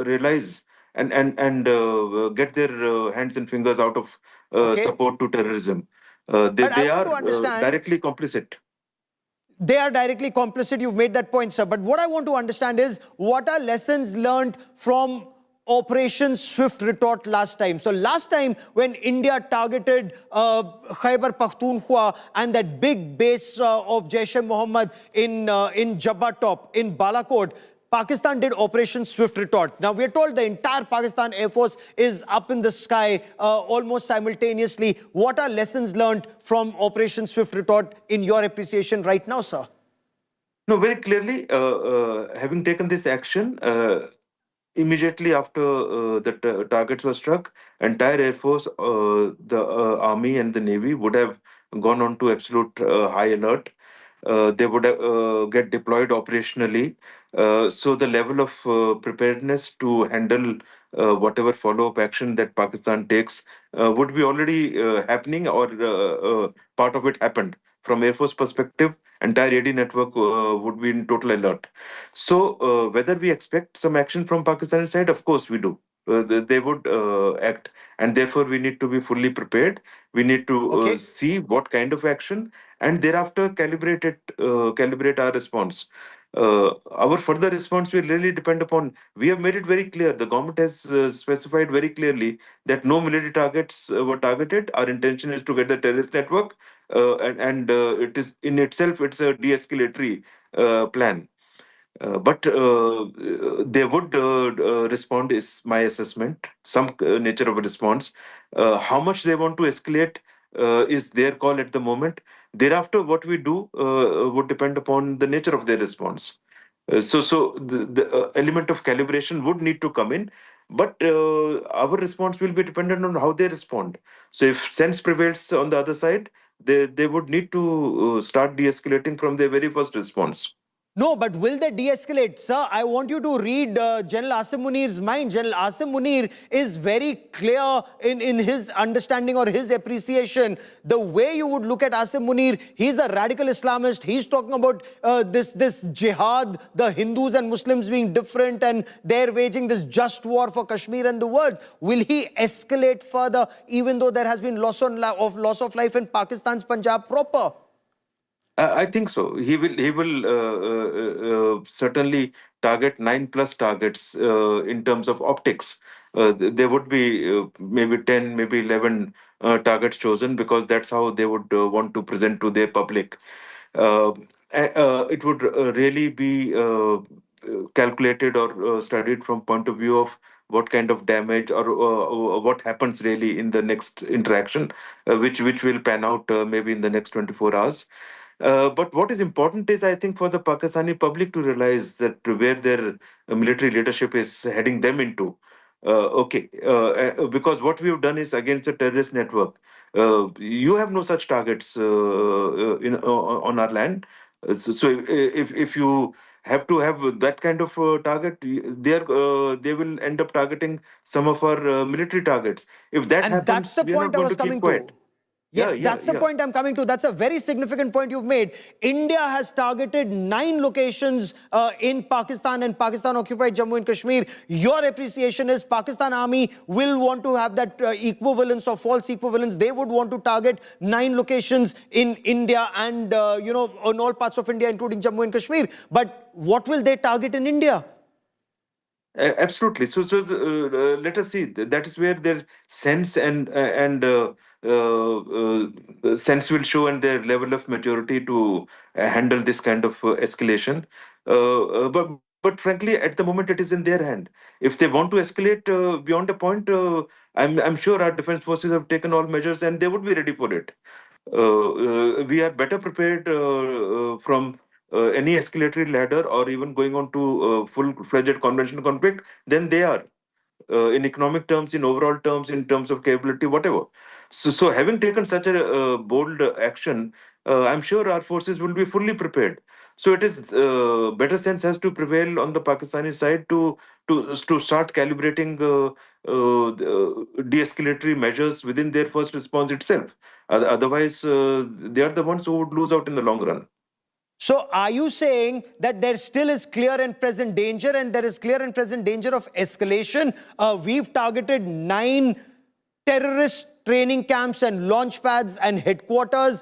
realize and get their hands and fingers out of Okay. support to terrorism. But I They want are to understand, directly complicit. they are directly complicit. You've made that point, sir. But what I want to understand is what are lessons learned from Operation Swift Retort last time? So last time when India targeted Khyber Pakhtunkhwa and that big base of Jaish-e-Mohammed in Jabba Top, in Balakot, Pakistan did Operation Swift Retort. Now, we're told the entire Pakistan Air Force is up in the sky almost simultaneously. What are lessons learned from Operation Swift Retort in your appreciation right now, sir? No, very clearly, having taken this action, immediately after the targets were struck, entire Air Force, the Army and the Navy would have gone on to absolute high alert. They would get deployed operationally. So the level of preparedness to handle whatever follow-up action that Pakistan takes would be already happening, or part of it happened. From Air Force perspective, entire AD network would be in total alert. So whether we expect some action from Pakistani side, of course we do. They would act, and therefore we need to be fully prepared. We need to Okay. see what kind of action, and thereafter calibrate our response. Our further response will really depend upon. We have made it very clear. The government has specified very clearly that no military targets were targeted. Our intention is to get the terrorist network, and it is in itself it's a de-escalatory plan. But they would respond, is my assessment, some nature of a response. How much they want to escalate is their call at the moment. Thereafter, what we do would depend upon the nature of their response. So the element of calibration would need to come in, but our response will be dependent on how they respond. So if sense prevails on the other side, they would need to start de-escalating from their very first response. No, but will they de-escalate? Sir, I want you to read General Asim Munir's mind. General Asim Munir is very clear in his understanding or his appreciation. The way you would look at Asim Munir, he's a radical Islamist. He's talking about this jihad, the Hindus and Muslims being different, and they're waging this just war for Kashmir and the world. Will he escalate further, even though there has been loss of life in Pakistan's Punjab proper? I think so. He will certainly target 9+ targets in terms of optics. There would be maybe 10, maybe 11 targets chosen, because that's how they would want to present to their public. Uh, it would really be calculated or studied from point of view of what kind of damage, or what happens really in the next interaction, which will pan out maybe in the next 24 hours. But what is important is, I think, for the Pakistani public to realize that where their military leadership is heading them into. Because what we have done is against a terrorist network. You have no such targets on our land. So if you have to have that kind of target, they will end up targeting some of our military targets. If that And that's happens, the we are not point I going was to keep coming to. quiet. Yeah, Yes, yeah, that's the yeah. point I'm coming to. That's a very significant point you've made. India has targeted 9 locations in Pakistan and Pakistan-occupied Jammu and Kashmir. Your appreciation is Pakistan Army will want to have that equivalence or false equivalence. They would want to target 9 locations in India and, in all parts of India, including Jammu and Kashmir. But what will they target in India? Absolutely. So let us see. That is where their sense and sense will show, and their level of maturity to handle this kind of escalation. But frankly, at the moment, it is in their hand. If they want to escalate beyond a point, I'm sure our defense forces have taken all measures, and they would be ready for it. We are better prepared from any escalatory ladder, or even going on to full-fledged conventional conflict, than they are in economic terms, in overall terms, in terms of capability, whatever. So having taken such a bold action, I'm sure our forces will be fully prepared. So it is better sense has to prevail on the Pakistani side to start calibrating de-escalatory measures within their first response itself. Otherwise, they are the ones who would lose out in the long run. So are you saying that there still is clear and present danger, and there is clear and present danger of escalation? We've targeted 9 terrorist training camps and launch pads and headquarters.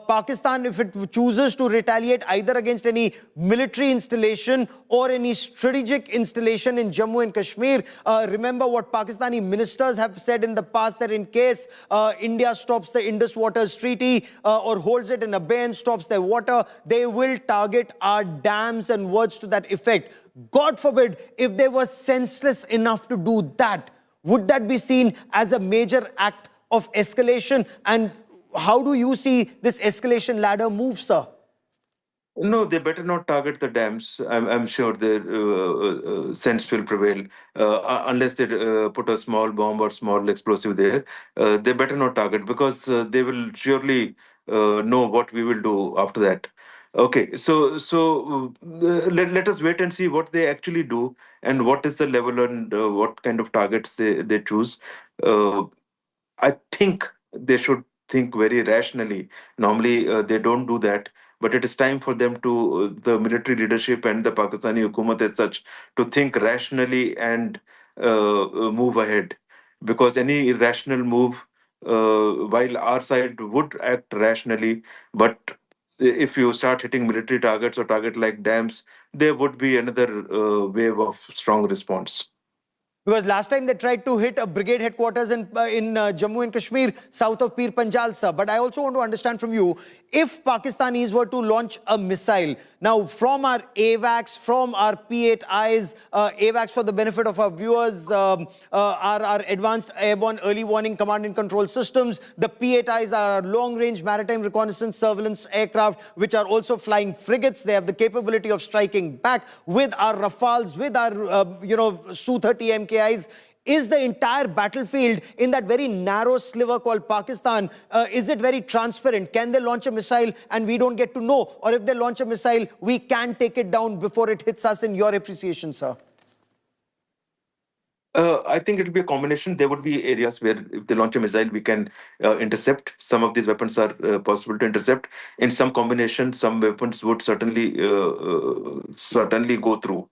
Pakistan, if it chooses to retaliate either against any military installation or any strategic installation in Jammu and Kashmir, remember what Pakistani ministers have said in the past, that in case India stops the Indus Waters Treaty or holds it in abeyance, stops their water, they will target our dams and words to that effect. God forbid, if they were senseless enough to do that, would that be seen as a major act of escalation? And how do you see this escalation ladder move, sir? No, they better not target the dams. I'm sure their sense will prevail. Unless they put a small bomb or small explosive there, they better not target, because they will surely know what we will do after that. Okay, let us wait and see what they actually do, and what is the level, and what kind of targets they choose. Uh, I think they should think very rationally. Normally, they don't do that, but it is time for them to, the military leadership and the Pakistani Hukumat as such, to think rationally and move ahead. Because any irrational move, while our side would act rationally, but if you start hitting military targets or target like dams, there would be another wave of strong response. Because last time they tried to hit a brigade headquarters in Jammu and Kashmir, south of Pir Panjal, sir. But I also want to understand from you, if Pakistanis were to launch a missile, now from our AVACs, from our P8Is, AVACs for the benefit of our viewers, our Advanced Airborne Early Warning Command and Control Systems, the P8Is are long-range maritime reconnaissance surveillance aircraft, which are also flying frigates. They have the capability of striking back with our Rafales, with our, Su-30 MKIs. Is the entire battlefield in that very narrow sliver called Pakistan, is it very transparent? Can they launch a missile and we don't get to know? Or if they launch a missile, we can take it down before it hits us, in your appreciation, sir? I think it'll be a combination. There would be areas where, if they launch a missile, we can intercept. Some of these weapons are possible to intercept. In some combination, some weapons would certainly go through.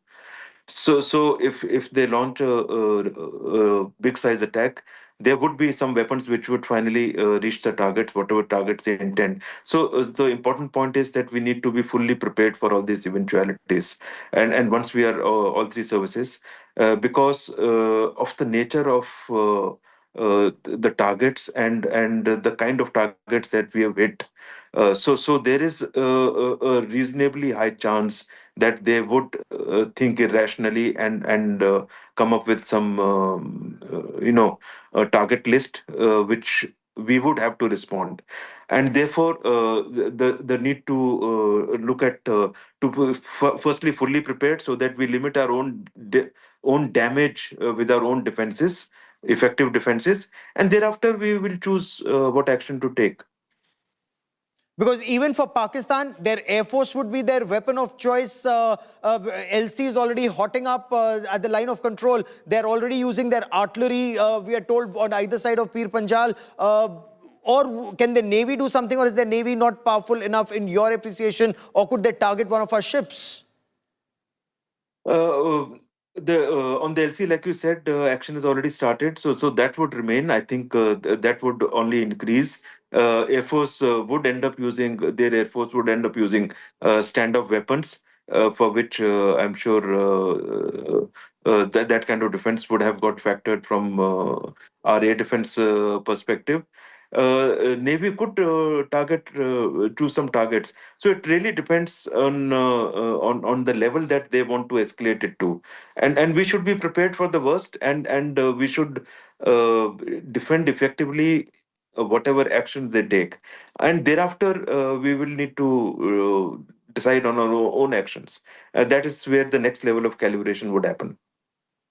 So if they launch a big size attack, there would be some weapons which would finally reach the targets, whatever targets they intend. So the important point is that we need to be fully prepared for all these eventualities, and once we are all three services, because of the nature of the targets and the kind of targets that we have hit. So there is a reasonably high chance that they would think irrationally and come up with some a target list which we would have to respond. And therefore the need to look at firstly fully prepared, so that we limit our own damage with our own defenses, effective defenses, and thereafter we will choose what action to take. Because even for Pakistan, their Air Force would be their weapon of choice. LC is already hotting up at the line of control. They're already using their artillery, we are told, on either side of Pir Panjal. Or can the Navy do something, or is the Navy not powerful enough, in your appreciation, or could they target one of our ships? Uh, the On the LC, like you said, action has already started, so that would remain. I think that would only increase. Air Force would end up using their Air Force would end up using stand-off weapons, for which I'm sure that kind of defense would have got factored from our air defense perspective. Navy could choose some targets. So it really depends on the level that they want to escalate it to, and we should be prepared for the worst, and we should uh, defend effectively whatever actions they take, and thereafter we will need to decide on our own actions. That is where the next level of calibration would happen.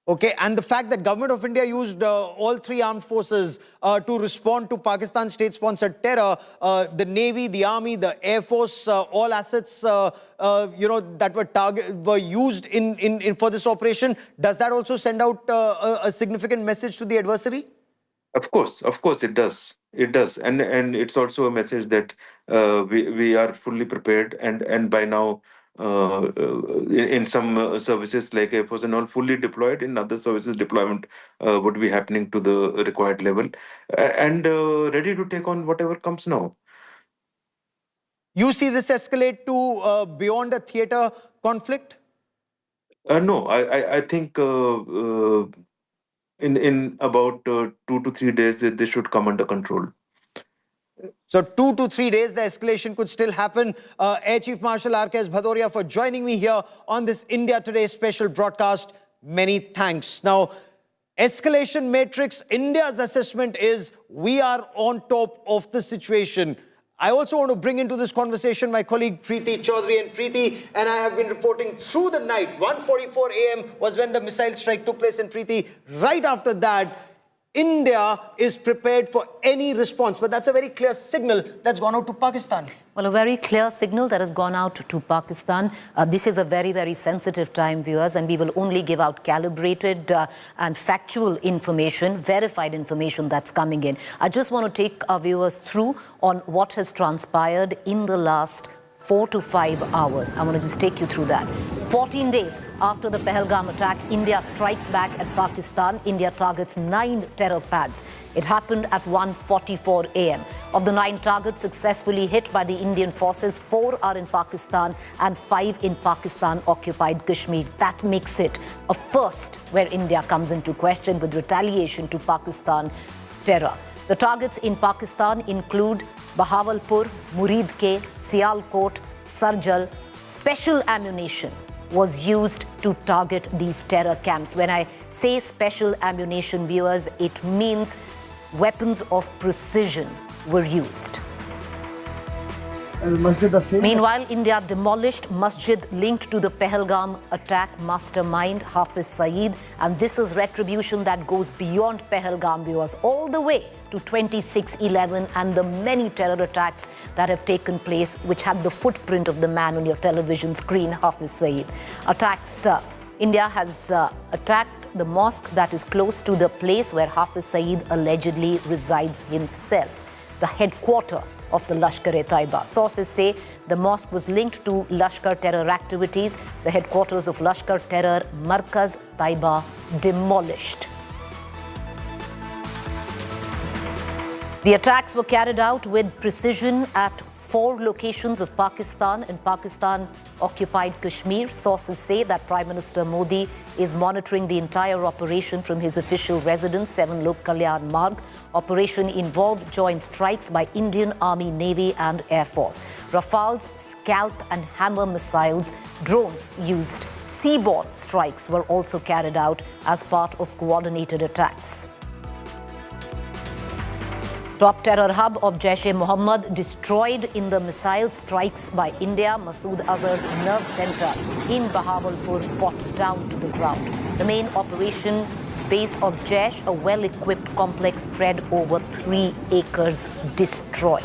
Okay, and the fact that government of India used all three armed forces to respond to Pakistan state-sponsored terror, the Navy, the Army, the Air Force, all assets, that were used in for this operation. Does that also send out a significant message to the adversary? Of course, it does. It does, and it's also a message that we are fully prepared, and by now, in some services like Air Force and all, fully deployed. In other services, deployment would be happening to the required level, and ready to take on whatever comes now. You see this escalate to beyond a theater conflict? No, I think in about 2 to 3 days they should come under control. So 2 to 3 days, the escalation could still happen. Air Chief Marshal R.K.S. Bhadoria for joining me here on this India Today special broadcast. Many thanks. Now, escalation matrix, India's assessment is we are on top of the situation. I also want to bring into this conversation my colleague Preeti Chaudhary. And Preeti and I have been reporting through the night. 1:44 a.m. was when the missile strike took place. And Preeti, right after that, India is prepared for any response, but that's a very clear signal that's gone out to Pakistan. Well, a very clear signal that has gone out to Pakistan. This is a very, very sensitive time, viewers, and we will only give out calibrated and factual information, verified information that's coming in. I just want to take our viewers through on what has transpired in the last 4 to 5 hours. I want to just take you through that. 14 days after the Pahalgam attack, India strikes back at Pakistan. India targets 9 terror pads. It happened at 1:44 a.m. Of the 9 targets successfully hit by the Indian forces, 4 are in Pakistan and 5 in Pakistan-occupied Kashmir. That makes it a first where India comes into question with retaliation to Pakistan terror. The targets in Pakistan include Bahawalpur, Muridke, Sialkot, Sarjal. Special ammunition was used to target these terror camps. When I say special ammunition, viewers, it means weapons of precision were used. Meanwhile, India demolished masjid linked to the Pahalgam attack mastermind Hafiz Saeed, and this is retribution that goes beyond Pahalgam, viewers, all the way to 26/11 and the many terror attacks that have taken place, which had the footprint of the man on your television screen, Hafiz Saeed. India has attacked the mosque that is close to the place where Hafiz Saeed allegedly resides himself, the headquarters of the Lashkar-e-Taiba. Sources say the mosque was linked to Lashkar terror activities. The headquarters of Lashkar terror, Markaz Taiba, demolished. The attacks were carried out with precision at 4 locations of Pakistan and Pakistan-occupied Kashmir. Sources say that Prime Minister Modi is monitoring the entire operation from his official residence, 7 Lok Kalyan Marg. Operation involved joint strikes by Indian Army, Navy and Air Force. Rafales, Scalp and Hammer missiles, drones used. Seaborne strikes were also carried out as part of coordinated attacks. Top terror hub of Jaish-e-Mohammed destroyed in the missile strikes by India. Masood Azhar's nerve center in Bahawalpur brought down to the ground. The main operation base of Jaish, a well-equipped complex spread over 3 acres, destroyed.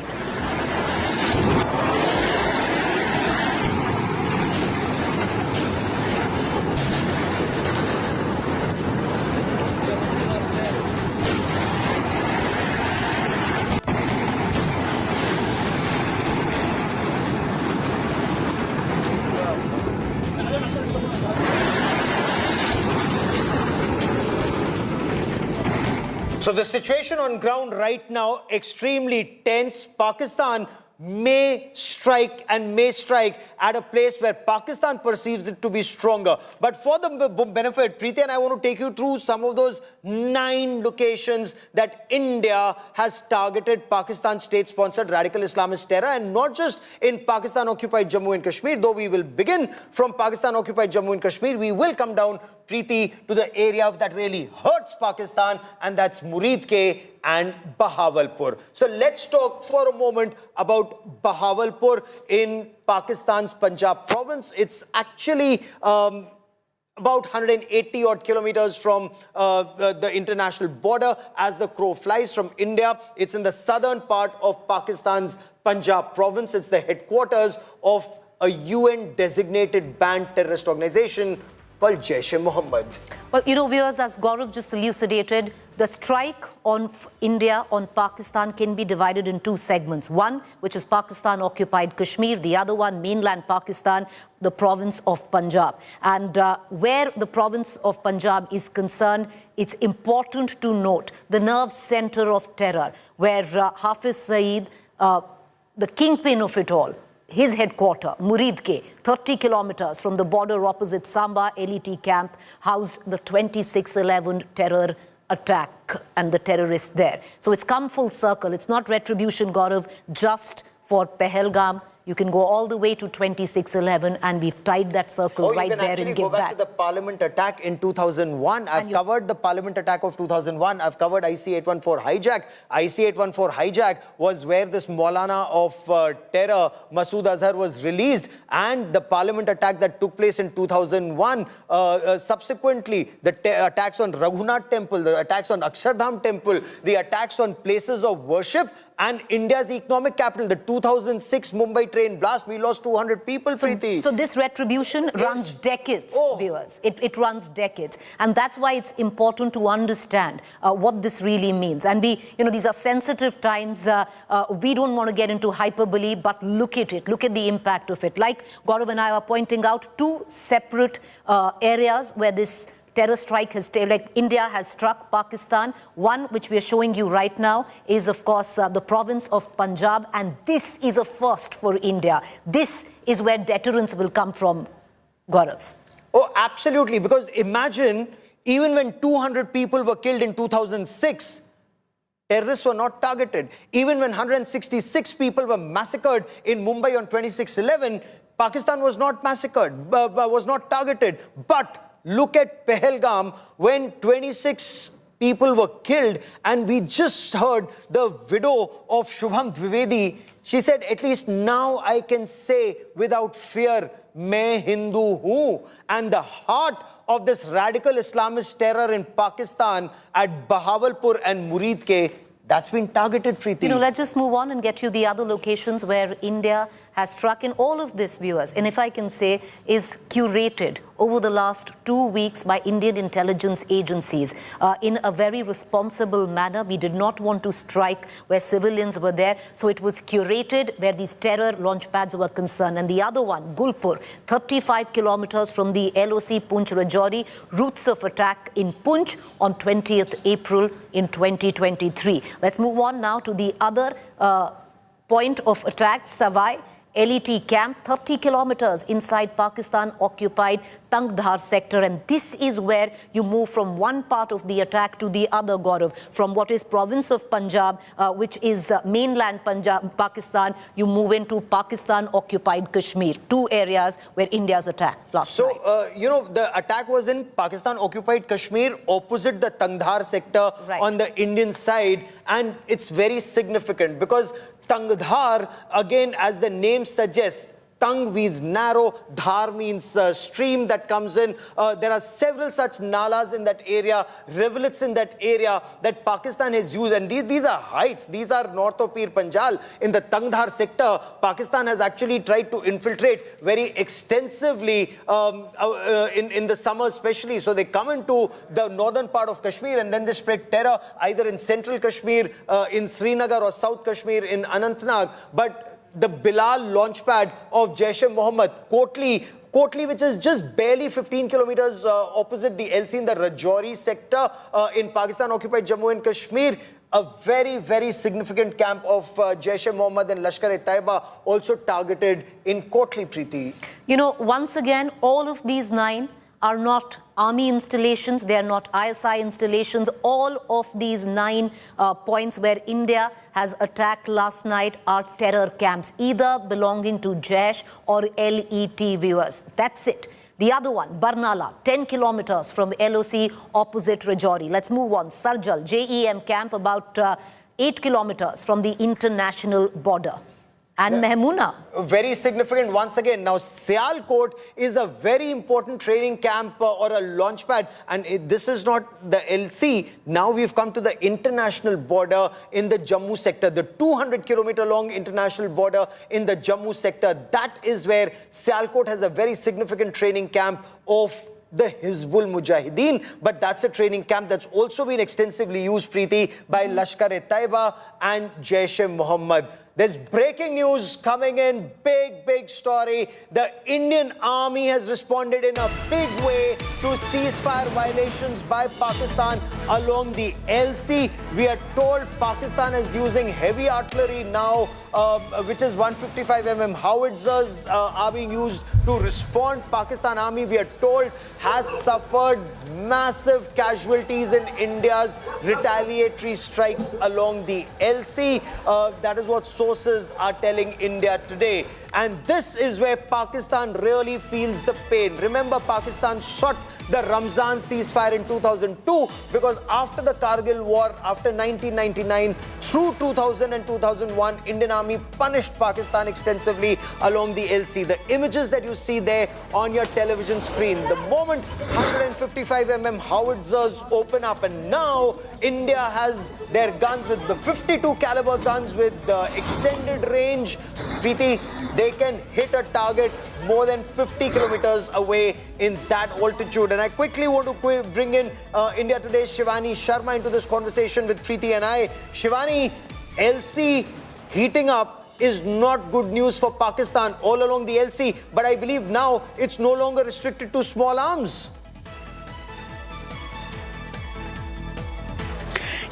So the situation on ground right now, extremely tense. Pakistan may strike at a place where Pakistan perceives it to be stronger. But for the benefit, Preeti and I want to take you through some of those 9 locations that India has targeted Pakistan state-sponsored radical Islamist terror, and not just in Pakistan-occupied Jammu and Kashmir, though we will begin from Pakistan-occupied Jammu and Kashmir. We will come down, Preeti, to the area that really hurts Pakistan, and that's Muridke and Bahawalpur. So let's talk for a moment about Bahawalpur in Pakistan's Punjab province. It's actually about 180 odd kilometers from the international border as the crow flies from India. It's in the southern part of Pakistan's Punjab province. It's the headquarters of a UN designated banned terrorist organization, called Jaish-e-Mohammed. Well, you know, viewers, as Gaurav just elucidated, the strike on India on Pakistan can be divided in two segments. One, which is Pakistan-occupied Kashmir. The other one, mainland Pakistan, the province of Punjab. And where the province of Punjab is concerned, it's important to note the nerve center of terror, where Hafiz Saeed, the kingpin of it all, his headquarters, Muridke, 30 kilometers from the border opposite Samba LET camp, housed the 26/11 terror attack and the terrorists there. So it's come full circle. It's not retribution, Gaurav, just for Pahalgam. You can go all the way to 26/11, and we've tied that circle right there and give go back to the Parliament attack in 2001. I've covered the Parliament attack of 2001. I've covered IC-814 hijack. IC-814 hijack was where this Maulana of terror, Masood Azhar, was released, and the Parliament attack that took place in 2001. Subsequently, the attacks on Raghunath Temple, the attacks on Akshardham Temple, the attacks on places of worship, and India's economic capital, the 2006 Mumbai train blast, we lost 200 people, Preeti. So this retribution runs decades, viewers. It runs decades. And that's why it's important to understand what this really means. And these are sensitive times. We don't want to get into hyperbole, but look at it. Look at the impact of it. Like Gaurav and I are pointing out, two separate areas where this terror strike has, like India has struck Pakistan. One, which we are showing you right now, is of course the province of Punjab, and this is a first for India. This is where deterrence will come from, Gaurav. Oh, absolutely, because imagine, even when 200 people were killed in 2006, terrorists were not targeted. Even when 166 people were massacred in Mumbai on 26/11, Pakistan was not massacred, was not targeted. But look at Pahalgam, when 26 people were killed, and we just heard the widow of Shubham Dwivedi. She said, at least now I can say without fear, Main Hindu hu. And the heart of this radical Islamist terror in Pakistan at Bahawalpur and Muridke, that's been targeted, Preeti. You know, let's just move on and get you the other locations where India has struck. In all of this, viewers, and if I can say, is curated over the last 2 weeks by Indian intelligence agencies in a very responsible manner. We did not want to strike where civilians were there, so it was curated where these terror launch pads were concerned. And the other one, Gulpur, 35 kilometers from the LOC Poonch Rajouri, routes of attack in Poonch on 20th April in 2023. Let's move on now to the other point of attack, Savai LET camp, 30 kilometers inside Pakistan-occupied Tangdhar sector. And this is where you move from one part of the attack to the other, Gaurav. From what is province of Punjab, which is mainland Punjab, Pakistan, you move into Pakistan-occupied Kashmir, two areas where India's attacked last night. So, the attack was in Pakistan-occupied Kashmir, opposite the Tangdhar sector on the Indian side. And it's very significant because Tangdhar, again, as the name suggests, Tang means narrow, Dhar means stream that comes in. There are several such nalas in that area, rivulets in that area that Pakistan has used. And these are heights. These are north of Pir Panjal. In the Tangdhar sector, Pakistan has actually tried to infiltrate very extensively in the summer especially. So they come into the northern part of Kashmir and then they spread terror either in central Kashmir, in Srinagar, or South Kashmir in Anantnag. But the Bilal launchpad of Jaish-e-Mohammed, Kotli, which is just barely 15 kilometers opposite the LC in the Rajouri sector in Pakistan-occupied Jammu and Kashmir. A very, very significant camp of Jaish-e-Mohammed and Lashkar-e-Taiba also targeted in Kotli, Preeti. You know, once again, all of these 9 are not army installations, they are not ISI installations. All of these 9 points where India has attacked last night are terror camps, either belonging to Jaish or LET, viewers. That's it. The other one, Barnala, 10 kilometers from LOC opposite Rajouri. Let's move on. Sarjal, JEM camp, about 8 kilometers from the international border. And Mehmuna. Very significant once again. Now, Sialkot is a very important training camp or a launch pad. And this is not the LC. Now we've come to the international border in the Jammu sector. The 200-kilometer long international border in the Jammu sector. That is where Sialkot has a very significant training camp of the Hizbul Mujahideen, but that's a training camp that's also been extensively used, Preeti, by Lashkar-e-Taiba and Jaish-e-Mohammed. There's breaking news coming in, big story. The Indian Army has responded in a big way to ceasefire violations by Pakistan along the LC. We are told Pakistan is using heavy artillery now, which is 155mm howitzers are being used to respond. Pakistan Army, we are told, has suffered massive casualties in India's retaliatory strikes along the LC. That is what sources are telling India today. And this is where Pakistan really feels the pain. Remember, Pakistan shot the Ramzan ceasefire in 2002 because after the Kargil war, after 1999, through 2000 and 2001, Indian Army punished Pakistan extensively along the LC. The images that you see there on your television screen, the moment 155mm howitzers open up, and now India has their guns with the 52 caliber guns with the extended range. Preeti, they can hit a target more than 50 kilometers away in that altitude. And I quickly want to bring in India Today's Shivani Sharma into this conversation with Preeti and I. Shivani, LC heating up is not good news for Pakistan all along the LC, but I believe now it's no longer restricted to small arms.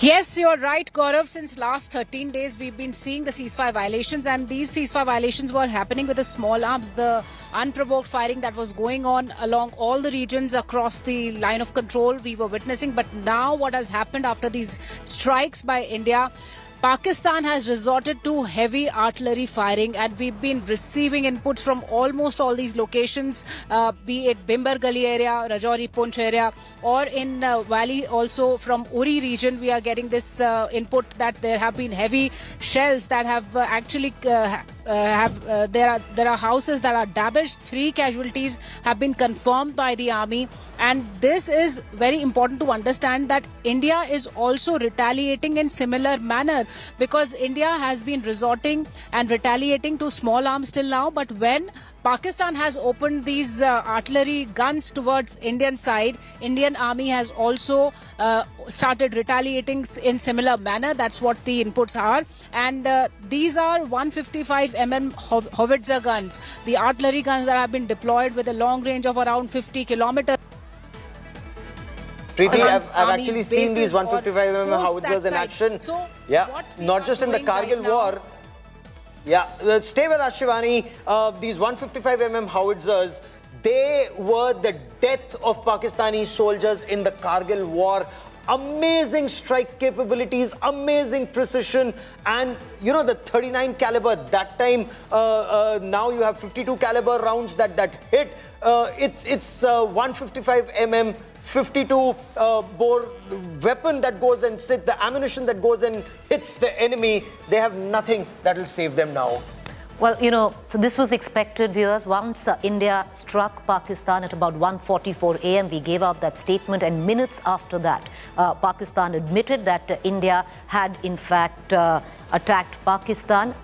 Yes, you're right, Gaurav. Since last 13 days, we've been seeing the ceasefire violations, and these ceasefire violations were happening with the small arms, the unprovoked firing that was going on along all the regions across the line of control we were witnessing. But now what has happened after these strikes by India, Pakistan has resorted to heavy artillery firing, and we've been receiving inputs from almost all these locations, be it Bimbar Gali area, Rajouri Poonch area, or in Valley also from Uri region. We are getting this input that there have been heavy shells that have actually there are houses that are damaged. 3 casualties have been confirmed by the army, and this is very important to understand that India is also retaliating in similar manner, because India has been resorting and retaliating to small arms till now. But when Pakistan has opened these artillery guns towards Indian side, Indian army has also started retaliating in similar manner. That's what the inputs are. And these are 155mm howitzer guns, the artillery guns that have been deployed with a long range of around 50 kilometers. Preeti, I've actually seen these 155mm howitzers in action. So yeah, not just in the Kargil war. Yeah, stay with us, Shivani. These 155mm howitzers, they were the death of Pakistani soldiers in the Kargil war. Amazing strike capabilities, amazing precision, and you know the 39 caliber that time. Now you have 52 caliber rounds that hit. It's 155mm 52 bore weapon that goes and sits, the ammunition that goes and hits the enemy. They have nothing that will save them now. Well, you know, so this was expected, viewers. Once India struck Pakistan at about 1:44 a.m., we gave out that statement, and minutes after that, Pakistan admitted that India had in fact attacked Pakistan.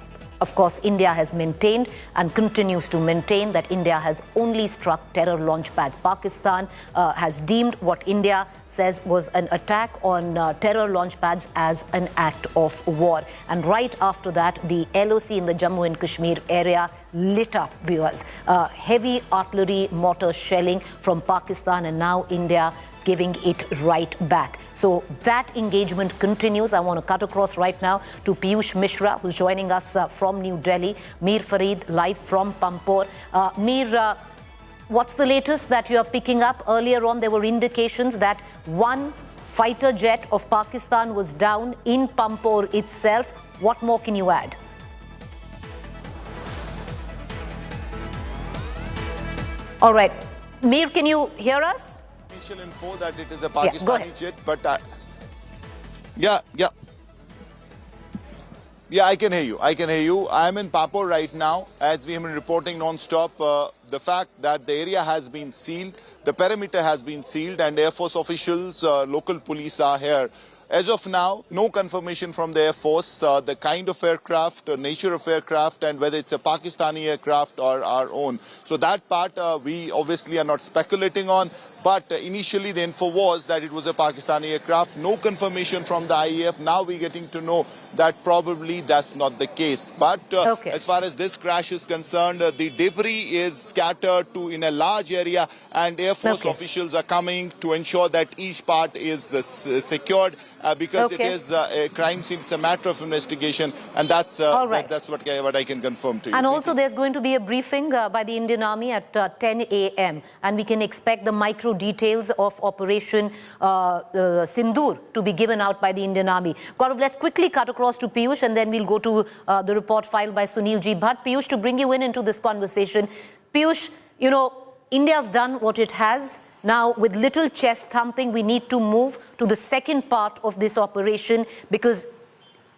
Of course, India has maintained and continues to maintain that India has only struck terror launch pads. Pakistan has deemed what India says was an attack on terror launch pads as an act of war. And right after that, the LOC in the Jammu and Kashmir area lit up, viewers. Heavy artillery mortar shelling from Pakistan, and now India giving it right back. So that engagement continues. I want to cut across right now to Piyush Mishra, who's joining us from New Delhi. Mir Farid, live from Pampore. Mir, what's the latest that you are picking up? Earlier on, there were indications that one fighter jet of Pakistan was down in Pampore itself. What more can you add? All right. Mir, can you hear us? Initial info that it is a Pakistani jet, but yeah, I can hear you. I'm in Pampore right now, as we have been reporting non-stop. The fact that the area has been sealed, the perimeter has been sealed, and Air Force officials, local police are here as of now, no confirmation from the Air Force, the kind of aircraft, nature of aircraft, and whether it's a Pakistani aircraft or our own. So that part we obviously are not speculating on. But initially the info was that it was a Pakistani aircraft. No confirmation from the IAF. Now we're getting to know that probably that's not the case. But as far as this crash is concerned, the debris is scattered in a large area, and Air Force officials are coming to ensure that each part is secured because it is a crime scene. It's a matter of investigation, and that's that's what I can confirm to you. And also there's going to be a briefing by the Indian Army at 10 a.m. and we can expect the micro details of Operation Sindur to be given out by the Indian Army. Gaurav, let's quickly cut across to Piyush and then we'll go to the report filed by Sunil G. Bhatt. Piyush, to bring you into this conversation. Piyush, you know, India's done what it has. Now, with little chest thumping, we need to move to the second part of this operation because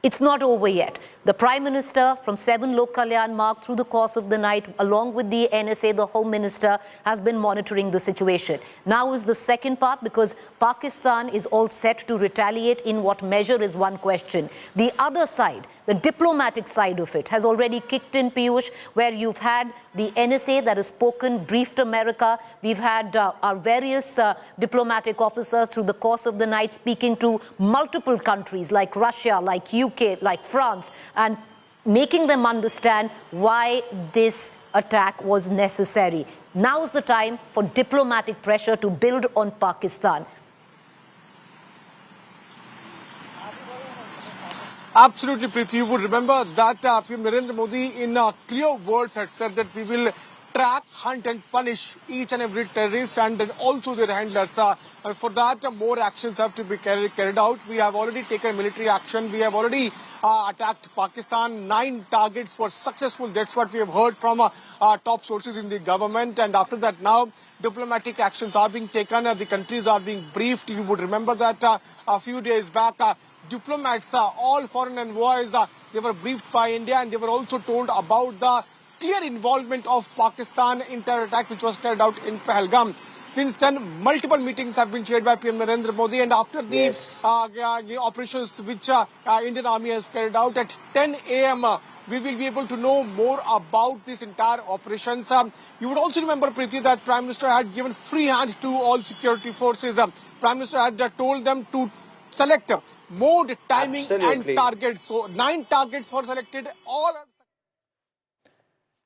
it's not over yet. The Prime Minister from 7 Lok Kalyan Marg through the course of the night, along with the NSA, the Home Minister, has been monitoring the situation. Now is the second part because Pakistan is all set to retaliate in what measure is one question. The other side, the diplomatic side of it, has already kicked in, Piyush, where you've had the NSA that has spoken, briefed America. We've had our various diplomatic officers through the course of the night speaking to multiple countries like Russia, like UK, like France, and making them understand why this attack was necessary. Now's the time for diplomatic pressure to build on Pakistan. Absolutely, Preeti. You would remember that PM Narendra Modi in clear words had said that we will track, hunt and punish each and every terrorist and also their handlers. For that, more actions have to be carried out. We have already taken military action. We have already attacked Pakistan. 9 targets were successful. That's what we have heard from top sources in the government. And after that, now diplomatic actions are being taken. The countries are being briefed. You would remember that a few days back, diplomats, all foreign envoys, they were briefed by India and they were also told about the clear involvement of Pakistan in terror attack which was carried out in Pahalgam. Since then, multiple meetings have been chaired by PM Narendra Modi, and after the operations which Indian Army has carried out at 10 a.m., we will be able to know more about this entire operations. You would also remember, Preeti, that Prime Minister had given free hand to all security forces. Prime Minister had told them to select mode, timing and targets. So 9 targets were selected. All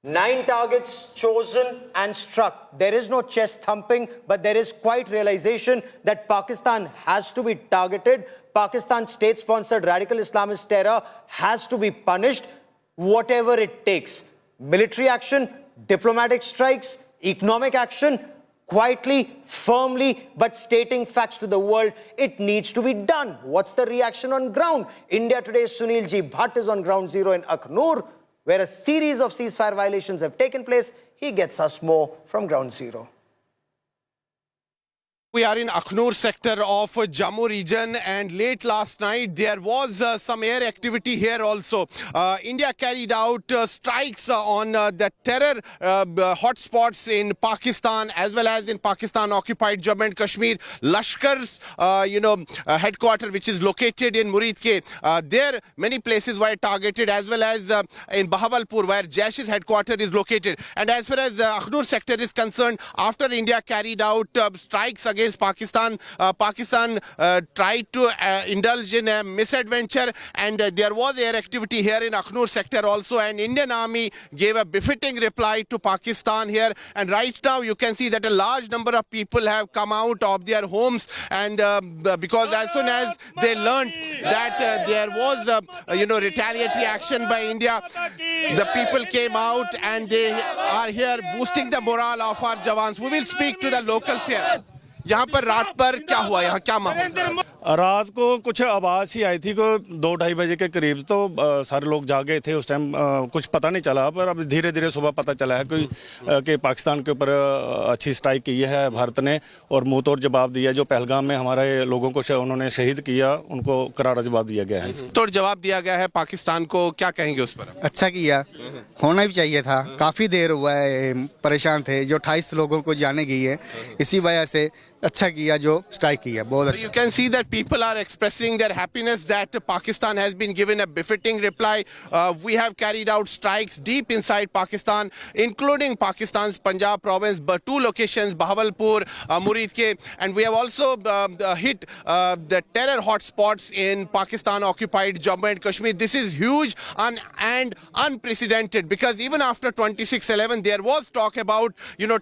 9 targets chosen and struck. There is no chest thumping, but there is quite realization that Pakistan has to be targeted. Pakistan state-sponsored radical Islamist terror has to be punished, whatever it takes. Military action, diplomatic strikes, economic action, quietly, firmly, but stating facts to the world. It needs to be done. What's the reaction on ground? India Today's Sunil G. Bhatt is on ground zero in Akhnur, where a series of ceasefire violations have taken place. He gets us more from ground zero. We are in Akhnur sector of Jammu region, and late last night there was some air activity here also. India carried out strikes on the terror hotspots in Pakistan as well as in Pakistan occupied Jammu and Kashmir. Lashkar's headquarters, which is located in Muridke, there many places were targeted, as well as in Bahawalpur, where Jaish's headquarters is located. And as far as Akhnur sector is concerned, after India carried out strikes against Pakistan, Pakistan tried to indulge in a misadventure, and there was air activity here in Akhnur sector also, and Indian Army gave a befitting reply to Pakistan here. And right now you can see that a large number of people have come out of their homes, and because as soon as they learned that there was retaliatory action by India, the people came out and they are here boosting the morale of our jawans. We will speak to the locals here. यहाँ पर रात पर क्या हुआ, यहाँ क्या माहौल? रात को कुछ आवाज़ ही आई थी को 2-2:30 बजे के करीब, तो सारे लोग जागे थे उस टाइम। कुछ पता नहीं चला, पर अब धीरे धीरे सुबह पता चला है कि पाकिस्तान के ऊपर अच्छी स्ट्राइक की है भारत ने, और मुंह तोड़ जवाब दिया। जो पहलगाम में हमारे लोगों को उन्होंने शहीद किया, उनको करारा जवाब दिया गया है। तोड़ जवाब दिया गया है पाकिस्तान को, क्या कहेंगे उस पर? अच्छा किया, होना भी चाहिए था। काफ़ी देर हुआ है परेशान थे, जो 28 लोगों को जाने गई है, इसी वजह से अच्छा किया जो स्ट्राइक किया बहुत So अच्छा you can see that people are expressing their happiness that Pakistan has been given a befitting reply. We have carried out strikes deep inside Pakistan, including Pakistan's Punjab province, but 2 locations, Bahawalpur, Muridke, and we have also hit the terror hotspots in Pakistan-occupied Jammu and Kashmir. This is huge and unprecedented, because even after 26/11, there was talk about,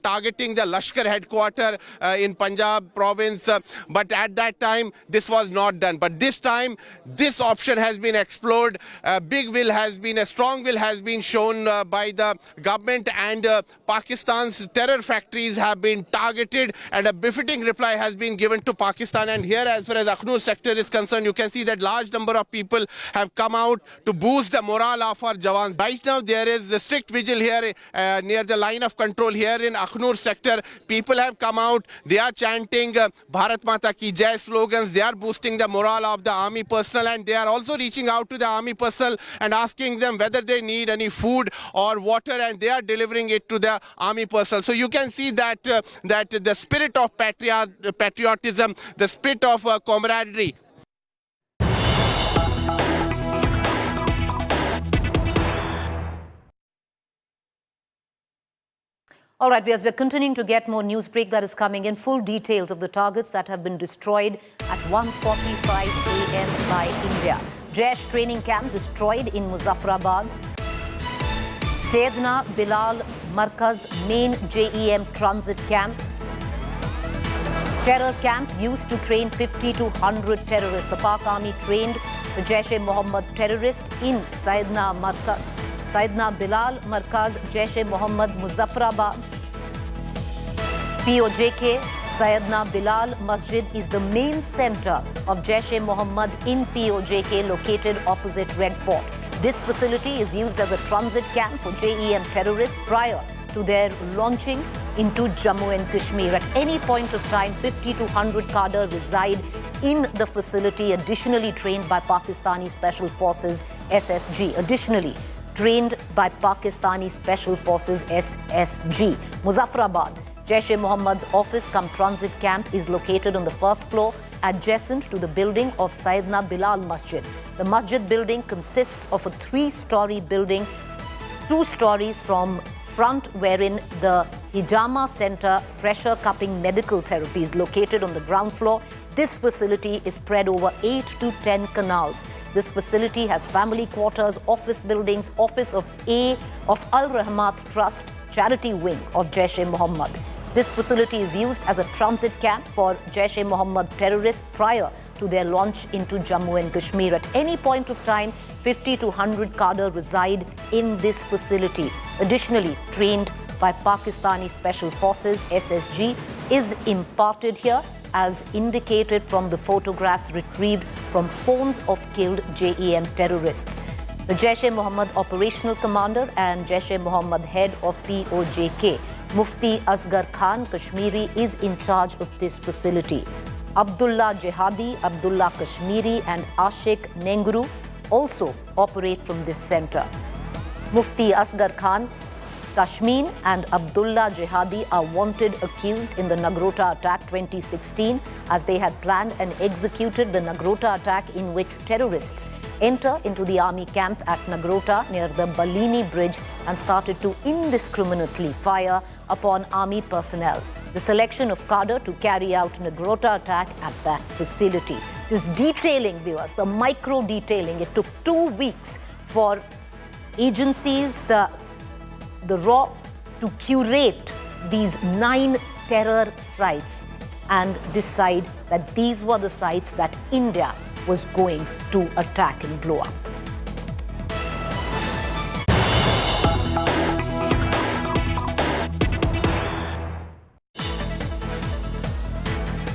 targeting the Lashkar headquarters in Punjab province, but at that time this was not done. But this time this option has been explored. A strong will has been shown by the government, and Pakistan's terror factories have been targeted, and a befitting reply has been given to Pakistan. And here, as far as Akhnur sector is concerned, you can see that large number of people have come out to boost the morale of our jawans. Right now there is a strict vigil here near the line of control here in Akhnur sector. People have come out, they are chanting Bharat Mata Ki Jai slogans. They are boosting the morale of the army personnel, and they are also reaching out to the army personnel and asking them whether they need any food or water, and they are delivering it to the army personnel. So you can see that the spirit of patriotism, the spirit of camaraderie. All right, we're continuing to get more news break that is coming in. Full details of the targets that have been destroyed at 1:45 a.m. by India. Jaish training camp destroyed in Muzaffarabad. Sayyidina Bilal Markaz main JEM transit camp. Terror camp used to train 50 to 100 terrorists. The Pak army trained the Jaish-e-Mohammed terrorist in Sayyidina Bilal Markaz, Jaish-e-Mohammed Muzaffarabad. POJK Sayyidina Bilal Masjid is the main center of Jaish-e-Mohammed in POJK, located opposite Red Fort. This facility is used as a transit camp for JEM terrorists prior to their launching into Jammu and Kashmir. At any point of time, 50 to 100 cadre reside in the facility, additionally trained by Pakistani Special Forces SSG. Additionally trained by Pakistani Special Forces SSG. Muzaffarabad, Jaish-e-Mohammed's office cum transit camp is located on the first floor, adjacent to the building of Sayyidina Bilal Masjid. The masjid building consists of a 3-story building, 2 stories from front, wherein the Hijama Center pressure cupping medical therapy is located on the ground floor. This facility is spread over 8 to 10 canals. This facility has family quarters, office buildings, office of Al Rahmat Trust, charity wing of Jaish-e-Mohammed. This facility is used as a transit camp for Jaish-e-Mohammed terrorists prior to their launch into Jammu and Kashmir. At any point of time, 50 to 100 cadre reside in this facility. Additionally, trained by Pakistani Special Forces SSG is imparted here, as indicated from the photographs retrieved from phones of killed JEM terrorists. The Jaish-e-Mohammed operational commander and Jaish-e-Mohammed head of POJK, Mufti Asghar Khan Kashmiri, is in charge of this facility. Abdullah Jihadi, Abdullah Kashmiri and Ashik Nengru also operate from this center. Mufti Asghar Khan Kashmir and Abdullah Jihadi are wanted accused in the Nagrota attack 2016, as they had planned and executed the Nagrota attack, in which terrorists enter into the army camp at Nagrota near the Balini bridge and started to indiscriminately fire upon army personnel. The selection of cadre to carry out Nagrota attack at that facility. Just detailing, viewers, the micro detailing. It took 2 weeks for agencies, the RAW, to curate these 9 terror sites and decide that these were the sites that India was going to attack and blow up.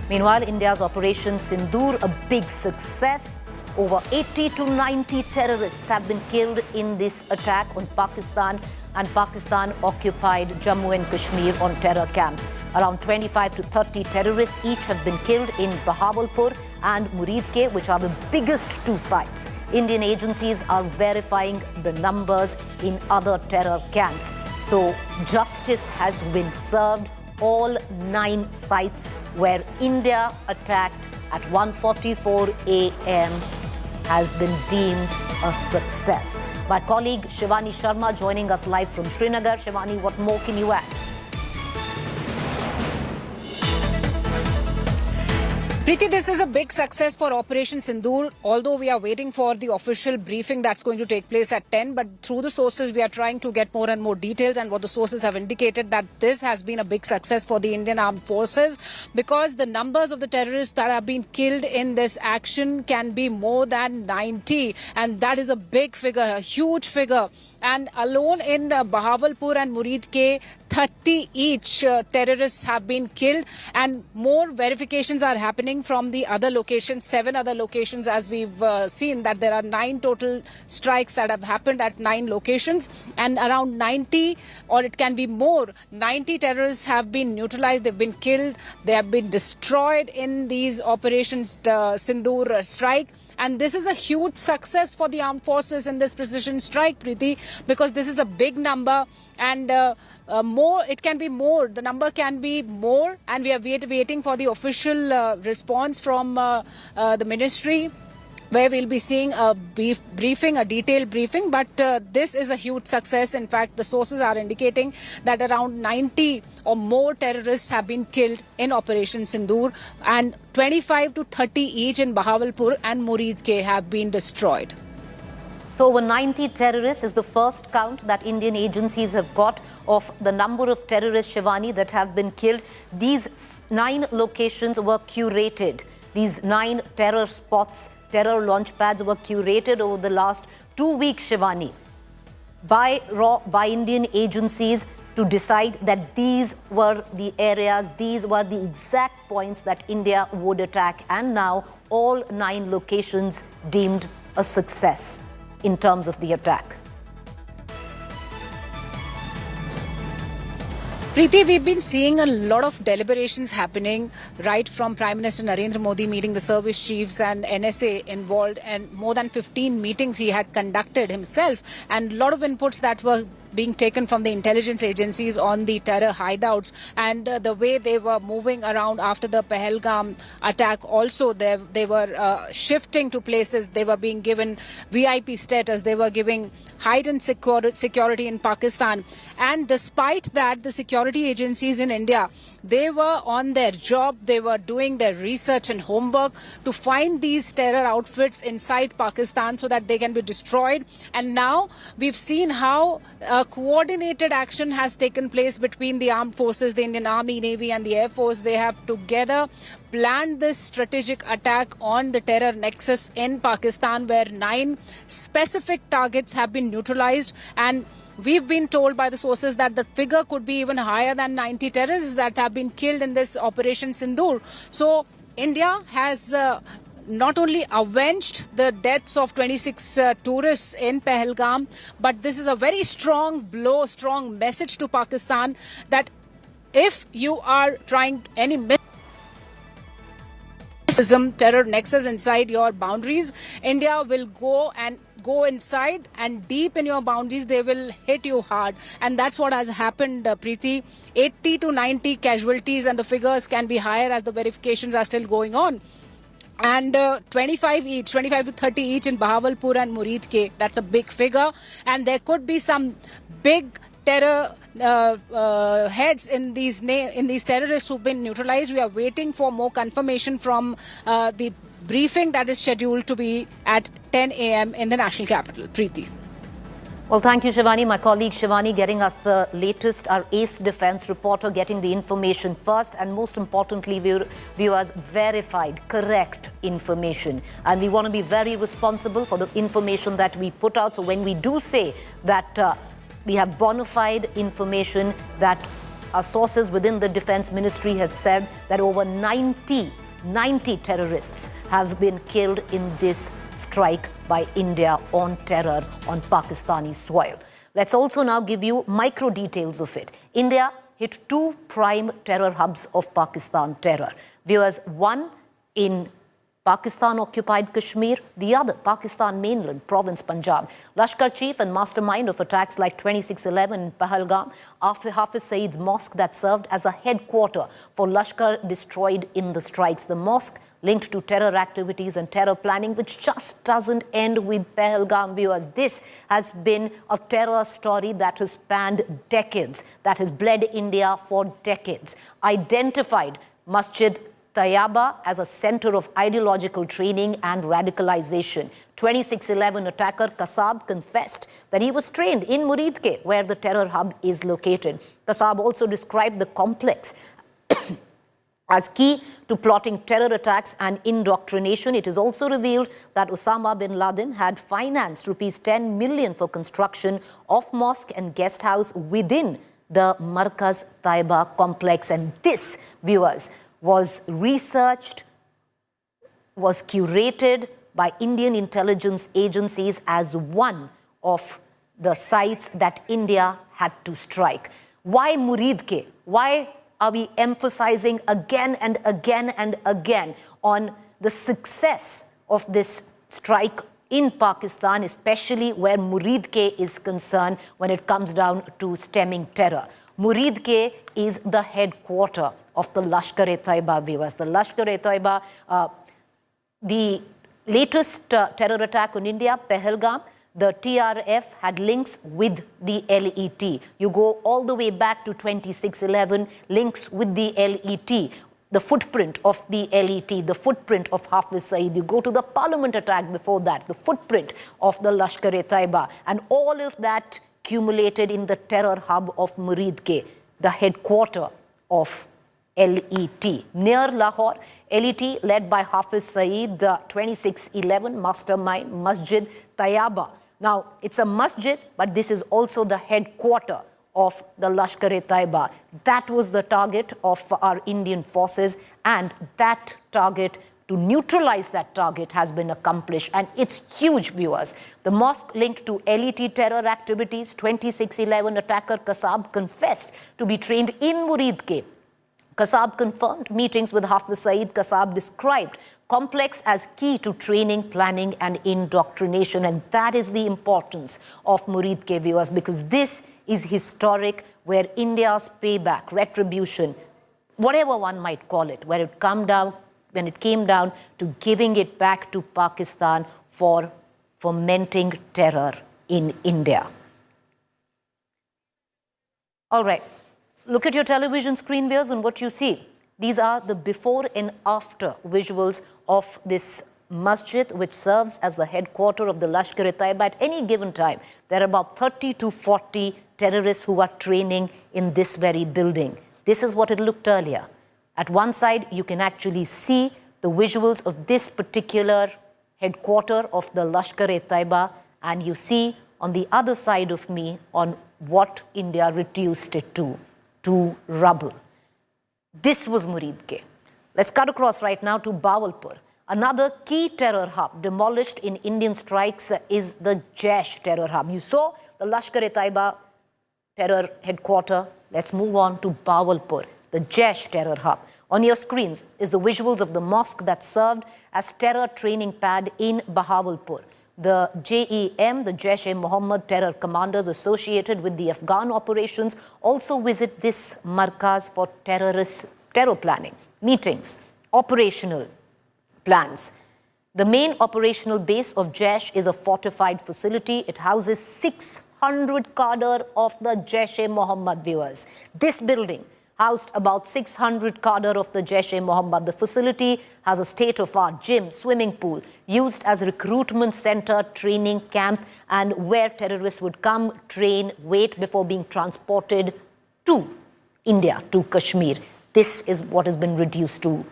Meanwhile, India's Operation Sindoor, a big success. Over 80 to 90 terrorists have been killed in this attack on Pakistan and Pakistan-occupied Jammu and Kashmir on terror camps. Around 25 to 30 terrorists each have been killed in Bahawalpur and Muridke, which are the biggest 2 sites. Indian agencies are verifying the numbers in other terror camps. So justice has been served. all 9 sites where India attacked at 1:44 a.m. has been deemed a success. My colleague Shivani Sharma joining us live from Srinagar. Shivani, what more can you add? Preeti, this is a big success for Operation Sindoor, although we are waiting for the official briefing that's going to take place at 10. But through the sources, we are trying to get more and more details. And what the sources have indicated that this has been a big success for the Indian Armed Forces, because the numbers of the terrorists that have been killed in this action can be more than 90. And that is a big figure, a huge figure. And alone in Bahawalpur and Muridke, 30 each terrorists have been killed, and more verifications are happening from the other locations, 7 other locations, as we've seen that there are 9 total strikes that have happened at 9 locations, and around 90, or it can be more, 90 terrorists have been neutralized, they've been killed, they have been destroyed in these operations, Sindur strike. And this is a huge success for the armed forces in this precision strike, Preeti, because this is a big number, and more, it can be more, the number can be more, and we are waiting for the official response from the ministry, where we'll be seeing a briefing, a detailed briefing. But this is a huge success. In fact, the sources are indicating that around 90 or more terrorists have been killed in Operation Sindoor, and 25 to 30 each in Bahawalpur and Muridke have been destroyed. So over 90 terrorists is the first count that Indian agencies have got of the number of terrorists, Shivani, that have been killed. These 9 locations were curated. These 9 terror spots, terror launch pads were curated over the last 2 weeks, Shivani, by Indian agencies to decide that these were the areas, these were the exact points that India would attack. And now all 9 locations deemed a success in terms of the attack. Preeti, we've been seeing a lot of deliberations happening, right from Prime Minister Narendra Modi meeting the service chiefs and NSA involved, and more than 15 meetings he had conducted himself, and a lot of inputs that were being taken from the intelligence agencies on the terror hideouts and the way they were moving around after the Pahalgam attack. Also, they were shifting to places, they were being given VIP status, they were giving heightened security in Pakistan. And despite that, the security agencies in India, they were on their job, they were doing their research and homework to find these terror outfits inside Pakistan so that they can be destroyed. And now we've seen how coordinated action has taken place between the armed forces, the Indian Army, Navy and the Air Force. They have together planned this strategic attack on the terror nexus in Pakistan, where 9 specific targets have been neutralized. And we've been told by the sources that the figure could be even higher than 90 terrorists that have been killed in this Operation Sindoor. So India has not only avenged the deaths of 26 tourists in Pahalgam, but this is a very strong blow, strong message to Pakistan that if you are trying any terror nexus inside your boundaries, India will go inside and deep in your boundaries, they will hit you hard. And that's what has happened, Preeti. 80 to 90 casualties, and the figures can be higher as the verifications are still going on. And 25 to 30 each in Bahawalpur and Muridke. That's a big figure. And there could be some big terror heads in these terrorists who've been neutralized. We are waiting for more confirmation from the briefing that is scheduled to be at 10 a.m. in the national capital. Preeti. Well, thank you, Shivani. My colleague Shivani getting us the latest, our ace defense reporter getting the information first, and most importantly, viewers, verified, correct information. And we want to be very responsible for the information that we put out. So when we do say that we have bona fide information, that our sources within the Defense Ministry has said that over 90 terrorists have been killed in this strike by India on terror on Pakistani soil. Let's also now give you micro details of it. India hit 2 prime terror hubs of Pakistan terror. Viewers, one in Pakistan occupied Kashmir, the other Pakistan mainland province Punjab. Lashkar chief and mastermind of attacks like 2611 in Pahalgam, Hafiz Saeed's mosque that served as a headquarter for Lashkar destroyed in the strikes. The mosque linked to terror activities and terror planning, which just doesn't end with Pahalgam, viewers. This has been a terror story that has spanned decades, that has bled India for decades. Identified Masjid Tayyaba as a center of ideological training and radicalization. 2611 attacker Kasab confessed that he was trained in Muridke, where the terror hub is located. Kasab also described the complex as key to plotting terror attacks and indoctrination. It is also revealed that Osama bin Laden had financed rupees 10 million for construction of mosque and guest house within the Markaz Taiba complex. And this, viewers, was researched, was curated by Indian intelligence agencies as one of the sites that India had to strike. Why Muridke? Why are we emphasizing again and again and again on the success of this strike in Pakistan, especially where Muridke is concerned when it comes down to stemming terror? Muridke is the headquarter of the Lashkar-e-Taiba, viewers. The Lashkar-e-Taiba, the latest terror attack on India, Pahalgam, the TRF had links with the LET. You go all the way back to 2611, links with the LET, the footprint of the LET, the footprint of Hafiz Saeed. You go to the parliament attack before that, the footprint of the Lashkar-e-Taiba, and all of that accumulated in the terror hub of Muridke, the headquarter of LET. Near Lahore, LET led by Hafiz Saeed, the 2611 mastermind Masjid Tayyaba. Now, it's a masjid, but this is also the headquarter of the Lashkar-e-Taiba. That was the target of our Indian forces, and that target, to neutralize that target, has been accomplished. And it's huge, viewers. The mosque linked to LET terror activities, 2611 attacker Kasab confessed to be trained in Muridke. Kasab confirmed meetings with Hafiz Saeed. Kasab described complex as key to training, planning, and indoctrination. And that is the importance of Muridke, viewers, because this is historic, where India's payback, retribution, whatever one might call it, when it came down to giving it back to Pakistan for fomenting terror in India. All right. Look at your television screen, viewers, and what you see. These are the before and after visuals of this masjid, which serves as the headquarter of the Lashkar-e-Taiba. At any given time, there are about 30 to 40 terrorists who are training in this very building. This is what it looked earlier. At one side, you can actually see the visuals of this particular headquarter of the Lashkar-e-Taiba, and you see on the other side of me on what India reduced it to rubble. This was Muridke. Let's cut across right now to Bahawalpur. Another key terror hub demolished in Indian strikes is the Jaish terror hub. You saw the Lashkar-e-Taiba terror headquarter. Let's move on to Bahawalpur, the Jaish terror hub. On your screens is the visuals of the mosque that served as terror training pad in Bahawalpur. The JEM, the Jaish-e-Mohammed terror commanders associated with the Afghan operations, also visit this markaz for terror planning, meetings, operational plans. The main operational base of Jaish is a fortified facility. It houses 600 cadre of the Jaish-e-Mohammed, viewers. This building housed about 600 cadre of the Jaish-e-Mohammed. The facility has a state-of-art gym, swimming pool, used as a recruitment center, training camp, and where terrorists would come, train, wait before being transported to India, to Kashmir. This is what has been reduced to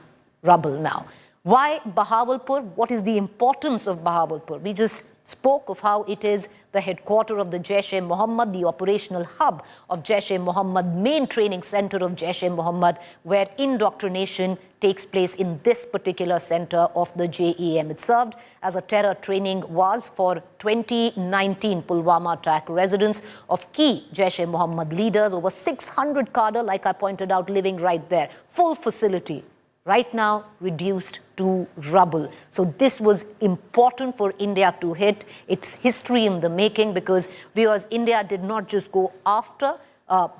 rubble now. Why Bahawalpur? What is the importance of Bahawalpur? We just spoke of how it is the headquarter of the Jaish-e-Mohammed, the operational hub of Jaish-e-Mohammed, main training center of Jaish-e-Mohammed, where indoctrination takes place in this particular center of the JEM. It served as a terror training was for 2019 Pulwama attack. Residents of key Jaish-e-Mohammed leaders, over 600 cadre, like I pointed out, living right there. Full facility. right now reduced to rubble. So this was important for India to hit. It's history in the making because viewers, India did not just go after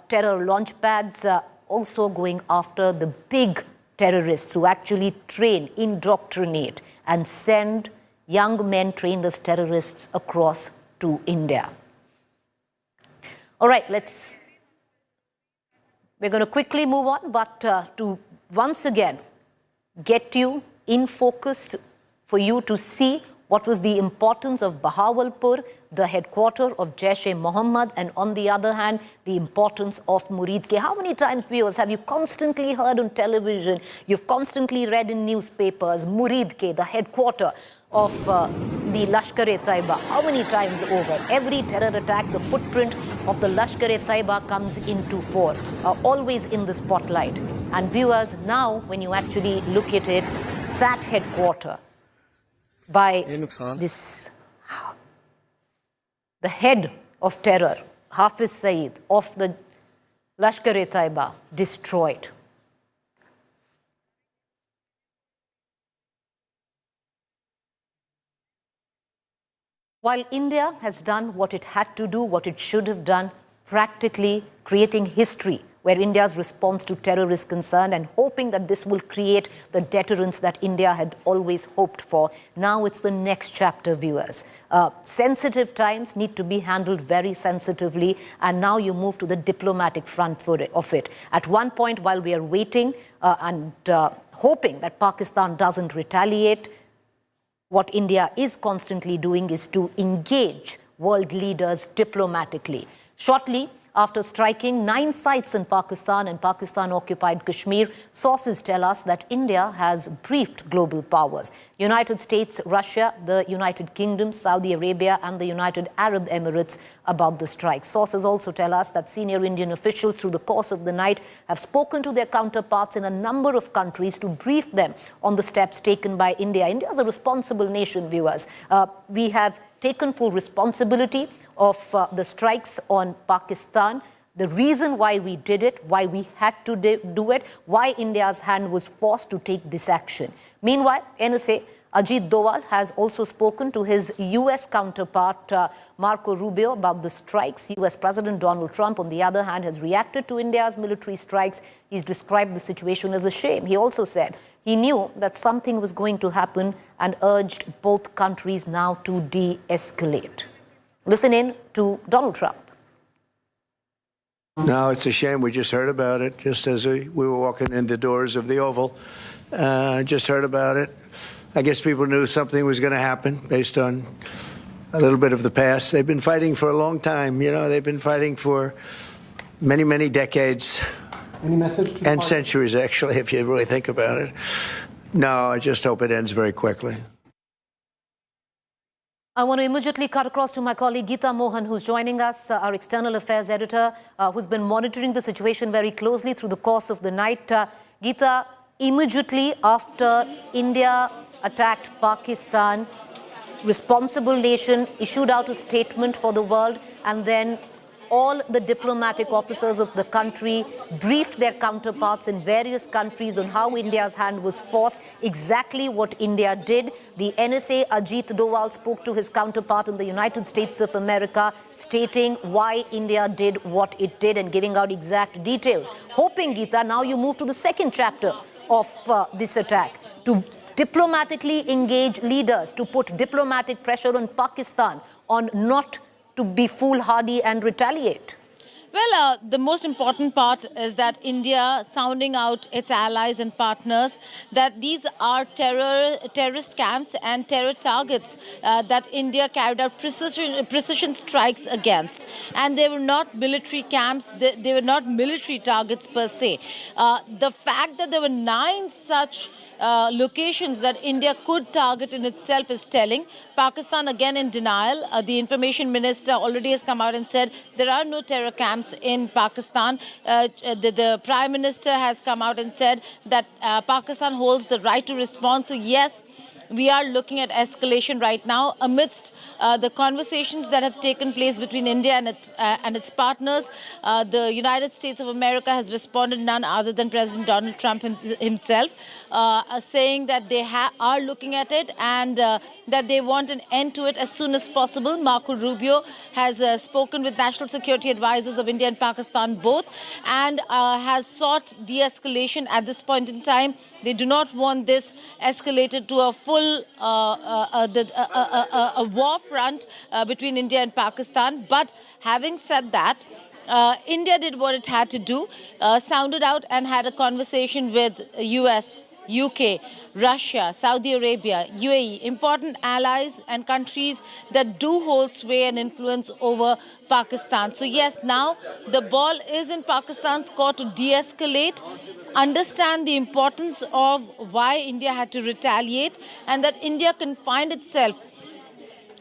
terror launch pads, also going after the big terrorists who actually train, indoctrinate, and send young men trained as terrorists across to India. All right, we're going to quickly move on, but to once again get you in focus for you to see what was the importance of Bahawalpur, the headquarters of Jaish-e-Mohammed, and on the other hand, the importance of Muridke. How many times, viewers, have you constantly heard on television, you've constantly read in newspapers, Muridke, the headquarters of the Lashkar-e-Taiba? How many times over? Every terror attack, the footprint of the Lashkar-e-Taiba comes into fore, always in the spotlight. And viewers, now when you actually look at it, that headquarters by this, the head of terror, Hafiz Saeed of the Lashkar-e-Taiba, destroyed. While India has done what it had to do, what it should have done, practically creating history where India's response to terror is concerned and hoping that this will create the deterrence that India had always hoped for. Now it's the next chapter, viewers. Sensitive times need to be handled very sensitively, and now you move to the diplomatic front of it. At one point, while we are waiting and hoping that Pakistan doesn't retaliate, what India is constantly doing is to engage world leaders diplomatically. Shortly after striking 9 sites in Pakistan and Pakistan-occupied Kashmir, sources tell us that India has briefed global powers. United States, Russia, the United Kingdom, Saudi Arabia, and the United Arab Emirates about the strike. Sources also tell us that senior Indian officials through the course of the night have spoken to their counterparts in a number of countries to brief them on the steps taken by India. India is a responsible nation, viewers. We have taken full responsibility of the strikes on Pakistan, the reason why we did it, why we had to do it, why India's hand was forced to take this action. Meanwhile, NSA Ajit Doval has also spoken to his US counterpart Marco Rubio about the strikes. US President Donald Trump, on the other hand, has reacted to India's military strikes. He's described the situation as a shame. He also said he knew that something was going to happen and urged both countries now to de-escalate. Listen in to Donald Trump. No, it's a shame. We just heard about it just as we were walking in the doors of the Oval. Just heard about it. I guess people knew something was going to happen based on a little bit of the past. They've been fighting for a long time. You know, they've been fighting for many, many decades. Any message to and centuries, actually, if you really think about it. No, I just hope it ends very quickly. I want to immediately cut across to my colleague Geeta Mohan, who's joining us, our external affairs editor, who's been monitoring the situation very closely through the course of the night. Geeta, immediately after India attacked Pakistan, responsible nation issued out a statement for the world, and then all the diplomatic officers of the country briefed their counterparts in various countries on how India's hand was forced, exactly what India did. The NSA, Ajit Doval, spoke to his counterpart in the United States of America, stating why India did what it did and giving out exact details. Hoping, Geeta, now you move to the second chapter of this attack, to diplomatically engage leaders, to put diplomatic pressure on Pakistan on not to be foolhardy and retaliate. Well, the most important part is that India sounding out its allies and partners that these are terrorist camps and terror targets that India carried out precision strikes against. And they were not military camps, they were not military targets per se. The fact that there were 9 such locations that India could target in itself is telling. Pakistan again in denial. The information minister already has come out and said there are no terror camps in Pakistan. The prime minister has come out and said that Pakistan holds the right to respond. So yes, we are looking at escalation right now amidst the conversations that have taken place between India and its partners. The United States of America has responded, none other than President Donald Trump himself, saying that they are looking at it and that they want an end to it as soon as possible. Marco Rubio has spoken with national security advisors of India and Pakistan both, and has sought de-escalation at this point in time. They do not want this escalated to a full a war front between India and Pakistan. But having said that, India did what it had to do, sounded out and had a conversation with US, UK, Russia, Saudi Arabia, UAE, important allies and countries that do hold sway and influence over Pakistan. So yes, now the ball is in Pakistan's court to de-escalate, understand the importance of why India had to retaliate, and that India can find itself.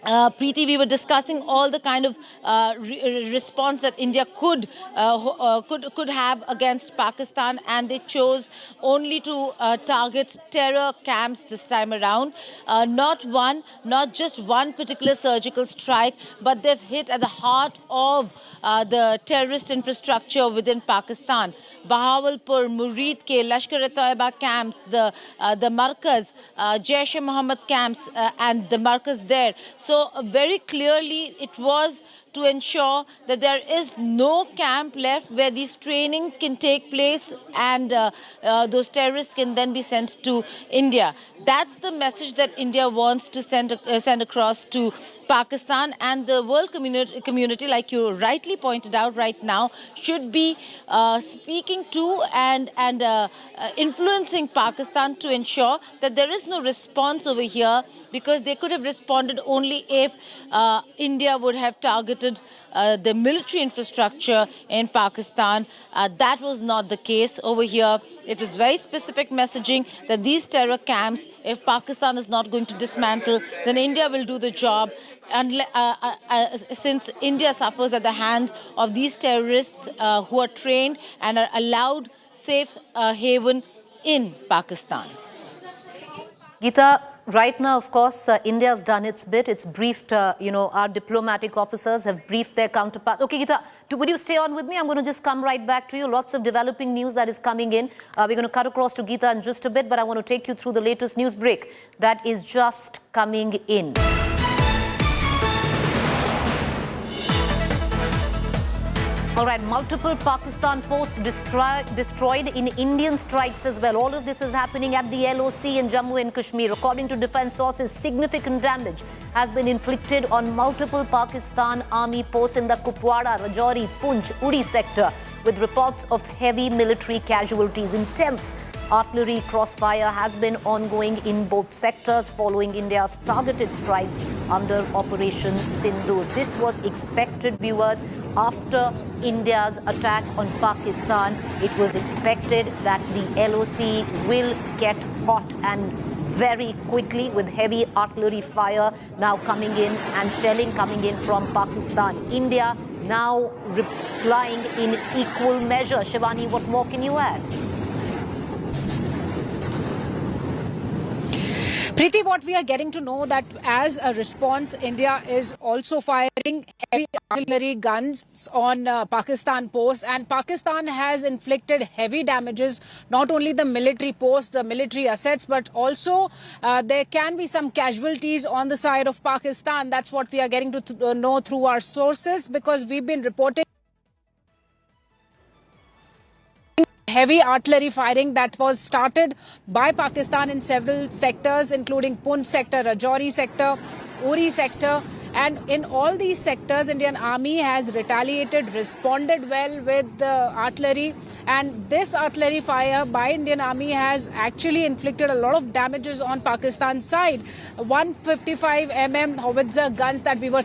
Preeti, we were discussing all the kind of response that India could have against Pakistan, and they chose only to target terror camps this time around. Not just one particular surgical strike, but they've hit at the heart of the terrorist infrastructure within Pakistan. Bahawalpur, Murid-ke, Lashkar-e-Taiba camps, the Markaz, Jaish-e-Mohammed camps, and the Markaz there. So very clearly it was to ensure that there is no camp left where these training can take place and those terrorists can then be sent to India. That's the message that India wants to send across to Pakistan, and the world community, like you rightly pointed out right now, should be speaking to and influencing Pakistan to ensure that there is no response over here, because they could have responded only if India would have targeted the military infrastructure in Pakistan. That was not the case over here. It was very specific messaging that these terror camps, if Pakistan is not going to dismantle, then India will do the job. And since India suffers at the hands of these terrorists who are trained and are allowed safe haven in Pakistan. Geeta, right now, of course, India's done its bit. It's briefed, our diplomatic officers have briefed their counterparts. Okay, Geeta, would you stay on with me? I'm going to just come right back to you. Lots of developing news that is coming in. We're going to cut across to Geeta in just a bit, but I want to take you through the latest news break that is just coming in. All right, multiple Pakistan posts destroyed in Indian strikes as well. All of this is happening at the LOC in Jammu and Kashmir. According to defense sources, significant damage has been inflicted on multiple Pakistan army posts in the Kupwara, Rajouri, Poonch, Uri sector, with reports of heavy military casualties. Intense artillery crossfire has been ongoing in both sectors following India's targeted strikes under Operation Sindoor. This was expected, viewers, after India's attack on Pakistan. It was expected that the LOC will get hot and very quickly, with heavy artillery fire now coming in and shelling coming in from Pakistan. India now replying in equal measure. Shivani, what more can you add? Preeti, what we are getting to know that as a response, India is also firing heavy artillery guns on Pakistan posts, and Pakistan has inflicted heavy damages, not only the military posts, the military assets, but also there can be some casualties on the side of Pakistan. That's what we are getting to know through our sources, because we've been reporting heavy artillery firing that was started by Pakistan in several sectors, including Poonch sector, Rajouri sector, Uri sector. And in all these sectors, Indian Army has retaliated, responded well with the artillery. And this artillery fire by Indian Army has actually inflicted a lot of damages on Pakistan's side. 155 mm howitzer guns that we were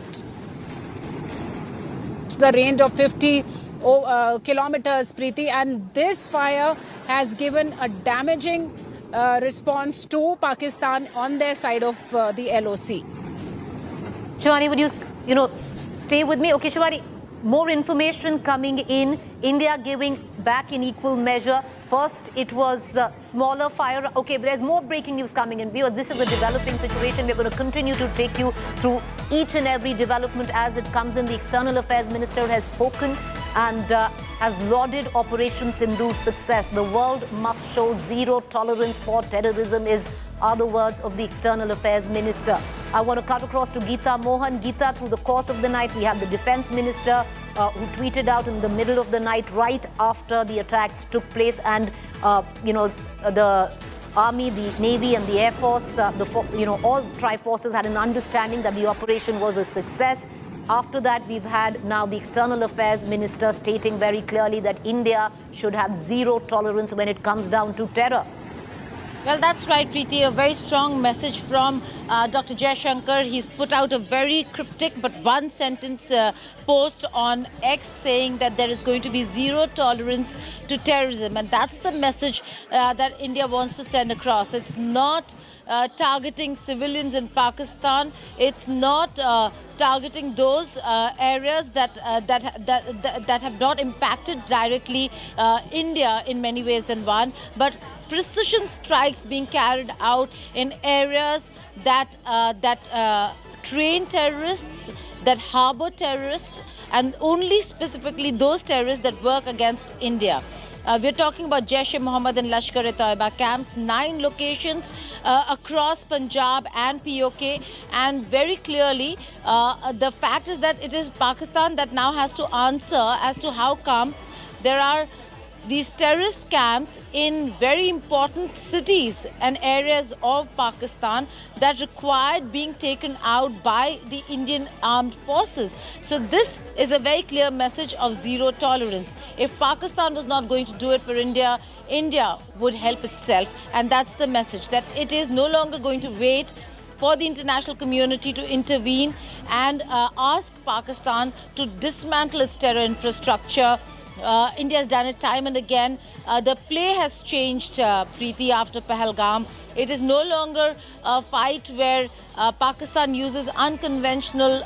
the range of 50 kilometers, Preeti, and this fire has given a damaging response to Pakistan on their side of the LOC. Shivani, would you stay with me? Okay, Shivani, more information coming in, India giving back in equal measure. First, it was smaller fire. Okay, but there's more breaking news coming in. Viewers, this is a developing situation. We're going to continue to take you through each and every development as it comes in. The External Affairs Minister has spoken and has lauded Operation Sindur's success. The world must show zero tolerance for terrorism are the words of the External Affairs Minister. I want to cut across to Geeta Mohan. Geeta, through the course of the night, we have the Defense Minister who tweeted out in the middle of the night, right after the attacks took place, and the Army, the Navy, and the Air Force, all tri-forces had an understanding that the operation was a success. After that, we've had now the External Affairs Minister stating very clearly that India should have zero tolerance when it comes down to terror. Well, that's right, Preeti. A very strong message from Dr. Jaishankar. He's put out a very cryptic but one-sentence post on X saying that there is going to be zero tolerance to terrorism. And that's the message that India wants to send across. It's not targeting civilians in Pakistan. It's not targeting those areas that have not impacted directly India in many ways than one, but precision strikes being carried out in areas that train terrorists, that harbor terrorists, and only specifically those terrorists that work against India. We're talking about Jaish-e-Mohammed and Lashkar-e-Taiba camps, 9 locations across Punjab and POK, and very clearly the fact is that it is Pakistan that now has to answer as to how come there are these terrorist camps in very important cities and areas of Pakistan that required being taken out by the Indian armed forces. So this is a very clear message of zero tolerance. If Pakistan was not going to do it for India, India would help itself. And that's the message, that it is no longer going to wait for the international community to intervene and ask Pakistan to dismantle its terror infrastructure. India has done it time and again. The play has changed, Preeti, after Pahalgam. It is no longer a fight where Pakistan uses unconventional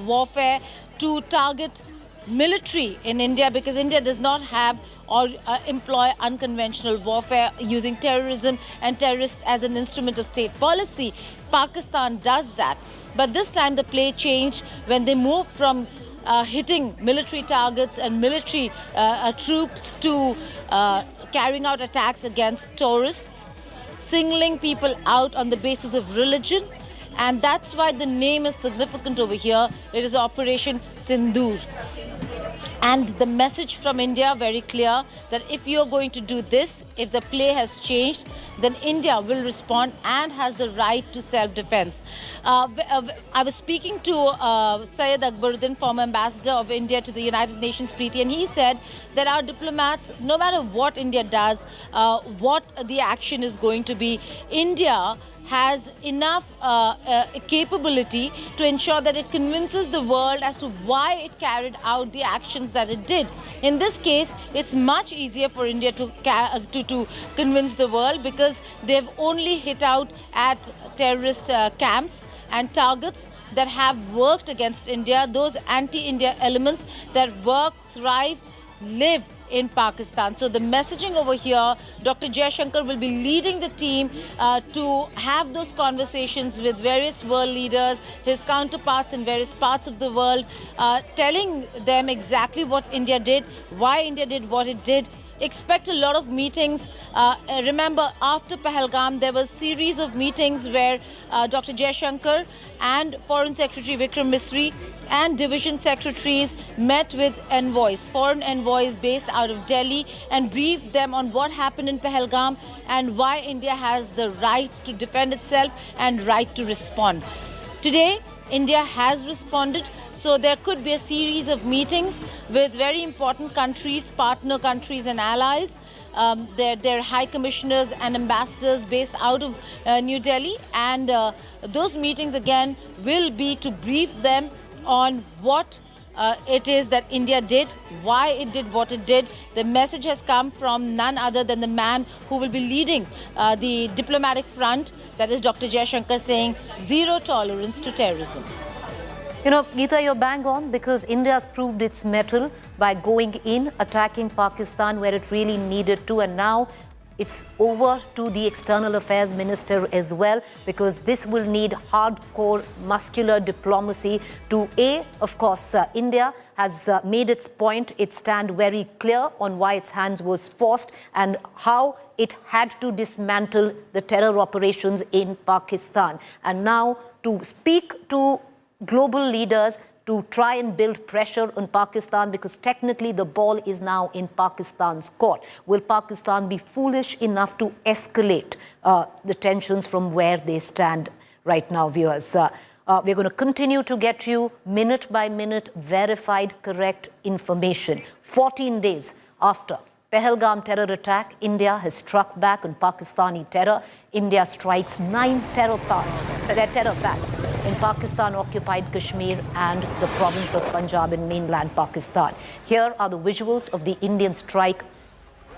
warfare to target military in India, because India does not have or employ unconventional warfare using terrorism and terrorists as an instrument of state policy. Pakistan does that. But this time the play changed when they moved from hitting military targets and military troops to carrying out attacks against tourists, singling people out on the basis of religion. And that's why the name is significant over here. It is Operation Sindur. And the message from India very clear that if you're going to do this, if the play has changed, then India will respond and has the right to self-defense. I was speaking to Syed Akbaruddin, former ambassador of India to the United Nations, Preeti, and he said that our diplomats, no matter what India does, what the action is going to be, India has enough capability to ensure that it convinces the world as to why it carried out the actions that it did. In this case, it's much easier for India to convince the world, because they've only hit out at terrorist camps and targets that have worked against India, those anti-India elements that work, thrive, live in Pakistan. So the messaging over here, Dr. Jaishankar will be leading the team to have those conversations with various world leaders, his counterparts in various parts of the world, telling them exactly what India did, why India did what it did. Expect a lot of meetings. Remember, after Pahalgam, there was a series of meetings where Dr. Jaishankar and Foreign Secretary Vikram Misri and division secretaries met with envoys, foreign envoys based out of Delhi, and briefed them on what happened in Pahalgam and why India has the right to defend itself and right to respond. Today, India has responded. So there could be a series of meetings with very important countries, partner countries and allies, their high commissioners and ambassadors based out of New Delhi. And those meetings again will be to brief them on what it is that India did, why it did what it did. The message has come from none other than the man who will be leading the diplomatic front, that is Dr. Jaishankar, saying zero tolerance to terrorism. You know, Geeta, you're bang on because India's proved its mettle by going in, attacking Pakistan where it really needed to, and now it's over to the External Affairs Minister as well, because this will need hardcore muscular diplomacy to of course, India has made its point, its stand very clear on why its hands was forced and how it had to dismantle the terror operations in Pakistan. And now to speak to global leaders to try and build pressure on Pakistan, because technically the ball is now in Pakistan's court. Will Pakistan be foolish enough to escalate the tensions from where they stand right now, viewers? We're going to continue to get you minute by minute verified correct information. 14 days after Pahalgam terror attack, India has struck back on Pakistani terror. India strikes 9 terror attacks in Pakistan-occupied Kashmir and the province of Punjab in mainland Pakistan. Here are the visuals of the Indian strike,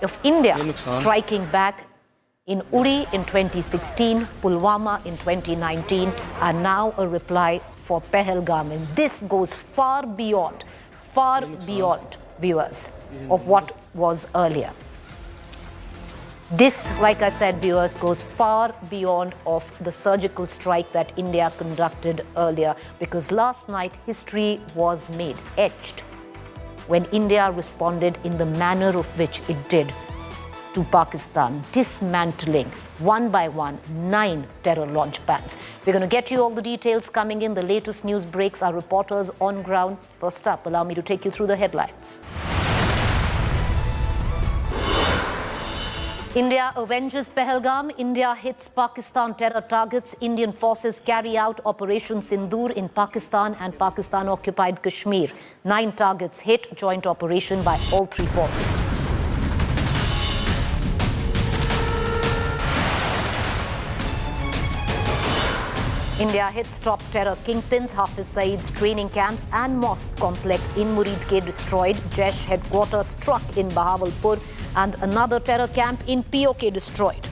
of India striking back in Uri in 2016, Pulwama in 2019, and now a reply for Pahalgam. And this goes far beyond, viewers, of what was earlier. This, like I said, viewers, goes far beyond of the surgical strike that India conducted earlier, because last night history was made, etched, when India responded in the manner of which it did to Pakistan, dismantling one by one 9 terror launch pads. We're going to get you all the details coming in, the latest news breaks, our reporters on ground. First up, allow me to take you through the headlines. India avenges Pahalgam. India hits Pakistan terror targets. Indian forces carry out Operation Sindoor in Pakistan and Pakistan-occupied Kashmir. 9 targets hit, joint operation by all 3 forces. India hits top terror kingpins. Hafiz Saeed's training camps and mosque complex in Muridke destroyed. Jaish headquarters struck in Bahawalpur, and another terror camp in POK destroyed.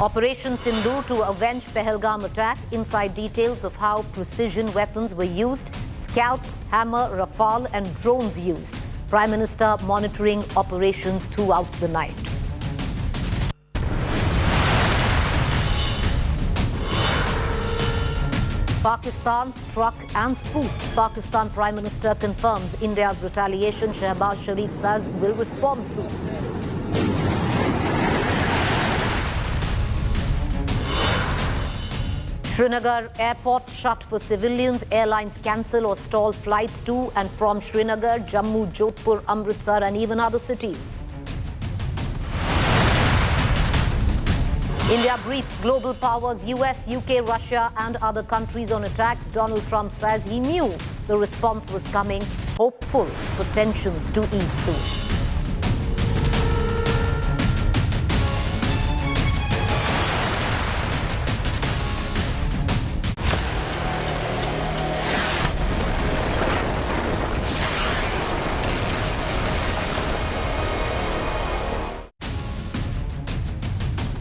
Operation Sindur to avenge Pahalgam attack. Inside details of how precision weapons were used. Scalp, hammer, Rafale and drones used. Prime Minister monitoring operations throughout the night. Pakistan struck and spooked. Pakistan Prime Minister confirms India's retaliation. Shehbaz Sharif says will respond soon. Srinagar airport shut for civilians. Airlines cancel or stall flights to and from Srinagar, Jammu, Jodhpur, Amritsar and even other cities. India briefs global powers, US, UK, Russia and other countries on attacks. Donald Trump says he knew the response was coming, hopeful for tensions to ease soon.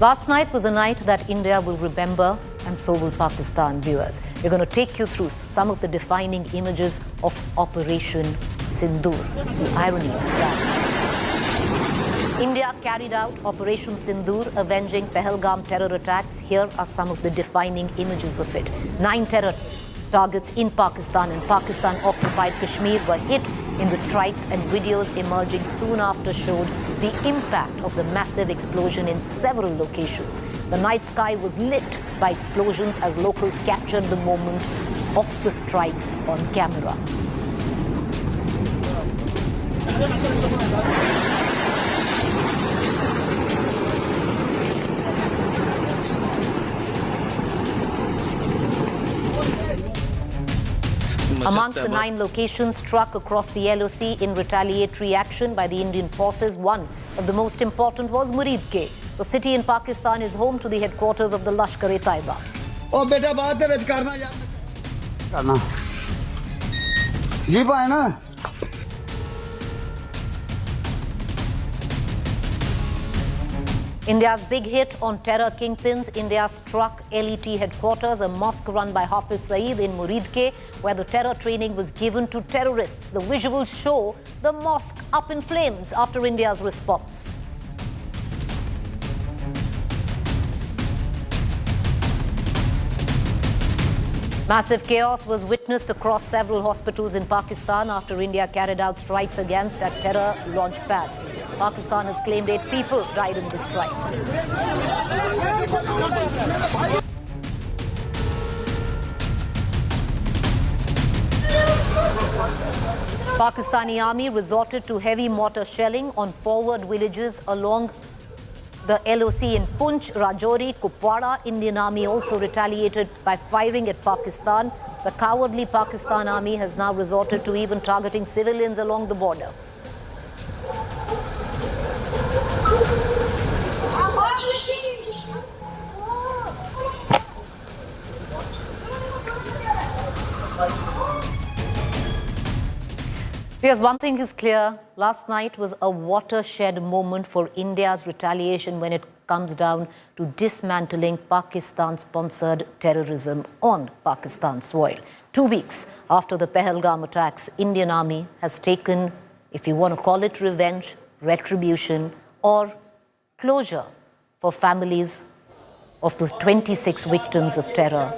Last night was a night that India will remember, and so will Pakistan, viewers. We're going to take you through some of the defining images of Operation Sindur. The irony of that. India carried out Operation Sindur, avenging Pahalgam terror attacks. Here are some of the defining images of it. 9 terror targets in Pakistan and Pakistan-occupied Kashmir were hit in the strikes, and videos emerging soon after showed the impact of the massive explosion in several locations. The night sky was lit by explosions as locals captured the moment of the strikes on camera. Amongst the 9 locations struck across the LOC in retaliatory action by the Indian forces, one of the most important was Muridke. The city in Pakistan is home to the headquarters of the Lashkar-e-Taiba. Oh, beta, baat de vich karna yaar. Karna. Ji paye na. India's big hit on terror kingpins. India struck LET headquarters, a mosque run by Hafiz Saeed in Muridke, where the terror training was given to terrorists. The visuals show the mosque up in flames after India's response. Massive chaos was witnessed across several hospitals in Pakistan after India carried out strikes against at terror launch pads. Pakistan has claimed 8 people died in the strike. Pakistani army resorted to heavy mortar shelling on forward villages along the LOC in Punch, Rajouri, Kupwara. Indian army also retaliated by firing at Pakistan. The cowardly Pakistan army has now resorted to even targeting civilians along the border. Because one thing is clear, last night was a watershed moment for India's retaliation when it comes down to dismantling Pakistan-sponsored terrorism on Pakistan soil. 2 weeks after the Pahalgam attacks, Indian army has taken, if you want to call it revenge, retribution, or closure for families of those 26 victims of terror.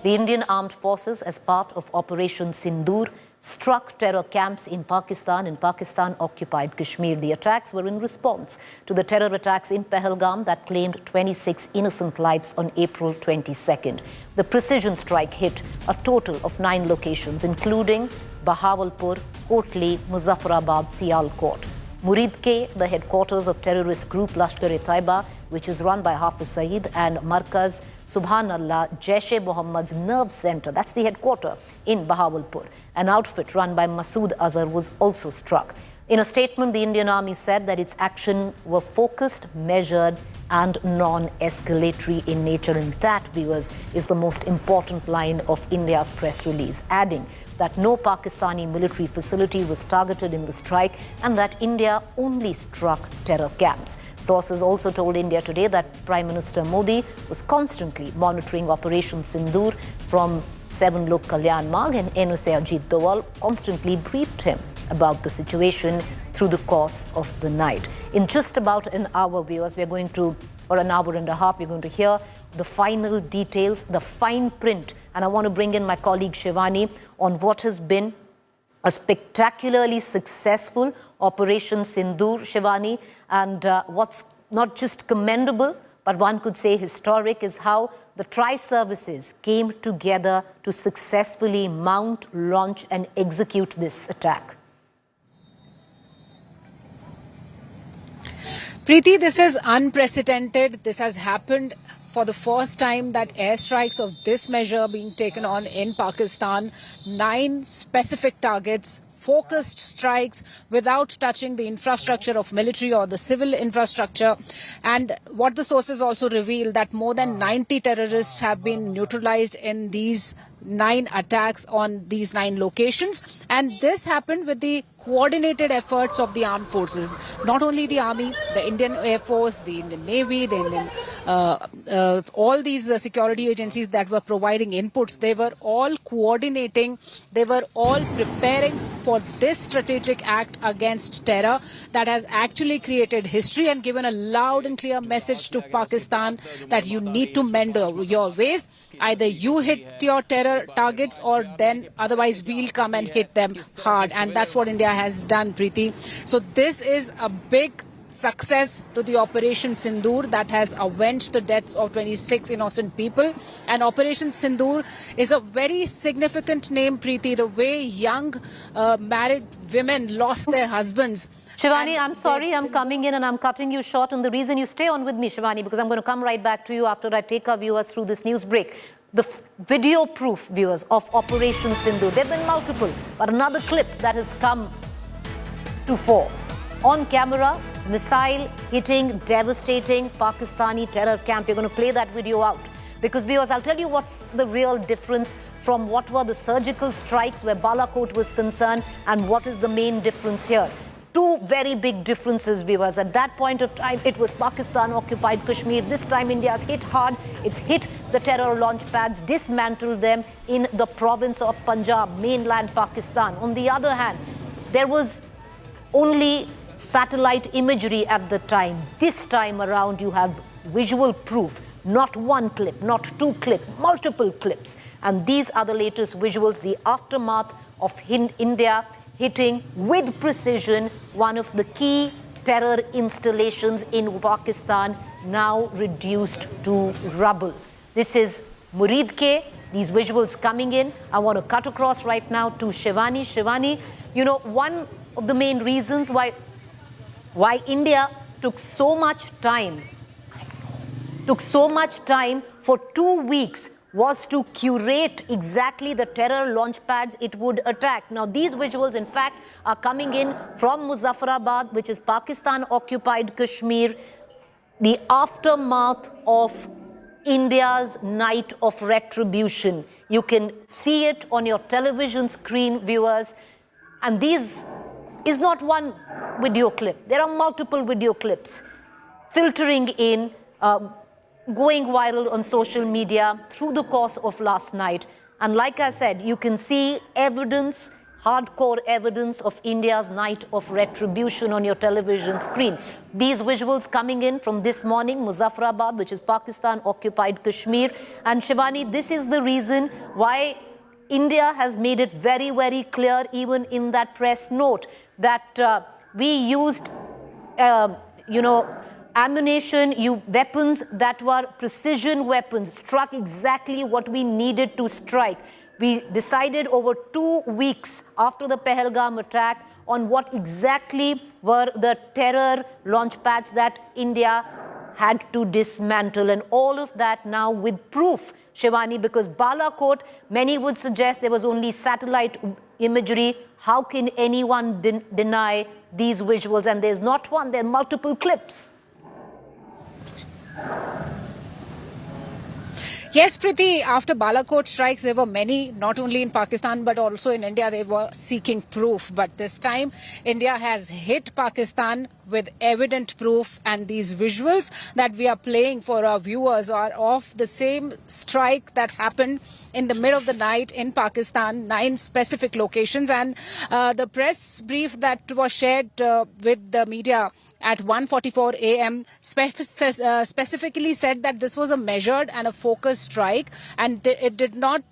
The Indian Armed Forces, as part of Operation Sindur, struck terror camps in Pakistan and Pakistan-occupied Kashmir. The attacks were in response to the terror attacks in Pahalgam that claimed 26 innocent lives on April 22nd. The precision strike hit a total of 9 locations, including Bahawalpur, Kotli, Muzaffarabad, Sialkot. Muridke, the headquarters of terrorist group Lashkar-e-Taiba, which is run by Hafiz Saeed, and Markaz Subhanallah, Jaish-e-Mohammed's nerve center, that's the headquarter in Bahawalpur. An outfit run by Masood Azhar was also struck. In a statement, the Indian Army said that its actions were focused, measured, and non-escalatory in nature. And that, viewers, is the most important line of India's press release, adding that no Pakistani military facility was targeted in the strike and that India only struck terror camps. Sources also told India today that Prime Minister Modi was constantly monitoring Operation Sindur from 7 Lok Kalyan Marg, and NSA Ajit Doval constantly briefed him about the situation through the course of the night. In just about an hour, viewers, we're going to, or an hour and a half, we're going to hear the final details, the fine print. And I want to bring in my colleague Shivani on what has been a spectacularly successful Operation Sindur, Shivani. And what's not just commendable, but one could say historic, is how the tri-services came together to successfully mount, launch, and execute this attack. Preeti, this is unprecedented. This has happened for the first time, that airstrikes of this measure being taken on in Pakistan. 9 specific targets, focused strikes without touching the infrastructure of military or the civil infrastructure. And what the sources also reveal, that more than 90 terrorists have been neutralized in these 9 attacks on these 9 locations. And this happened with the coordinated efforts of the armed forces, not only the army, the Indian Air Force, the Indian Navy, the Indian, all these security agencies that were providing inputs. They were all coordinating, they were all preparing for this strategic act against terror that has actually created history and given a loud and clear message to Pakistan that you need to mend your ways. Either you hit your terror targets, or then otherwise we'll come and hit them hard. And that's what India has done, Preeti. So this is a big success to the Operation Sindur that has avenged the deaths of 26 innocent people. And Operation Sindur is a very significant name, Preeti. The way young married women lost their husbands. Shivani, I'm sorry I'm coming in and I'm cutting you short. And the reason you stay on with me, Shivani, because I'm going to come right back to you after I take our viewers through this news break. The video proof, viewers, of Operation Sindur. There have been multiple, but another clip that has come to fore. On camera, missile hitting, devastating Pakistani terror camp. You're going to play that video out. Because, viewers, I'll tell you what's the real difference from what were the surgical strikes where Balakot was concerned and what is the main difference here. two very big differences, viewers. At that point of time, it was Pakistan-occupied Kashmir. This time, India's hit hard. It's hit the terror launch pads, dismantled them in the province of Punjab, mainland Pakistan. On the other hand, there was only satellite imagery at the time. This time around, you have visual proof. Not one clip, not two clips, multiple clips. And these are the latest visuals, the aftermath of India hitting with precision one of the key terror installations in Pakistan, now reduced to rubble. This is Muridke. These visuals coming in. I want to cut across right now to Shivani. Shivani, you know, one of the main reasons why India took so much time for 2 weeks was to curate exactly the terror launch pads it would attack. Now, these visuals, in fact, are coming in from Muzaffarabad, which is Pakistan-occupied Kashmir, the aftermath of India's night of retribution. You can see it on your television screen, viewers. And this is not one video clip. There are multiple video clips filtering in, going viral on social media through the course of last night. And like I said, you can see evidence, hardcore evidence of India's night of retribution on your television screen. These visuals coming in from this morning, Muzaffarabad, which is Pakistan-occupied Kashmir. And Shivani, this is the reason why India has made it very, very clear, even in that press note, that we used, ammunition, weapons that were precision weapons, struck exactly what we needed to strike. We decided over 2 weeks after the Pahalgam attack on what exactly were the terror launch pads that India had to dismantle, and all of that now with proof, Shivani, because Balakot, many would suggest there was only satellite imagery. How can anyone deny these visuals? And there's not one, there are multiple clips. Yes, Preeti, after Balakot strikes, there were many, not only in Pakistan, but also in India, they were seeking proof. But this time, India has hit Pakistan with evident proof, and these visuals that we are playing for our viewers are of the same strike that happened in the middle of the night in Pakistan, 9 specific locations. And the press brief that was shared with the media at 1:44 a.m. specifically said that this was a measured and a focused strike, and it did not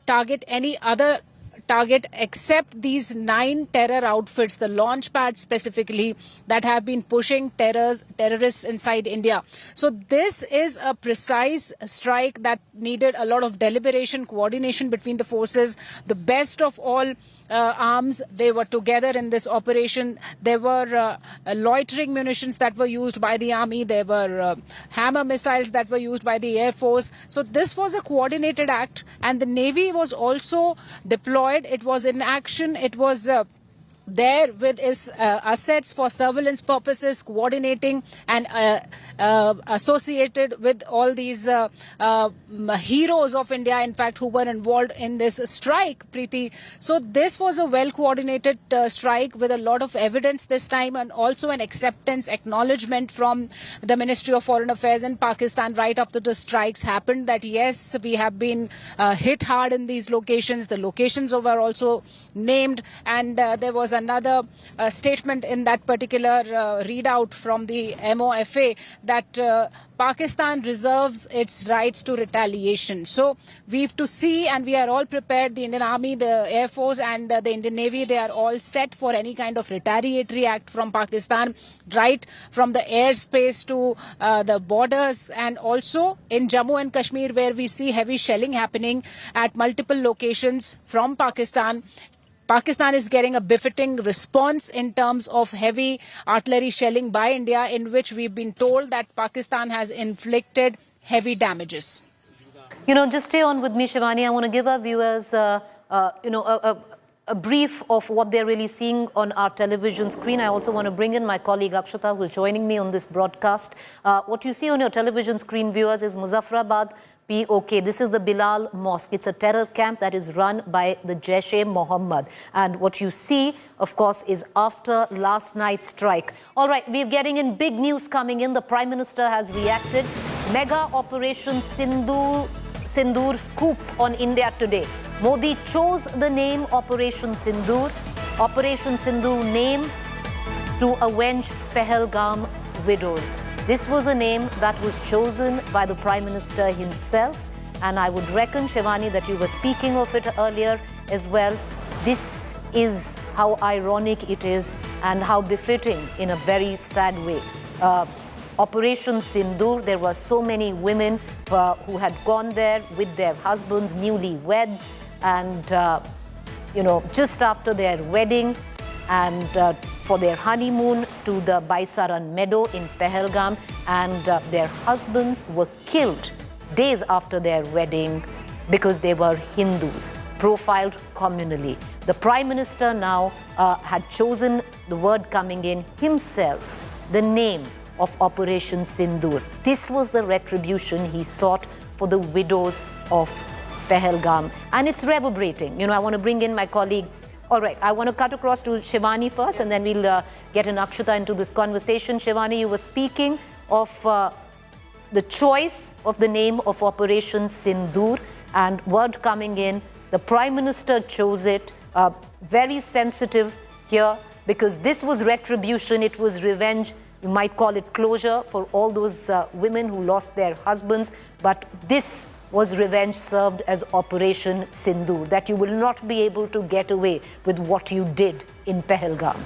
target any other target except these 9 terror outfits, the launch pads specifically, that have been pushing terrorists inside India. So this is a precise strike that needed a lot of deliberation, coordination between the forces, the best of all arms. They were together in this operation. There were loitering munitions that were used by the army. There were hammer missiles that were used by the Air Force. So this was a coordinated act, and the Navy was also deployed. It was in action. It was there with its assets for surveillance purposes, coordinating and associated with all these heroes of India, in fact, who were involved in this strike, Preeti. So this was a well-coordinated strike with a lot of evidence this time, and also an acceptance, acknowledgement from the Ministry of Foreign Affairs in Pakistan right after the strikes happened, that yes, we have been hit hard in these locations. The locations were also named, and there was another statement in that particular readout from the MOFA that Pakistan reserves its rights to retaliation. So we have to see, and we are all prepared, the Indian Army, the Air Force and the Indian Navy, they are all set for any kind of retaliatory act from Pakistan, right from the airspace to the borders, and also in Jammu and Kashmir, where we see heavy shelling happening at multiple locations from Pakistan. Pakistan is getting a befitting response in terms of heavy artillery shelling by India, in which we've been told that Pakistan has inflicted heavy damages. You know, just stay on with me, Shivani. I want to give our viewers, a a brief of what they're really seeing on our television screen. I also want to bring in my colleague Akshata, who's joining me on this broadcast. What you see on your television screen, viewers, is Muzaffarabad POK. This is the Bilal Mosque. It's a terror camp that is run by the Jaish-e-Mohammed. And what you see, of course, is after last night's strike. All right, we're getting in big news coming in. The Prime Minister has reacted. Mega Operation Sindur scoop on India today. Modi chose the name Operation Sindur. Operation Sindur name to avenge Pahalgam widows. This was a name that was chosen by the Prime Minister himself, and I would reckon, Shivani, that you were speaking of it earlier as well. This is how ironic it is and how befitting in a very sad way. Operation Sindur, there were so many women who had gone there with their husbands, newlyweds, and just after their wedding and for their honeymoon to the Baisaran meadow in Pahalgam, and their husbands were killed days after their wedding because they were Hindus, profiled communally. The Prime Minister now had chosen, the word coming in, himself, the name of Operation Sindur. This was the retribution he sought for the widows of Pahalgam. And it's reverberating. I want to bring in my colleague. All right, I want to cut across to Shivani first, and then we'll get an Akshata into this conversation. Shivani, you were speaking of the choice of the name of Operation Sindur, and word coming in, the Prime Minister chose it. Very sensitive here, because this was retribution, it was revenge. You might call it closure for all those women who lost their husbands, but this was revenge served as Operation Sindur, that you will not be able to get away with what you did in Pahalgam.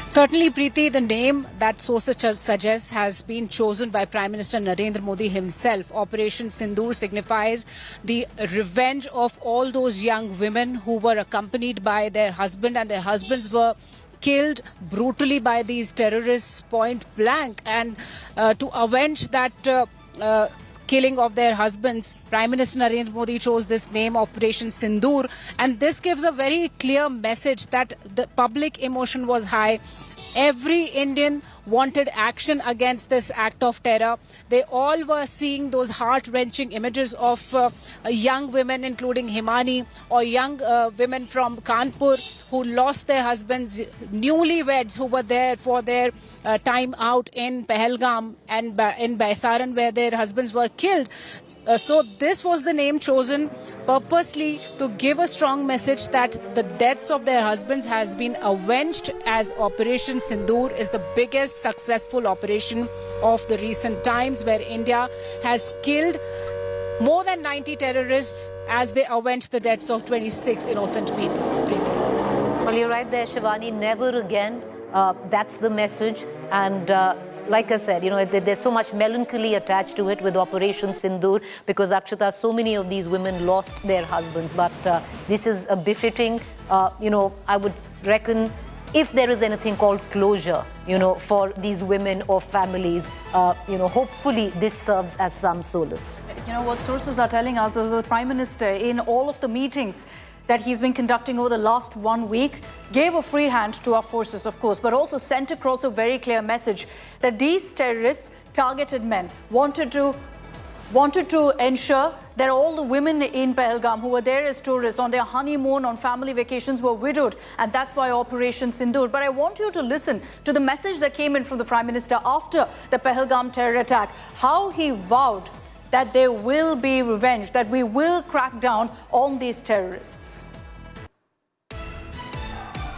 Certainly, Preeti, the name that sources suggest has been chosen by Prime Minister Narendra Modi himself. Operation Sindur signifies the revenge of all those young women who were accompanied by their husband, and their husbands were killed brutally by these terrorists point blank. And to avenge that killing of their husbands, Prime Minister Narendra Modi chose this name, Operation Sindur. And this gives a very clear message that the public emotion was high. Every Indian wanted action against this act of terror. They all were seeing those heart-wrenching images of young women, including Himani, or young women from Kanpur who lost their husbands, newlyweds who were there for their time out in Pahalgam and in Baisaran, where their husbands were killed. So this was the name chosen purposely to give a strong message that the deaths of their husbands has been avenged, as Operation Sindur is the biggest successful operation of the recent times, where India has killed more than 90 terrorists as they avenge the deaths of 26 innocent people. Preeti. Well, you're right there, Shivani. Never again. That's the message. And like I said, there's so much melancholy attached to it with Operation Sindur, because Akshata, so many of these women lost their husbands. But this is a befitting, I would reckon, if there is anything called closure, for these women or families, hopefully this serves as some solace. What sources are telling us is the Prime Minister, in all of the meetings that he's been conducting over the last 1 week, gave a free hand to our forces, of course, but also sent across a very clear message that these terrorists targeted men, wanted to ensure that all the women in Pahalgam who were there as tourists on their honeymoon, on family vacations, were widowed, and that's why Operation Sindur. But I want you to listen to the message that came in from the Prime Minister after the Pahalgam terror attack, how he vowed that there will be revenge, that we will crack down on these terrorists.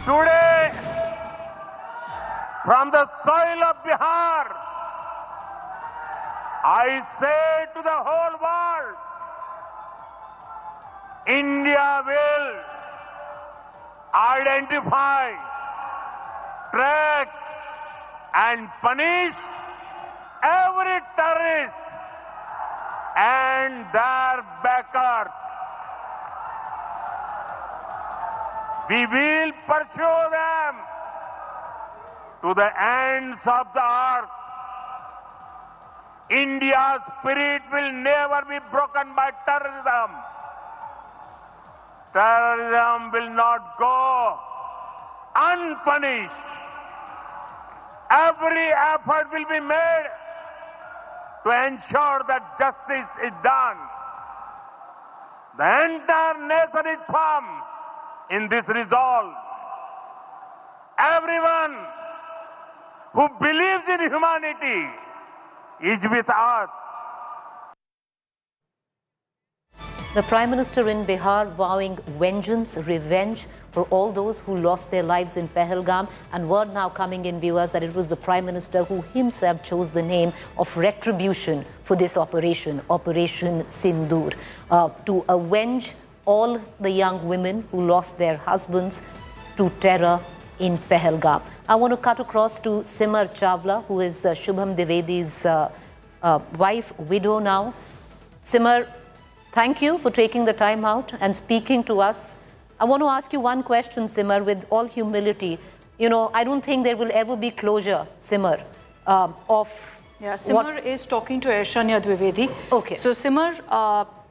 Today, from the soil of Bihar, I say to the whole world, India will identify, track and punish every terrorist and their backers. We will pursue them to the ends of the earth. India's spirit will never be broken by terrorism. Terrorism will not go unpunished. Every effort will be made to ensure that justice is done. The entire nation is firm in this resolve. Everyone who believes in humanity is with us. The Prime Minister in Bihar vowing vengeance, revenge for all those who lost their lives in Pahalgam, and word now coming in, viewers, that it was the Prime Minister who himself chose the name of Retribution for this operation, Operation Sindur, to avenge all the young women who lost their husbands to terror in Pahalgam. I want to cut across to Simar Chawla, who is Shubham Dwivedi's wife, widow now. Simar, thank you for taking the time out and speaking to us. I want to ask you one question, Simar, with all humility. You know, I don't think there will ever be closure, Simar, of... Yeah, Simar is talking to Aishanya Dwivedi. Okay. So, Simar,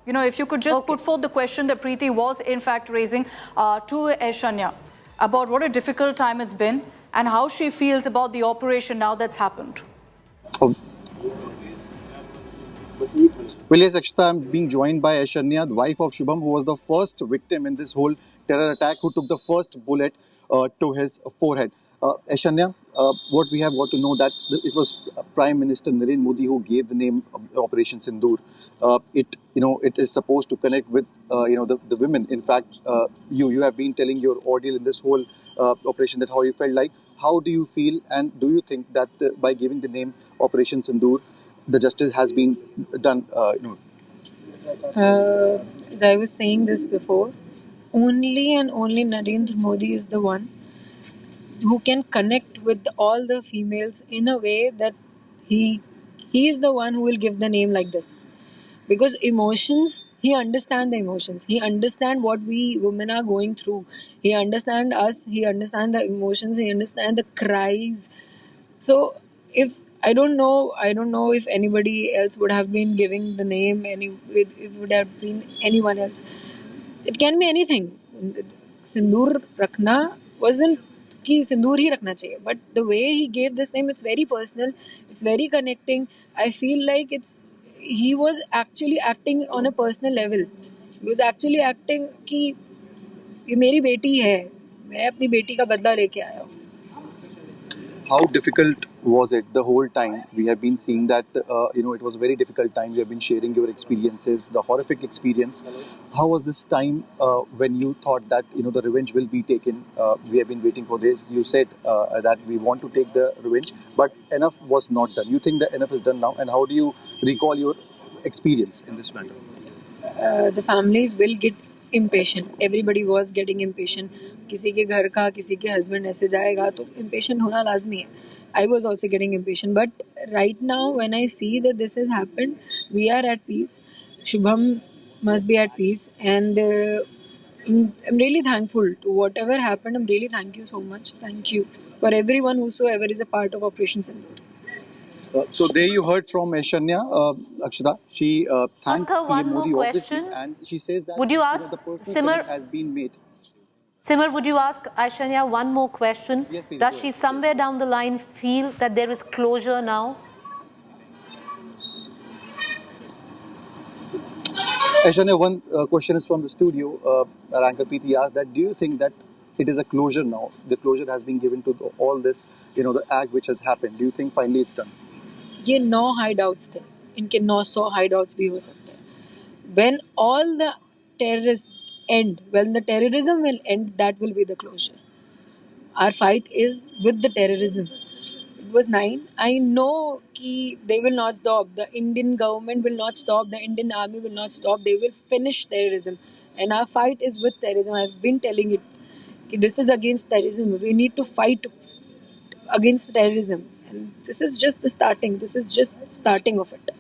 you know, if you could just put forth the question that Preeti was, in fact, raising to Aishanya about what a difficult time it's been and how she feels about the operation now that's happened. Well, yes, Akshita, I'm being joined by Aishanya, the wife of Shubham, who was the first victim in this whole terror attack, who took the first bullet to his forehead. Aishanya, what we have got to know that it was Prime Minister Narendra Modi who gave the name of Operation Sindur. It is supposed to connect with the women. In fact, you have been telling your ordeal in this whole operation, that how you felt like. How do you feel, and do you think that by giving the name Operation Sindur, the justice has been done? As I was saying this before, only and only Narendra Modi is the one who can connect with all the females in a way that he is the one who will give the name like this. Because emotions, he understands the emotions. He understands what we women are going through. He understands us. He understands the emotions. He understands the cries. So if I don't know if anybody else would have been giving the name, if it would have been anyone else. It can be anything. Sindur Rakhna wasn't कि सिंदूर ही रखना चाहिए, but the way he gave this name, it's very personal, it's very connecting. I feel like he was actually acting on a personal level. He was actually acting कि ये मेरी बेटी है, मैं अपनी बेटी का बदला लेके आया हूँ. How difficult was it the whole time? We have been seeing that, it was a very difficult time. You have been sharing your experiences, the horrific experience. How was this time when you thought that, the revenge will be taken? We have been waiting for this. You said that we want to take the revenge, but enough was not done. You think that enough is done now? And how do you recall your experience in this matter? The families will get impatient. Everybody was getting impatient. किसी के घर का, किसी के husband ऐसे जाएगा तो impatient होना लाजमी है. I was also getting impatient. But right now, when I see that this has happened, we are at peace. Shubham must be at peace. And I'm really thankful to whatever happened. I'm really thank you so much. Thank you for everyone whosoever is a part of Operation Sindur. So there you heard from Aishanya, Akshita. She Ask thanked her one PM more Modi, question. and she says that Would you ask the personal Simar? connect has been made. Simar, would you ask Aishanya one more question? Yes, please, Does go she ahead. somewhere down the line feel that there is closure now? Aishanya, one question is from the studio. Our anchor Preeti asked that, do you think that it is a closure now? The closure has been given to all this, the act which has happened. Do you think finally it's done? ये 9 hideouts थे, इनके 900 hideouts भी हो सकते हैं. When all the terrorists end, when the terrorism will end, that will be the closure. Our fight is with the terrorism. It was 9. I know कि they will not stop. The Indian government will not stop. The Indian army will not stop. They will finish terrorism. And our fight is with terrorism. I've been telling it. This is against terrorism. We need to fight against terrorism. And this is just the starting. This is just starting of it.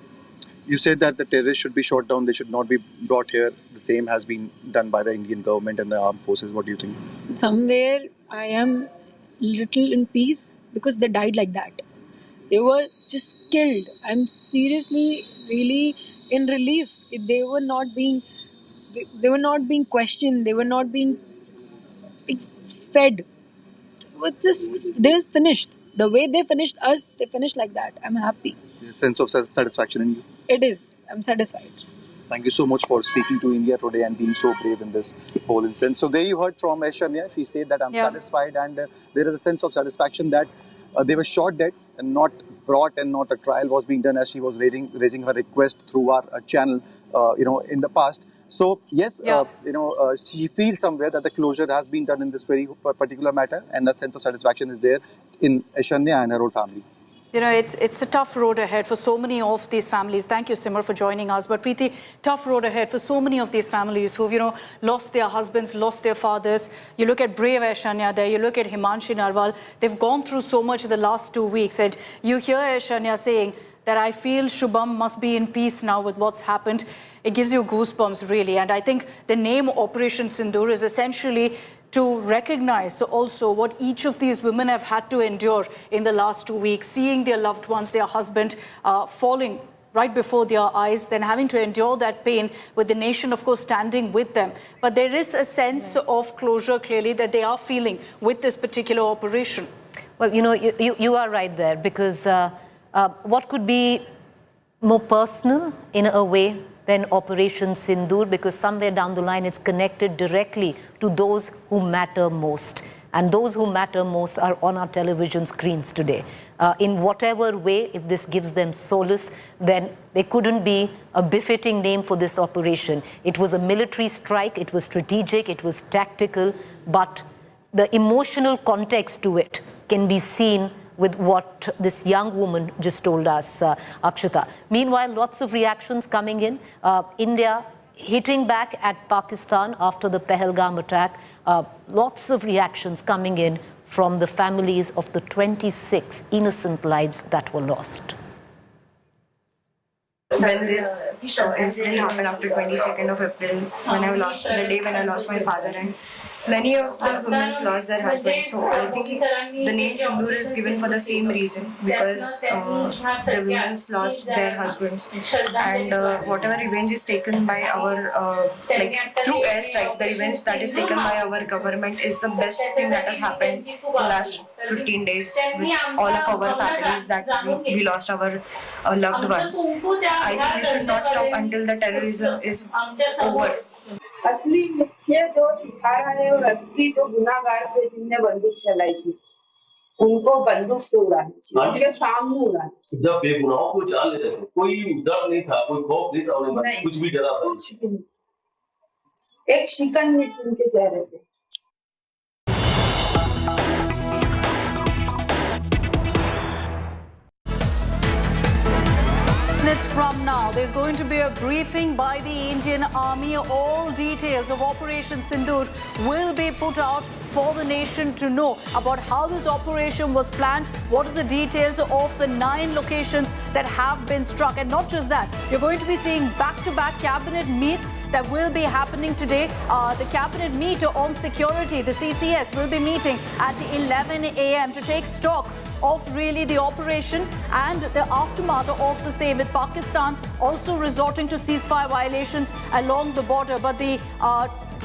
You said that the terrorists should be shot down. They should not be brought here. The same has been done by the Indian government and the armed forces. What do you think? Somewhere I am little in peace because they died like that. They were just killed. I'm seriously really in relief. They were not being they were not being questioned. They were not being fed. With just they finished the way they finished us. They finished like that. I'm happy. Sense of satisfaction in you. It is. I'm satisfied. Thank you so much for speaking to India today and being so brave in this whole incident. So there you heard from Aishwarya. She said that I'm satisfied, and there is a sense of satisfaction that they were shot dead and not brought, and not a trial was being done as she was raising her request through our channel, in the past. So yes, she feels somewhere that the closure has been done in this very particular matter, and a sense of satisfaction is there in Aishwarya and her whole family. It's a tough road ahead for so many of these families. Thank you, Simar, for joining us. But Preeti, tough road ahead for so many of these families who've, lost their husbands, lost their fathers. You look at brave Aishwarya there, you look at Himanshi Narwal. They've gone through so much in the last 2 weeks. And you hear Aishwarya saying that I feel Shubham must be in peace now with what's happened. It gives you goosebumps, really. And I think the name Operation Sindur is essentially to recognize also what each of these women have had to endure in the last 2 weeks, seeing their loved ones, their husband falling right before their eyes, then having to endure that pain with the nation, of course, standing with them. But there is a sense of closure, clearly, that they are feeling with this particular operation. Well, you are right there, because what could be more personal in a way than Operation Sindur, because somewhere down the line it's connected directly to those who matter most. And those who matter most are on our television screens today. In whatever way, if this gives them solace, then there couldn't be a befitting name for this operation. It was a military strike, it was strategic, it was tactical, but the emotional context to it can be seen with what this young woman just told us, Akshata. Meanwhile, lots of reactions coming in. India hitting back at Pakistan after the Pahalgam attack. Lots of reactions coming in from the families of the 26 innocent lives that were lost. When this incident happened after 22nd of April, the day when I lost my father, and many of the women lost their husbands. So I think the name Sindur is given for the same reason, because the women lost their husbands, and whatever revenge is taken by our through airstrike, the revenge that is taken by our government is the best thing that has happened in the last 15 days with all of our families that we lost our loved ones. I think we should not stop until the terrorism is over. असली मुख्य जो ठिकाना है और असली जो गुनाहगार थे जिनने बंदूक चलाई थी, उनको बंदूक से उड़ानी चाहिए, उनके सामने उड़ानी चाहिए। जब बेगुनाहों को जान लेते थे, कोई डर नहीं था, कोई खौफ नहीं था, उन्हें कुछ भी डरा था, कुछ भी नहीं। एक शिकन नहीं थी उनके चेहरे पे। Minutes from now, there's going to be a briefing by the Indian Army. All details of Operation Sindur will be put out for the nation to know about how this operation was planned, what are the details of the 9 locations that have been struck. And not just that, you're going to be seeing back-to-back cabinet meets that will be happening today. The cabinet meet on security, the CCS, will be meeting at 11 a.m. to take stock of really the operation and the aftermath of the same, with Pakistan also resorting to ceasefire violations along the border. But the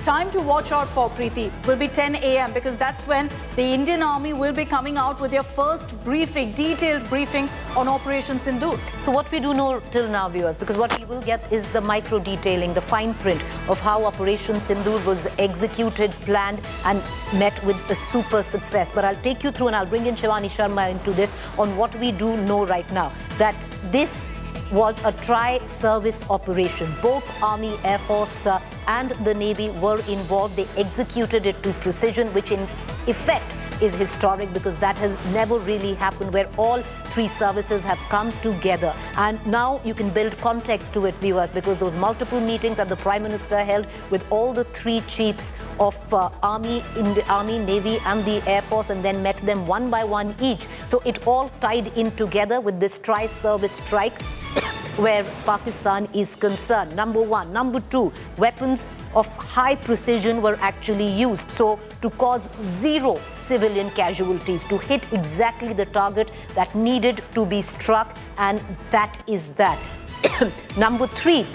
time to watch out for, Preeti, will be 10 a.m. because that's when the Indian Army will be coming out with their first briefing, detailed briefing on Operation Sindur. So what we do know till now, viewers, because what we will get is the micro detailing, the fine print of how Operation Sindur was executed, planned and met with a super success. But I'll take you through and I'll bring in Shivani Sharma into this on what we do know right now, that this was a tri-service operation. Both Army, Air Force and the Navy were involved. They executed it to precision, which in effect is historic because that has never really happened, where all 3 services have come together. And now you can build context to it, viewers, because those multiple meetings that the Prime Minister held with all the 3 chiefs of Army, Navy and the Air Force, and then met them one by one each. So it all tied in together with this tri-service strike where Pakistan is concerned. Number 1. Number 2, weapons of high precision were actually used. So to cause 0 civilian casualties, to hit exactly the target that needed to be struck, and that is that. Number 3,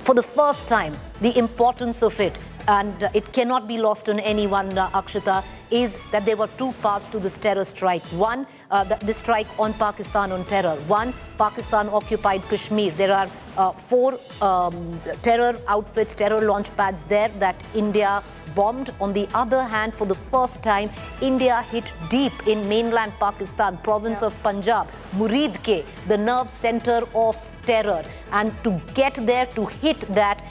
for the first time, the importance of it, and it cannot be lost on anyone, Akshita, is that there were two parts to this terror strike. One, the strike on Pakistan on terror. One, Pakistan occupied Kashmir. There are 4 terror outfits, terror launch pads there that India bombed. On the other hand, for the first time, India hit deep in mainland Pakistan, province of Punjab, Muridke, the nerve center of terror. And to get there, to hit that,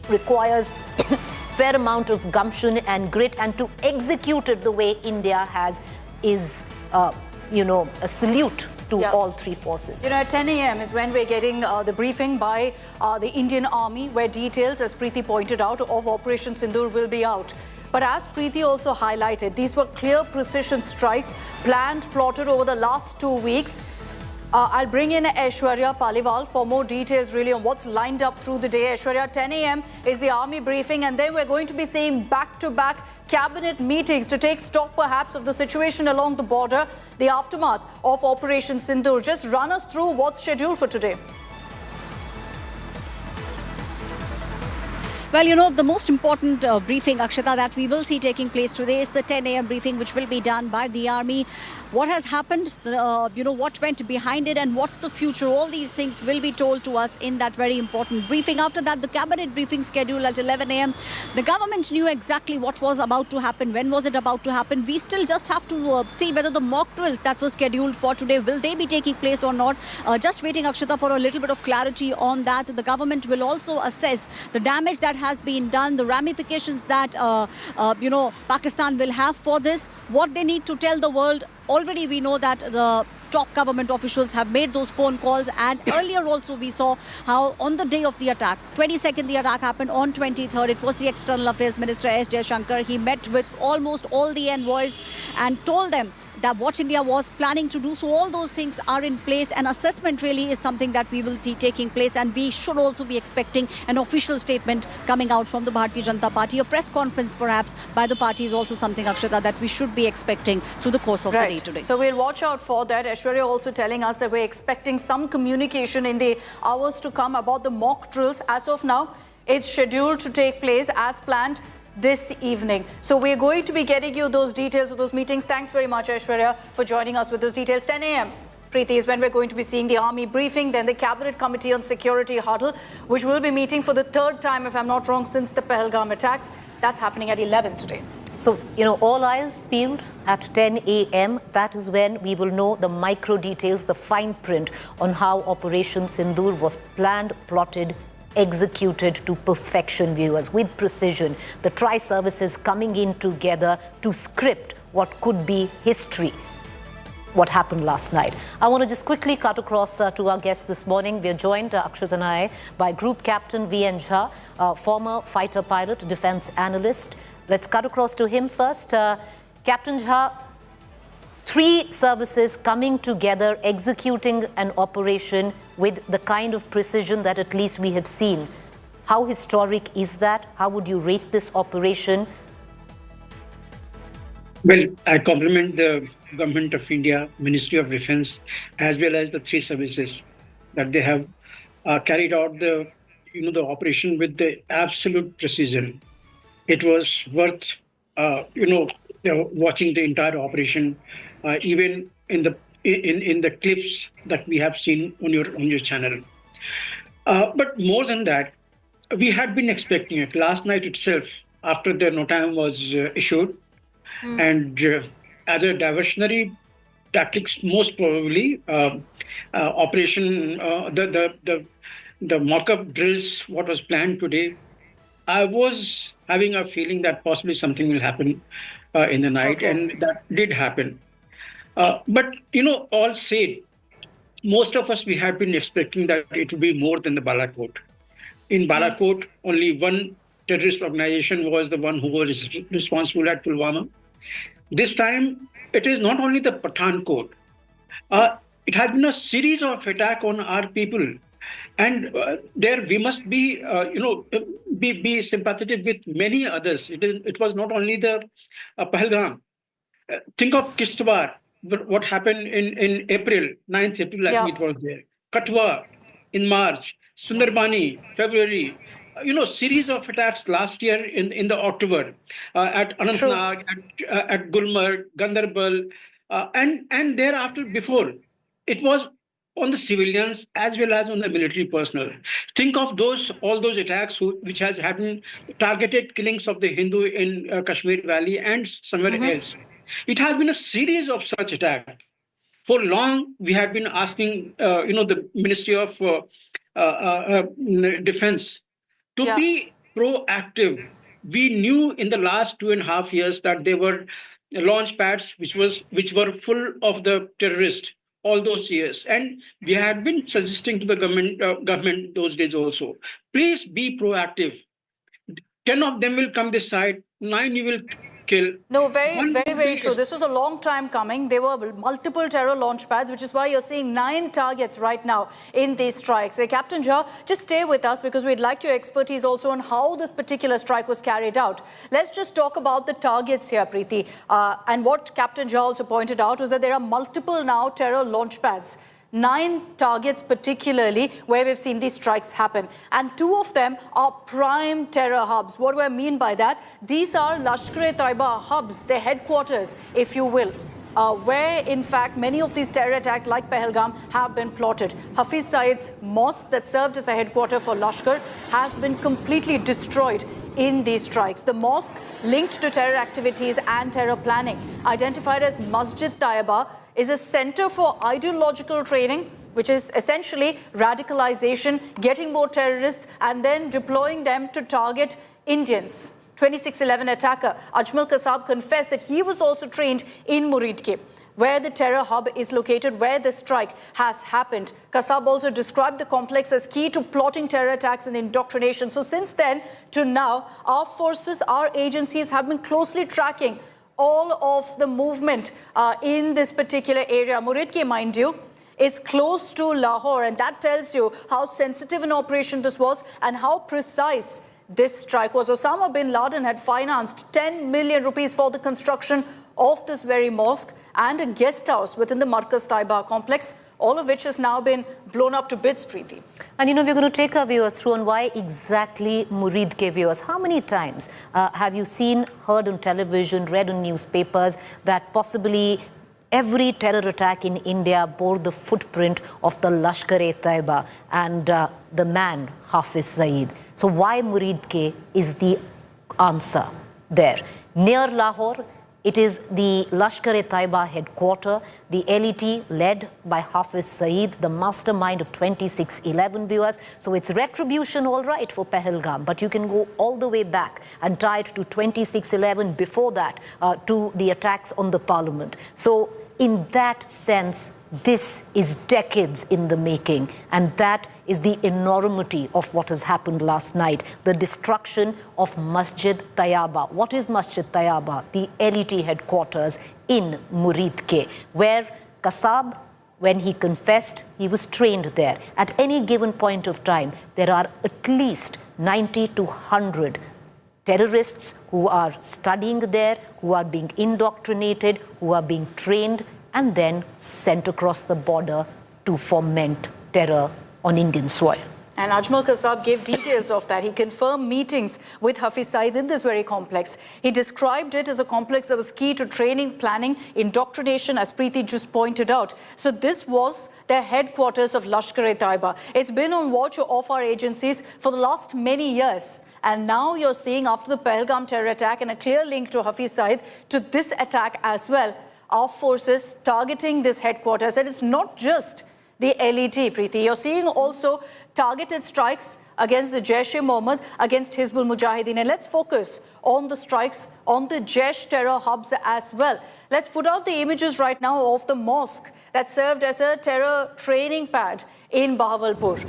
requires fair amount of gumption and grit, and to execute it the way India has is, a salute to all 3 forces. You know, at 10 a.m. is when we're getting the briefing by the Indian Army, where details, as Preeti pointed out, of Operation Sindur will be out. But as Preeti also highlighted, these were clear precision strikes planned, plotted over the last 2 weeks. I'll bring in Aishwarya Paliwal for more details really on what's lined up through the day. Aishwarya, 10 a.m. is the army briefing, and then we're going to be seeing back-to-back cabinet meetings to take stock perhaps of the situation along the border, the aftermath of Operation Sindur. Just run us through what's scheduled for today. Well, you know, the most important briefing, Akshita, that we will see taking place today is the 10 a.m. briefing, which will be done by the army. What has happened, what went behind it, and what's the future? All these things will be told to us in that very important briefing. After that, the cabinet briefing scheduled at 11 a.m. The government knew exactly what was about to happen. When was it about to happen? We still just have to see whether the mock drills that were scheduled for today, will they be taking place or not? Just waiting, Akshita, for a little bit of clarity on that. The government will also assess the damage that has been done, the ramifications that, Pakistan will have for this, what they need to tell the world. Already we know that the top government officials have made those phone calls, and earlier also we saw how on the day of the attack, 22nd, the attack happened on 23rd. It was the External Affairs Minister S. Jaishankar. He met with almost all the envoys and told them that what India was planning to do. So all those things are in place, and assessment really is something that we will see taking place, and we should also be expecting an official statement coming out from the Bharatiya Janata Party. A press conference perhaps by the party is also something, Akshita, that we should be expecting through the course of the day today. So we'll watch out for that. Aishwarya also telling us that we're expecting some communication in the hours to come about the mock drills. As of now, it's scheduled to take place as planned this evening. So we're going to be getting you those details of those meetings. Thanks very much, Aishwarya, for joining us with those details. 10 a.m. Preeti, is when we're going to be seeing the army briefing, then the Cabinet Committee on Security huddle, which will be meeting for the 3rd time, if I'm not wrong, since the Pahalgam attacks. That's happening at 11 today. So, all eyes peeled at 10 a.m. That is when we will know the micro details, the fine print on how Operation Sindur was planned, plotted, executed to perfection, viewers, with precision. The tri-services coming in together to script what could be history, what happened last night. I want to just quickly cut across to our guests this morning. We are joined, Akshita and I, by Group Captain V.N. Jha, former fighter pilot, defense analyst. Let's cut across to him first. Captain Jha, 3 services coming together, executing an operation with the kind of precision that at least we have seen. How historic is that? How would you rate this operation? Well, I compliment the Government of India, Ministry of Defense, as well as the 3 services that they have carried out the operation with the absolute precision. It was worth, watching the entire operation, even in the clips that we have seen on your channel. But more than that, we had been expecting it last night itself, after the notam was issued, and as a diversionary tactics, most probably operation the mock-up drills, what was planned today. I was having a feeling that possibly something will happen in the night, and that did happen. But, all said, most of us, we had been expecting that it would be more than the Balakot. In Balakot, only one terrorist organization was the one who was responsible at Pulwama. This time, it is not only the Pathankot. It has been a series of attacks on our people. And there we must be, be sympathetic with many others. It was not only the Pahalgam. Think of Kishtwar, what happened in April, 9th April, I think it was there. Katwa in March, Sundarbani, February, series of attacks last year in the October at Anantnag, at Gulmarg, Gandarbal, and thereafter before. It was on the civilians as well as on the military personnel. Think of all those attacks which has happened, targeted killings of the Hindu in Kashmir Valley and somewhere else. It has been a series of such attacks. For long, we had been asking, the Ministry of Defense to be proactive. We knew in the last 2.5 years that there were launch pads which were full of the terrorists all those years, and we had been suggesting to the government those days also. Please be proactive. 10 of them will come this side, 9 you will kill. No, very true. This was a long time coming. There were multiple terror launch pads, which is why you're seeing 9 targets right now in these strikes. Captain Jha, just stay with us because we'd like your expertise also on how this particular strike was carried out. Let's just talk about the targets here, Preeti. And what Captain Jha also pointed out was that there are multiple now terror launch pads. 9 targets particularly where we've seen these strikes happen. And 2 of them are prime terror hubs. What do I mean by that? These are Lashkar-e-Taiba hubs, their headquarters, if you will, where in fact many of these terror attacks like Pahalgam have been plotted. Hafiz Saeed's mosque that served as a headquarter for Lashkar has been completely destroyed in these strikes. The mosque linked to terror activities and terror planning, identified as Masjid Taiba, is a center for ideological training, which is essentially radicalization, getting more terrorists and then deploying them to target Indians. 26/11 attacker Ajmal Kasab confessed that he was also trained in Muridke, where the terror hub is located, where the strike has happened. Kasab also described the complex as key to plotting terror attacks and indoctrination. So since then to now, our forces, our agencies have been closely tracking all of the movement in this particular area. Muridke, mind you, is close to Lahore, and that tells you how sensitive an operation this was and how precise this strike was. Osama bin Laden had financed 10 million rupees for the construction of this very mosque and a guest house within the Markaz Taiba complex, all of which has now been blown up to bits, Preeti. And we're going to take our viewers through on why exactly Muridke, viewers. How many times have you seen, heard on television, read on newspapers that possibly every terror attack in India bore the footprint of the Lashkar-e-Taiba and the man Hafiz Saeed? So why Muridke is the answer there. Near Lahore, it is the Lashkar-e-Taiba headquarter, the LET led by Hafiz Saeed, the mastermind of 26/11, viewers. So it's retribution, all right, for Pahalgam, but you can go all the way back and tie it to 26/11, before that, to the attacks on the parliament. So in that sense, this is decades in the making, and that is the enormity of what has happened last night, the destruction of Masjid Taiba. What is Masjid Taiba? The LET headquarters in Muridke, where Kasab, when he confessed, he was trained there. At any given point of time, there are at least 90 to 100 terrorists who are studying there, who are being indoctrinated, who are being trained, and then sent across the border to foment terror on Indian soil. And Ajmal Kasab gave details of that. He confirmed meetings with Hafiz Saeed in this very complex. He described it as a complex that was key to training, planning, indoctrination, as Preeti just pointed out. So this was the headquarters of Lashkar-e-Taiba. It's been on watch of our agencies for the last many years. And now you're seeing, after the Pahalgam terror attack and a clear link to Hafiz Saeed, to this attack as well, our forces targeting this headquarters. And it's not just the LET, Preeti. You're seeing also targeted strikes against the Jaish-e-Mohammed, against Hizbul Mujahideen. And let's focus on the strikes on the Jaish terror hubs as well. Let's put out the images right now of the mosque that served as a terror training pad in Bahawalpur.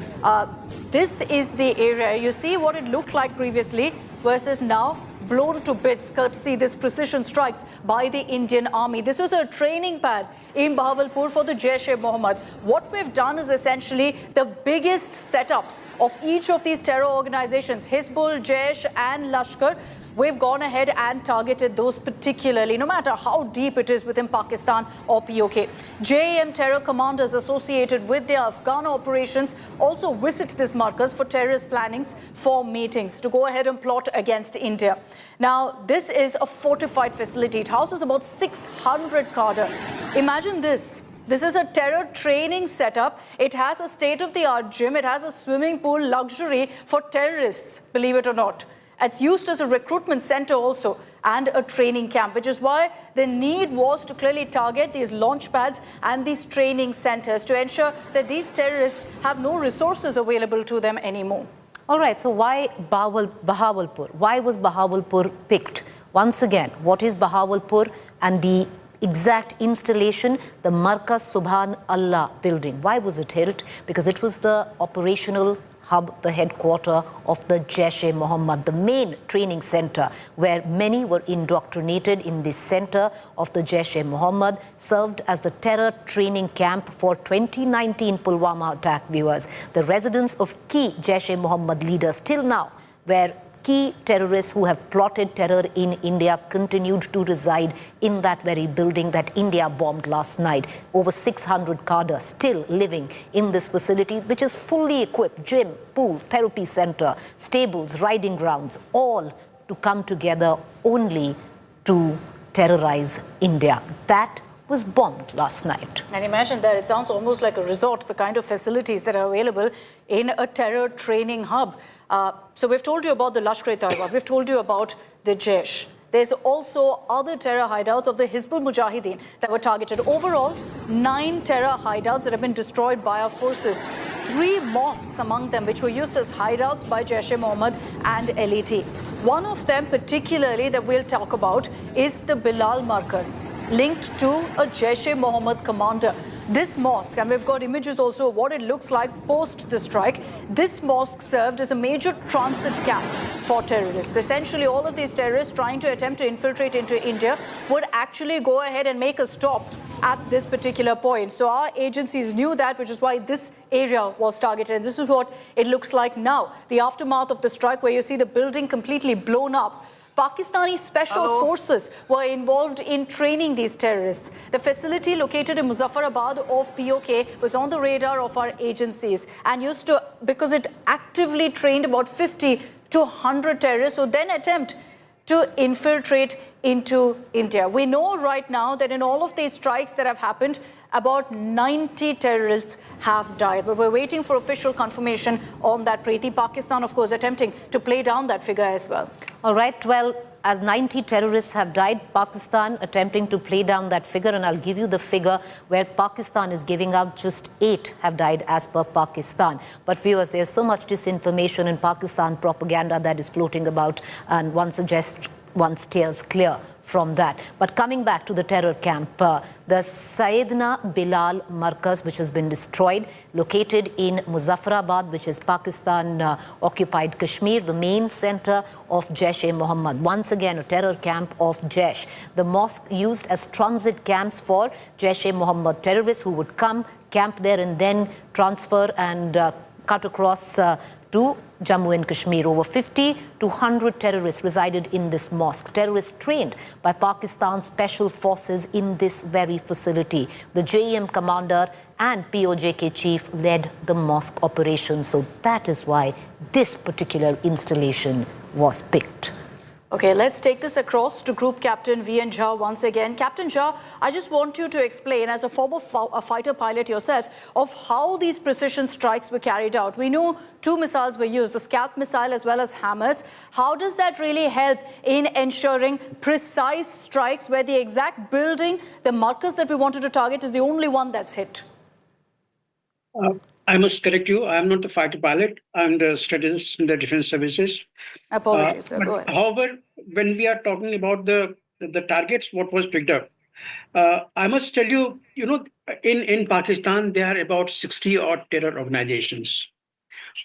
This is the area. You see what it looked like previously versus now, blown to bits courtesy this precision strikes by the Indian Army. This was a training pad in Bahawalpur for the Jaish-e-Mohammed. What we've done is essentially the biggest setups of each of these terror organizations, Hizbul, Jaish and Lashkar. we've gone ahead and targeted those particularly, no matter how deep it is within Pakistan or POK. JAM terror commanders associated with their Afghan operations also visit these markers for terrorist plannings for meetings to go ahead and plot against India. Now, this is a fortified facility. It houses about 600 cadre. Imagine this. This is a terror training setup. It has a state-of-the-art gym. It has a swimming pool, luxury for terrorists, believe it or not. It's used as a recruitment center also and a training camp, which is why the need was to clearly target these launch pads and these training centers to ensure that these terrorists have no resources available to them anymore. All right, so why Bahawalpur? Why was Bahawalpur picked? Once again, what is Bahawalpur and the exact installation? The Markaz Subhan Allah building. Why was it held? Because it was the operational hub, the headquarter of the Jaish-e-Mohammed, the main training center where many were indoctrinated in this center of the Jaish-e-Mohammed, served as the terror training camp for 2019 Pulwama attack, viewers. The residence of key Jaish-e-Mohammed leaders till now, where key terrorists who have plotted terror in India continued to reside in that very building that India bombed last night. Over 600 cadres still living in this facility, which is fully equipped: gym, pool, therapy center, stables, riding grounds, all to come together only to terrorize India. That was bombed last night. And imagine that, it sounds almost like a resort, the kind of facilities that are available in a terror training hub. So we've told you about the Lashkar-e-Taiba, we've told you about the Jaish. There's also other terror hideouts of the Hizbul Mujahideen that were targeted. Overall, 9 terror hideouts that have been destroyed by our forces. 3 mosques among them, which were used as hideouts by Jaish-e-Mohammed and LET. One of them particularly that we'll talk about is the Bilal Markaz, linked to a Jaish-e-Mohammed commander. This mosque, and we've got images also of what it looks like post the strike, this mosque served as a major transit camp for terrorists. Essentially, all of these terrorists trying to attempt to infiltrate into India would actually go ahead and make a stop at this particular point. So our agencies knew that, which is why this area was targeted. And this is what it looks like now. The aftermath of the strike, where you see the building completely blown up. Pakistani special forces were involved in training these terrorists. The facility located in Muzaffarabad of POK was on the radar of our agencies and used to, because it actively trained about 50 to 100 terrorists who then attempt to infiltrate into India. We know right now that in all of these strikes that have happened, about 90 terrorists have died. But we're waiting for official confirmation on that, Preeti. Pakistan, of course, attempting to play down that figure as well. All right, well, as 90 terrorists have died, Pakistan attempting to play down that figure, and I'll give you the figure where Pakistan is giving out just 8 have died as per Pakistan. But viewers, there's so much disinformation in Pakistan propaganda that is floating about, and one suggests one steers clear from that. But coming back to the terror camp, the Sayyidina Bilal Markaz, which has been destroyed, located in Muzaffarabad, which is Pakistan-occupied Kashmir, the main center of Jaish-e-Mohammed. Once again, a terror camp of Jaish. The mosque used as transit camps for Jaish-e-Mohammed terrorists who would come, camp there, and then transfer and cut across to Jammu and Kashmir. Over 50 to 100 terrorists resided in this mosque. Terrorists trained by Pakistan Special Forces in this very facility. The JEM commander and POJK chief led the mosque operation. So that is why this particular installation was picked. Okay, let's take this across to Group Captain V.N. Jha once again. Captain Jha, I just want you to explain, as a former fighter pilot yourself, of how these precision strikes were carried out. We know 2 missiles were used, the Scalp missile as well as hammers. How does that really help in ensuring precise strikes where the exact building, the markers that we wanted to target, is the only one that's hit? I must correct you. I am not the fighter pilot. I'm the strategist in the defense services. Apologies, sir. Go ahead. However, when we are talking about the targets, what was picked up, I must tell you, in Pakistan, there are about 60 odd terror organizations,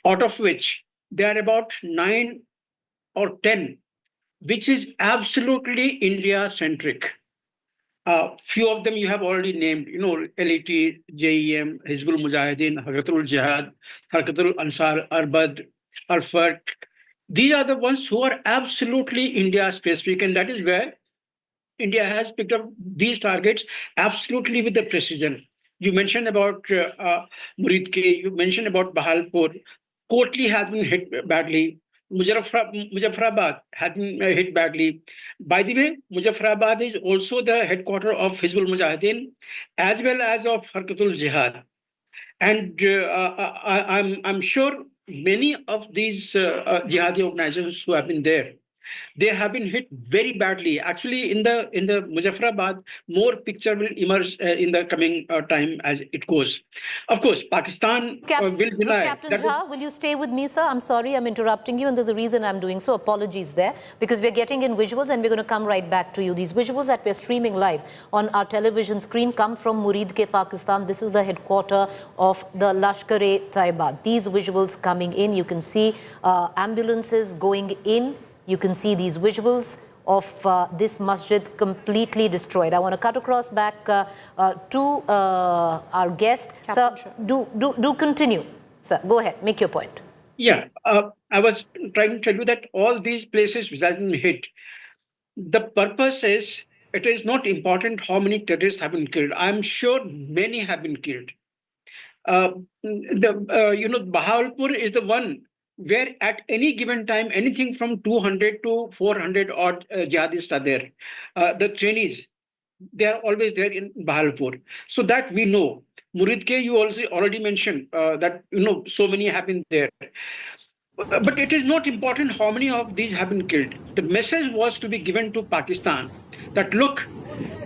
out of which there are about 9 or 10, which is absolutely India-centric. Few of them you have already named, LET, JEM, Hizbul Mujahideen, Harkatul Jihad, Harkatul Ansar, Arbad, Al-Farq. These are the ones who are absolutely India specific, and that is where India has picked up these targets absolutely with the precision. You mentioned about Muridke, you mentioned about Bahalpur. Kotli has been hit badly. Muzaffarabad has been hit badly. By the way, Muzaffarabad is also the headquarters of Hizbul Mujahideen as well as of Harkatul Jihad. And I'm sure many of these jihadi organizations who have been there, they have been hit very badly. Actually, in the Muzaffarabad, more picture will emerge in the coming time as it goes. Of course, Pakistan will Group deny Captain that. Jha, will you stay with me, sir? I'm sorry, I'm interrupting you, and there's a reason I'm doing so. Apologies there, because we're getting in visuals, and we're going to come right back to you. These visuals that we're streaming live on our television screen come from Muridke, Pakistan. This is the headquarters of the Lashkar-e-Taiba. These visuals coming in, you can see ambulances going in. You can see these visuals of this masjid completely destroyed. I want to cut across back to our guest. Sir, do continue. Sir, go ahead. Make your point. Yeah, I was trying to tell you that all these places which have been hit, the purpose is, it is not important how many terrorists have been killed. I'm sure many have been killed. Bahawalpur is the one where at any given time, anything from 200 to 400 odd jihadists are there. The trainees, they are always there in Bahawalpur. So that we know. Muridke, you also already mentioned that, so many have been there. But it is not important how many of these have been killed. The message was to be given to Pakistan that, look,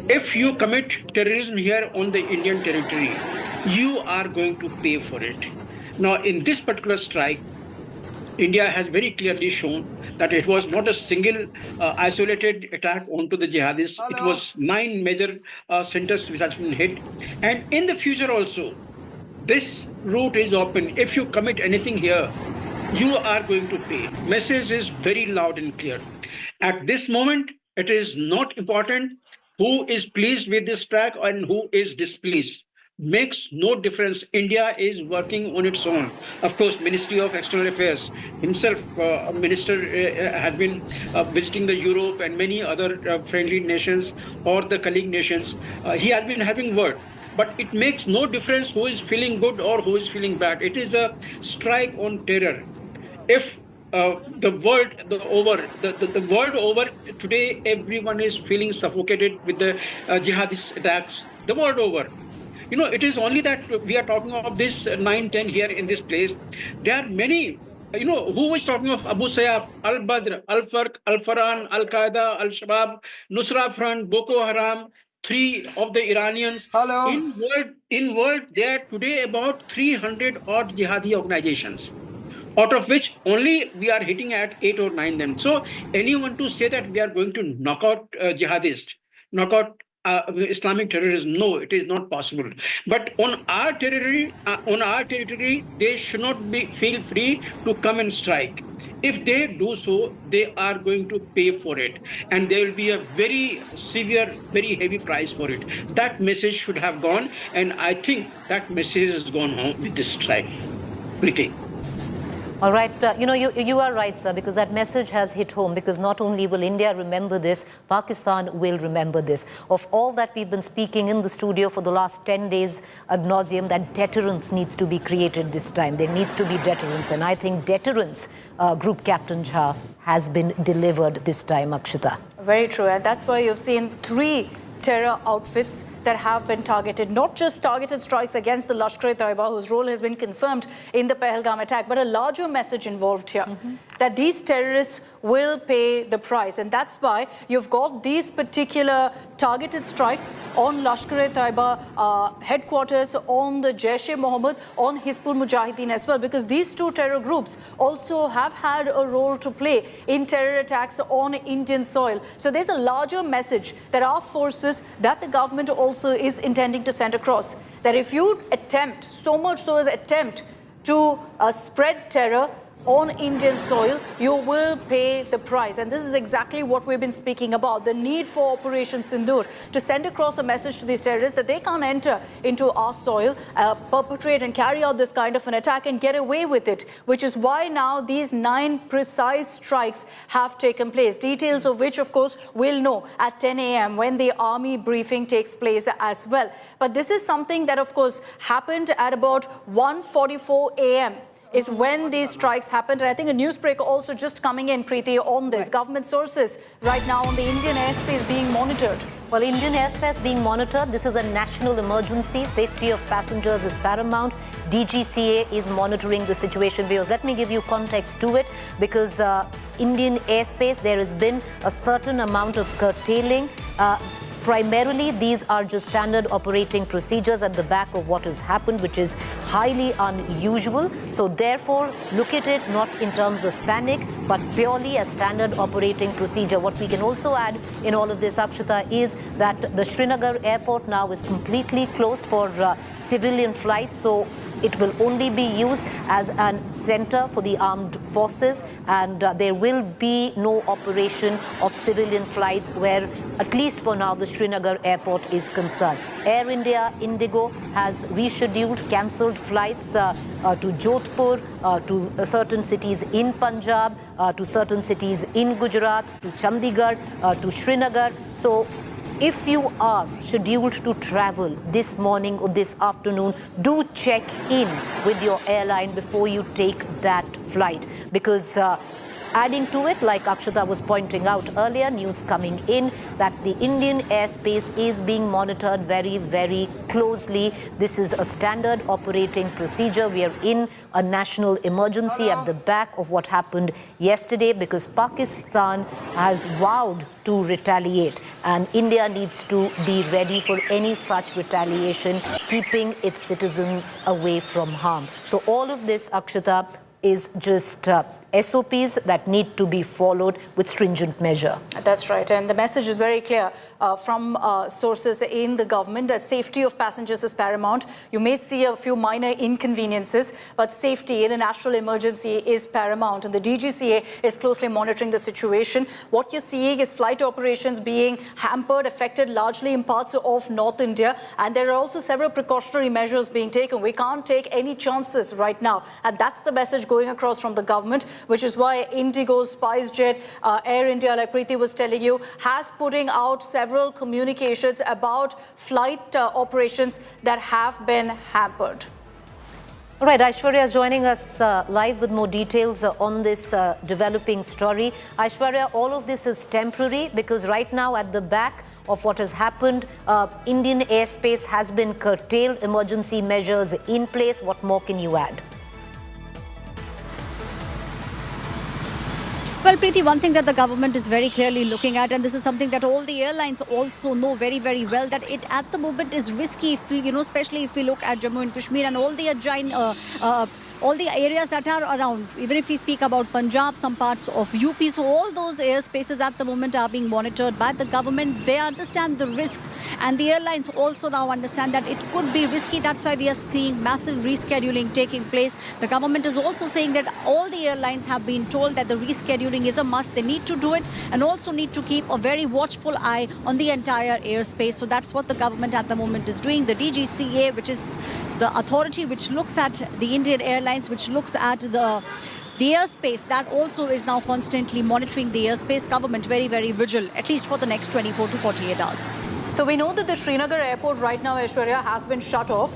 if you commit terrorism here on the Indian territory, you are going to pay for it. Now, in this particular strike, India has very clearly shown that it was not a single isolated attack onto the jihadists. It was 9 major centers which have been hit. And in the future also, this route is open. If you commit anything here, you are going to pay. Message is very loud and clear. At this moment, it is not important who is pleased with this strike and who is displeased. Makes no difference. India is working on its own. Of course, Ministry of External Affairs himself, Minister has been visiting the Europe and many other friendly nations or the colleague nations. He has been having word. But it makes no difference who is feeling good or who is feeling bad. It is a strike on terror. If the world over today, everyone is feeling suffocated with the jihadist attacks. The world over. It is only that we are talking of this 9-10 here in this place. There are many, who was talking of Abu Sayyaf, Al-Badr, Al-Farq, Al-Farhan, Al-Qaeda, Al-Shabaab, Nusra Front, Boko Haram, 3 of the Iranians. Hello. In world, there are today about 300 odd jihadi organizations, out of which only we are hitting at 8 or 9 them. So anyone to say that we are going to knock out jihadists, knock out Islamic terrorism, no, it is not possible. But on our territory, they should not feel free to come and strike. If they do so, they are going to pay for it, and there will be a very severe, very heavy price for it. That message should have gone, and I think that message has gone home with this strike. Preeti. All right, you are right, sir, because that message has hit home, because not only will India remember this, Pakistan will remember this. Of all that we've been speaking in the studio for the last 10 days ad nauseum, that deterrence needs to be created this time. There needs to be deterrence, and I think deterrence, Group Captain Jha, has been delivered this time, Akshita. Very true, and that's why you've seen 3 terror outfits that have been targeted, not just targeted strikes against the Lashkar-e-Taiba, whose role has been confirmed in the Pahalgam attack, but a larger message involved here, that these terrorists will pay the price. And that's why you've got these particular targeted strikes on Lashkar-e-Taiba headquarters, on the Jaish-e-Mohammed, on Hizbul Mujahideen as well, because these 2 terror groups also have had a role to play in terror attacks on Indian soil. So there's a larger message that our forces, that the government also is intending to send across, that if you attempt, so much so as attempt to spread terror, on Indian soil, you will pay the price. And this is exactly what we've been speaking about, the need for Operation Sindur to send across a message to these terrorists that they can't enter into our soil, perpetrate and carry out this kind of an attack and get away with it, which is why now these 9 precise strikes have taken place, details of which, of course, we'll know at 10 a.m. when the army briefing takes place as well. But this is something that, of course, happened at about 1:44 a.m. is when these strikes happened. And I think a newsbreak also just coming in, Preeti, on this. Government sources right now on the Indian airspace being monitored. Well, Indian airspace being monitored. This is a national emergency. Safety of passengers is paramount. DGCA is monitoring the situation. Viewers, let me give you context to it, because Indian airspace, there has been a certain amount of curtailing. Primarily, these are just standard operating procedures at the back of what has happened, which is highly unusual. So therefore, look at it not in terms of panic, but purely as standard operating procedure. What we can also add in all of this, Akshita, is that the Srinagar airport now is completely closed for civilian flights. So it will only be used as a center for the armed forces, and there will be no operation of civilian flights where, at least for now, the Srinagar airport is concerned. Air India Indigo has rescheduled, cancelled flights to Jodhpur, to certain cities in Punjab, to certain cities in Gujarat, to Chandigarh, to Srinagar. So if you are scheduled to travel this morning or this afternoon, do check in with your airline before you take that flight, because adding to it, like Akshita was pointing out earlier, news coming in that the Indian airspace is being monitored very, very closely. This is a standard operating procedure. We are in a national emergency at the back of what happened yesterday, because Pakistan has vowed to retaliate, and India needs to be ready for any such retaliation, keeping its citizens away from harm. So all of this, Akshita, is just SOPs that need to be followed with stringent measure. That's right. And the message is very clear from sources in the government that safety of passengers is paramount. You may see a few minor inconveniences, but safety in a national emergency is paramount. And the DGCA is closely monitoring the situation. What you're seeing is flight operations being hampered, affected largely in parts of North India. And there are also several precautionary measures being taken. We can't take any chances right now. And that's the message going across from the government, which is why Indigo, SpiceJet, Air India, like Preeti was telling you, has putting out several communications about flight operations that have been hampered. All right, Aishwarya is joining us live with more details on this developing story. Aishwarya, all of this is temporary, because right now at the back of what has happened, Indian airspace has been curtailed, emergency measures in place. What more can you add? Well, Preeti, one thing that the government is very clearly looking at, and this is something that all the airlines also know very, very well, that it at the moment is risky, if we, especially if we look at Jammu and Kashmir and all the adjoining all the areas that are around. Even if we speak about Punjab, some parts of UP, so all those airspaces at the moment are being monitored by the government. They understand the risk, and the airlines also now understand that it could be risky. That's why we are seeing massive rescheduling taking place. The government is also saying that all the airlines have been told that the rescheduling is a must. They need to do it, and also need to keep a very watchful eye on the entire airspace. So that's what the government at the moment is doing. The DGCA, which is the authority which looks at the Indian airlines, which looks at the airspace, that also is now constantly monitoring the airspace. Government very, very vigilant, at least for the next 24 to 48 hours. So we know that the Srinagar airport right now, Aishwarya, has been shut off,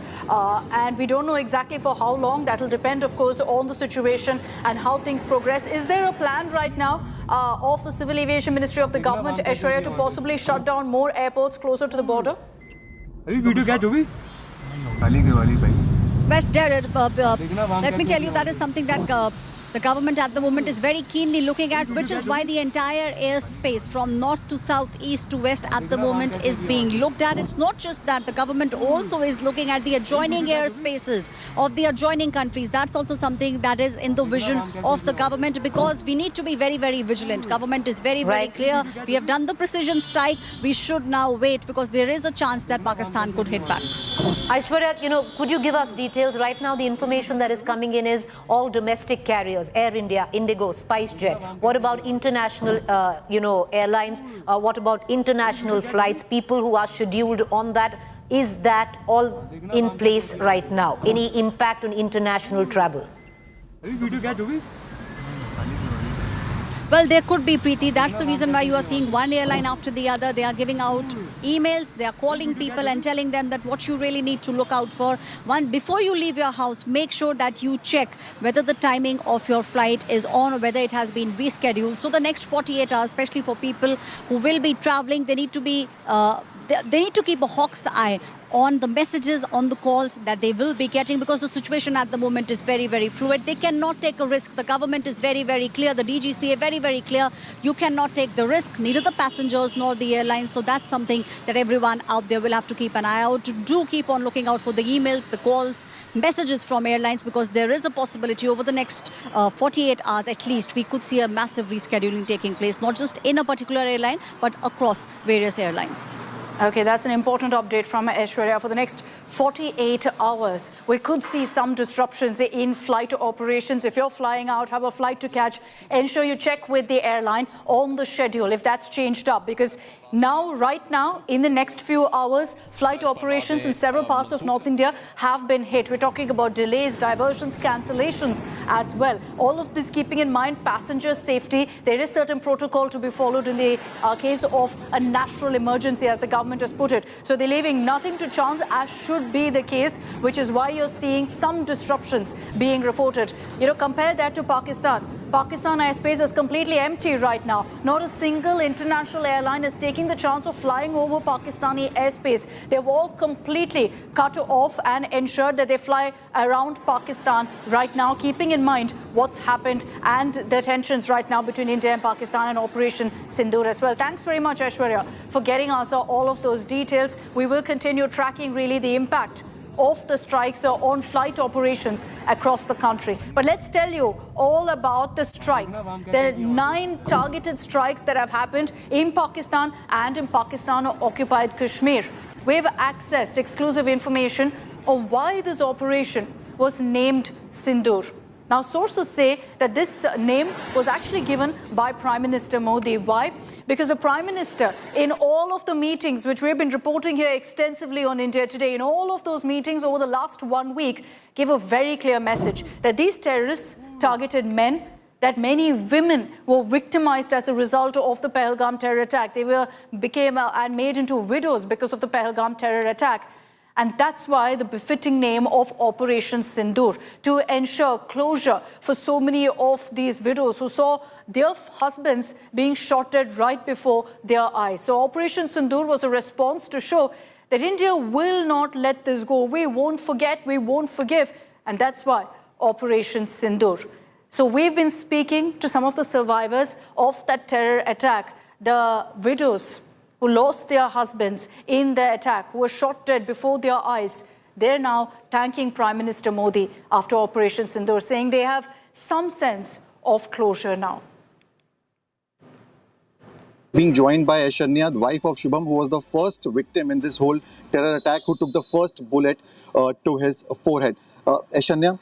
and we don't know exactly for how long. That will depend, of course, on the situation and how things progress. Is there a plan right now of the Civil Aviation Ministry of the government, Aishwarya, to possibly shut down more airports closer to the border? West Derek, let me tell you, that is something that the government at the moment is very keenly looking at, which is why the entire airspace from north to south, east to west at the moment is being looked at. It's not just that, the government also is looking at the adjoining airspaces of the adjoining countries. That's also something that is in the vision of the government, because we need to be very, very vigilant. Government is very, very clear. We have done the precision strike. We should now wait, because there is a chance that Pakistan could hit back. Aishwarya, could you give us details? Right now, the information that is coming in is all domestic carriers. carriers, Air India, Indigo, SpiceJet? What about international, airlines? What about international flights, people who are scheduled on that? Is that all in place right now? Any impact on international travel? Well, there could be, Preeti. That's the reason why you are seeing one airline after the other. They are giving out emails. They are calling people and telling them that what you really need to look out for. One, before you leave your house, make sure that you check whether the timing of your flight is on or whether it has been rescheduled. So the next 48 hours, especially for people who will be traveling, they need to be they need to keep a hawk's eye on the messages, on the calls that they will be getting, because the situation at the moment is very, very fluid. They cannot take a risk. The government is very, very clear. The DGCA very, very clear. You cannot take the risk, neither the passengers nor the airlines. So that's something that everyone out there will have to keep an eye out. Do keep on looking out for the emails, the calls, messages from airlines, because there is a possibility over the next 48 hours at least, we could see a massive rescheduling taking place, not just in a particular airline, but across various airlines. Okay, that's an important update from Aishwarya. For the next 48 hours, we could see some disruptions in flight operations. If you're flying out, have a flight to catch, ensure you check with the airline on the schedule if that's changed up, because right now, in the next few hours, flight operations in several parts of North India have been hit. We're talking about delays, diversions, cancellations as well. All of this keeping in mind passenger safety. There is certain protocol to be followed in the case of a national emergency, as the government has put it. So they're leaving nothing to chance, as should be the case, which is why you're seeing some disruptions being reported. Compare that to Pakistan. Pakistan airspace is completely empty right now. Not a single international airline is taking the chance of flying over Pakistani airspace. They've all completely cut off and ensured that they fly around Pakistan right now, keeping in mind what's happened and the tensions right now between India and Pakistan and Operation Sindur as well. Thanks very much, Aishwarya, for getting us all of those details. We will continue tracking really the impact of the strikes on flight operations across the country. But let's tell you all about the strikes. There are 9 targeted strikes that have happened in Pakistan and in Pakistan-occupied Kashmir. We have accessed exclusive information on why this operation was named Sindur. Now, sources say that this name was actually given by Prime Minister Modi. Why? Because the Prime Minister, in all of the meetings, which we've been reporting here extensively on India Today, in all of those meetings over the last 1 week, gave a very clear message that these terrorists targeted men, that many women were victimized as a result of the Pahalgam terror attack. They became and made into widows because of the Pahalgam terror attack. And that's why the befitting name of Operation Sindur, to ensure closure for so many of these widows who saw their husbands being shot dead right before their eyes. So Operation Sindur was a response to show that India will not let this go. We won't forget, we won't forgive. And that's why Operation Sindur. So we've been speaking to some of the survivors of that terror attack, the widows who lost their husbands in the attack, who were shot dead before their eyes. They're now thanking Prime Minister Modi after Operation Sindur, saying they have some sense of closure now. Being joined by Aishwarya, the wife of Shubham, who was the first victim in this whole terror attack, who took the first bullet to his forehead. Aishwarya,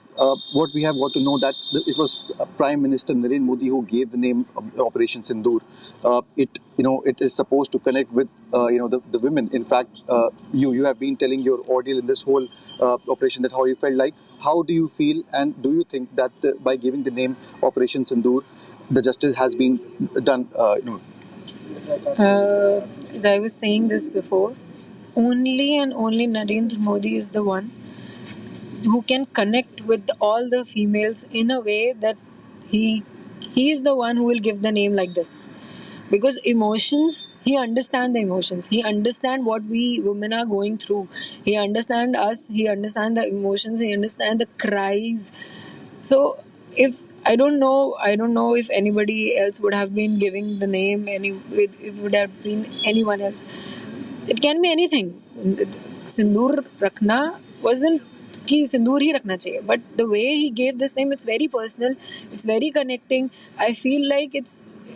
what we have got to know that it was Prime Minister Narendra Modi who gave the name Operation Sindur. It is supposed to connect with the women. In fact, you have been telling your ordeal in this whole operation, that how you felt like. How do you feel, and do you think that by giving the name Operation Sindur, the justice has been done? As I was saying this before, only and only Narendra Modi is the one who can connect with all the females in a way that he is the one who will give the name like this. Because emotions, he understands the emotions. He understands what we women are going through. He understands us. He understands the emotions. He understands the cries. So I don't know if anybody else would have been giving the name, if it would have been anyone else. It can be anything. Sindur Rakhna wasn't कि सिंदूर ही रखना चाहिए, but the way he gave this name, it's very personal, it's very connecting. I feel like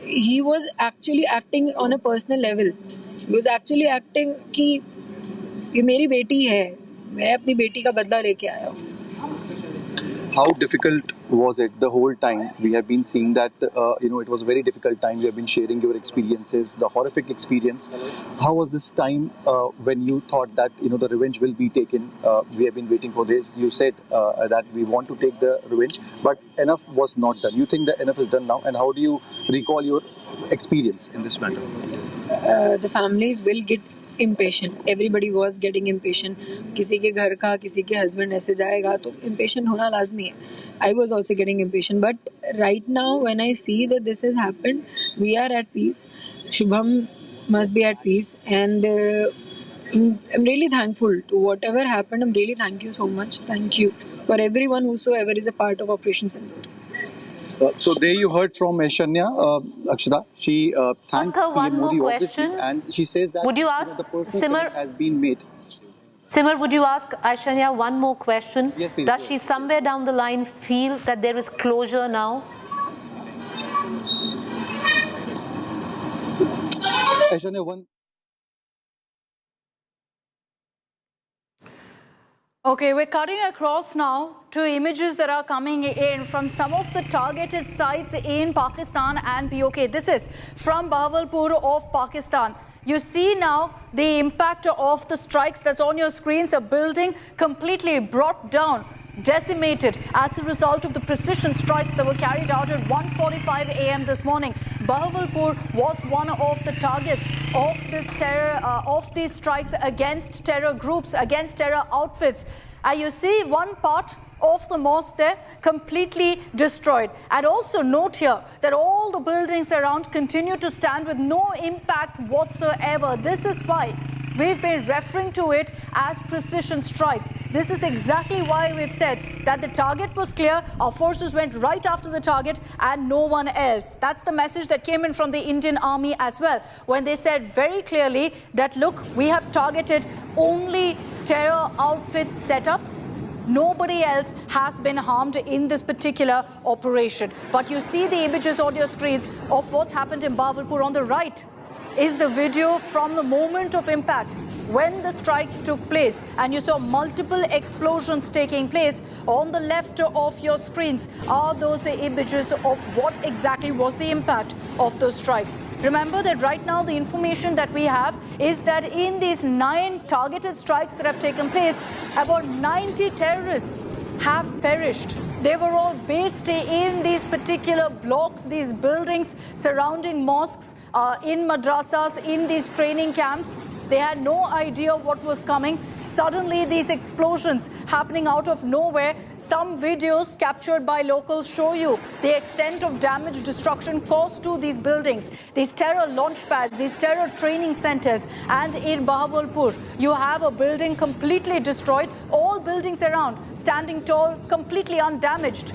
he was actually acting on a personal level. He was actually acting कि ये मेरी बेटी है, मैं अपनी बेटी का बदला लेके आया हूँ. How difficult was it the whole time? We have been seeing that, it was a very difficult time. You have been sharing your experiences, the horrific experience. How was this time when you thought that, the revenge will be taken? We have been waiting for this. You said that we want to take the revenge, but enough was not done. You think that enough is done now? And how do you recall your experience in this matter? The families will get impatient. Everybody was getting impatient. किसी के घर का, किसी के husband ऐसे जाएगा तो impatient होना लाजमी है. I was also getting impatient. But right now, when I see that this has happened, we are at peace. Shubham must be at peace. And I'm really thankful to whatever happened. I'm really thank you so much. Thank you for everyone whosoever is a part of Operation Sindoor. So there you heard from Aishanya, Akshita. She thanked Ask her one PM Modi, more obviously, question. and she says that Would you ask the personal Simar? connect has been made. Simar, would you ask Aishanya one more question? Yes, please. Does she somewhere down the line feel that there is closure now? Aishanya, one. Okay, we're cutting across now to images that are coming in from some of the targeted sites in Pakistan and POK. This is from Bahawalpur of Pakistan. You see now the impact of the strikes that's on your screens, a building completely brought down, decimated as a result of the precision strikes that were carried out at 1:45 a.m. this morning. Bahawalpur was one of the targets of this terror, of these strikes against terror groups, against terror outfits. You see one part of the mosque there completely destroyed. And also note here that all the buildings around continue to stand with no impact whatsoever. This is why we've been referring to it as precision strikes. This is exactly why we've said that the target was clear, our forces went right after the target and no one else. That's the message that came in from the Indian Army as well, when they said very clearly that, look, we have targeted only terror outfits setups. Nobody else has been harmed in this particular operation. But you see the images on your screens of what's happened in Bahawalpur. On the right is the video from the moment of impact when the strikes took place, and you saw multiple explosions taking place. On the left of your screens are those images of what exactly was the impact of those strikes. Remember that right now the information that we have is that in these 9 targeted strikes that have taken place, about 90 terrorists have perished. They were all based in these particular blocks, these buildings surrounding mosques, in madrasas, in these training camps. They had no idea what was coming. Suddenly, these explosions happening out of nowhere. Some videos captured by locals show you the extent of damage, destruction caused to these buildings, these terror launch pads, these terror training centers. And in Bahawalpur, you have a building completely destroyed. All buildings around standing tall, completely undamaged.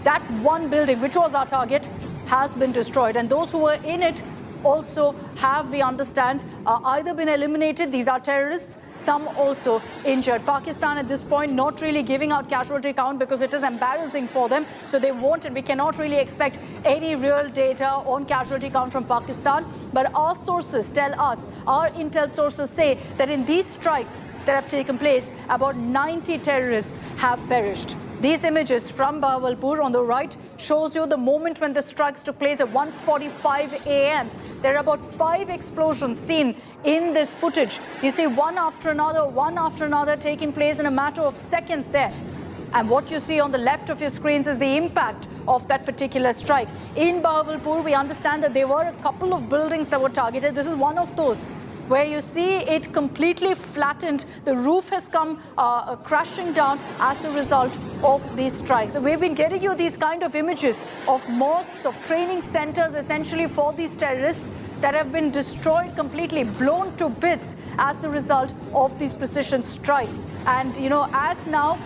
That one building, which was our target, has been destroyed. And those who were in it also have, we understand, either been eliminated. These are terrorists, some also injured. Pakistan at this point not really giving out casualty count because it is embarrassing for them. So they won't, and we cannot really expect any real data on casualty count from Pakistan. But our sources tell us, our intel sources say that in these strikes that have taken place, about 90 terrorists have perished. These images from Bahawalpur on the right shows you the moment when the strikes took place at 1:45 a.m. There are about 5 explosions seen in this footage. You see one after another taking place in a matter of seconds there. And what you see on the left of your screens is the impact of that particular strike. In Bahawalpur, we understand that there were a couple of buildings that were targeted. This is one of those where you see it completely flattened. The roof has come crashing down as a result of these strikes. So we've been getting you these kind of images of mosques, of training centers, essentially for these terrorists that have been destroyed, completely blown to bits as a result of these precision strikes. And, as now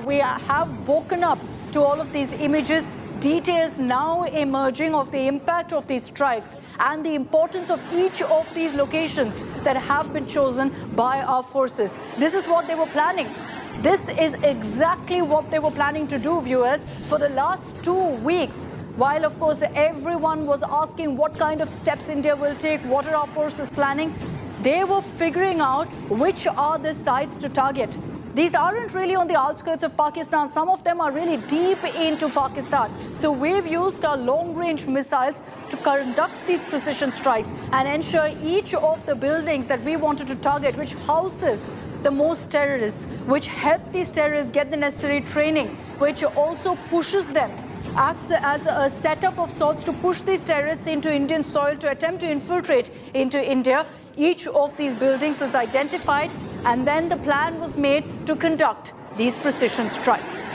we have woken up to all of these images, details now emerging of the impact of these strikes and the importance of each of these locations that have been chosen by our forces. This is what they were planning. This is exactly what they were planning to do, viewers, for the last 2 weeks. While, of course, everyone was asking what kind of steps India will take, what are our forces planning, they were figuring out which are the sites to target. these aren't really on the outskirts of Pakistan. Some of them are really deep into Pakistan. So we've used our long-range missiles to conduct these precision strikes and ensure each of the buildings that we wanted to target, which houses the most terrorists, which help these terrorists get the necessary training, which also pushes them, acts as a setup of sorts to push these terrorists into Indian soil to attempt to infiltrate into India. Each of these buildings was identified, and then the plan was made to conduct these precision strikes.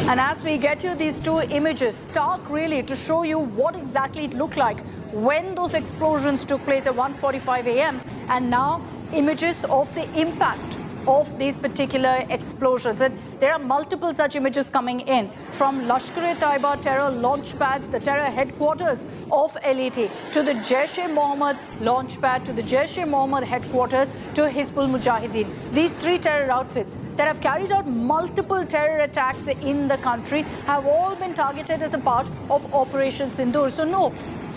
And as we get you these two images, stark really to show you what exactly it looked like when those explosions took place at 1:45 a.m. and now images of the impact of these particular explosions. And there are multiple such images coming in from Lashkar-e-Taiba terror launch pads, the terror headquarters of LET, to the Jaish-e-Mohammed launch pad, to the Jaish-e-Mohammed headquarters, to Hizbul Mujahideen. These three terror outfits that have carried out multiple terror attacks in the country have all been targeted as a part of Operation Sindoor. So no,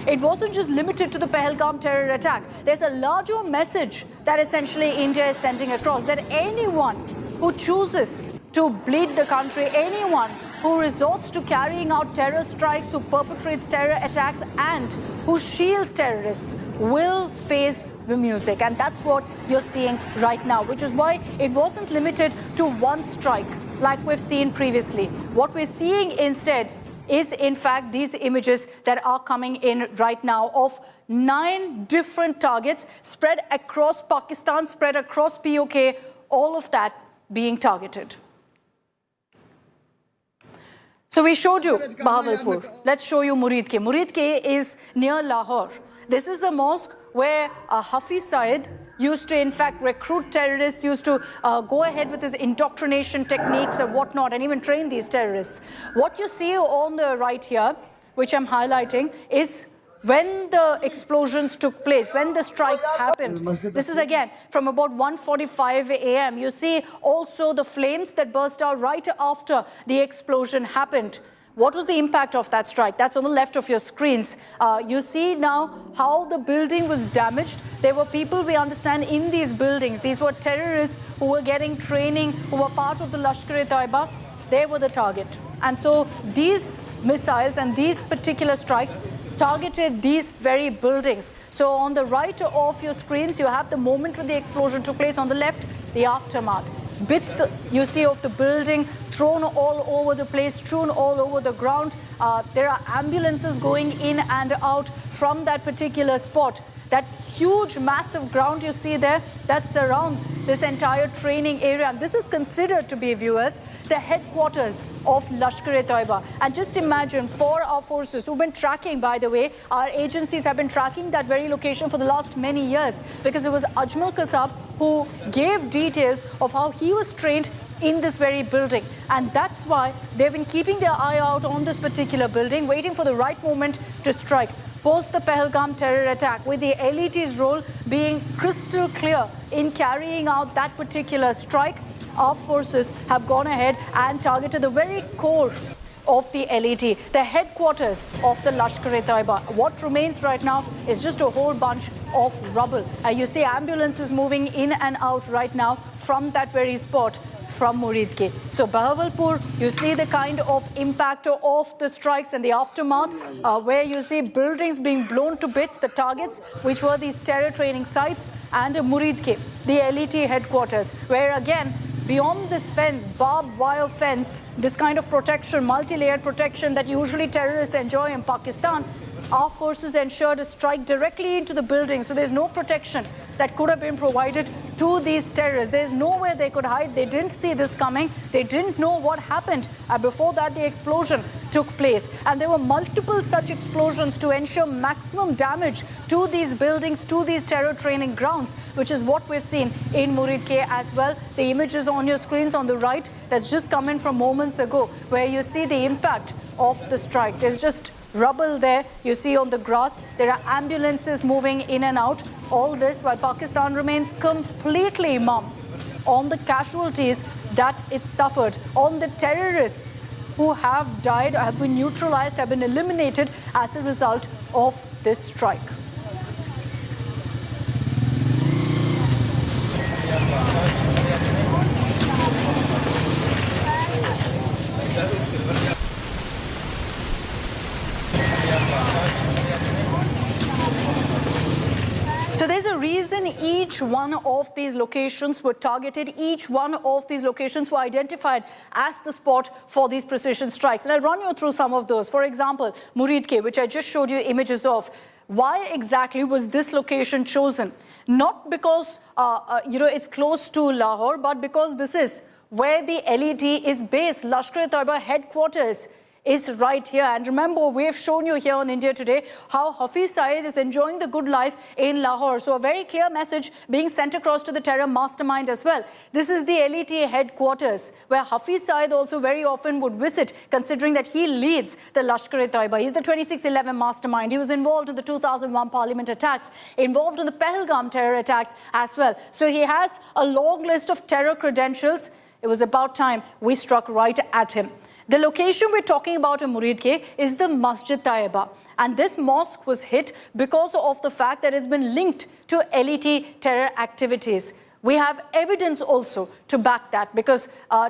it wasn't just limited to the Pahalgam terror attack. There's a larger message that essentially India is sending across, that anyone who chooses to bleed the country, anyone who resorts to carrying out terror strikes, who perpetrates terror attacks and who shields terrorists will face the music. And that's what you're seeing right now, which is why it wasn't limited to one strike like we've seen previously. What we're seeing instead is in fact these images that are coming in right now of 9 different targets spread across Pakistan, spread across POK, all of that being targeted. So we showed you Bahawalpur. Let's show you Muridke. Muridke is near Lahore. This is the mosque where Hafiz Saeed used to in fact recruit terrorists, used to go ahead with his indoctrination techniques and whatnot, and even train these terrorists. What you see on the right here, which I'm highlighting, is when the explosions took place, when the strikes happened. This is again from about 1:45 a.m. You see also the flames that burst out right after the explosion happened. What was the impact of that strike? That's on the left of your screens. You see now how the building was damaged. There were people, we understand, in these buildings. These were terrorists who were getting training, who were part of the Lashkar-e-Taiba. They were the target. And so these missiles and these particular strikes targeted these very buildings. So on the right of your screens, you have the moment when the explosion took place. On the left, the aftermath. Bits you see of the building thrown all over the place, strewn all over the ground. There are ambulances going in and out from that particular spot. That huge, massive ground you see there, that surrounds this entire training area. And this is considered to be, viewers, the headquarters of Lashkar-e-Taiba. And just imagine, for our forces who've been tracking, by the way, our agencies have been tracking that very location for the last many years, because it was Ajmal Kasab who gave details of how he was trained in this very building. And that's why they've been keeping their eye out on this particular building, waiting for the right moment to strike. Post the Pahalgam terror attack, with the LET's role being crystal clear in carrying out that particular strike, our forces have gone ahead and targeted the very core of the LET, the headquarters of the Lashkar-e-Taiba. What remains right now is just a whole bunch of rubble. You see ambulances moving in and out right now from that very spot, from Muridke. So Bahawalpur, you see the kind of impact of the strikes and the aftermath, where you see buildings being blown to bits, the targets, which were these terror training sites, and Muridke, the LET headquarters, where again, beyond this fence, barbed wire fence, this kind of protection, multi-layered protection that usually terrorists enjoy in Pakistan, our forces ensured a strike directly into the building. So there's no protection that could have been provided to these terrorists. There's nowhere they could hide. They didn't see this coming. They didn't know what happened. Before that, the explosion took place. And there were multiple such explosions to ensure maximum damage to these buildings, to these terror training grounds, which is what we've seen in Muridke as well. The images on your screens on the right, that's just come in from moments ago, where you see the impact of the strike. There's just rubble there, you see on the grass. There are ambulances moving in and out. All this while Pakistan remains completely mum on the casualties that it suffered, on the terrorists who have died, have been neutralized, have been eliminated as a result of this strike. each one of these locations were targeted. Each one of these locations were identified as the spot for these precision strikes. And I'll run you through some of those. For example, Muridke, which I just showed you images of. Why exactly was this location chosen? Not because, it's close to Lahore, but because this is where the LET is based. Lashkar-e-Taiba headquarters is right here. And remember, we have shown you here on India Today how Hafiz Saeed is enjoying the good life in Lahore. So a very clear message being sent across to the terror mastermind as well. This is the LET headquarters where Hafiz Saeed also very often would visit, considering that he leads the Lashkar-e-Taiba. He's the 2611 mastermind. He was involved in the 2001 parliament attacks, involved in the Pahalgam terror attacks as well. So he has a long list of terror credentials. It was about time we struck right at him. The location we're talking about in Muridke is the Masjid Taiba. And this mosque was hit because of the fact that it's been linked to LET terror activities. We have evidence also to back that, because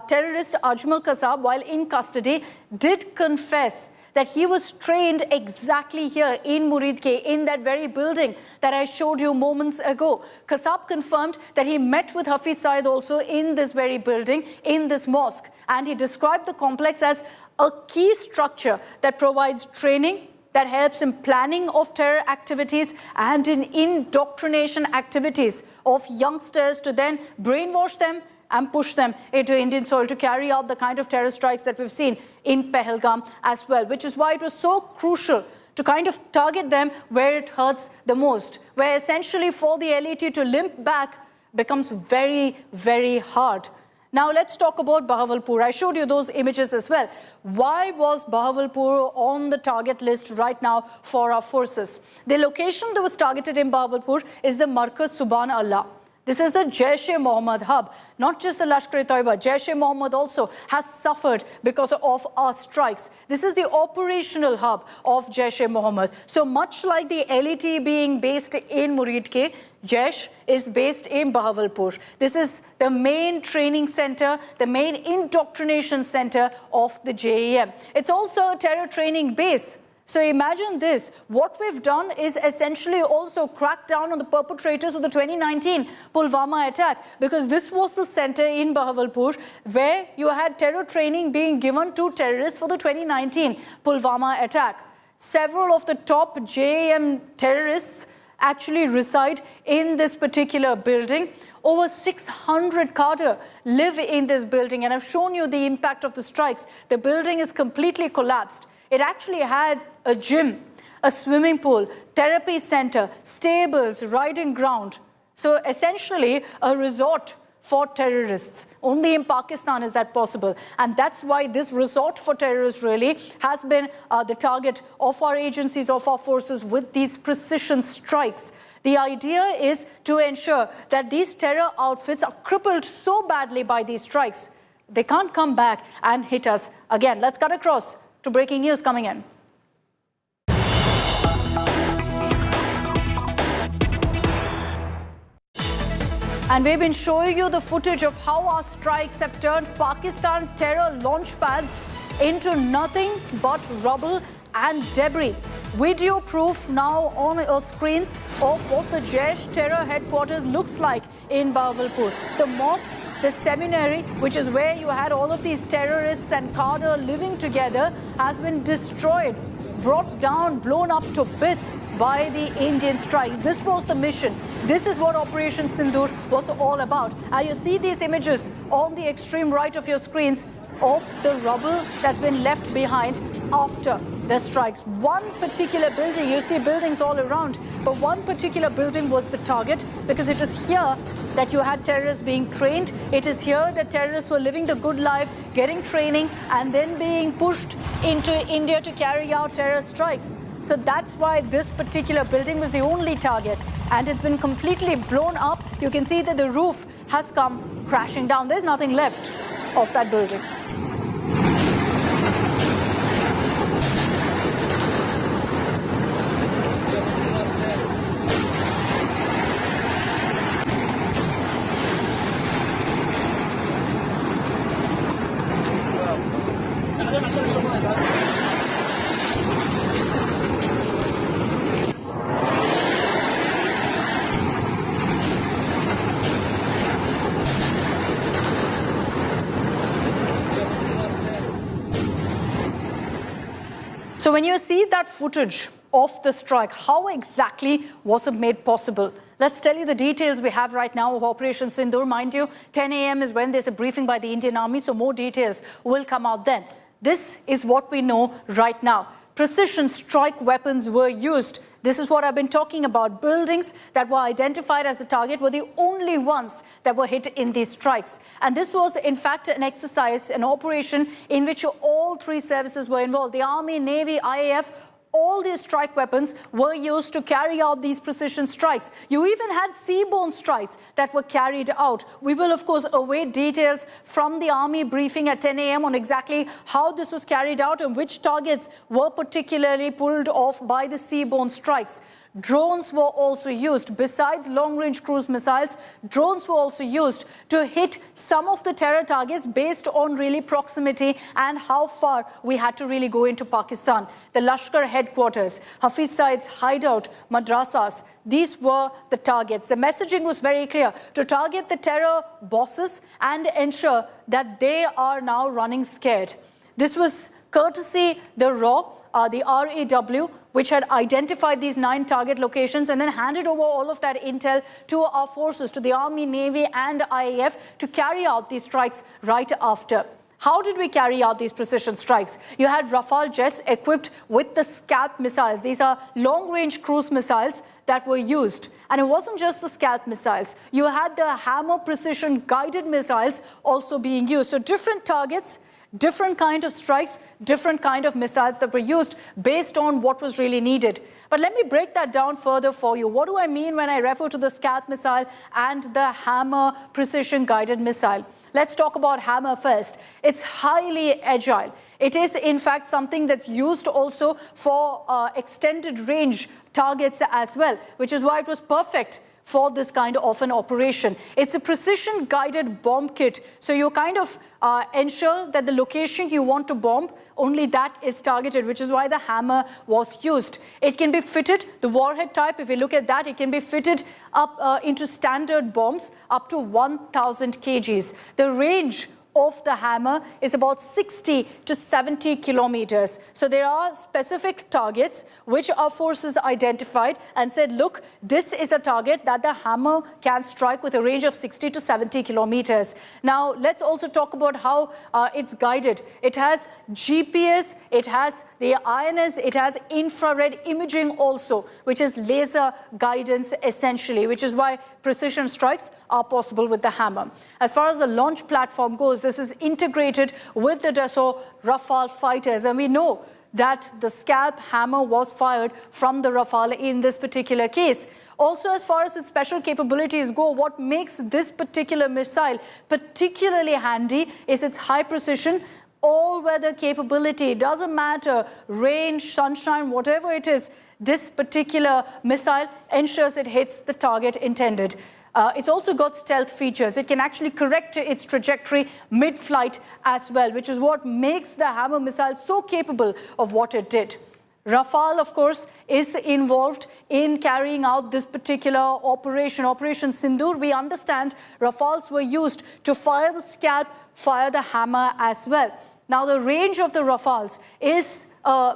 terrorist Ajmal Kasab, while in custody, did confess that he was trained exactly here in Muridke, in that very building that I showed you moments ago. Kasab confirmed that he met with Hafiz Saeed also in this very building, in this mosque. And he described the complex as a key structure that provides training, that helps in planning of terror activities and in indoctrination activities of youngsters to then brainwash them and push them into Indian soil to carry out the kind of terror strikes that we've seen in Pahalgam as well, which is why it was so crucial to kind of target them where it hurts the most, where essentially for the LET to limp back becomes very, very hard. Now let's talk about Bahawalpur. I showed you those images as well. Why was Bahawalpur on the target list right now for our forces? The location that was targeted in Bahawalpur is the Markaz Subhan Allah. This is the Jaish-e-Mohammed hub. Not just the Lashkar-e-Taiba, Jaish-e-Mohammed also has suffered because of our strikes. This is the operational hub of Jaish-e-Mohammed. So much like the LET being based in Muridke, Jaish is based in Bahawalpur. This is the main training center, the main indoctrination center of the JEM. It's also a terror training base. So imagine this, what we've done is essentially also crack down on the perpetrators of the 2019 Pulwama attack, because this was the center in Bahawalpur where you had terror training being given to terrorists for the 2019 Pulwama attack. Several of the top JAM terrorists actually reside in this particular building. Over 600 cadre live in this building, and I've shown you the impact of the strikes. The building is completely collapsed. It actually had a gym, a swimming pool, therapy center, stables, riding ground. So essentially a resort for terrorists. Only in Pakistan is that possible. And that's why this resort for terrorists really has been the target of our agencies, of our forces with these precision strikes. The idea is to ensure that these terror outfits are crippled so badly by these strikes, they can't come back and hit us again. Let's cut across to breaking news coming in. And we've been showing you the footage of how our strikes have turned Pakistan terror launch pads into nothing but rubble and debris. Video proof now on your screens of what the Jaish terror headquarters looks like in Bahawalpur. The mosque, the seminary, which is where you had all of these terrorists and cadre living together, has been destroyed, brought down, blown up to bits by the Indian strikes. This was the mission. This is what Operation Sindur was all about. You see these images on the extreme right of your screens of the rubble that's been left behind after the strikes. One particular building, you see buildings all around, but one particular building was the target because it is here that you had terrorists being trained. It is here that terrorists were living the good life, getting training, and then being pushed into India to carry out terror strikes. So that's why this particular building was the only target, and it's been completely blown up. You can see that the roof has come crashing down. There's nothing left of that building. So when you see that footage of the strike, how exactly was it made possible? Let's tell you the details we have right now of Operation Sindur. Mind you, 10 a.m. is when there's a briefing by the Indian Army, so more details will come out then. This is what we know right now. Precision strike weapons were used. This is what I've been talking about. Buildings that were identified as the target were the only ones that were hit in these strikes. And this was, in fact, an exercise, an operation in which all three services were involved. The Army, Navy, IAF, all these strike weapons were used to carry out these precision strikes. You even had seaborne strikes that were carried out. We will, of course, await details from the Army briefing at 10 a.m. on exactly how this was carried out and which targets were particularly pulled off by the seaborne strikes. Drones were also used. Besides long-range cruise missiles, drones were also used to hit some of the terror targets based on really proximity and how far we had to really go into Pakistan. The Lashkar headquarters, Hafiz Said's hideout, madrasas, these were the targets. The messaging was very clear: to target the terror bosses and ensure that they are now running scared. This was courtesy the RAW, which had identified these 9 target locations and then handed over all of that intel to our forces, to the Army, Navy and IAF to carry out these strikes right after. How did we carry out these precision strikes? You had Rafale jets equipped with the Scalp missiles. These are long-range cruise missiles that were used. And it wasn't just the Scalp missiles. You had the Hammer precision guided missiles also being used. So different targets, different kind of strikes, different kind of missiles that were used based on what was really needed. But let me break that down further for you. What do I mean when I refer to the Scalp missile and the Hammer precision guided missile? Let's talk about Hammer first. It's highly agile. It is, in fact, something that's used also for extended range targets as well, which is why it was perfect for this kind of an operation. It's a precision guided bomb kit. So you kind of ensure that the location you want to bomb, only that is targeted, which is why the Hammer was used. It can be fitted, the warhead type, if you look at that, it can be fitted up into standard bombs up to 1,000 kgs. The range of the Hammer is about 60 to 70 kilometers. So there are specific targets which our forces identified and said, look, this is a target that the Hammer can strike with a range of 60 to 70 kilometers. Now, let's also talk about how it's guided. It has GPS, it has the INS, it has infrared imaging also, which is laser guidance essentially, which is why precision strikes are possible with the Hammer. As far as the launch platform goes, this is integrated with the Dassault Rafale fighters, and we know that the Scalp Hammer was fired from the Rafale in this particular case. Also, as far as its special capabilities go, what makes this particular missile particularly handy is its high precision, all-weather capability. It doesn't matter, rain, sunshine, whatever it is, this particular missile ensures it hits the target intended. It's also got stealth features. It can actually correct its trajectory mid-flight as well, which is what makes the Hammer missile so capable of what it did. Rafale, of course, is involved in carrying out this particular operation, Operation Sindur. We understand Rafales were used to fire the Scalp, fire the Hammer as well. Now, the range of the Rafales is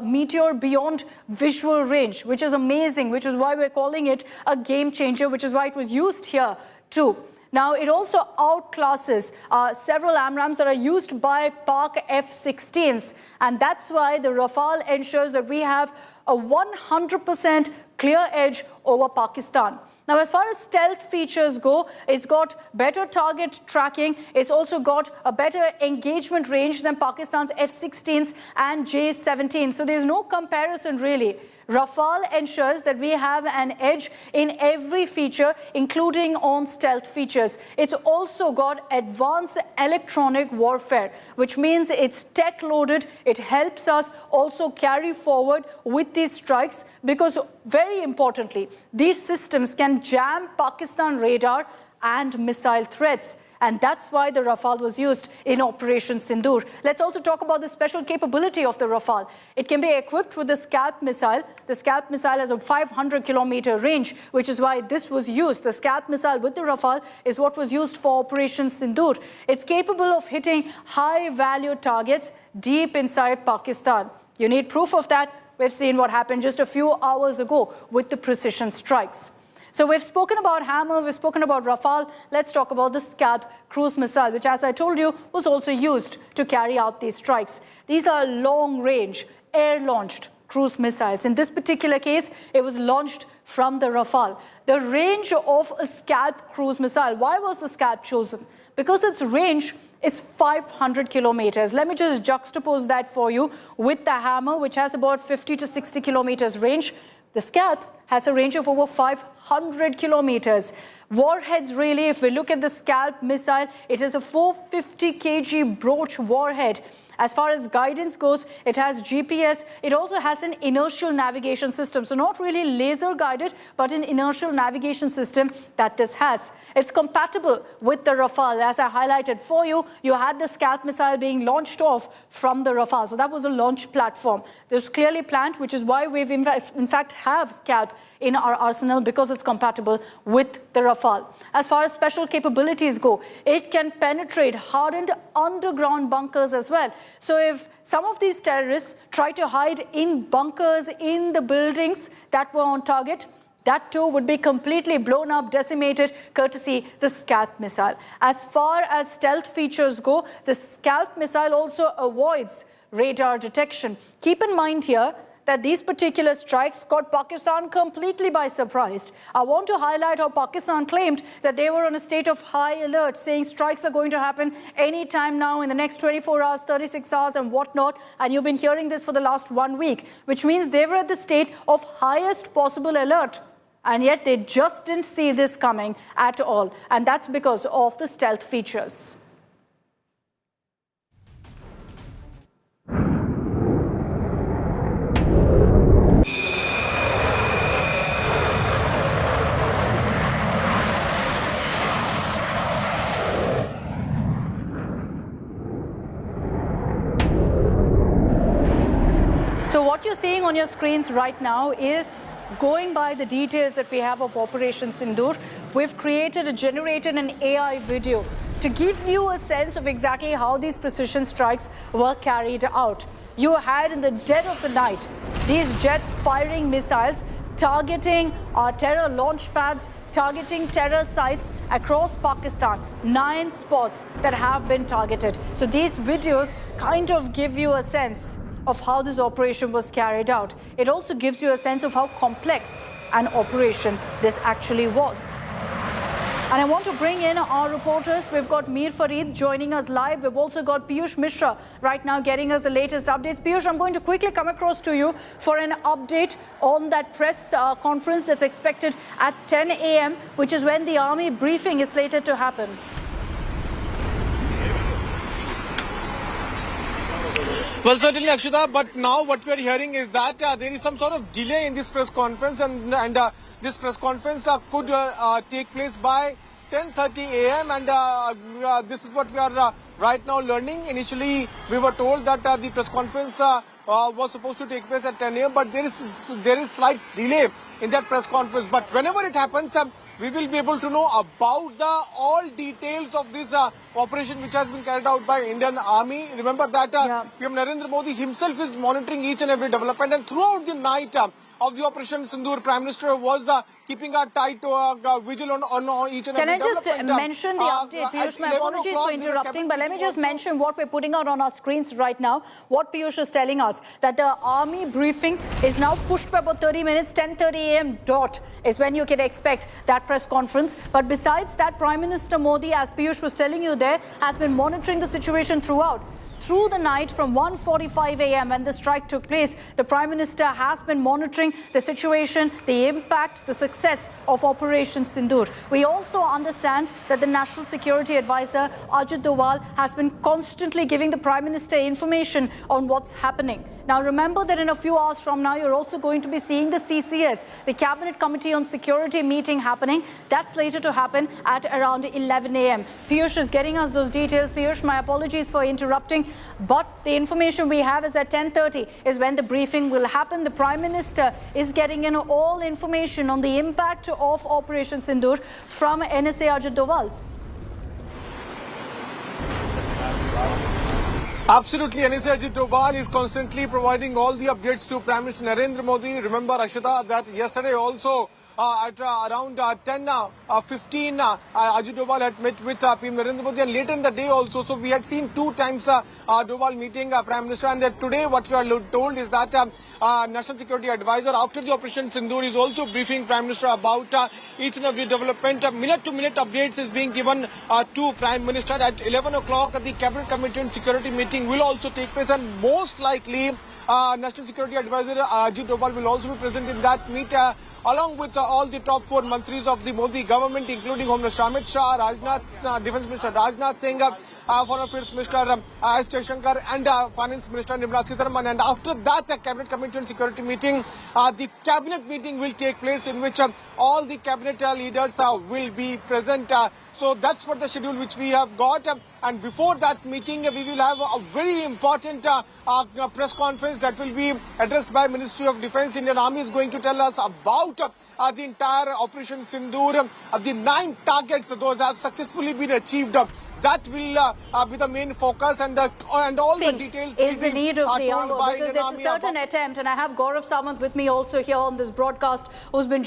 Meteor beyond visual range, which is amazing, which is why we're calling it a game changer, which is why it was used here too. Now, it also outclasses several AMRAAMs that are used by POK F-16s, and that's why the Rafale ensures that we have a 100% clear edge over Pakistan. Now, as far as stealth features go, it's got better target tracking. It's also got a better engagement range than Pakistan's F-16s and J-17. So there's no comparison really. Rafale ensures that we have an edge in every feature, including on stealth features. It's also got advanced electronic warfare, which means it's tech-loaded. It helps us also carry forward with these strikes because, very importantly, these systems can jam Pakistan radar and missile threats. And that's why the Rafale was used in Operation Sindur. Let's also talk about the special capability of the Rafale. It can be equipped with the Scalp missile. The Scalp missile has a 500-kilometer range, which is why this was used. The Scalp missile with the Rafale is what was used for Operation Sindur. It's capable of hitting high-value targets deep inside Pakistan. You need proof of that? we've seen what happened just a few hours ago with the precision strikes. So we've spoken about Hammer, we've spoken about Rafale. Let's talk about the Scalp cruise missile, which, as I told you, was also used to carry out these strikes. These are long-range, air-launched cruise missiles. In this particular case, it was launched from the Rafale. The range of a Scalp cruise missile, why was the Scalp chosen? Because its range is 500 kilometers. Let me just juxtapose that for you with the Hammer, which has about 50 to 60 kilometers range. The Scalp has a range of over 500 kilometers. Warheads, really, if we look at the Scalp missile, it is a 450 kg broach warhead. As far as guidance goes, it has GPS. It also has an inertial navigation system. So not really laser guided, but an inertial navigation system that this has. It's compatible with the Rafale. As I highlighted for you, you had the Scalp missile being launched off from the Rafale. So that was a launch platform. This was clearly planned, which is why we've in fact have Scalp in our arsenal, because it's compatible with the Rafale. As far as special capabilities go, it can penetrate hardened underground bunkers as well. So if some of these terrorists try to hide in bunkers in the buildings that were on target, that too would be completely blown up, decimated, courtesy the Scalp missile. As far as stealth features go, the Scalp missile also avoids radar detection. Keep in mind here that these particular strikes caught Pakistan completely by surprise. I want to highlight how Pakistan claimed that they were on a state of high alert, saying strikes are going to happen anytime now in the next 24 hours, 36 hours and whatnot. And you've been hearing this for the last 1 week, which means they were at the state of highest possible alert. And yet they just didn't see this coming at all. And that's because of the stealth features. So what you're seeing on your screens right now is going by the details that we have of Operation Sindur. We've generated an AI video to give you a sense of exactly how these precision strikes were carried out. You had, in the dead of the night, these jets firing missiles, targeting our terror launch pads, targeting terror sites across Pakistan. 9 spots that have been targeted. So these videos kind of give you a sense of how this operation was carried out. It also gives you a sense of how complex an operation this actually was. And I want to bring in our reporters. We've got Mir Farid joining us live. We've also got Piyush Mishra right now getting us the latest updates. Piyush, I'm going to quickly come across to you for an update on that press conference that's expected at 10 a.m., which is when the army briefing is slated to happen. Well, certainly, Akshita, but now what we are hearing is that there is some sort of delay in this press conference, and this press conference could take place by 10:30 a.m. and this is what we are right now learning. Initially, we were told that the press conference was supposed to take place at 10 a.m., but there is slight delay in that press conference. But whenever it happens, we will be able to know about the all details of this operation which has been carried out by Indian Army. Remember that PM Narendra Modi himself is monitoring each and every development, and throughout the night of the Operation Sindur, Prime Minister was keeping a tight vigil on each and every development. Can I just mention the update, Piyush? My apologies for interrupting, but let me just mention what we're putting out on our screens right now. What Piyush is telling us, that the army briefing is now pushed by about 30 minutes, 10:30 a.m. dot is when you can expect that press conference. But besides that, Prime Minister Modi, as Piyush was telling you there, has been monitoring the situation throughout. Through the night from 1:45 a.m. when the strike took place, the Prime Minister has been monitoring the situation, the impact, the success of Operation Sindur. We also understand that the National Security Advisor, Ajit Doval, has been constantly giving the Prime Minister information on what's happening. Now, remember that in a few hours from now, you're also going to be seeing the CCS, the Cabinet Committee on Security meeting happening. That's later to happen at around 11 a.m. Piyush is getting us those details. Piyush, my apologies for interrupting, but the information we have is at 10:30 is when the briefing will happen. The Prime Minister is getting in all information on the impact of Operation Sindur from NSA Ajit Doval. Absolutely, Anisa Ajit Doval is constantly providing all the updates to Prime Minister Narendra Modi. Remember, Ashita, that yesterday also at around 10:15, Ajit Doval had met with PM Narendra Modi, and later in the day also. So we had seen 2 times Doval meeting Prime Minister, and today what we are told is that National Security Advisor after the Operation Sindoor is also briefing Prime Minister about each and every development. Minute-to-minute updates is being given to Prime Minister. At 11 o'clock, the Cabinet Committee on Security meeting will also take place, and most likely National Security Advisor Ajit Doval will also be present in that meet, along with all the top 4 mantris of the Modi government, including Home Minister Amit Shah, Defence Minister Rajnath Singh, Foreign Affairs Minister S. Jaishankar, and Finance Minister Nirmala Sitharaman. And after that Cabinet Committee on Security meeting, the Cabinet meeting will take place, in which all the Cabinet leaders will be present. So that's what the schedule which we have got. And before that meeting, we will have a very important press conference that will be addressed by Ministry of Defence. Indian Army is going to tell us about the entire Operation Sindoor, the 9 targets, those have successfully been achieved. That will be the main focus, and all the details is the need of the hour, because there's a certain about attempt, and I have Gaurav Samant with me also here on this broadcast, who's been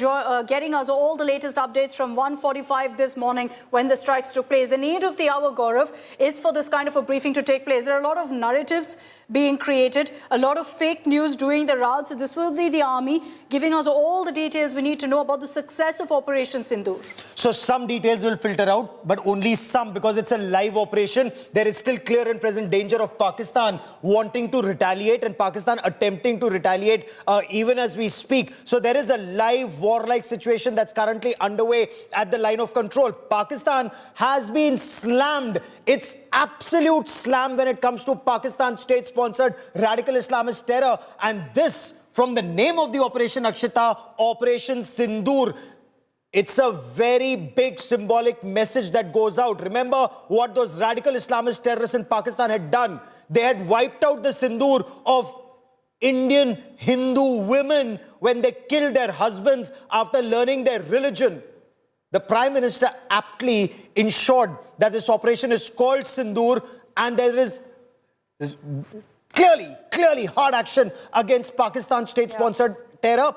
getting us all the latest updates from 1:45 this morning when the strikes took place. The need of the hour, Gaurav, is for this kind of a briefing to take place. There are a lot of narratives being created, a lot of fake news doing the rounds. So this will be the army giving us all the details we need to know about the success of Operation Sindoor. So some details will filter out, but only some, because it's a live operation. There is still clear and present danger of Pakistan wanting to retaliate, and Pakistan attempting to retaliate even as we speak. So there is a live warlike situation that's currently underway at the line of control. Pakistan has been slammed. It's absolute slam when it comes to Pakistan state-sponsored radical Islamist terror. And this, from the name of the operation, Akshita, Operation Sindoor, it's a very big symbolic message that goes out. Remember what those radical Islamist terrorists in Pakistan had done. They had wiped out the Sindoor of Indian Hindu women when they killed their husbands after learning their religion. The Prime Minister aptly ensured that this operation is called Sindoor, and there is clearly hard action against Pakistan state-sponsored terror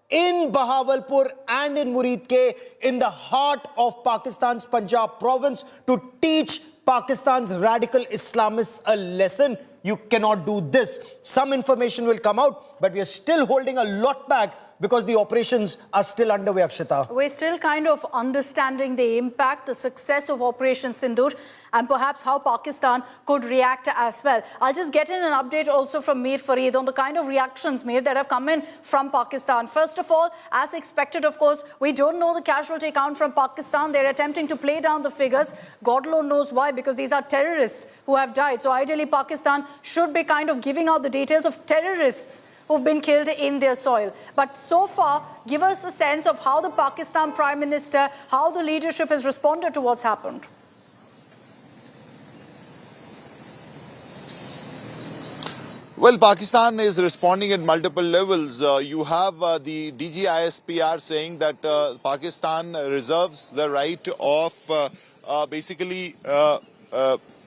in Bahawalpur and in Muridke, in the heart of Pakistan's Punjab province, to teach Pakistan's radical Islamists a lesson. You cannot do this. Some information will come out, but we are still holding a lot back because the operations are still underway, Akshita. We're still kind of understanding the impact, the success of Operation Sindoor, and perhaps how Pakistan could react as well. I'll just get in an update also from Mir Fareed on the kind of reactions, Mir, that have come in from Pakistan. First of all, as expected, of course, we don't know the casualty count from Pakistan. They're attempting to play down the figures. God alone knows why, because these are terrorists who have died. So ideally, Pakistan should be kind of giving out the details of terrorists who've been killed in their soil. But so far, give us a sense of how the Pakistan Prime Minister, how the leadership has responded to what's happened. Well, Pakistan is responding at multiple levels. You have the DGISPR saying that Pakistan reserves the right of basically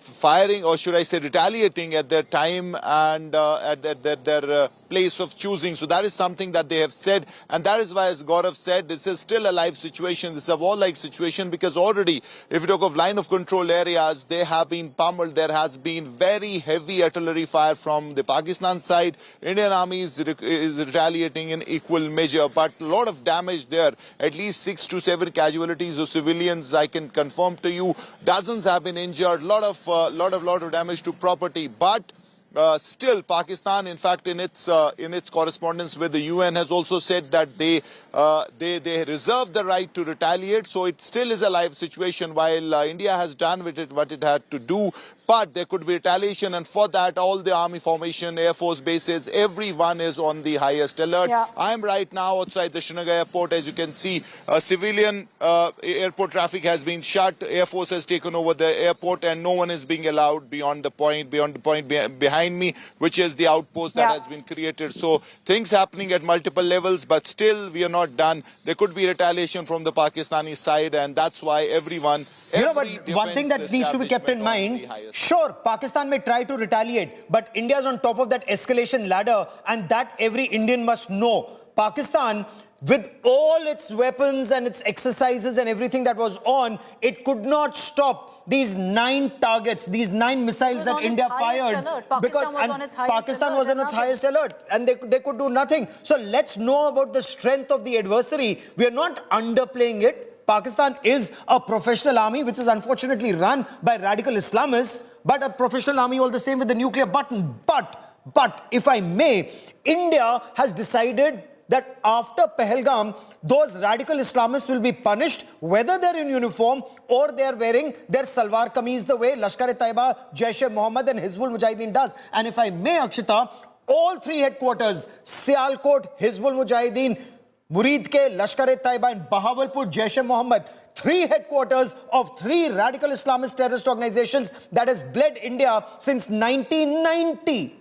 firing, or should I say retaliating at their time and at their place of choosing. So that is something that they have said, and that is why, as Gaurav said, this is still a live situation. This is a war-like situation, because already, if you talk of line of control areas, they have been pummeled. There has been very heavy artillery fire from the Pakistan side. Indian Army is retaliating in equal measure, but a lot of damage there. At least 6 to 7 casualties of civilians, I can confirm to you. Dozens have been injured. Lot of damage to property, but still, Pakistan, in fact, in its correspondence with the UN, has also said that they reserve the right to retaliate. So it still is a live situation. While India has done with it what it had to do, but there could be retaliation, and for that, all the army formation, air force bases, everyone is on the highest alert. Yeah. I am right now outside the Srinagar airport. As you can see, civilian airport traffic has been shut. Air force has taken over the airport, and no one is being allowed beyond the point behind me, which is the outpost that has been created. So things happening at multiple levels, but still we are not done. There could be retaliation from the Pakistani side, and that's why everyone. But one thing that needs to be kept in mind, Sure, Pakistan may try to retaliate, but India's on top of that escalation ladder, and that every Indian must know. Pakistan, with all its weapons and its exercises and everything that was on, it could not stop these 9 targets, these 9 missiles that India fired. Pakistan was on its highest alert, and they could do nothing. So let's know about the strength of the adversary. We are not underplaying it. Pakistan is a professional army, which is unfortunately run by radical Islamists, but a professional army all the same with the nuclear button. But, if I may, India has decided that after Pahalgam, those radical Islamists will be punished, whether they're in uniform or they're wearing their salwar kameez the way Lashkar-e-Taiba, Jaish-e-Mohammed and Hizbul Mujahideen does. And if I may, Akshita, all 3 headquarters, Sialkot, Hizbul Mujahideen, Muridke, Lashkar-e-Taiba and Bahawalpur, Jaish-e-Mohammed, 3 headquarters of 3 radical Islamist terrorist organizations that has bled India since 1990.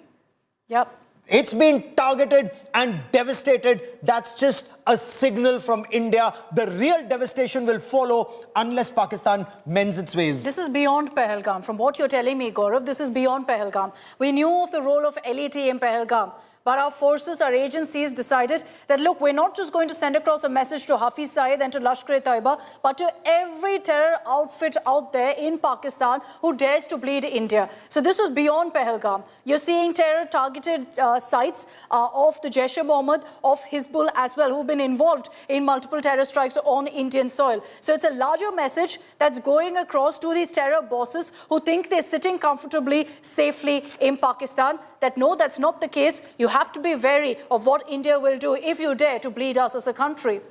Yep. It's been targeted and devastated. That's just a signal from India. The real devastation will follow unless Pakistan mends its ways. This is beyond Pahalgam. From what you're telling me, Gaurav, this is beyond Pahalgam. We knew of the role of LET in Pahalgam. But our forces, our agencies decided that, look, we're not just going to send across a message to Hafiz Saeed and to Lashkar-e-Taiba, but to every terror outfit out there in Pakistan who dares to bleed India. So this was beyond Pahalgam. You're seeing terror-targeted sites of the Jaish-e-Mohammed, of Hizbul as well, who've been involved in multiple terror strikes on Indian soil. So it's a larger message that's going across to these terror bosses who think they're sitting comfortably, safely in Pakistan, that no, that's not the case. You have to be wary of what India will do if you dare to bleed us as a country.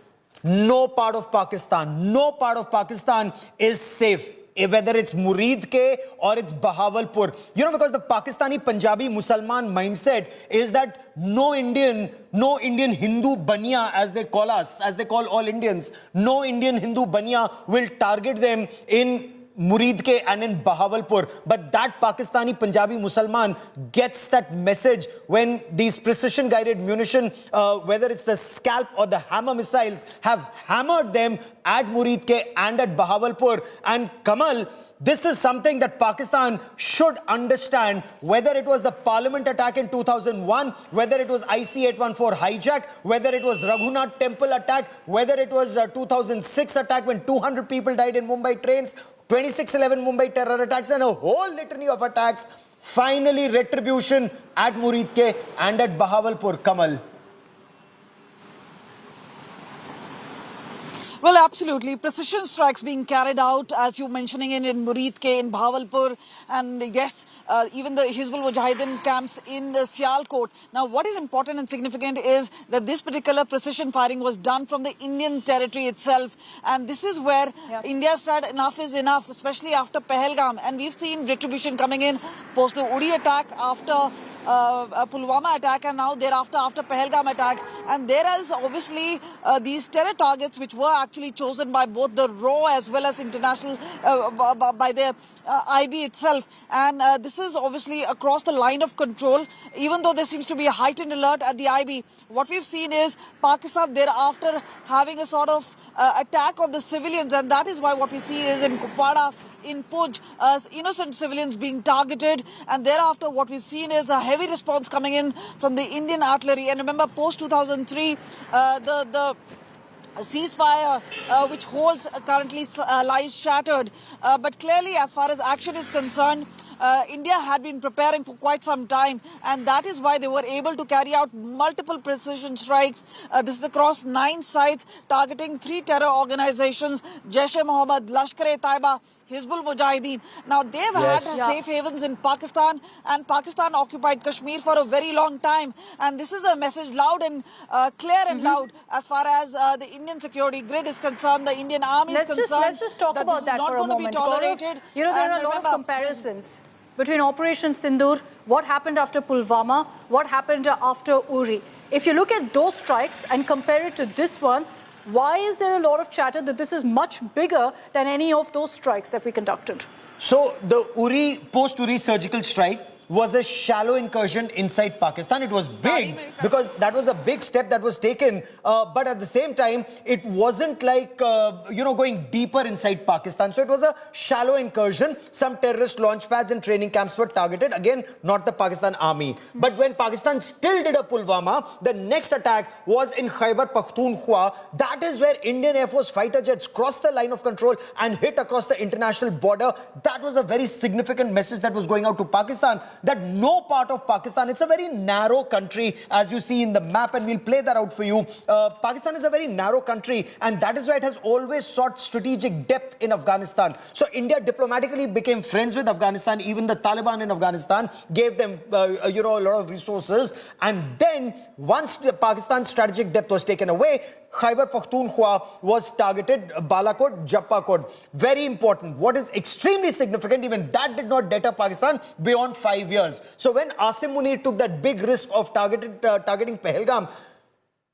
No part of Pakistan is safe, whether it's Muridke or it's Bahawalpur. You know, because the Pakistani Punjabi Musalman mindset is that no Indian Hindu Baniya, as they call us, as they call all Indians, no Indian Hindu Baniya will target them in Muridke and in Bahawalpur. But that Pakistani Punjabi Musalman gets that message when these precision-guided munition, whether it's the Scalp or the Hammer missiles, have hammered them at Muridke and at Bahawalpur. And Kamal, this is something that Pakistan should understand, whether it was the Parliament attack in 2001, whether it was IC-814 hijack, whether it was Raghunath Temple attack, whether it was 2006 attack when 200 people died in Mumbai trains, 26/11 Mumbai terror attacks and a whole litany of attacks. Finally, retribution at Muridke and at Bahawalpur. Kamal. Well, absolutely. Precision strikes being carried out, as you're mentioning, in Muridke, in Bahawalpur, and yes, even the Hizbul Mujahideen camps in Sialkot. Now, what is important and significant is that this particular precision firing was done from the Indian territory itself. And this is where India said enough is enough, especially after Pahalgam. And we've seen retribution coming in post the Uri attack, after Pulwama attack, and now thereafter after Pahalgam attack. And there is obviously these terror targets which were actually chosen by both the RAW as well as international, by the IB itself. And this is obviously across the line of control. Even though there seems to be a heightened alert at the IB, what we've seen is Pakistan thereafter having a sort of attack on the civilians, and that is why what we see is in Kupwara, in Puj, innocent civilians being targeted, and thereafter what we've seen is a heavy response coming in from the Indian artillery. And remember, post 2003, the ceasefire which holds currently lies shattered. But clearly, as far as action is concerned, India had been preparing for quite some time, and that is why they were able to carry out multiple precision strikes. This is across 9 sites targeting 3 terror organizations: Jaish-e-Mohammed, Lashkar-e-Taiba, Hizbul Mujahideen. Now, they've had safe havens in Pakistan, and Pakistan occupied Kashmir for a very long time. And this is a message loud and clear and loud as far as the Indian security grid is concerned, the Indian army is concerned. Let's just talk about that for a moment. Tolerated. You know, there are a lot of comparisons between Operation Sindur, what happened after Pulwama, what happened after Uri. If you look at those strikes and compare it to this one, why is there a lot of chatter that this is much bigger than any of those strikes that we conducted? So the post-Uri surgical strike was a shallow incursion inside Pakistan. It was big because that was a big step that was taken. But at the same time, it wasn't like, going deeper inside Pakistan. So it was a shallow incursion. Some terrorist launch pads and training camps were targeted. Again, not the Pakistan army. But when Pakistan still did a Pulwama, the next attack was in Khyber Pakhtunkhwa. That is where Indian Air Force fighter jets crossed the line of control and hit across the international border. That was a very significant message that was going out to Pakistan, that no part of Pakistan, it's a very narrow country, as you see in the map, and we'll play that out for you. Pakistan is a very narrow country, and that is why it has always sought strategic depth in Afghanistan. So India diplomatically became friends with Afghanistan. Even the Taliban in Afghanistan gave them, a lot of resources. And then, once Pakistan's strategic depth was taken away, Khyber Pakhtunkhwa was targeted, Balakot, Jappakot. Very important. What is extremely significant, even that did not deter Pakistan beyond 5 years. So when Asim Munir took that big risk of targeting Pahalgam,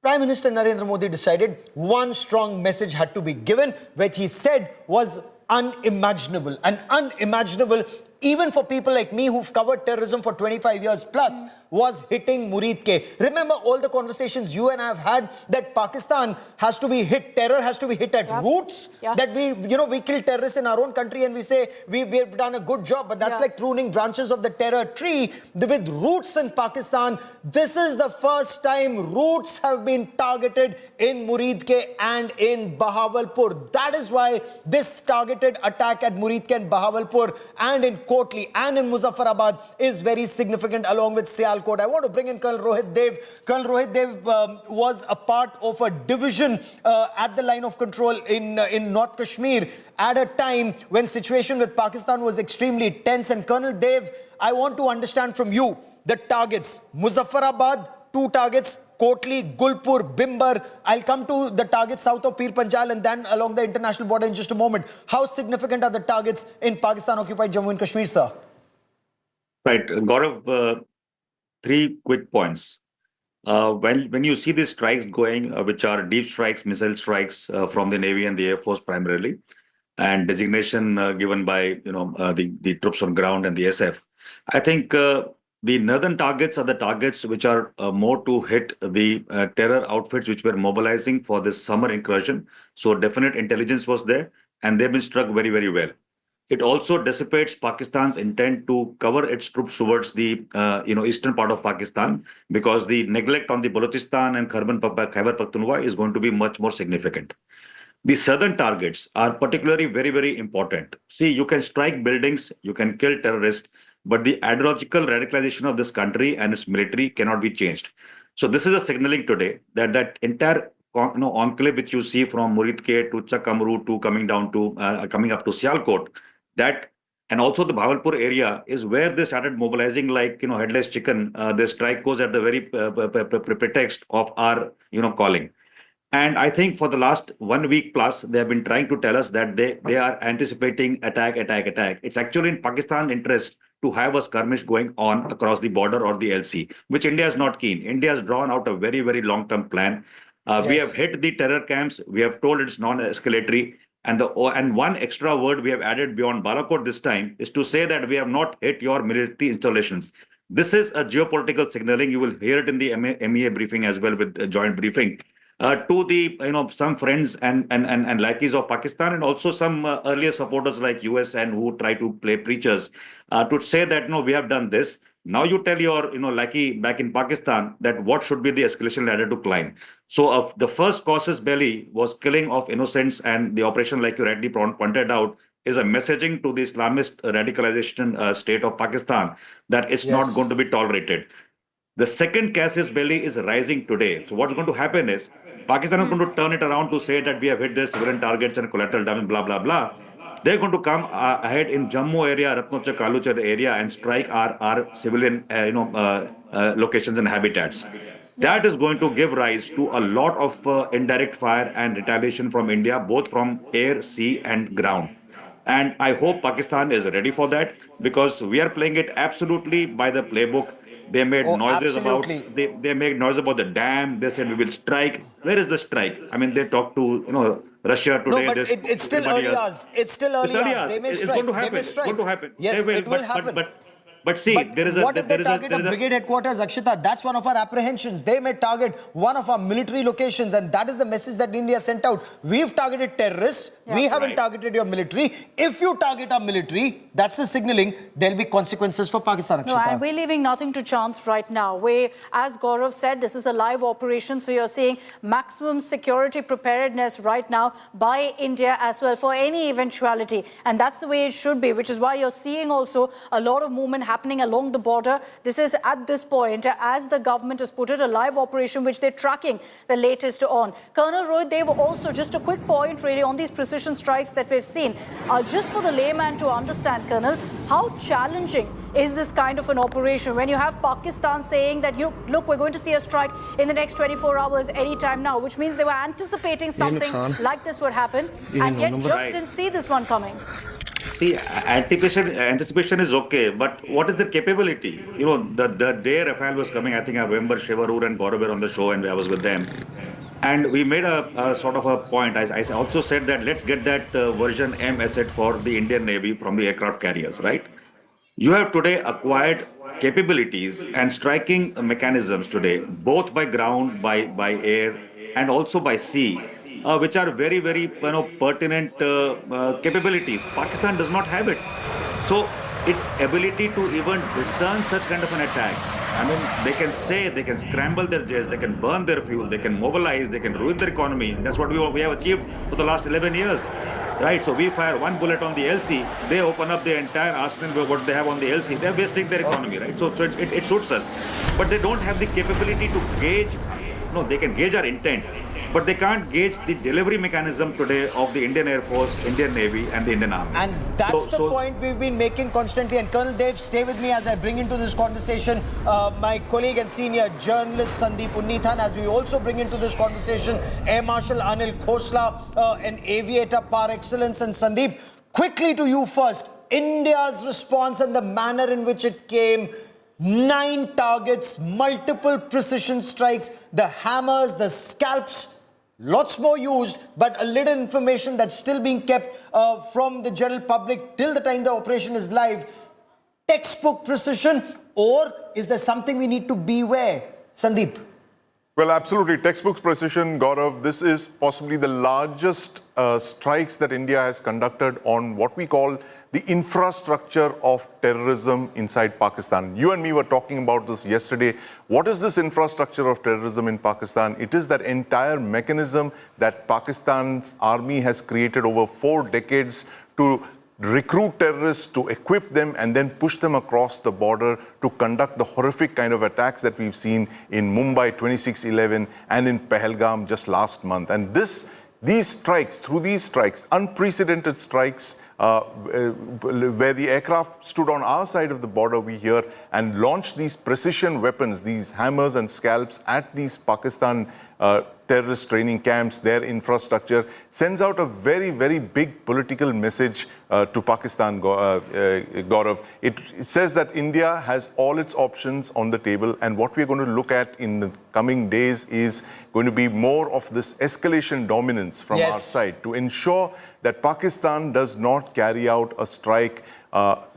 Prime Minister Narendra Modi decided one strong message had to be given, which he said was unimaginable. And unimaginable, even for people like me who've covered terrorism for 25 years plus, was hitting Murid K. Remember all the conversations you and I have had that Pakistan has to be hit, terror has to be hit at roots, that we kill terrorists in our own country and we say we've done a good job, but that's like pruning branches of the terror tree. With roots in Pakistan, this is the first time roots have been targeted in Murid K and in Bahawalpur. That is why this targeted attack at Murid K and Bahawalpur and in Kotli and in Muzaffarabad is very significant, along with Sialkot. I want to bring in Colonel Rohit Dev. Colonel Rohit Dev was a part of a division at the line of control in North Kashmir at a time when situation with Pakistan was extremely tense. And Colonel Dev, I want to understand from you the targets. Muzaffarabad, 2 targets. Kotli, Gulpur, Bimbar. I'll come to the targets south of Pir Panjal and then along the international border in just a moment. How significant are the targets in Pakistan-occupied Jammu and Kashmir, sir? Right. Gaurav, 3 quick points. When you see these strikes going, which are deep strikes, missile strikes from the Navy and the Air Force primarily, and designation given by the troops on ground and the SF, I think the northern targets are the targets which are more to hit the terror outfits which were mobilizing for this summer incursion. So definite intelligence was there, and they've been struck very, very well. It also dissipates Pakistan's intent to cover its troops towards the eastern part of Pakistan, because the neglect on the Balochistan and Khyber Pakhtunkhwa is going to be much more significant. The southern targets are particularly very, very important. See, you can strike buildings, you can kill terrorists, but the ideological radicalization of this country and its military cannot be changed. So this is a signaling today that entire enclave which you see from Murid K to Chakamru to coming up to Sialkot, that, and also the Bahawalpur area is where they started mobilizing like headless chicken. The strike goes at the very pretext of our calling. And I think for the last 1 week plus, they have been trying to tell us that they are anticipating attack. It's actually in Pakistan's interest to have a skirmish going on across the border or the LC, which India is not keen. India has drawn out a very, very long-term plan. We have hit the terror camps. We have told it's non-escalatory. And one extra word we have added beyond Balakot this time is to say that we have not hit your military installations. This is a geopolitical signaling. You will hear it in the MEA briefing as well, with the joint briefing. To the some friends and lackeys of Pakistan, and also some earlier supporters like US and who try to play preachers to say that we have done this. Now you tell your lackey back in Pakistan that what should be the escalation ladder to climb. So the first casus belli was killing of innocents, and the operation, like you rightly pointed out, is a messaging to the Islamist radicalization state of Pakistan that it's not going to be tolerated. The second casus belli is rising today. So what's going to happen is Pakistan is going to turn it around to say that we have hit their civilian targets and collateral damage, blah, blah, blah. They're going to come ahead in Jammu area, Ratnochar, Kaluchar area, and strike our civilian locations and habitats. That is going to give rise to a lot of indirect fire and retaliation from India, both from air, sea, and ground. And I hope Pakistan is ready for that, because we are playing it absolutely by the playbook. They made noises about they made noise about the dam. They said we will strike. Where is the strike? I mean, they talked to Russia today. No, but it's still early hours. It's still early hours. They may strike. It's going to happen. It's going to happen. Yes, it will happen. But see, What if they target a brigade headquarters, Akshita? That's one of our apprehensions. They may target one of our military locations, and that is the message that India sent out. We've targeted terrorists. Yeah. We haven't targeted your military. If you target our military, that's the signaling. There'll be consequences for Pakistan, Akshita. No, and we're leaving nothing to chance right now. As Gaurav said, this is a live operation, so you're seeing maximum security preparedness right now by India as well for any eventuality. And that's the way it should be, which is why you're seeing also a lot of movement happening along the border. This is at this point, as the government has put it, a live operation which they're tracking the latest on. Colonel Rohit, they've also, just a quick point really on these precision strikes that we've seen. Just for the layman to understand, Colonel, how challenging is this kind of an operation when you have Pakistan saying that, look, we're going to see a strike in the next 24 hours anytime now, which means they were anticipating something like this would happen, and yet just didn't see this one coming. See, anticipation is okay, but what is the capability? The day Rafale was coming, I think I remember Shivarur and Gaurav were on the show and I was with them. And we made a sort of a point. I also said that let's get that version M asset for the Indian Navy from the aircraft carriers, right? You have today acquired capabilities and striking mechanisms today, both by ground, by air, and also by sea, which are very, very pertinent capabilities. Pakistan does not have it. So its ability to even discern such kind of an attack, I mean, they can scramble their jets, they can burn their fuel, they can mobilize, they can ruin their economy. That's what we have achieved for the last 11 years. Right, so we fire one bullet on the LC, they open up the entire arsenal what they have on the LC. They're wasting their economy, right? So it suits us. But they don't have the capability to gauge. No, they can gauge our intent, but they can't gauge the delivery mechanism today of the Indian Air Force, Indian Navy, and the Indian Army. And that's the point we've been making constantly. And Colonel Dev, stay with me as I bring into this conversation my colleague and senior journalist Sandeep Unnithan, as we also bring into this conversation Air Marshal Anil Khosla, an aviator par excellence. And Sandeep, quickly to you first, India's response and the manner in which it came. 9 targets, multiple precision strikes, the hammers, the scalps, lots more used, but a little information that's still being kept from the general public till the time the operation is live. Textbook precision, or is there something we need to beware? Sandeep. Well, absolutely. Textbook precision, Gaurav. This is possibly the largest strikes that India has conducted on what we call the infrastructure of terrorism inside Pakistan. You and me were talking about this yesterday. What is this infrastructure of terrorism in Pakistan? It is that entire mechanism that Pakistan's army has created over 4 decades to recruit terrorists, to equip them, and then push them across the border to conduct the horrific kind of attacks that we've seen in Mumbai 26/11 and in Pahalgam just last month. And these strikes, unprecedented strikes, where the aircraft stood on our side of the border, we hear, and launched these precision weapons, these hammers and scalps at these Pakistan terrorist training camps, their infrastructure, sends out a very, very big political message to Pakistan, Gaurav. It says that India has all its options on the table, and what we're going to look at in the coming days is going to be more of this escalation dominance from our side to ensure that Pakistan does not carry out a strike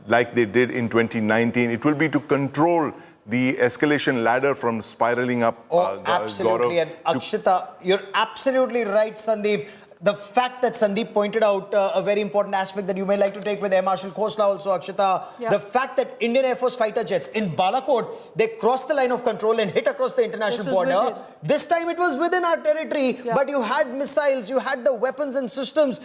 like they did in 2019. It will be to control the escalation ladder from spiraling up. Absolutely. Gaurav, and Akshita, you're absolutely right, Sandeep. The fact that Sandeep pointed out a very important aspect that you may like to take with Air Marshal Khosla also, Akshita, the fact that Indian Air Force fighter jets in Balakot, they crossed the line of control and hit across the international border. This time it was within our territory, but you had missiles, you had the weapons and systems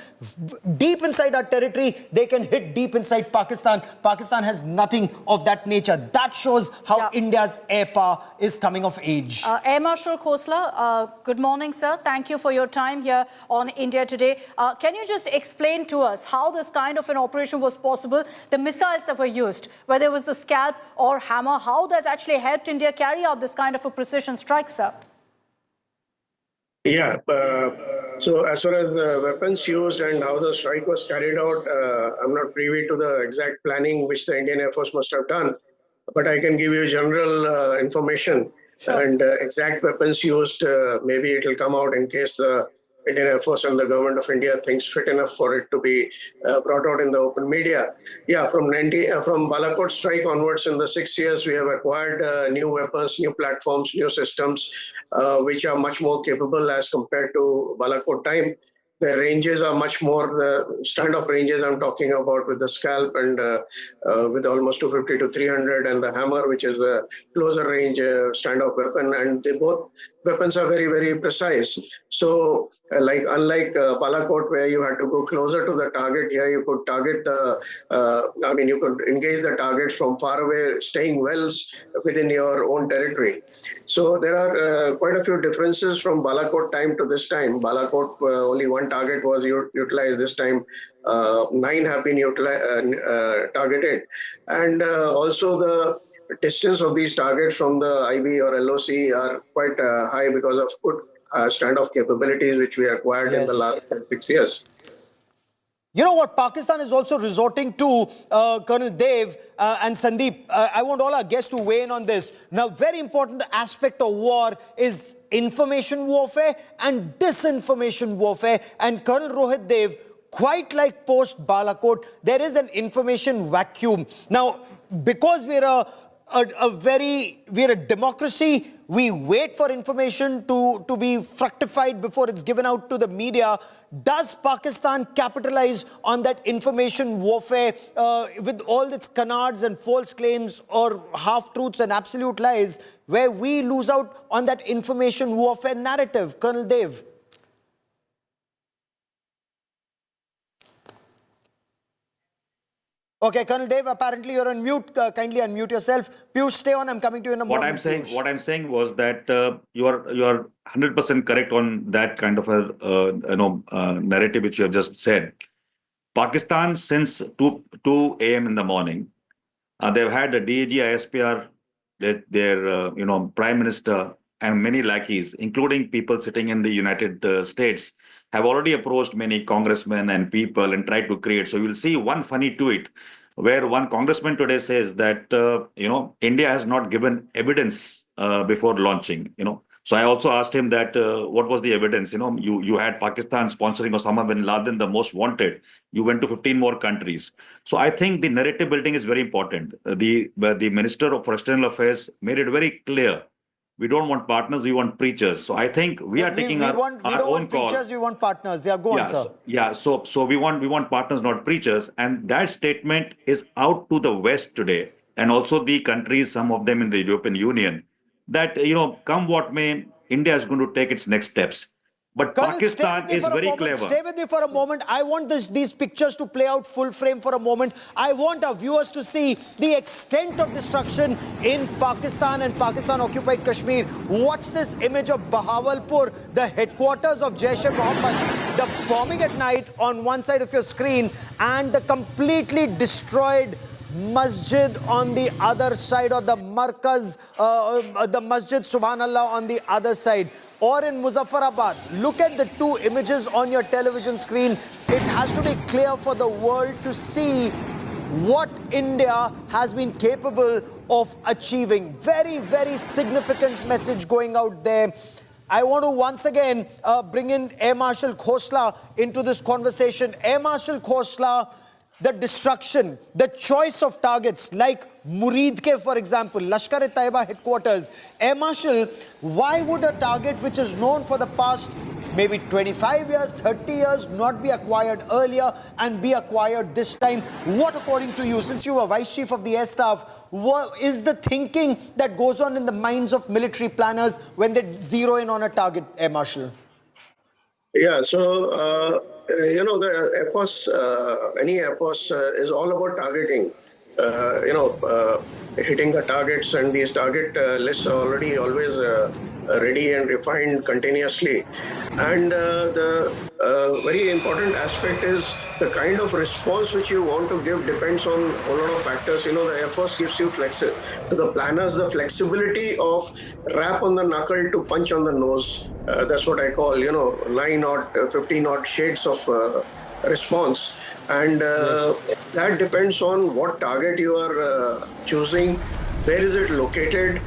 deep inside our territory. They can hit deep inside Pakistan. Pakistan has nothing of that nature. That shows how India's air power is coming of age. Air Marshal Khosla, good morning, sir. Thank you for your time here on India Today. Can you just explain to us how this kind of an operation was possible, the missiles that were used, whether it was the Scalp or Hammer, how that's actually helped India carry out this kind of a precision strike, sir? Yeah, so as far as the weapons used and how the strike was carried out, I'm not privy to the exact planning which the Indian Air Force must have done, but I can give you general information and exact weapons used. Maybe it will come out in case Indian Air Force and the government of India thinks fit enough for it to be brought out in the open media. Yeah, from Balakot strike onwards in the 6 years, we have acquired new weapons, new platforms, new systems, which are much more capable as compared to Balakot time. The ranges are much more, the standoff ranges I'm talking about with the Scalp and with almost 250 to 300 and the Hammer, which is a closer range standoff weapon. And they both weapons are very, very precise. So unlike Balakot, where you had to go closer to the target, here you could target you could engage the targets from far away, staying well within your own territory. So there are quite a few differences from Balakot time to this time. Balakot, only one target was utilized. This time, 9 have been targeted. And also the distance of these targets from the IB or LOC are quite high because of good standoff capabilities which we acquired in the last 6 years. You know what Pakistan is also resorting to, Colonel Dev and Sandeep, I want all our guests to weigh in on this. Now, very important aspect of war is information warfare and disinformation warfare. And Colonel Rohit Dev, quite like post-Balakot, there is an information vacuum. Now, because we're a democracy, we wait for information to be fructified before it's given out to the media. Does Pakistan capitalize on that information warfare with all its canards and false claims or half-truths and absolute lies, where we lose out on that information warfare narrative? Colonel Dev. Okay, Colonel Dev, apparently you're on mute. Kindly unmute yourself. Piyush, stay on. I'm coming to you in a moment. What I'm saying was that you are 100% correct on that kind of a narrative which you have just said. Pakistan, since 2 a.m. in the morning, they've had the DAG, ISPR, their Prime Minister and many lackeys, including people sitting in the United States, have already approached many congressmen and people and tried to create. So you will see one funny tweet where one congressman today says that, India has not given evidence before launching, So I also asked him that what was the evidence? You had Pakistan sponsoring Osama bin Laden, the most wanted. You went to 15 more countries. So I think the narrative building is very important. The Minister for External Affairs made it very clear. We don't want partners, we want preachers. So I think we are taking our own call. We don't want preachers, we want partners. Yeah, go on, sir. So we want partners, not preachers. And that statement is out to the West today, and also the countries, some of them in the European Union, that, come what may, India is going to take its next steps. But Colonel, Pakistan is very clever. Stay with me for a moment. I want these pictures to play out full frame for a moment. I want our viewers to see the extent of destruction in Pakistan and Pakistan-occupied Kashmir. Watch this image of Bahawalpur, the headquarters of Jaish-e-Mohammed. The bombing at night on one side of your screen and the completely destroyed masjid on the other side, or the markaz, the masjid subhanallah on the other side. Or in Muzaffarabad, look at the two images on your television screen. It has to be clear for the world to see what India has been capable of achieving. Very, very significant message going out there. I want to once again bring in Air Marshal Khosla into this conversation. Air Marshal Khosla, the destruction, the choice of targets like Muridke, for example, Lashkar-e-Taiba headquarters. Air Marshal, why would a target which is known for the past maybe 25 years, 30 years, not be acquired earlier and be acquired this time? What, according to you, since you were Vice Chief of the Air Staff, what is the thinking that goes on in the minds of military planners when they zero in on a target, Air Marshal? Yeah, so, the Air Force, any Air Force is all about targeting, hitting the targets, and these target lists are already always ready and refined continuously. And the very important aspect is the kind of response which you want to give depends on a lot of factors. The Air Force gives you to the planners the flexibility of rap on the knuckle to punch on the nose. That's what I call, 9 or 15 odd shades of response. And that depends on what target you are choosing, where is it located,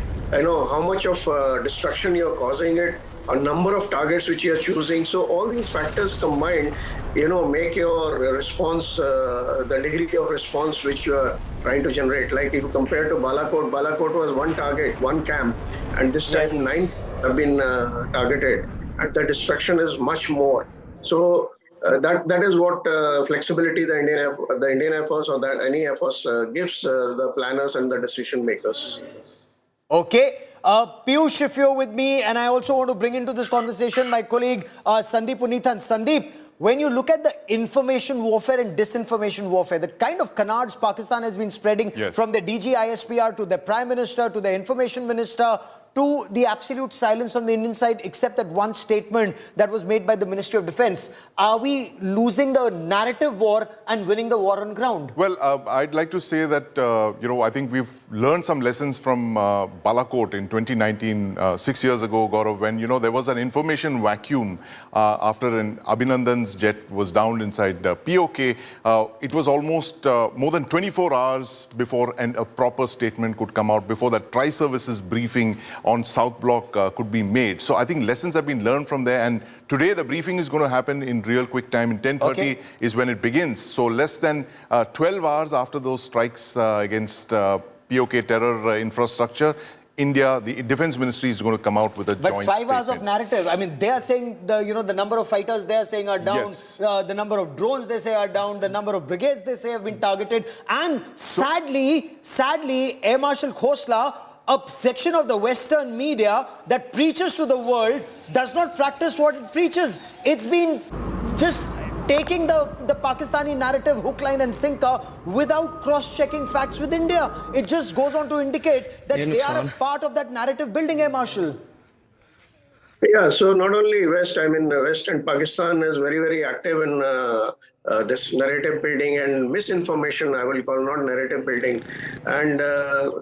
how much of destruction you're causing it, a number of targets which you're choosing. So all these factors combined, make your response, the degree of response which you are trying to generate. Like if you compare to Balakot was one target, one camp, and this time 9 have been targeted, and the destruction is much more. So that is what flexibility the Indian Air Force or that any Air Force gives the planners and the decision makers. Okay. Piyush, if you're with me, and I also want to bring into this conversation my colleague Sandeep Punithan. Sandeep, when you look at the information warfare and disinformation warfare, the kind of canards Pakistan has been spreading from the DG ISPR to the Prime Minister to the Information Minister to the absolute silence on the Indian side, except that one statement that was made by the Ministry of Defense. Are we losing the narrative war and winning the war on ground? Well, I'd like to say that, I think we've learned some lessons from Balakot in 2019, 6 years ago, Gaurav, when, there was an information vacuum after an Abhinandan's jet was downed inside POK. It was almost more than 24 hours before a proper statement could come out, before that tri-services briefing on South Block could be made. So I think lessons have been learned from there. And today the briefing is going to happen in real quick time. In 10:30 is when it begins. So less than 12 hours after those strikes against POK terror infrastructure, India, the Defense Ministry is going to come out with a joint statement. But 5 hours of narrative. I mean, they are saying the number of fighters they are saying are down, the number of drones they say are down, the number of brigades they say have been targeted, and sadly, Air Marshal Khosla, a section of the Western media that preaches to the world, does not practice what it preaches. It's been just taking the Pakistani narrative hook, line and sinker without cross-checking facts with India. It just goes on to indicate that they are a part of that narrative building, Air Marshal. Yeah, so not only West, West and Pakistan is very, very active in this narrative building and misinformation, I will call, not narrative building. And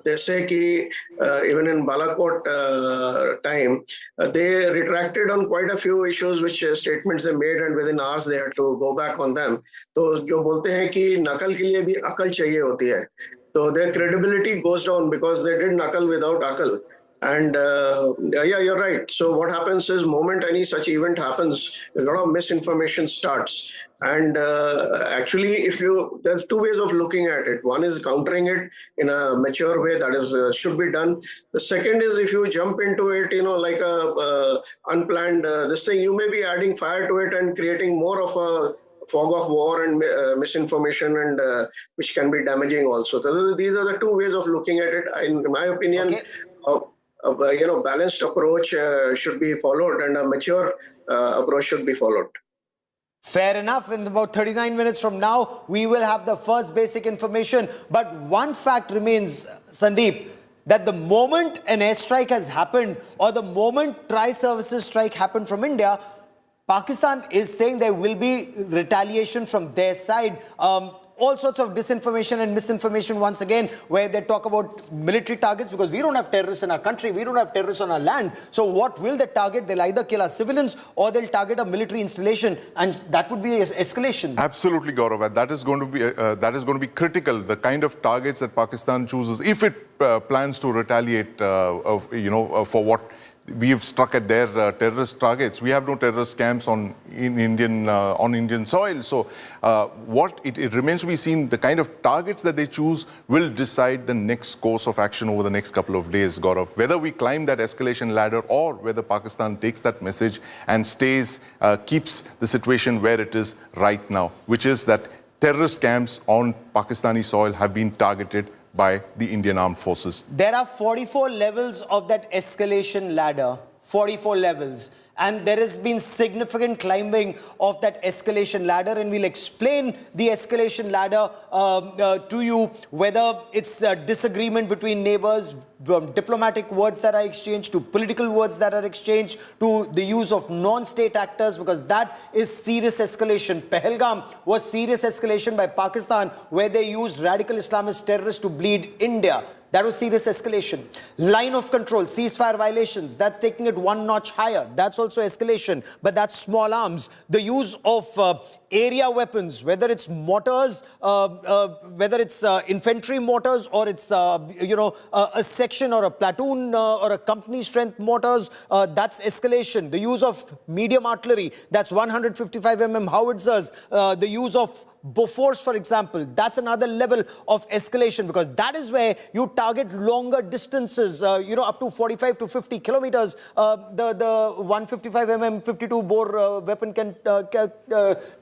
they say that even in Balakot time, they retracted on quite a few issues, which statements they made, and within hours they had to go back on them. So जो बोलते हैं कि नकल के लिए भी अकल चाहिए होती है. So their credibility goes down because they did nakal without akal. And yeah, you're right. So what happens is, moment any such event happens, a lot of misinformation starts. And actually, there's two ways of looking at it. One is countering it in a mature way, that is should be done. The second is, if you jump into it, like a unplanned this thing, you may be adding fire to it and creating more of a fog of war and misinformation, and which can be damaging also. So these are the two ways of looking at it. In my opinion, a balanced approach should be followed, and a mature approach should be followed. Fair enough. In about 39 minutes from now, we will have the first basic information. But one fact remains, Sandeep, that the moment an airstrike has happened, or the moment tri-services strike happened from India, Pakistan is saying there will be retaliation from their side. All sorts of disinformation and misinformation once again, where they talk about military targets, because we don't have terrorists in our country, we don't have terrorists on our land. So what will they target? They'll either kill our civilians or they'll target a military installation, and that would be escalation. Absolutely, Gaurav. And that is going to be critical. The kind of targets that Pakistan chooses, if it plans to retaliate, for what we've struck at their terrorist targets. We have no terrorist camps on Indian soil. So it remains to be seen. The kind of targets that they choose will decide the next course of action over the next couple of days, Gaurav. Whether we climb that escalation ladder, or whether Pakistan takes that message and keeps the situation where it is right now, which is that terrorist camps on Pakistani soil have been targeted by the Indian Armed Forces. There are 44 levels of that escalation ladder, 44 levels. And there has been significant climbing of that escalation ladder, and we'll explain the escalation ladder to you, whether it's a disagreement between neighbors, diplomatic words that are exchanged, to political words that are exchanged, to the use of non-state actors, because that is serious escalation. Pahalgam was serious escalation by Pakistan, where they used radical Islamist terrorists to bleed India. That was serious escalation. Line of control, ceasefire violations, that's taking it one notch higher. That's also escalation, but that's small arms. The use of area weapons, whether it's mortars, whether it's infantry mortars, or it's, a section or a platoon or a company strength mortars, that's escalation. The use of medium artillery, that's 155 mm howitzers, the use of Bofors, for example, that's another level of escalation, because that is where you target longer distances, up to 45 to 50 kilometers. The 155 mm 52 bore weapon can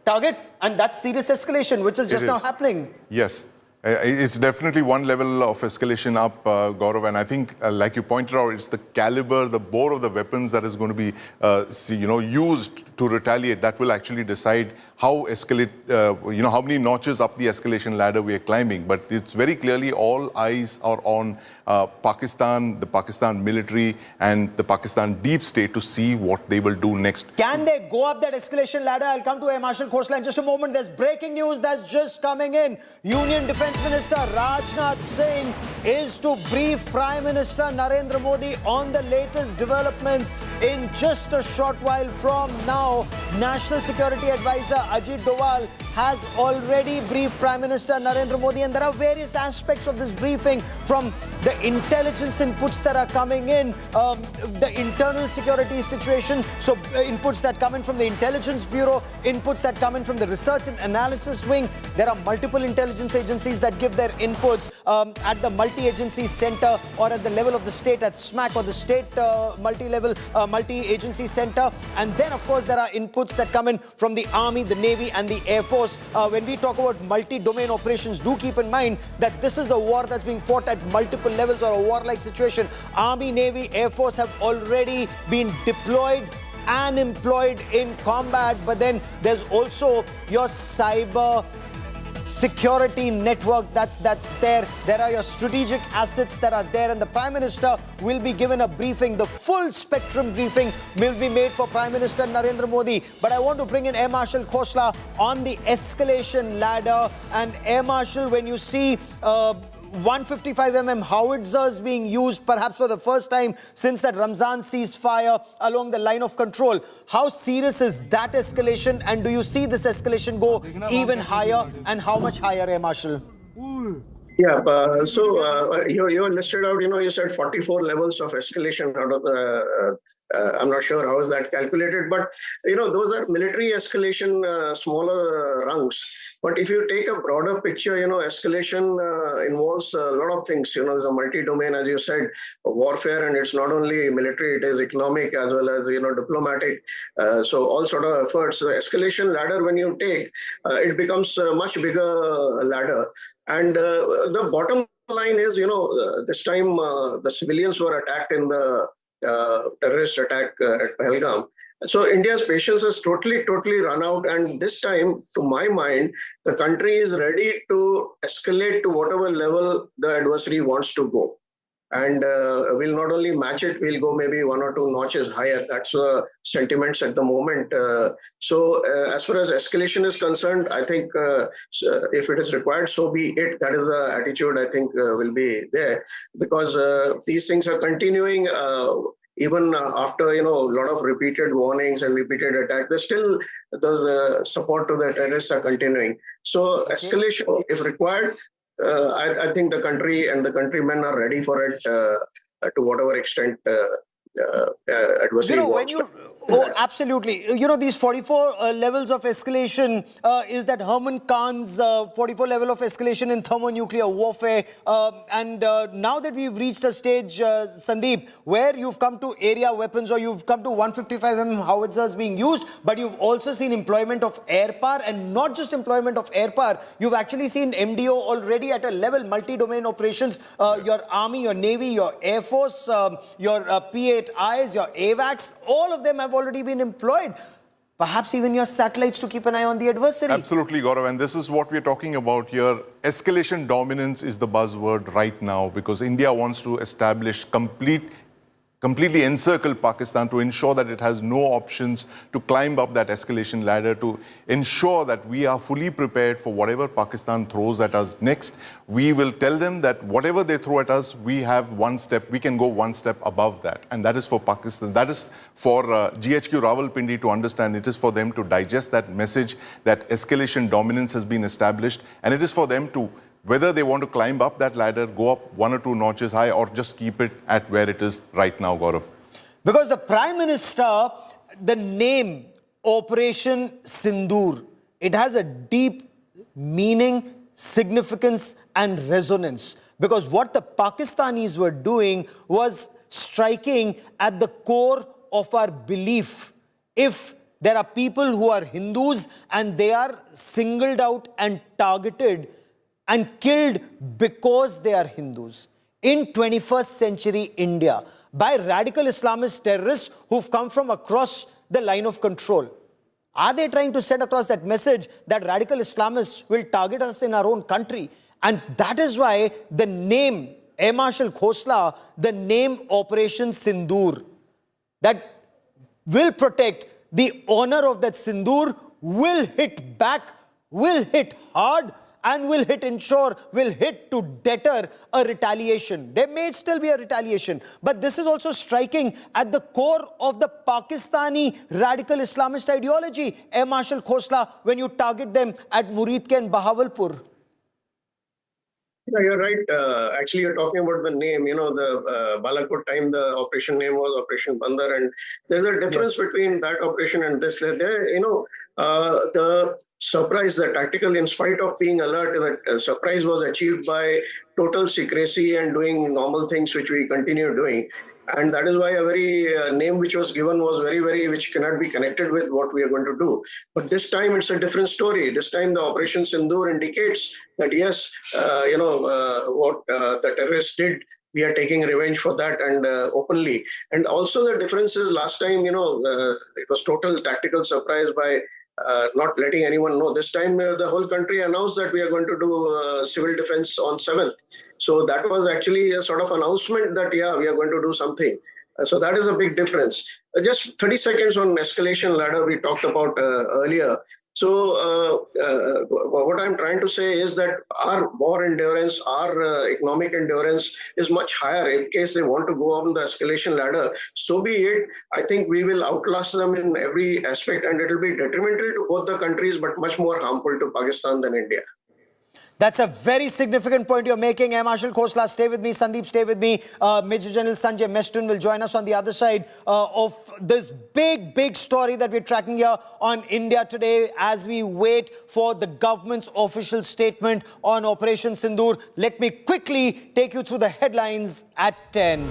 target, and that's serious escalation, which is just now happening. Yes. It's definitely one level of escalation up, Gaurav, and I think, like you pointed out, it's the caliber, the bore of the weapons that is going to be, used to retaliate that will actually decide how how many notches up the escalation ladder we are climbing. But it's very clearly all eyes are on Pakistan, the Pakistan military, and the Pakistan deep state to see what they will do next. Can they go up that escalation ladder? I'll come to Air Marshal Khosla in just a moment. There's breaking news that's just coming in. Union Defence Minister Rajnath Singh is to brief Prime Minister Narendra Modi on the latest developments in just a short while from now. National Security Advisor Ajit Doval has already briefed Prime Minister Narendra Modi, and there are various aspects of this briefing, from the intelligence inputs that are coming in, the internal security situation, so inputs that come in from the Intelligence Bureau, inputs that come in from the Research and Analysis Wing. There are multiple intelligence agencies that give their inputs at the multi-agency center, or at the level of the state at SMAC, or the state multi-level multi-agency center. And then, of course, there are inputs that come in from the Army, the Navy, and the Air Force. When we talk about multi-domain operations, do keep in mind that this is a war that's being fought at multiple levels, or a war-like situation. Army, Navy, Air Force have already been deployed and employed in combat, but then there's also your cyber security network that's there. There are your strategic assets that are there, and the Prime Minister will be given a briefing. The full spectrum briefing will be made for Prime Minister Narendra Modi. But I want to bring in Air Marshal Khosla on the escalation ladder. And Air Marshal, when you see 155 mm howitzers being used perhaps for the first time since that Ramzan ceasefire along the line of control, how serious is that escalation, and do you see this escalation go even higher, and how much higher, Air Marshal? Yeah, you listed out, you said 44 levels of escalation out of the, I'm not sure how is that calculated, but, those are military escalation, smaller rungs. But if you take a broader picture, escalation involves a lot of things. There's a multi-domain, as you said, warfare, and it's not only military, it is economic as well as, diplomatic. So all sort of efforts. The escalation ladder, when you take, it becomes a much bigger ladder. And the bottom line is, this time the civilians were attacked in the terrorist attack at Pahalgam. So India's patience has totally run out. And this time, to my mind, the country is ready to escalate to whatever level the adversary wants to go. And we'll not only match it, we'll go maybe 1 or 2 notches higher. That's the sentiments at the moment. So as far as escalation is concerned, I think if it is required, so be it. That is the attitude I think will be there, because these things are continuing. Even after, a lot of repeated warnings and repeated attacks, there's still those support to the terrorists are continuing. So escalation, if required, I think the country and the countrymen are ready for it to whatever extent adversary wants. Absolutely. These 44 levels of escalation is that Herman Khan's 44 level of escalation in thermonuclear warfare. And now that we've reached a stage, Sandeep, where you've come to area weapons, or you've come to 155 mm howitzers being used, but you've also seen employment of air power, and not just employment of air power. You've actually seen MDO already at a level, multi-domain operations. Your Army, your Navy, your Air Force, your P8Is, your AWACS, all of them have already been employed. Perhaps even your satellites to keep an eye on the adversary. Absolutely, Gaurav. And this is what we're talking about here. Escalation dominance is the buzzword right now, because India wants to establish complete completely encircle Pakistan to ensure that it has no options to climb up that escalation ladder, to ensure that we are fully prepared for whatever Pakistan throws at us next. We will tell them that whatever they throw at us, we can go one step above that. And that is for Pakistan. That is for GHQ Rawalpindi to understand. It is for them to digest that message that escalation dominance has been established. And it is for them to, whether they want to climb up that ladder, go up 1 or 2 notches high, or just keep it at where it is right now, Gaurav. Because the Prime Minister, the name Operation Sindoor, it has a deep meaning, significance and resonance. Because what the Pakistanis were doing was striking at the core of our belief. If there are people who are Hindus and they are singled out and targeted and killed because they are Hindus. In 21st century India, by radical Islamist terrorists who've come from across the line of control. Are they trying to send across that message that radical Islamists will target us in our own country? And that is why the name Air Marshal Khosla, the name Operation Sindoor, that will protect the honor of that Sindoor, will hit back, will hit hard, and will hit to deter a retaliation. There may still be a retaliation, but this is also striking at the core of the Pakistani radical Islamist ideology. Air Marshal Khosla, when you target them at Muridke and Bahawalpur. Yeah, you're right. Actually, you're talking about the name. You know, the Balakot time, the operation name was Operation Bandar, and there's a difference between that operation and this. The surprise, the tactical, in spite of being alert, that surprise was achieved by total secrecy and doing normal things, which we continue doing. And that is why a very name which was given was which cannot be connected with what we are going to do. But this time it's a different story. This time the Operation Sindoor indicates that yes, what the terrorists did, we are taking revenge for that, and openly. And also the difference is last time, it was total tactical surprise by not letting anyone know. This time the whole country announced that we are going to do civil defense on 7th. So that was actually a sort of announcement that, yeah, we are going to do something. So that is a big difference. Just 30 seconds on escalation ladder we talked about earlier. So what I'm trying to say is that our war endurance, our economic endurance is much higher. In case they want to go on the escalation ladder, so be it. I think we will outlast them in every aspect, and it will be detrimental to both the countries, but much more harmful to Pakistan than India. That's a very significant point you're making. Air Marshal Khosla, stay with me. Sandeep, stay with me. Major General Sanjay Meston will join us on the other side of this big story that we're tracking here on India Today as we wait for the government's official statement on Operation Sindoor. Let me quickly take you through the headlines at 10.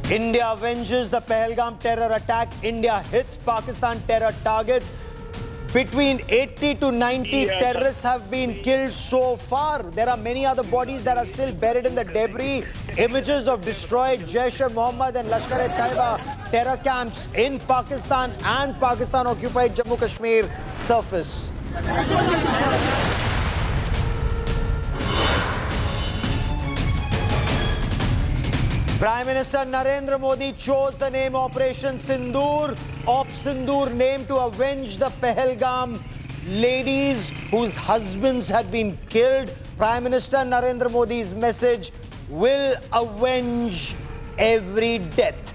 India avenges the Pahalgam terror attack. India hits Pakistan terror targets. Between 80 to 90 terrorists have been killed so far. There are many other bodies that are still buried in the debris. Images of destroyed Jaish-e-Mohammed and Lashkar-e-Taiba terror camps in Pakistan and Pakistan-occupied Jammu Kashmir surface. Prime Minister Narendra Modi chose the name Operation Sindoor, Op Sindoor, named to avenge the Pahalgam ladies whose husbands had been killed. Prime Minister Narendra Modi's message will avenge every death.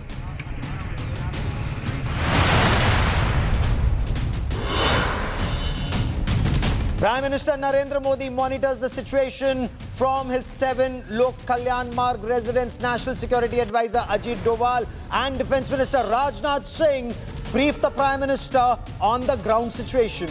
Prime Minister Narendra Modi monitors the situation from his 7 Lok Kalyan Marg residence. National Security Advisor Ajit Doval and Defence Minister Rajnath Singh briefed the Prime Minister on the ground situation.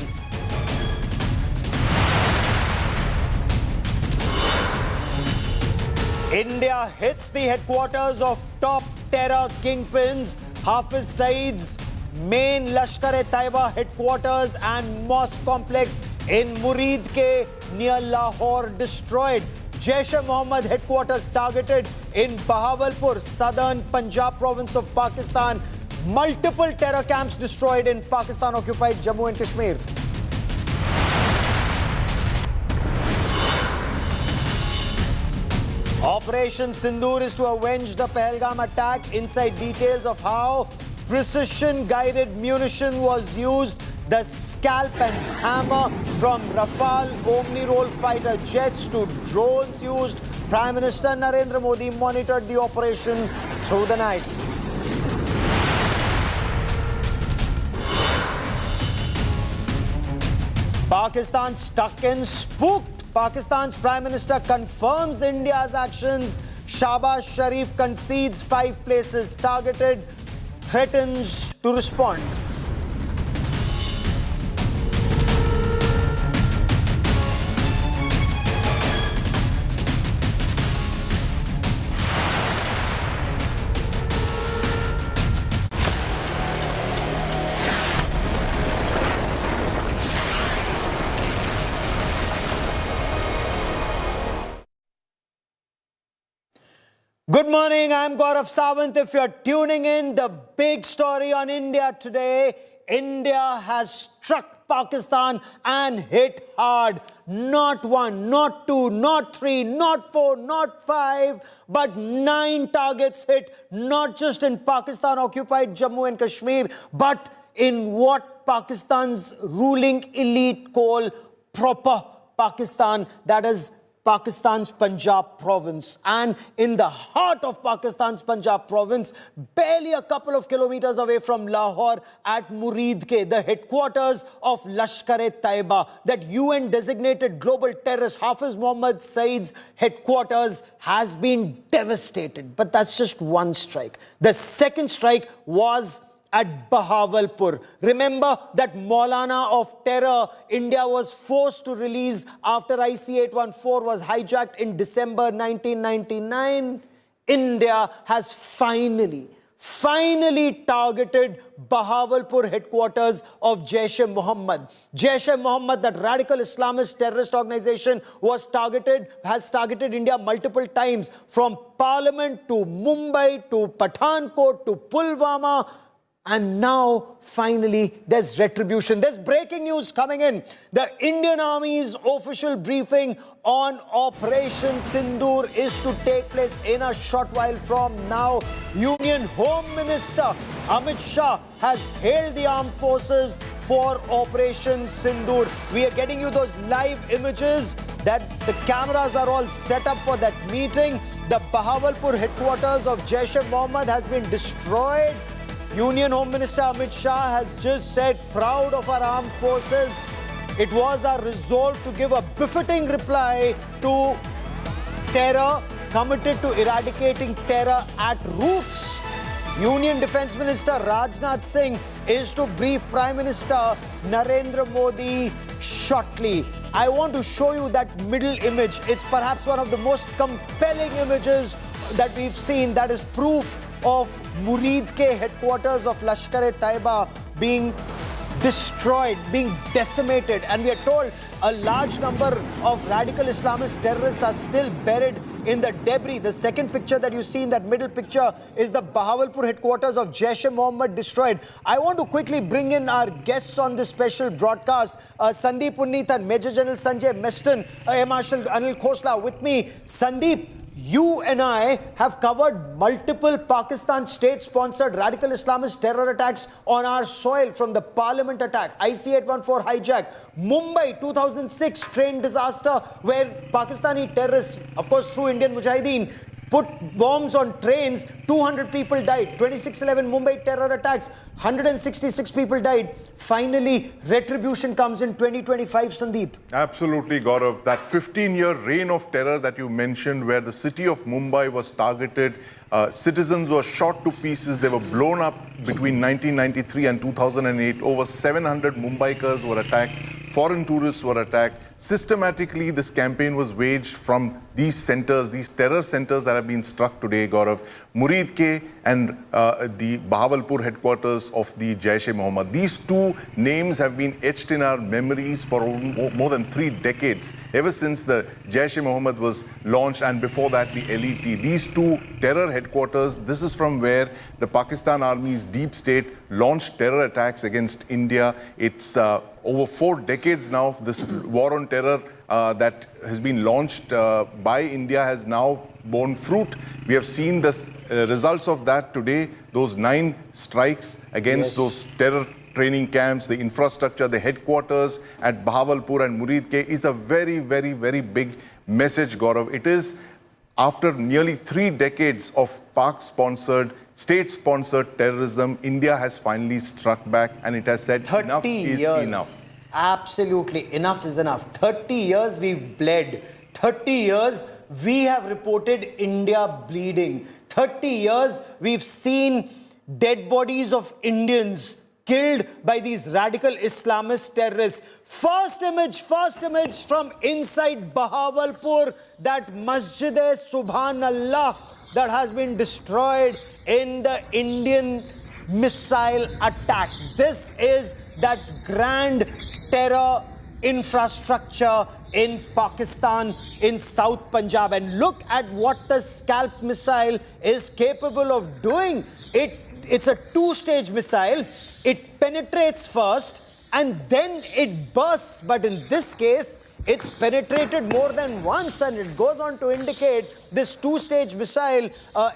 India hits the headquarters of top terror kingpins. Hafiz Saeed's main Lashkar-e-Taiba headquarters and mosque complex in Muridke near Lahore destroyed. Jaish-e-Mohammed headquarters targeted in Bahawalpur, southern Punjab province of Pakistan. Multiple terror camps destroyed in Pakistan-occupied Jammu and Kashmir. Operation Sindoor is to avenge the Pahalgam attack. Inside details of how precision-guided munition was used. The Scalp and Hammer from Rafale Omni-Roll fighter jets to drones used. Prime Minister Narendra Modi monitored the operation through the night. Pakistan stuck and spooked. Pakistan's Prime Minister confirms India's actions. Shahbaz Sharif concedes 5 places targeted, threatens to respond. Good morning, I'm Gaurav Sawant. If you're tuning in, the big story on India today, India has struck Pakistan and hit hard. Not 1, not 2, not 3, not 4, not 5, but 9 targets hit, not just in Pakistan-occupied Jammu and Kashmir, but in what Pakistan's ruling elite call proper Pakistan, that is Pakistan's Punjab province. And in the heart of Pakistan's Punjab province, barely a couple of kilometers away from Lahore at Muridke, the headquarters of Lashkar-e-Taiba, that UN-designated global terrorist Hafiz Muhammad Saeed's headquarters has been devastated. But that's just one strike. The second strike was at Bahawalpur. Remember that Maulana of terror India was forced to release after IC-814 was hijacked in December 1999? India has finally targeted Bahawalpur headquarters of Jaish-e-Mohammed. Jaish-e-Mohammed, that radical Islamist terrorist organization, has targeted India multiple times, from Parliament to Mumbai to Pathankot to Pulwama. And now, finally, there's retribution. There's breaking news coming in. The Indian Army's official briefing on Operation Sindur is to take place in a short while from now. Union Home Minister Amit Shah has hailed the armed forces for Operation Sindur. We are getting you those live images that the cameras are all set up for that meeting. The Bahawalpur headquarters of Jaish-e-Mohammed has been destroyed. Union Home Minister Amit Shah has just said, proud of our armed forces. It was our resolve to give a befitting reply to terror, committed to eradicating terror at roots. Union Defence Minister Rajnath Singh is to brief Prime Minister Narendra Modi shortly. I want to show you that middle image. It's perhaps one of the most compelling images that we've seen. That is proof of Muridke headquarters of Lashkar-e-Taiba being destroyed, being decimated. And we are told a large number of radical Islamist terrorists are still buried in the debris. The second picture that you see in that middle picture is the Bahawalpur headquarters of Jaish-e-Mohammed destroyed. I want to quickly bring in our guests on this special broadcast. Sandeep Unnithan, Major General Sanjay Meston, Air Marshal Anil Khosla with me. Sandeep, you and I have covered multiple Pakistan state-sponsored radical Islamist terror attacks on our soil, from the Parliament attack, IC-814 hijack, Mumbai 2006 train disaster where Pakistani terrorists, of course through Indian Mujahideen, put bombs on trains, 200 people died. 26/11 Mumbai terror attacks, 166 people died. Finally, retribution comes in 2025, Sandeep. Absolutely, Gaurav. That 15-year reign of terror that you mentioned, where the city of Mumbai was targeted, citizens were shot to pieces, they were blown up between 1993 and 2008. Over 700 Mumbaikars were attacked, foreign tourists were attacked. Systematically, this campaign was waged from these centers, these terror centers that have been struck today, Gaurav. Muridke and the Bahawalpur headquarters of the Jaish-e-Mohammed. These two names have been etched in our memories for more than 3 decades, ever since the Jaish-e-Mohammed was launched, and before that the LET. These two terror headquarters, this is from where the Pakistan Army's deep state launched terror attacks against India. It's over 4 decades now, this war on terror that has been launched by India has now borne fruit. We have seen the results of that today, those 9 strikes against those terror training camps, the infrastructure, the headquarters at Bahawalpur and Muridke is a very, very, very big message, Gaurav. It is after nearly 3 decades of Pak-sponsored, state-sponsored terrorism, India has finally struck back and it has said enough is enough. Absolutely, enough is enough. 30 years we've bled. 30 years we have reported India bleeding. 30 years we've seen dead bodies of Indians killed by these radical Islamist terrorists. First image from inside Bahawalpur, that Masjid-e-Subhanallah that has been destroyed in the Indian missile attack. This is that grand terror infrastructure in Pakistan, in South Punjab. And look at what the Scalp missile is capable of doing. It's a 2-stage missile. It penetrates first and then it bursts. But in this case, it's penetrated more than once, and it goes on to indicate this 2-stage missile.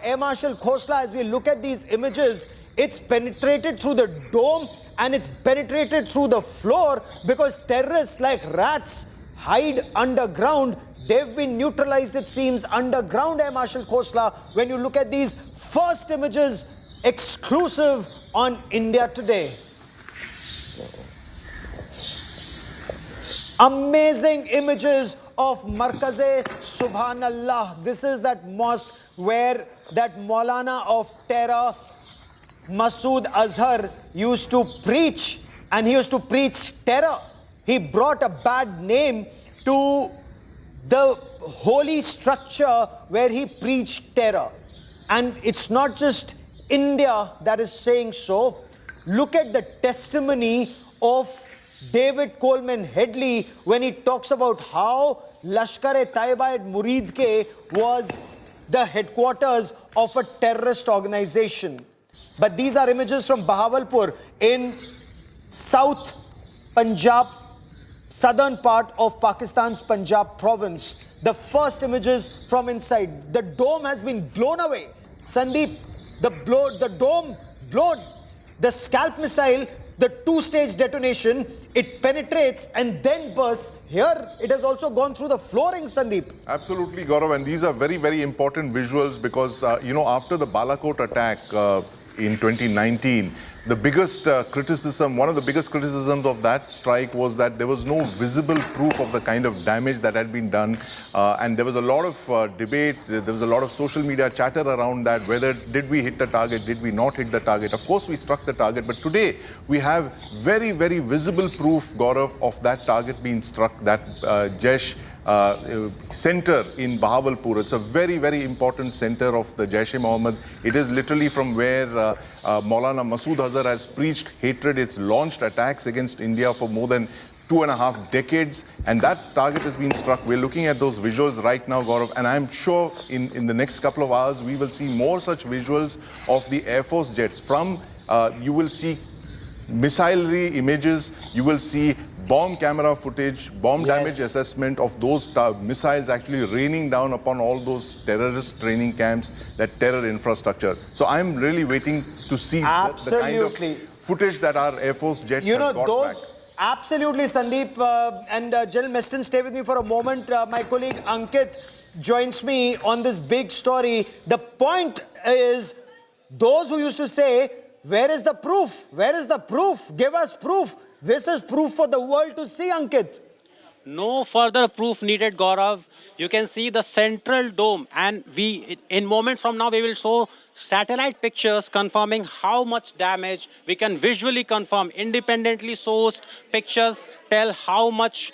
Air Marshal Khosla, as we look at these images, it's penetrated through the dome and it's penetrated through the floor because terrorists like rats hide underground. They've been neutralized, it seems, underground, Air Marshal Khosla. When you look at these first images, exclusive on India Today. Amazing images of Markaz-e-Subhanallah. This is that mosque where that Maulana of terror, Masood Azhar, used to preach, and he used to preach terror. He brought a bad name to the holy structure where he preached terror. And it's not just India that is saying so. Look at the testimony of David Coleman Headley when he talks about how Lashkar-e-Taiba at Muridke was the headquarters of a terrorist organization. But these are images from Bahawalpur in South Punjab, southern part of Pakistan's Punjab province. The first images from inside. The dome has been blown away. Sandeep, the dome blown. The Scalp missile, the 2-stage detonation, it penetrates and then bursts. Here, it has also gone through the flooring, Sandeep. Absolutely, Gaurav, and these are very, very important visuals because, after the Balakot attack in 2019, the biggest criticism, one of the biggest criticisms of that strike was that there was no visible proof of the kind of damage that had been done. And there was a lot of debate, there was a lot of social media chatter around that, whether did we hit the target, did we not hit the target. Of course, we struck the target, but today we have very, very visible proof, Gaurav, of that target being struck, that Jaish center in Bahawalpur. It's a very, very important center of the Jaish-e-Mohammed. It is literally from where Maulana Masood Azhar has preached hatred. It's launched attacks against India for more than 2.5 decades, and that target has been struck. We're looking at those visuals right now, Gaurav, and I'm sure in the next couple of hours we will see more such visuals of the Air Force jets. You will see missilery images, you will see bomb camera footage, bomb damage assessment of those missiles actually raining down upon all those terrorist training camps, that terror infrastructure. So I'm really waiting to see the kind of footage that our Air Force jets have got back. Absolutely, Sandeep. And Jill Meston, stay with me for a moment. My colleague Ankit joins me on this big story. The point is, those who used to say, where is the proof? Where is the proof? Give us proof. This is proof for the world to see, Ankit. No further proof needed, Gaurav. You can see the central dome, and in moments from now, we will show satellite pictures confirming how much damage. We can visually confirm, independently sourced pictures tell how much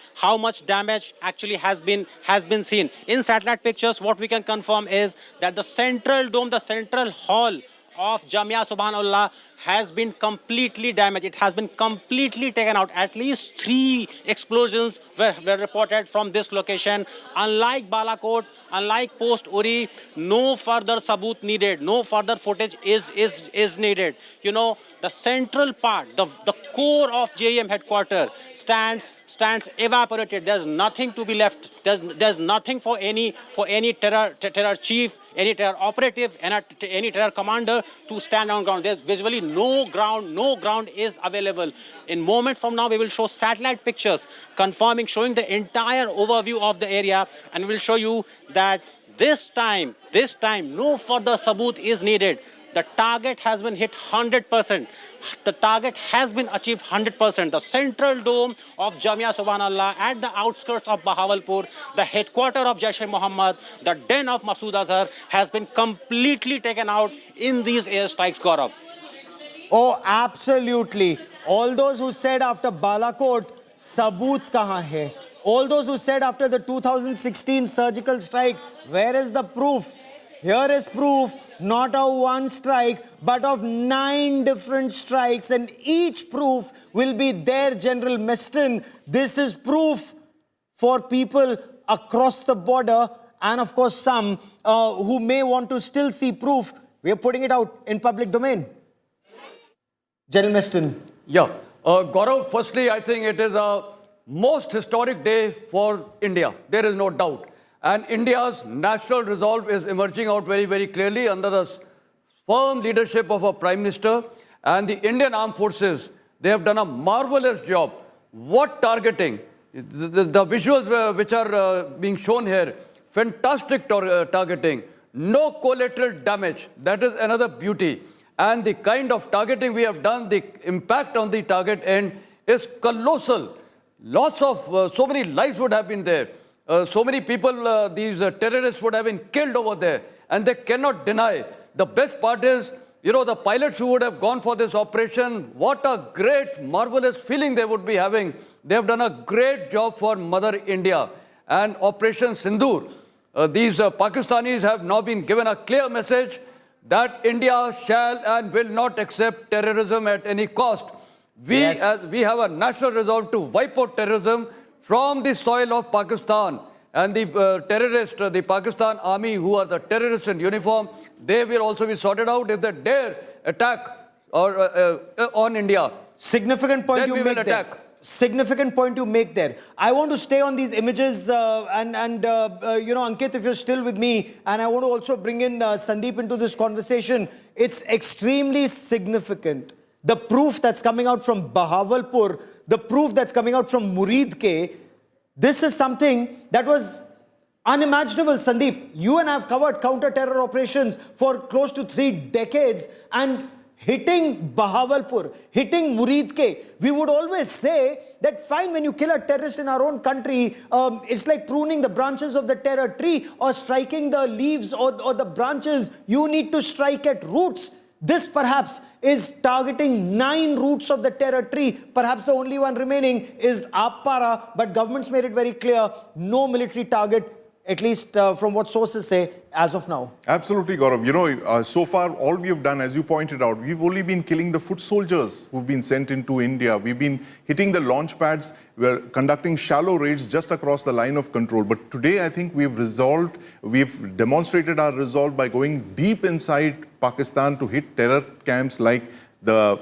damage actually has been seen. In satellite pictures, what we can confirm is that the central dome, the central hall of Jamia Subhanallah has been completely damaged. It has been completely taken out. At least 3 explosions were reported from this location. Unlike Balakot, unlike post Uri, no further sabut needed. No further footage is needed. You know, the central part, the core of JEM headquarters stands evaporated. There's nothing to be left. There's nothing for any terror chief, any terror operative, any terror commander to stand on ground. There's visually no ground is available. In moments from now, we will show satellite pictures confirming, showing the entire overview of the area, and we'll show you that this time, no further sabut is needed. The target has been hit 100%. The target has been achieved 100%. The central dome of Jamia Subhanallah at the outskirts of Bahawalpur, the headquarters of Jaish-e-Mohammed, the den of Masood Azhar has been completely taken out in these airstrikes, Gaurav. Oh, absolutely. All those who said after Balakot, sabut kahan hai? All those who said after the 2016 surgical strike, where is the proof? Here is proof, not of one strike, but of 9 different strikes, and each proof will be there, General Meston. This is proof for people across the border, and of course some who may want to still see proof. We are putting it out in public domain. General Meston. Yeah. Gaurav, firstly, I think it is a most historic day for India. There is no doubt. And India's national resolve is emerging out very, very clearly under the firm leadership of our Prime Minister and the Indian Armed Forces. They have done a marvelous job. What targeting? The visuals which are being shown here, fantastic targeting. No collateral damage. That is another beauty. And the kind of targeting we have done, the impact on the target end is colossal. Lots of, so many lives would have been there. So many people, these terrorists would have been killed over there, and they cannot deny. The best part is, you know, the pilots who would have gone for this operation, what a great, marvelous feeling they would be having. They have done a great job for Mother India. And Operation Sindur, these Pakistanis have now been given a clear message that India shall and will not accept terrorism at any cost. We have a national resolve to wipe out terrorism from the soil of Pakistan, and the terrorists, the Pakistan army who are the terrorists in uniform, they will also be sorted out if they dare attack on India. Significant point you make there. Significant point you make there. I want to stay on these images you know, Ankit, if you're still with me, and I want to also bring in Sandeep into this conversation. It's extremely significant. The proof that's coming out from Bahawalpur, the proof that's coming out from Muridke, this is something that was unimaginable. Sandeep, you and I have covered counter-terror operations for close to 3 decades, and hitting Bahawalpur, hitting Muridke, we would always say that fine, when you kill a terrorist in our own country, it's like pruning the branches of the terror tree or striking the leaves or the branches. You need to strike at roots. This perhaps is targeting 9 roots of the terror tree. Perhaps the only one remaining is Appara, but government's made it very clear, no military target, at least from what sources say, as of now. Absolutely, Gaurav. You know, so far, all we have done, as you pointed out, we've only been killing the foot soldiers who've been sent into India. We've been hitting the launch pads. We're conducting shallow raids just across the line of control. But today, I think we've demonstrated our resolve by going deep inside Pakistan to hit terror camps like the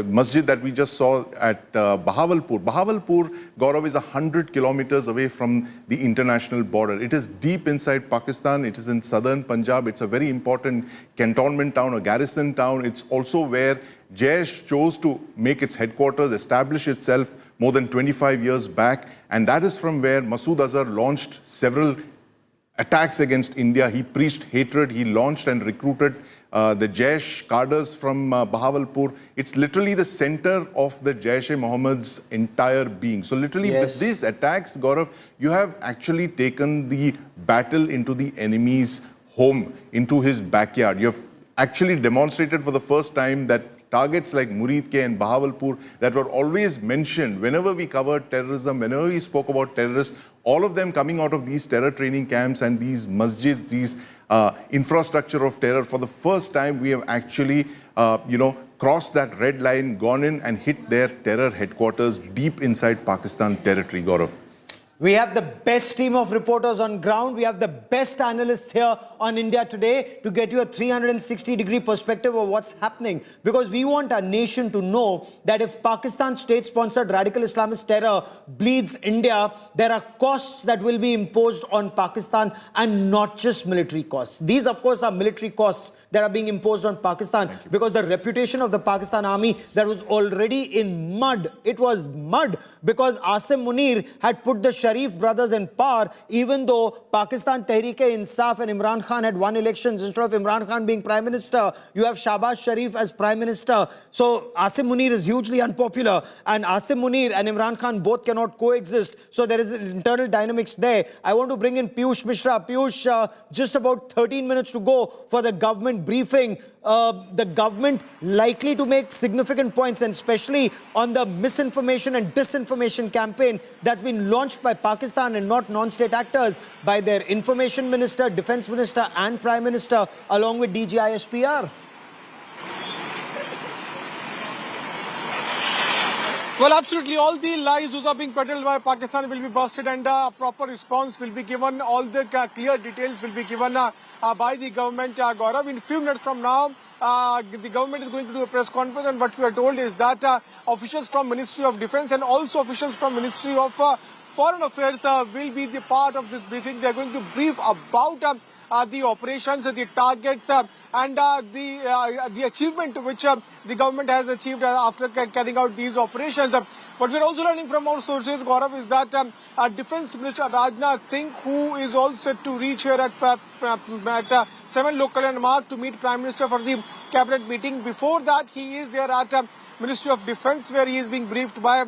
masjid that we just saw at Bahawalpur. Bahawalpur, Gaurav, is 100 kilometers away from the international border. It is deep inside Pakistan. It is in southern Punjab. It's a very important cantonment town, a garrison town. It's also where Jaish chose to make its headquarters, establish itself more than 25 years back. And that is from where Masood Azhar launched several attacks against India. He preached hatred. He launched and recruited the Jaish cadres from Bahawalpur. It's literally the center of the Jaish-e-Mohammed's entire being. So literally with these attacks, Gaurav, you have actually taken the battle into the enemy's home, into his backyard. You have actually demonstrated for the first time that targets like Muridke and Bahawalpur that were always mentioned whenever we covered terrorism, whenever we spoke about terrorists, all of them coming out of these terror training camps and these masjids, these infrastructure of terror. For the first time, we have actually, crossed that red line, gone in and hit their terror headquarters deep inside Pakistan territory, Gaurav. We have the best team of reporters on ground. We have the best analysts here on India Today to get you a 360-degree perspective of what's happening. Because we want our nation to know that if Pakistan state-sponsored radical Islamist terror bleeds India, there are costs that will be imposed on Pakistan and not just military costs. These, of course, are military costs that are being imposed on Pakistan because the reputation of the Pakistan army that was already in mud. It was mud because Asim Munir had put the Sharif brothers in power, even though Pakistan Tehreek-e-Insaf and Imran Khan had won elections. Instead of Imran Khan being Prime Minister, you have Shahbaz Sharif as Prime Minister. So Asim Munir is hugely unpopular, and Asim Munir and Imran Khan both cannot coexist. So there is internal dynamics there. I want to bring in Piyush Mishra. Piyush, just about 13 minutes to go for the government briefing. The government likely to make significant points, and especially on the misinformation and disinformation campaign that's been launched by Pakistan and not non-state actors, by their information minister, defense minister and prime minister, along with DGISPR. Well, absolutely. All the lies those are being peddled by Pakistan will be busted, and a proper response will be given. All the clear details will be given by the government, Gaurav. In a few minutes from now, the government is going to do a press conference, and what we are told is that officials from Ministry of Defense and also officials from Ministry of Foreign Affairs will be the part of this briefing. They are going to brief about the operations, the targets, and the achievement which the government has achieved after carrying out these operations. What we're also learning from our sources, Gaurav, is that Defense Minister Rajnath Singh, who is all set to reach here at 7 local landmark to meet Prime Minister for the cabinet meeting. Before that, he is there at Ministry of Defense, where he is being briefed by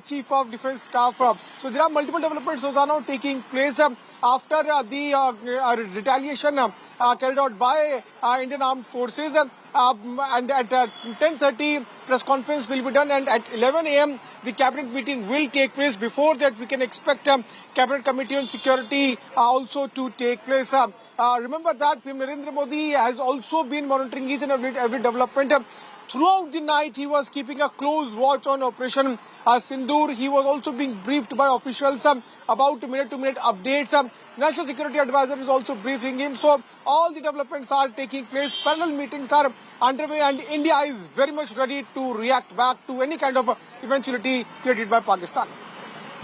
Chief of Defense Staff. So there are multiple developments those are now taking place after the retaliation carried out by Indian Armed Forces, and at 10:30 press conference will be done, and at 11 a.m. the cabinet meeting will take place. Before that, we can expect cabinet committee on security also to take place. Remember that PM Narendra Modi has also been monitoring each and every development. Throughout the night, he was keeping a close watch on Operation Sindur. He was also being briefed by officials about minute-to-minute updates. National Security Advisor is also briefing him. So all the developments are taking place. Parallel meetings are underway, and India is very much ready to react back to any kind of eventuality created by Pakistan.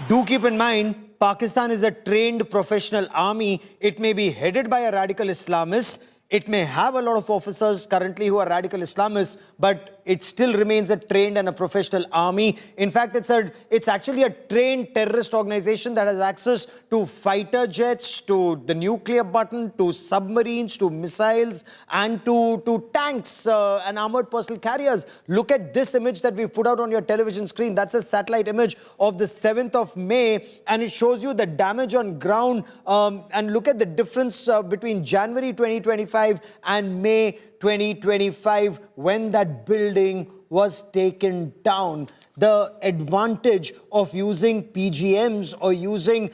Do keep in mind, Pakistan is a trained professional army. It may be headed by a radical Islamist. It may have a lot of officers currently who are radical Islamists, but it still remains a trained and a professional army. In fact, it's actually a trained terrorist organization that has access to fighter jets, to the nuclear button, to submarines, to missiles, and to tanks and armored personal carriers. Look at this image that we've put out on your television screen. That's a satellite image of the 7th of May, and it shows you the damage on ground. And look at the difference between January 2025 and May 2025, when that building was taken down. The advantage of using PGMs or using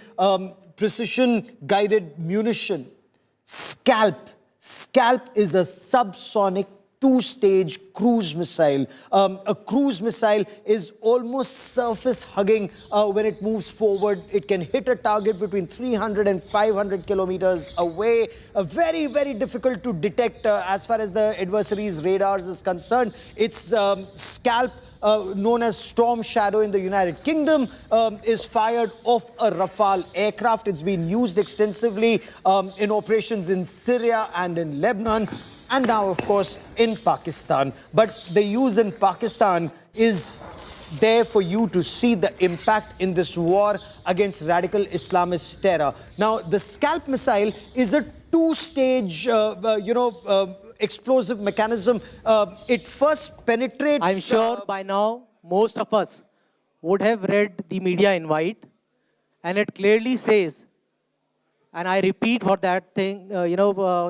precision-guided munition. Scalp. Scalp is a subsonic two-stage cruise missile. A cruise missile is almost surface-hugging when it moves forward. It can hit a target between 300 and 500 kilometers away. Very, very difficult to detect as far as the adversary's radars is concerned. It's Scalp, known as Storm Shadow in the United Kingdom, is fired off a Rafale aircraft. It's been used extensively in operations in Syria and in Lebanon, and now, of course, in Pakistan. But the use in Pakistan is there for you to see the impact in this war against radical Islamist terror. Now, the Scalp missile is a two-stage, explosive mechanism. It first penetrates... I'm sure by now, most of us would have read the media invite, and it clearly says, and I repeat for that thing,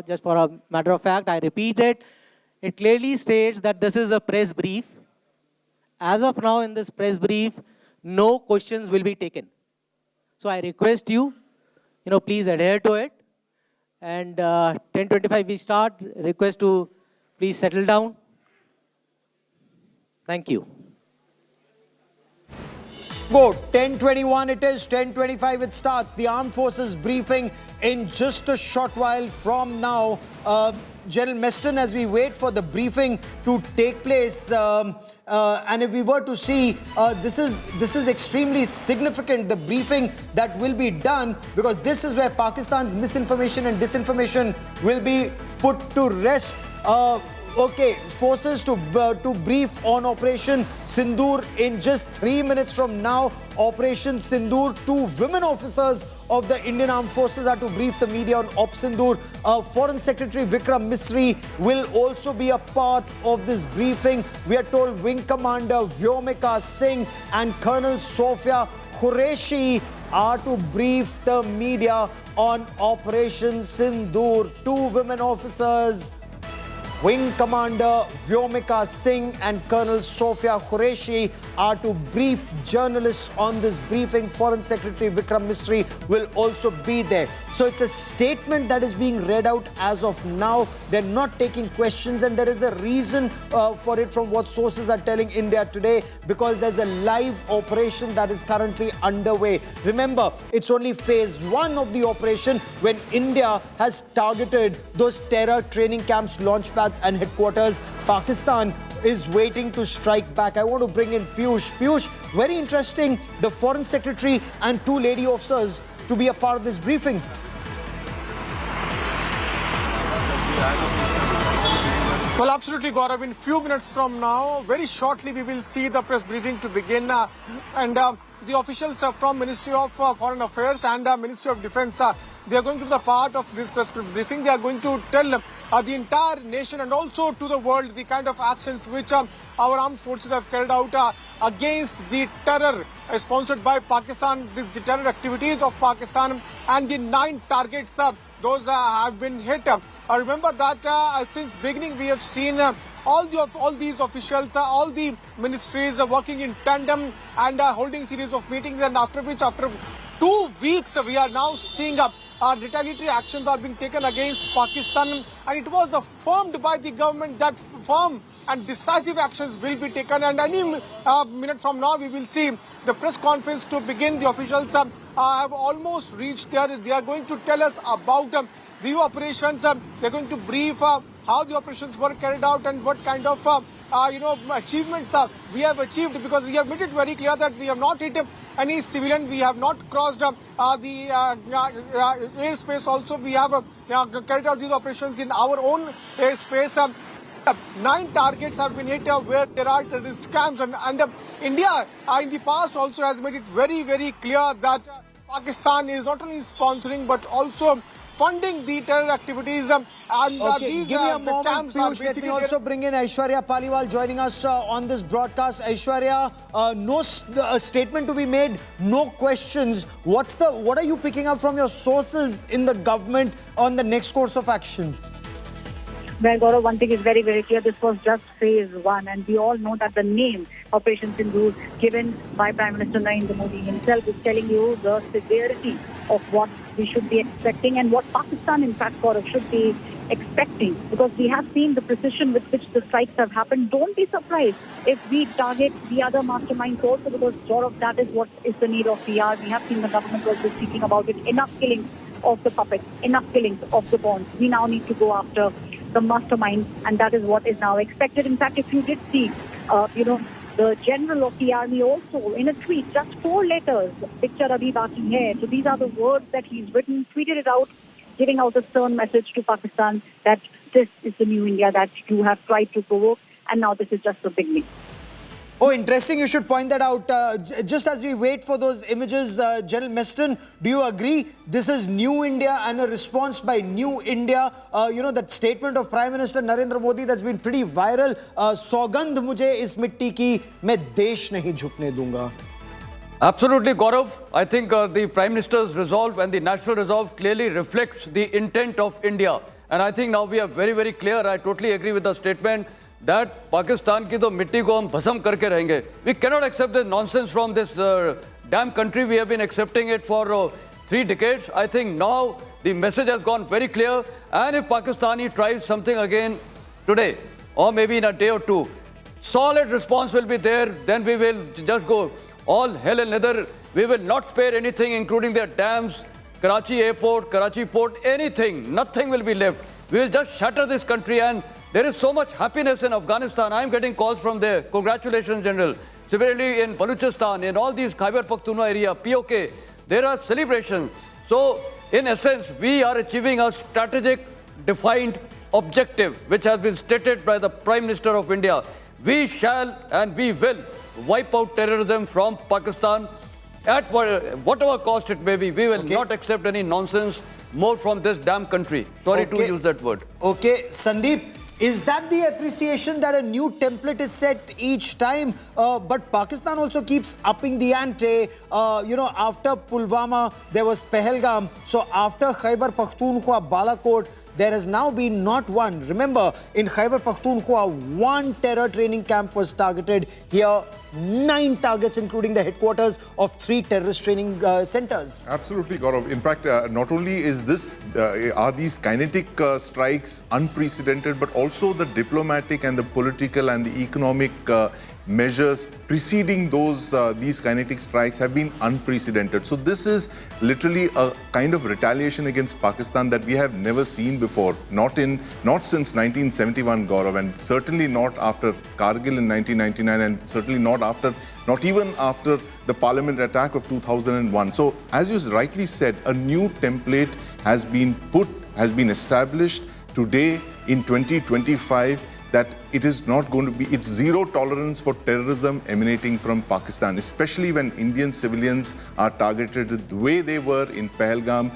just for a matter of fact, I repeat it. It clearly states that this is a press brief. As of now, in this press brief, no questions will be taken. So I request you, please adhere to it. And 10:25 we start. Request to please settle down. Thank you. Go, 10:21 it is, 10:25 it starts. The Armed Forces briefing in just a short while from now. General Meston, as we wait for the briefing to take place, and if we were to see, this is extremely significant, the briefing that will be done, because this is where Pakistan's misinformation and disinformation will be put to rest. Okay, forces to brief on Operation Sindur in just 3 minutes from now. Operation Sindur, 2 women officers of the Indian Armed Forces are to brief the media on Op Sindur. Foreign Secretary Vikram Misri will also be a part of this briefing. We are told Wing Commander Vyomika Singh and Colonel Sofia Qureshi are to brief the media on Operation Sindur. 2 women officers, Wing Commander Vyomika Singh and Colonel Sofia Qureshi, are to brief journalists on this briefing. Foreign Secretary Vikram Misri will also be there. So it's a statement that is being read out as of now. They're not taking questions, and there is a reason for it from what sources are telling India Today, because there's a live operation that is currently underway. Remember, it's only phase 1 of the operation when India has targeted those terror training camps, launch pads and headquarters. Pakistan is waiting to strike back. I want to bring in Piyush. Piyush, very interesting, the Foreign Secretary and 2 lady officers to be a part of this briefing. Well, absolutely, Gaurav. In few minutes from now, very shortly, we will see the press briefing to begin. The officials from Ministry of Foreign Affairs and Ministry of Defence, they are going to be the part of this press briefing. They are going to tell the entire nation and also to the world the kind of actions which our armed forces have carried out against the terror sponsored by Pakistan, the terror activities of Pakistan, and the 9 targets those have been hit. Remember that since beginning we have seen all these officials, all the ministries working in tandem and holding series of meetings, and after 2 weeks we are now seeing retaliatory actions are being taken against Pakistan, and it was affirmed by the government that firm and decisive actions will be taken, and any minute from now we will see the press conference to begin. The officials have almost reached there. They are going to tell us about the operations. They are going to brief how the operations were carried out and what kind of achievements we have achieved, because we have made it very clear that we have not hit any civilian, we have not crossed the airspace. Also, we have carried out these operations in our own airspace. 9 targets have been hit where there are terrorist camps, and India in the past also has made it very, very clear that Pakistan is not only sponsoring but also funding the terror activities, and these give me a moment, camps Piyush. Let me also bring in Aishwarya Paliwal joining us on this broadcast. Aishwarya, no statement to be made, no questions. What are you picking up from your sources in the government on the next course of action? Well, Gaurav, one thing is very, very clear. This was just phase 1, and we all know that the name Operation Sindur, given by Prime Minister Narendra Modi himself, is telling you the severity of what we should be expecting and what Pakistan, in fact, Gaurav, should be expecting. Because we have seen the precision with which the strikes have happened. Don't be surprised if we target the other masterminds also, because Gaurav, that is what is the need of PR. We have seen the government also speaking about it. Enough killings of the puppets, enough killings of the pawns. We now need to go after the mastermind, and that is what is now expected. In fact, if you did see, the general of the army also in a tweet, just 4 letters, picture abhi baki hai. So these are the words that he's written, tweeted it out, giving out a stern message to Pakistan that this is the new India that you have tried to provoke, and now this is just the beginning. Oh, interesting. You should point that out. Just as we wait for those images, General Meston, do you agree this is New India and a response by New India? That statement of Prime Minister Narendra Modi that's been pretty viral. Saugandh mujhe is mitti ki, main desh nahi jhukne dunga. Absolutely, Gaurav. I think the Prime Minister's resolve and the national resolve clearly reflects the intent of India. And I think now we are very, very clear. I totally agree with the statement that Pakistan ki to mitti ko hum bhasam karke rahenge. We cannot accept this nonsense from this damn country. We have been accepting it for 3 decades. I think now the message has gone very clear. And if Pakistani tries something again today, or maybe in a day or 2, solid response will be there, then we will just go all hell and leather. We will not spare anything, including their dams, Karachi airport, Karachi port, anything. Nothing will be left. We will just shatter this country, and there is so much happiness in Afghanistan. I am getting calls from there. Congratulations, General. Similarly, in Balochistan, in all these Khyber Pakhtunkhwa area, POK, there are celebrations. So, in essence, we are achieving a strategic, defined objective, which has been stated by the Prime Minister of India. We shall and we will wipe out terrorism from Pakistan at whatever cost it may be. We will not accept any nonsense more from this damn country. Sorry to use that word. Okay, Sandeep, is that the appreciation that a new template is set each time? But Pakistan also keeps upping the ante. After Pulwama, there was Pahalgam. So after Khyber Pakhtunkhwa, Balakot, there has now been not one. Remember, in Khyber Pakhtunkhwa, one terror training camp was targeted. Here, 9 targets, including the headquarters of 3 terrorist training centers. Absolutely, Gaurav. In fact, not only is this, are these kinetic strikes unprecedented, but also the diplomatic and the political and the economic measures preceding these kinetic strikes have been unprecedented. So this is literally a kind of retaliation against Pakistan that we have never seen before, not since 1971, Gaurav, and certainly not after Kargil in 1999, and certainly not even after the parliament attack of 2001. So, as you rightly said, a new template has been established today in 2025, that it is not going to be, it's zero tolerance for terrorism emanating from Pakistan, especially when Indian civilians are targeted the way they were in Pahalgam,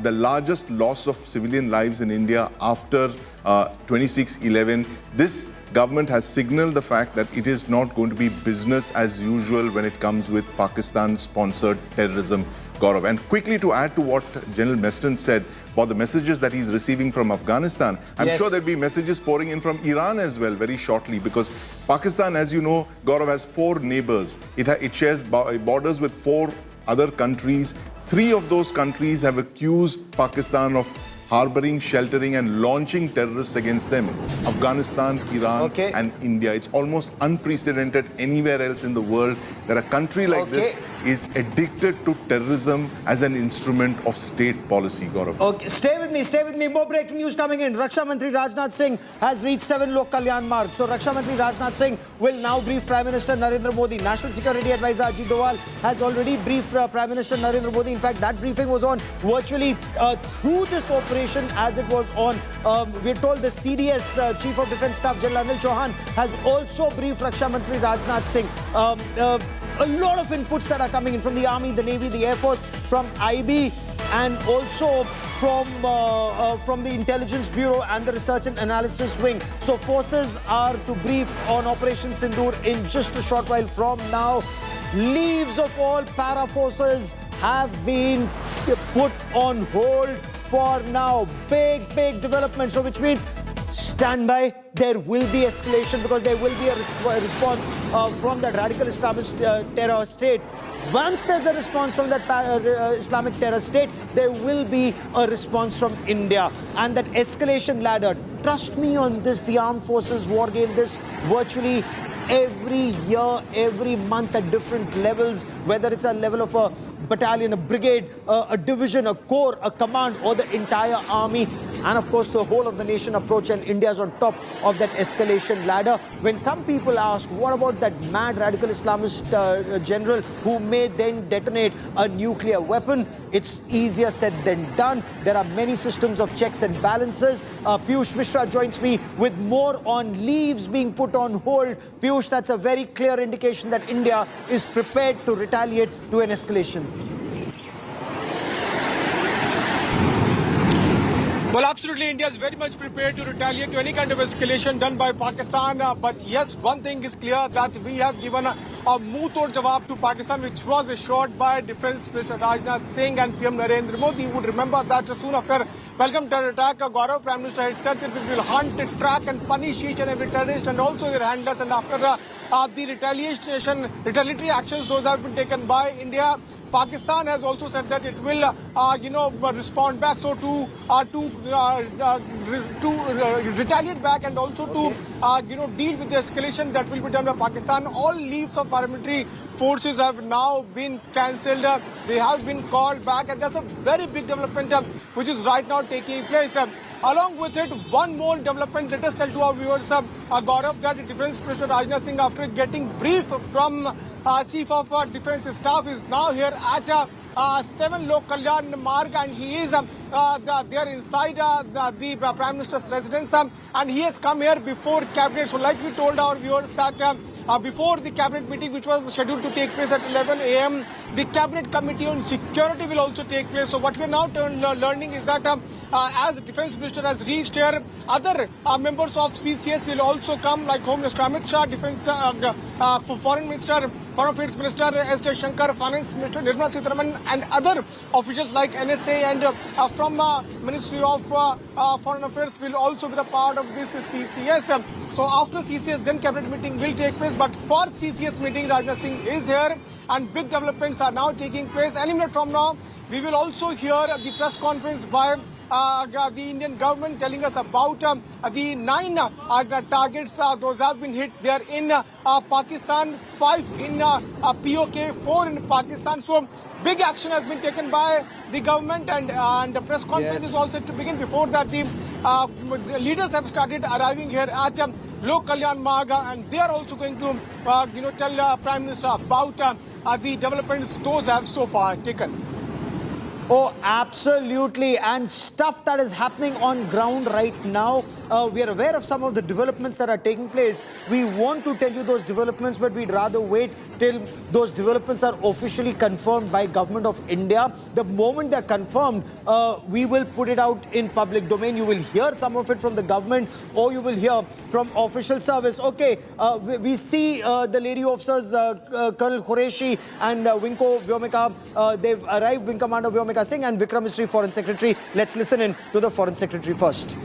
the largest loss of civilian lives in India after 26/11. This government has signaled the fact that it is not going to be business as usual when it comes with Pakistan-sponsored terrorism, Gaurav. And quickly to add to what General Meston said about the messages that he's receiving from Afghanistan, I'm sure there'll be messages pouring in from Iran as well very shortly, because Pakistan, as you know, Gaurav, has 4 neighbors. It shares borders with 4 other countries. 3 of those countries have accused Pakistan of harboring, sheltering and launching terrorists against them. Afghanistan, Iran and India. It's almost unprecedented anywhere else in the world that a country like this is addicted to terrorism as an instrument of state policy, Gaurav. Okay, stay with me. More breaking news coming in. Raksha Mantri Rajnath Singh has reached 7 Lok Kalyan Marg. So Raksha Mantri Rajnath Singh will now brief Prime Minister Narendra Modi. National Security Advisor Ajit Doval has already briefed Prime Minister Narendra Modi. In fact, that briefing was on virtually through this operation as it was on. We're told the CDS, Chief of Defence Staff General Anil Chauhan, has also briefed Raksha Mantri Rajnath Singh. A lot of inputs that are coming in from the Army, the Navy, the Air Force, from IB, and also from the Intelligence Bureau and the Research and Analysis Wing. So forces are to brief on Operation Sindur in just a short while from now. Leaves of all para forces have been put on hold for now. Big development. So which means stand by. There will be escalation, because there will be a response from that radical Islamist terror state. Once there's a response from that Islamic terror state, there will be a response from India. And that escalation ladder, trust me on this, the armed forces war game, this virtually every year, every month at different levels, whether it's a level of a battalion, a brigade, a division, a corps, a command, or the entire army, and of course the whole of the nation approach, and India's on top of that escalation ladder. When some people ask, what about that mad radical Islamist general who may then detonate a nuclear weapon? It's easier said than done. There are many systems of checks and balances. Piyush Mishra joins me with more on leaves being put on hold. Piyush, that's a very clear indication that India is prepared to retaliate to an escalation. Well, absolutely, India is very much prepared to retaliate to any kind of escalation done by Pakistan. But yes, one thing is clear, that we have given muh tod jawab to Pakistan, which was assured by Defence Minister Rajnath Singh and PM Narendra Modi. You would remember that soon after Pahalgam terror attack, Gaurav, Prime Minister, had said that it will hunt, track and punish each and every terrorist and also their handlers. And after the retaliatory actions, those have been taken by India, Pakistan has also said that it will, respond back. So to retaliate back and also to, deal with the escalation that will be done by Pakistan. All leaves of paramilitary forces have now been cancelled. They have been called back, and that's a very big development which is right now taking place. Along with it, one more development. Let us tell to our viewers, Gaurav, that Defence Minister Rajnath Singh, after getting brief from Chief of Defence Staff, is now here at 7 Lok Kalyan Marg, and he is there inside the Prime Minister's residence, and he has come here before Cabinet. So like we told our viewers that before the Cabinet meeting, which was scheduled to take place at 11 a.m., the Cabinet Committee on Security will also take place. So what we are now learning is that as the Defence Minister has reached here, other members of CCS will also come, like Home Minister Amit Shah, Defence Foreign Minister, Foreign Affairs Minister S. Shankar, Finance Minister Nirmala Sitharaman, and other officials like NSA and from Ministry of Foreign Affairs will also be the part of this CCS. So after CCS, then Cabinet meeting will take place. But for CCS meeting, Rajnath Singh is here, and big developments are now taking place. Any minute from now, we will also hear the press conference by the Indian government telling us about the 9 targets. Those have been hit. They are in Pakistan, 5 in POK, 4 in Pakistan. So big action has been taken by the government, and the press conference is also to begin. Before that, the leaders have started arriving here at Lok Kalyan Marg, and they are also going to tell Prime Minister about the developments those have so far taken. Oh, absolutely. And stuff that is happening on ground right now. We are aware of some of the developments that are taking place. We want to tell you those developments, but we'd rather wait till those developments are officially confirmed by Government of India. The moment they're confirmed, we will put it out in public domain. You will hear some of it from the government, or you will hear from official service. Okay, we see the lady officers, Colonel Qureshi and Winko Vyomika, they've arrived, Wing Commander Vyomika Singh and Vikram Misri, Foreign Secretary. Let's listen in to the Foreign Secretary first.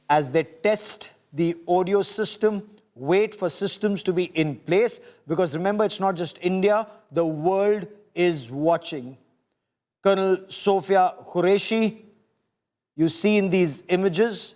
As they test the audio system, wait for systems to be in place, because remember, it's not just India, the world is watching. Colonel Sofia Qureshi, you see in these images.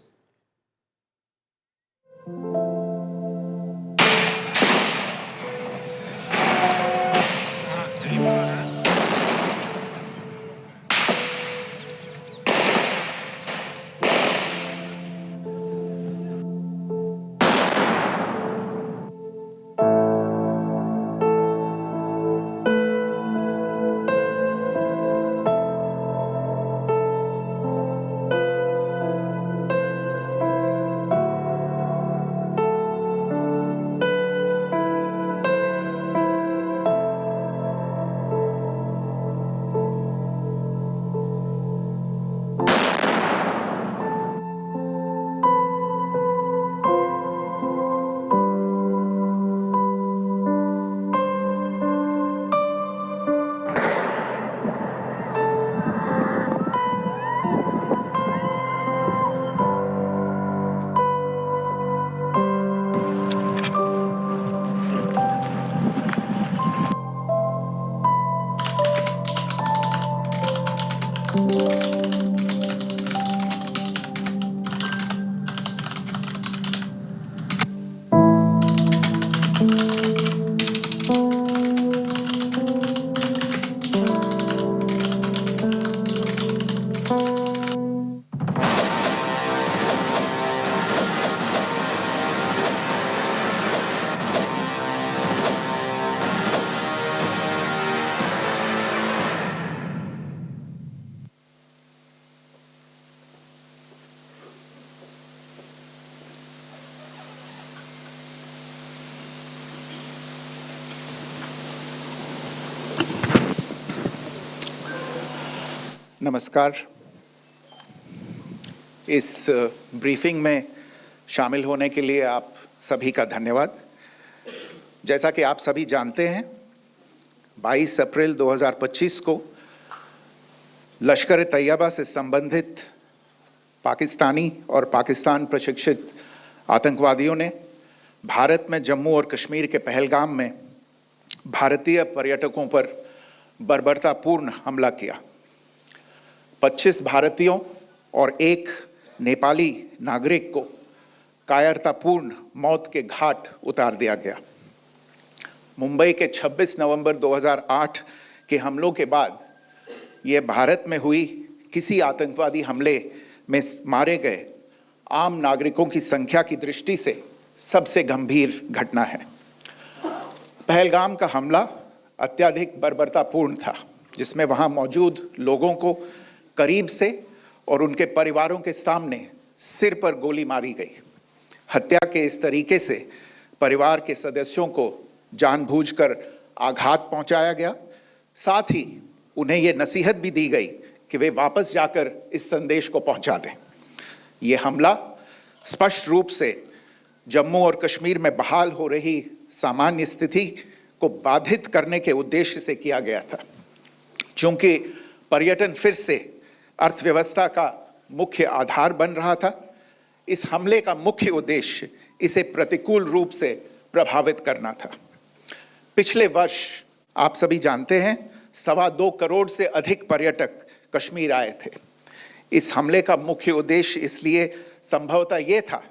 नमस्कार। इस briefing में शामिल होने के लिए आप सभी का धन्यवाद। जैसा कि आप सभी जानते हैं, 22 अप्रैल 2025 को लश्कर तैयबा से संबंधित पाकिस्तानी और पाकिस्तान प्रशिक्षित आतंकवादियों ने भारत में जम्मू और कश्मीर के पहलगाम में भारतीय पर्यटकों पर बर्बरतापूर्ण हमला किया। 25 भारतीयों और एक नेपाली नागरिक को कायरतापूर्ण मौत के घाट उतार दिया गया। मुंबई के 26 नवंबर 2008 के हमलों के बाद ये भारत में हुई किसी आतंकवादी हमले में मारे गए आम नागरिकों की संख्या की दृष्टि से सबसे गंभीर घटना है। पहलगाम का हमला अत्यधिक बर्बरतापूर्ण था, जिसमें वहां मौजूद लोगों को करीब से और उनके परिवारों के सामने सिर पर गोली मारी गई। हत्या के इस तरीके से परिवार के सदस्यों को जानबूझकर आघात पहुंचाया गया। साथ ही उन्हें ये नसीहत भी दी गई कि वे वापस जाकर इस संदेश को पहुंचा दें। ये हमला स्पष्ट रूप से जम्मू और कश्मीर में बहाल हो रही सामान्य स्थिति को बाधित करने के उद्देश्य से किया गया था। चूंकि पर्यटन फिर से अर्थव्यवस्था का मुख्य आधार बन रहा था, इस हमले का मुख्य उद्देश्य इसे प्रतिकूल रूप से प्रभावित करना था। पिछले वर्ष आप सभी जानते हैं 2.25 करोड़ से अधिक पर्यटक कश्मीर आए थे। इस हमले का मुख्य उद्देश्य इसलिए संभवतः ये था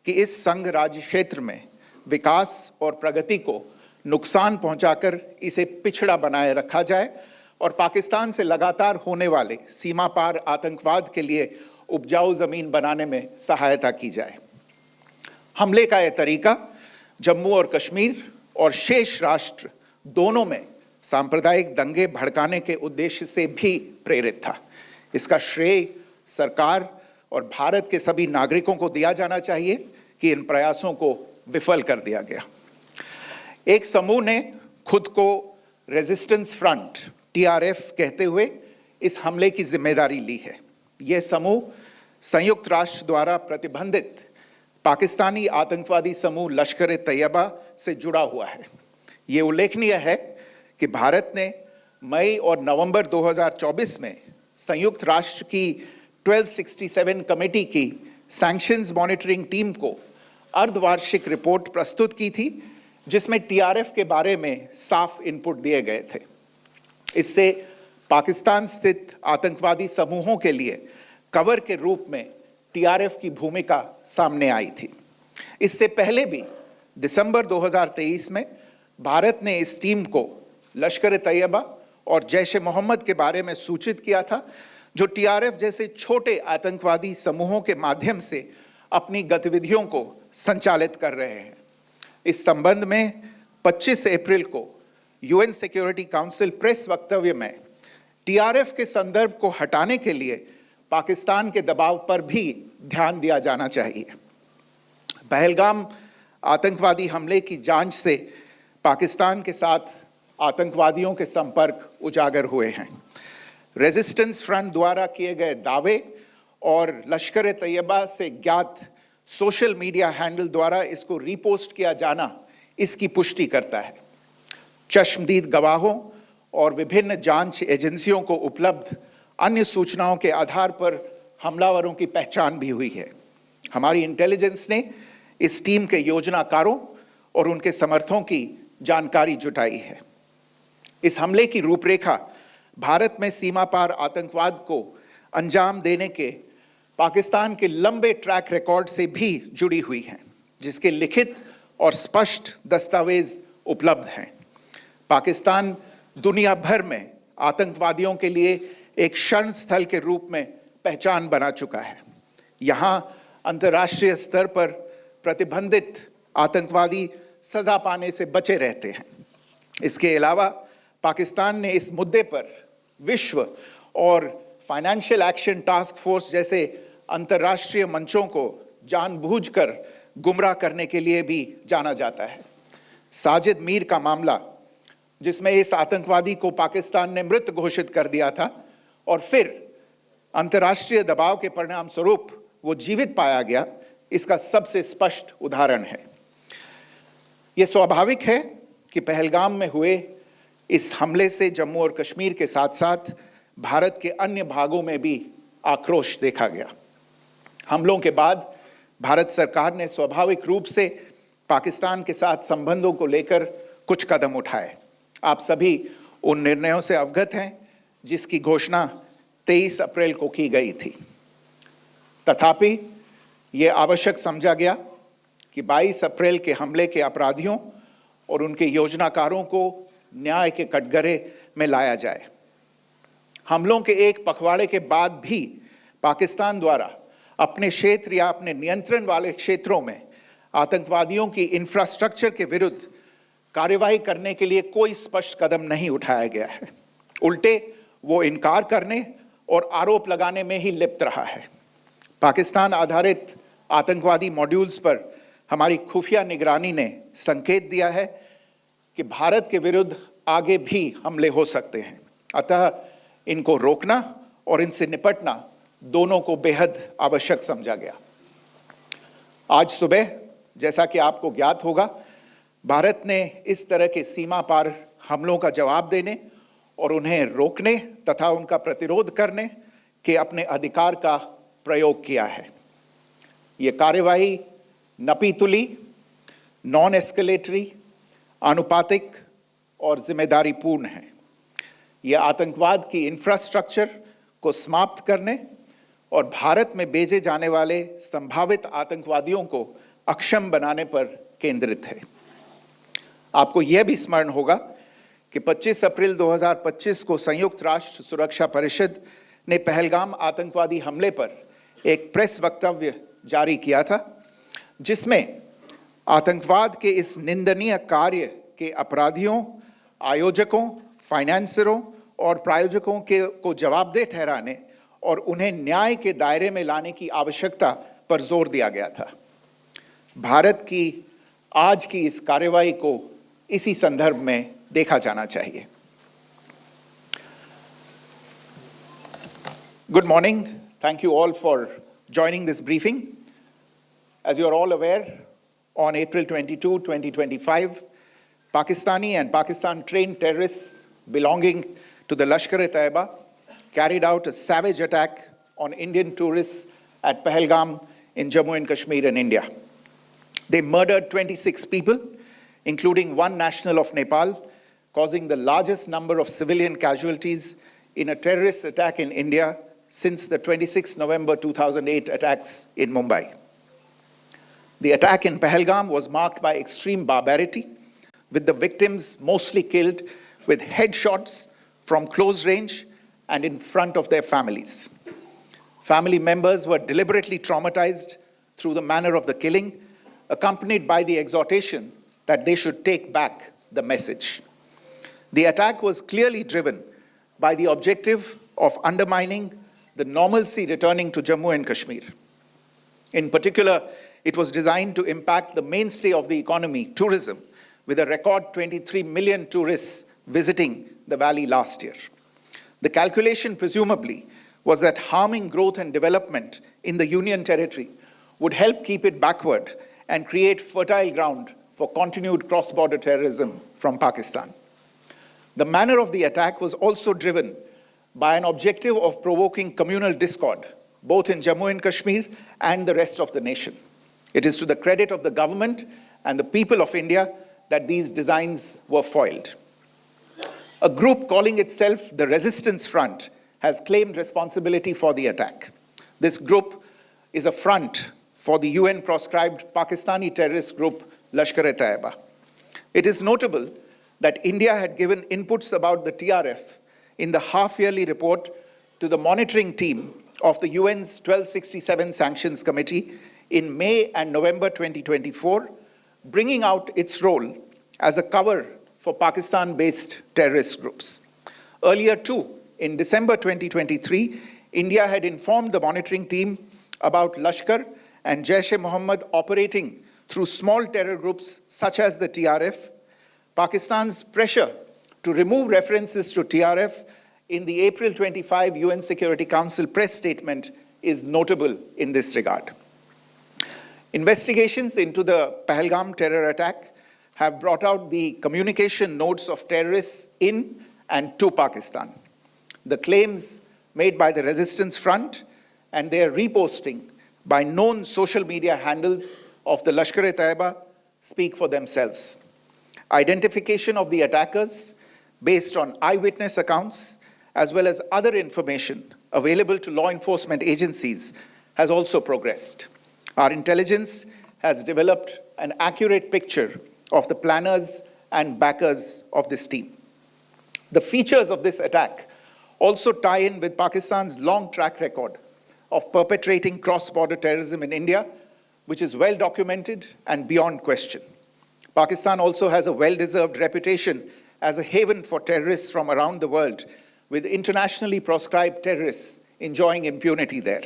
कि इस संघ राज्य क्षेत्र में विकास और प्रगति को नुकसान पहुंचाकर इसे पिछड़ा बनाए रखा जाए और पाकिस्तान से लगातार होने वाले सीमा पार आतंकवाद के लिए उपजाऊ जमीन बनाने में सहायता की जाए। हमले का यह तरीका जम्मू और कश्मीर और शेष राष्ट्र दोनों में सांप्रदायिक दंगे भड़काने के उद्देश्य से भी प्रेरित था। इसका श्रेय सरकार और भारत के सभी नागरिकों को दिया जाना चाहिए कि इन प्रयासों को विफल कर दिया गया। एक समूह ने खुद को रेजिस्टेंस फ्रंट टीआरएफ कहते हुए इस हमले की जिम्मेदारी ली है। यह समूह संयुक्त राष्ट्र द्वारा प्रतिबंधित पाकिस्तानी आतंकवादी समूह लश्कर तैयबा से जुड़ा हुआ है। ये उल्लेखनीय है कि भारत ने मई और नवंबर 2024 में संयुक्त राष्ट्र की 1267 कमेटी की सैंक्शंस मॉनिटरिंग टीम को अर्धवार्षिक रिपोर्ट प्रस्तुत की थी, जिसमें टीआरएफ के बारे में साफ इनपुट दिए गए थे। इससे पाकिस्तान स्थित आतंकवादी समूहों के लिए कवर के रूप में टीआरएफ की भूमिका सामने आई थी। इससे पहले भी दिसंबर 2023 में भारत ने इस टीम को लश्कर तैयबा और जैश ए मोहम्मद के बारे में सूचित किया था, जो टीआरएफ जैसे छोटे आतंकवादी समूहों के माध्यम से अपनी गतिविधियों को संचालित कर रहे हैं। इस संबंध में 25 अप्रैल को यूएन सिक्योरिटी काउंसिल प्रेस वक्तव्य में टीआरएफ के संदर्भ को हटाने के लिए पाकिस्तान के दबाव पर भी ध्यान दिया जाना चाहिए। पहलगाम आतंकवादी हमले की जांच से पाकिस्तान के साथ आतंकवादियों के संपर्क उजागर हुए हैं। रेजिस्टेंस फ्रंट द्वारा किए गए दावे और लश्कर तैयबा से ज्ञात सोशल मीडिया हैंडल द्वारा इसको रीपोस्ट किया जाना इसकी पुष्टि करता है। चश्मदीद गवाहों और विभिन्न जांच एजेंसियों को उपलब्ध अन्य सूचनाओं के आधार पर हमलावरों की पहचान भी हुई है। हमारी इंटेलिजेंस ने इस टीम के योजनाकारों और उनके समर्थकों की जानकारी जुटाई है। इस हमले की रूपरेखा भारत में सीमा पार आतंकवाद को अंजाम देने के पाकिस्तान के लंबे ट्रैक रिकॉर्ड से भी जुड़ी हुई है, जिसके लिखित और स्पष्ट दस्तावेज उपलब्ध हैं। पाकिस्तान दुनिया भर में आतंकवादियों के लिए एक शरण स्थल के रूप में पहचान बना चुका है। यहाँ अंतर्राष्ट्रीय स्तर पर प्रतिबंधित आतंकवादी सजा पाने से बचे रहते हैं। इसके अलावा पाकिस्तान ने इस मुद्दे पर विश्व और फाइनेंशियल एक्शन टास्क फोर्स जैसे अंतर्राष्ट्रीय मंचों को जानबूझकर गुमराह करने के लिए भी जाना जाता है। साजिद मीर का मामला, जिसमें इस आतंकवादी को पाकिस्तान ने मृत घोषित कर दिया था और फिर अंतर्राष्ट्रीय दबाव के परिणाम स्वरूप वो जीवित पाया गया, इसका सबसे स्पष्ट उदाहरण है। ये स्वाभाविक है कि पहलगाम में हुए इस हमले से जम्मू और कश्मीर के साथ साथ भारत के अन्य भागों में भी आक्रोश देखा गया। हमलों के बाद भारत सरकार ने स्वाभाविक रूप से पाकिस्तान के साथ संबंधों को लेकर कुछ कदम उठाए। आप सभी उन निर्णयों से अवगत हैं जिसकी घोषणा 23 अप्रैल को की गई थी। तथापि ये आवश्यक समझा गया कि 22 अप्रैल के हमले के अपराधियों और उनके योजनाकारों को न्याय के कटघरे में लाया जाए। हमलों के एक पखवाड़े के बाद भी पाकिस्तान द्वारा अपने क्षेत्र या अपने नियंत्रण वाले क्षेत्रों में आतंकवादियों की इंफ्रास्ट्रक्चर के विरुद्ध कार्रवाई करने के लिए कोई स्पष्ट कदम नहीं उठाया गया है। उल्टे वो इनकार करने और आरोप लगाने में ही लिप्त रहा है। पाकिस्तान आधारित आतंकवादी मॉड्यूल्स पर हमारी खुफिया निगरानी ने संकेत दिया है कि भारत के विरुद्ध आगे भी हमले हो सकते हैं। अतः इनको रोकना और इनसे निपटना दोनों को बेहद आवश्यक समझा गया। आज सुबह, जैसा कि आपको ज्ञात होगा, भारत ने इस तरह के सीमा पार हमलों का जवाब देने और उन्हें रोकने तथा उनका प्रतिरोध करने के अपने अधिकार का प्रयोग किया है। ये कार्यवाही नपीतुली, नॉन एस्केलेटरी, आनुपातिक और जिम्मेदारीपूर्ण है। ये आतंकवाद की इंफ्रास्ट्रक्चर को समाप्त करने और भारत में भेजे जाने वाले संभावित आतंकवादियों को अक्षम बनाने पर केंद्रित है। आपको यह भी स्मरण होगा कि 25 अप्रैल 2025 को संयुक्त राष्ट्र सुरक्षा परिषद ने पहलगाम आतंकवादी हमले पर एक प्रेस वक्तव्य जारी किया था, जिसमें आतंकवाद के इस निंदनीय कार्य के अपराधियों, आयोजकों, फाइनेंसरों और प्रायोजकों को जवाबदेह ठहराने और उन्हें न्याय के दायरे में लाने की आवश्यकता पर जोर दिया गया था। भारत की आज की इस कार्रवाई को इसी संदर्भ में देखा जाना चाहिए। Good morning. Thank you all for joining this briefing. As you are all aware, on April 22, 2025, Pakistani and Pakistan-trained terrorists belonging to the Lashkar-e-Taiba carried out a savage attack on Indian tourists at Pahalgam in Jammu and Kashmir in India. They murdered 26 people, including one national of Nepal, causing the largest number of civilian casualties in a terrorist attack in India since the 26 November 2008 attacks in Mumbai. The attack in Pahalgam was marked by extreme barbarity, with the victims mostly killed with headshots from close range and in front of their families. Family members were deliberately traumatized through the manner of the killing, accompanied by the exhortation that they should take back the message. The attack was clearly driven by the objective of undermining the normalcy returning to Jammu and Kashmir. In particular, it was designed to impact the mainstay of the economy, tourism, with a record 23 million tourists visiting the valley last year. The calculation, presumably, was that harming growth and development in the Union Territory would help keep it backward and create fertile ground for continued cross-border terrorism from Pakistan. The manner of the attack was also driven by an objective of provoking communal discord, both in Jammu and Kashmir and the rest of the nation. It is to the credit of the government and the people of India that these designs were foiled. A group calling itself the Resistance Front has claimed responsibility for the attack. This group is a front for the UN-proscribed Pakistani terrorist group Lashkar-e-Taiba. It is notable that India had given inputs about the TRF in the half-yearly report to the monitoring team of the UN's 1267 Sanctions Committee in May and November 2024, bringing out its role as a cover for Pakistan-based terrorist groups. Earlier too, in December 2023, India had informed the monitoring team about Lashkar and Jaish-e-Mohammed operating through small terror groups such as the TRF. Pakistan's pressure to remove references to TRF in the April 25 UN Security Council press statement is notable in this regard. Investigations into the Pahalgam terror attack have brought out the communication notes of terrorists in and to Pakistan. The claims made by the resistance front and their reposting by known social media handles of the Lashkar-e-Taiba speak for themselves. Identification of the attackers based on eyewitness accounts as well as other information available to law enforcement agencies has also progressed. Our intelligence has developed an accurate picture of the planners and backers of this team. The features of this attack also tie in with Pakistan's long track record of perpetrating cross-border terrorism in India, which is well documented and beyond question. Pakistan also has a well-deserved reputation as a haven for terrorists from around the world, with internationally proscribed terrorists enjoying impunity there.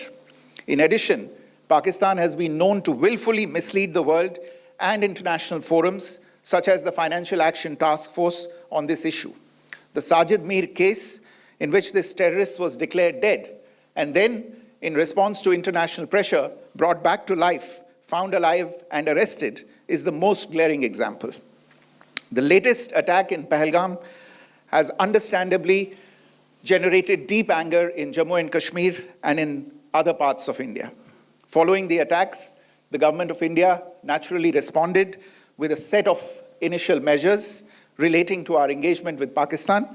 In addition, Pakistan has been known to willfully mislead the world and international forums, such as the Financial Action Task Force, on this issue. The Sajid Mir case, in which this terrorist was declared dead, and then, in response to international pressure, brought back to life, found alive and arrested, is the most glaring example. The latest attack in Pahalgam has understandably generated deep anger in Jammu and Kashmir and in other parts of India. Following the attacks, the government of India naturally responded with a set of initial measures relating to our engagement with Pakistan.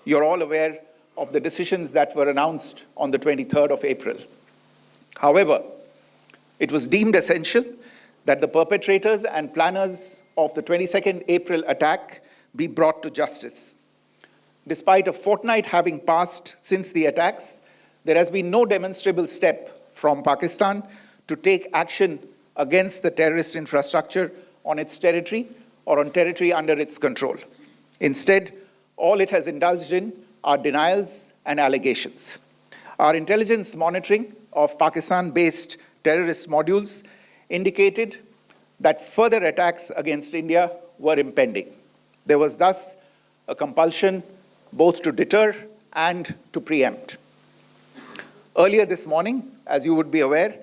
You're all aware of the decisions that were announced on the 23rd of April. However, it was deemed essential that the perpetrators and planners of the 22nd April attack be brought to justice. Despite a fortnight having passed since the attacks, there has been no demonstrable step from Pakistan to take action against the terrorist infrastructure on its territory or on territory under its control. Instead, all it has indulged in are denials and allegations. Our intelligence monitoring of Pakistan-based terrorist modules indicated that further attacks against India were impending. There was thus a compulsion both to deter and to preempt. Earlier this morning, as you would be aware,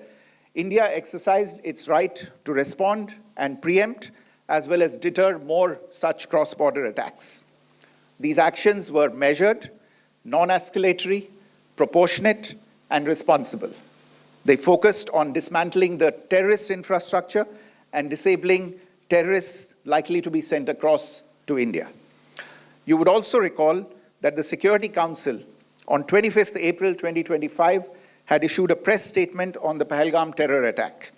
India exercised its right to respond and preempt as well as deter more such cross-border attacks. These actions were measured, non-escalatory, proportionate, and responsible. They focused on dismantling the terrorist infrastructure and disabling terrorists likely to be sent across to India. You would also recall that the Security Council on 25th April 2025 had issued a press statement on the Pahalgam terror attack,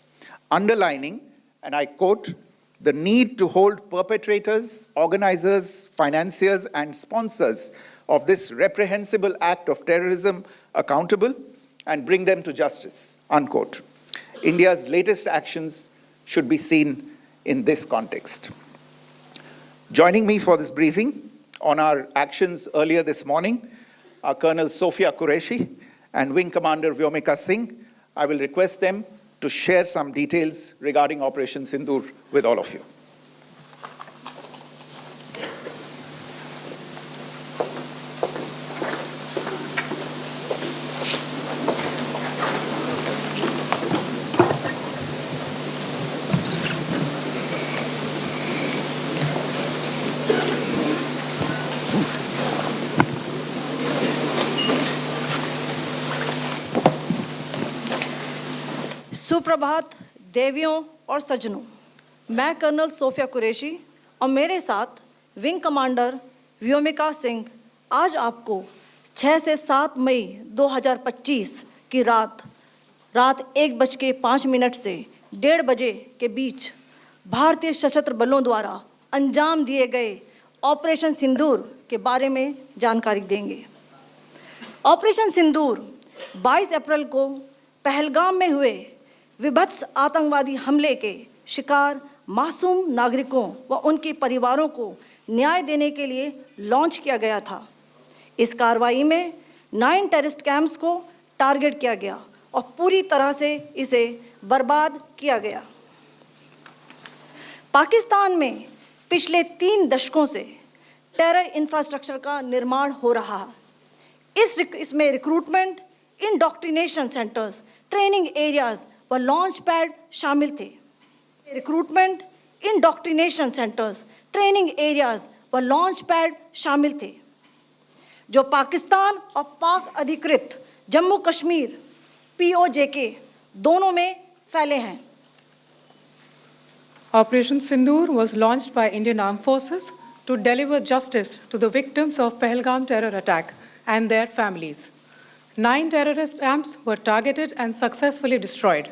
underlining, and I quote, the need to hold perpetrators, organizers, financiers, and sponsors of this reprehensible act of terrorism accountable and bring them to justice, unquote. India's latest actions should be seen in this context. Joining me for this briefing on our actions earlier this morning are Colonel Sophia Qureshi and Wing Commander Vyomika Singh. I will request them to share some details regarding Operation Sindur with all of you. सुप्रभात देवियों और सज्जनों, मैं colonel Sophia Qureshi और मेरे साथ wing commander Vyomika Singh आज आपको 6 से 7 मई 2025 की रात 1:05 से 1:30 बजे के बीच भारतीय सशस्त्र बलों द्वारा अंजाम दिए गए ऑपरेशन सिंदूर के बारे में जानकारी देंगे। ऑपरेशन सिंदूर 22 अप्रैल को पहलगाम में हुए विभत्स आतंकवादी हमले के शिकार मासूम नागरिकों व उनके परिवारों को न्याय देने के लिए लॉन्च किया गया था। इस कार्रवाई में 9 टेररिस्ट कैंप्स को टारगेट किया गया और पूरी तरह से इसे बर्बाद किया गया। पाकिस्तान में पिछले 3 दशकों से टेरर इंफ्रास्ट्रक्चर का निर्माण हो रहा है। इसमें recruitment, indoctrination centres, training areas व लॉन्च पैड शामिल थे। Recruitment, indoctrination centres, training areas व लॉन्च पैड शामिल थे, जो पाकिस्तान और पाक अधिकृत जम्मू कश्मीर POJK दोनों में फैले हैं। Operation Sindoor was launched by Indian Armed Forces to deliver justice to the victims of Pahalgam terror attack and their families. 9 terrorist camps were targeted and successfully destroyed.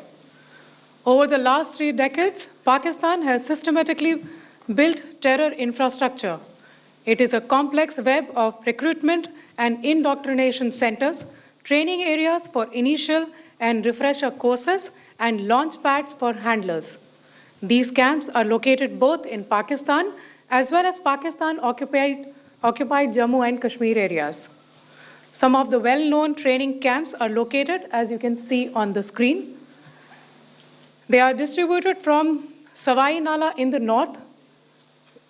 Over the last 3 decades, Pakistan has systematically built terror infrastructure. It is a complex web of recruitment and indoctrination centers, training areas for initial and refresher courses, and launch pads for handlers. These camps are located both in Pakistan as well as Pakistan-occupied Jammu and Kashmir areas. Some of the well-known training camps are located, as you can see on the screen. They are distributed from Savai Nala in the north,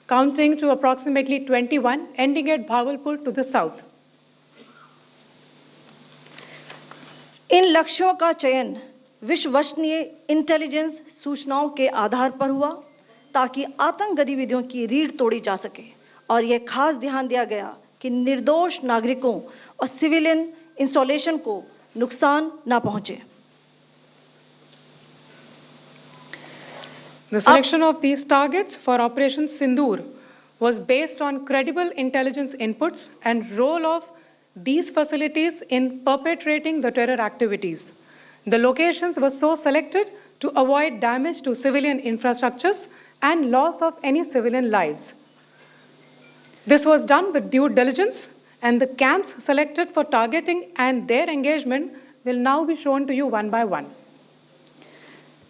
counting to approximately 21, ending at Bhagalpur to the south. इन लक्ष्यों का चयन विश्वसनीय intelligence सूचनाओं के आधार पर हुआ ताकि आतंक गतिविधियों की रीढ़ तोड़ी जा सके, और यह खास ध्यान दिया गया कि निर्दोष नागरिकों और सिविलियन इंस्टॉलेशन को नुकसान न पहुंचे। The selection of these targets for Operation Sindoor was based on credible intelligence inputs and role of these facilities in perpetrating the terror activities. The locations were so selected to avoid damage to civilian infrastructures and loss of any civilian lives. This was done with due diligence, and the camps selected for targeting and their engagement will now be shown to you one by one.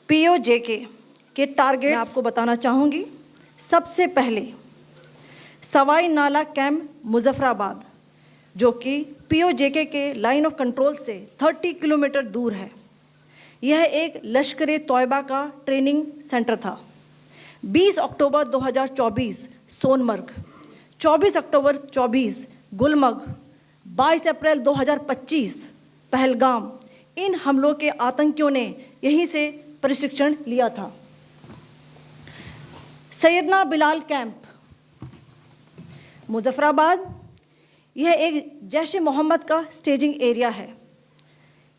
POJK के target मैं आपको बताना चाहूंगी। सबसे पहले सवाई नाला camp Muzaffarabad, जो कि POJK के लाइन ऑफ कंट्रोल से 30 किलोमीटर दूर है। यह एक लश्कर तौयबा का ट्रेनिंग सेंटर था। 20 अक्टूबर 2024 सोनमर्ग, 24 अक्टूबर 24 गुलमर्ग, 22 अप्रैल 2025 पहलगाम, इन हमलों के आतंकियों ने यहीं से प्रशिक्षण लिया था। सैयदना बिलाल कैंप मुजफ्फराबाद, यह एक जैश मोहम्मद का स्टेजिंग एरिया है।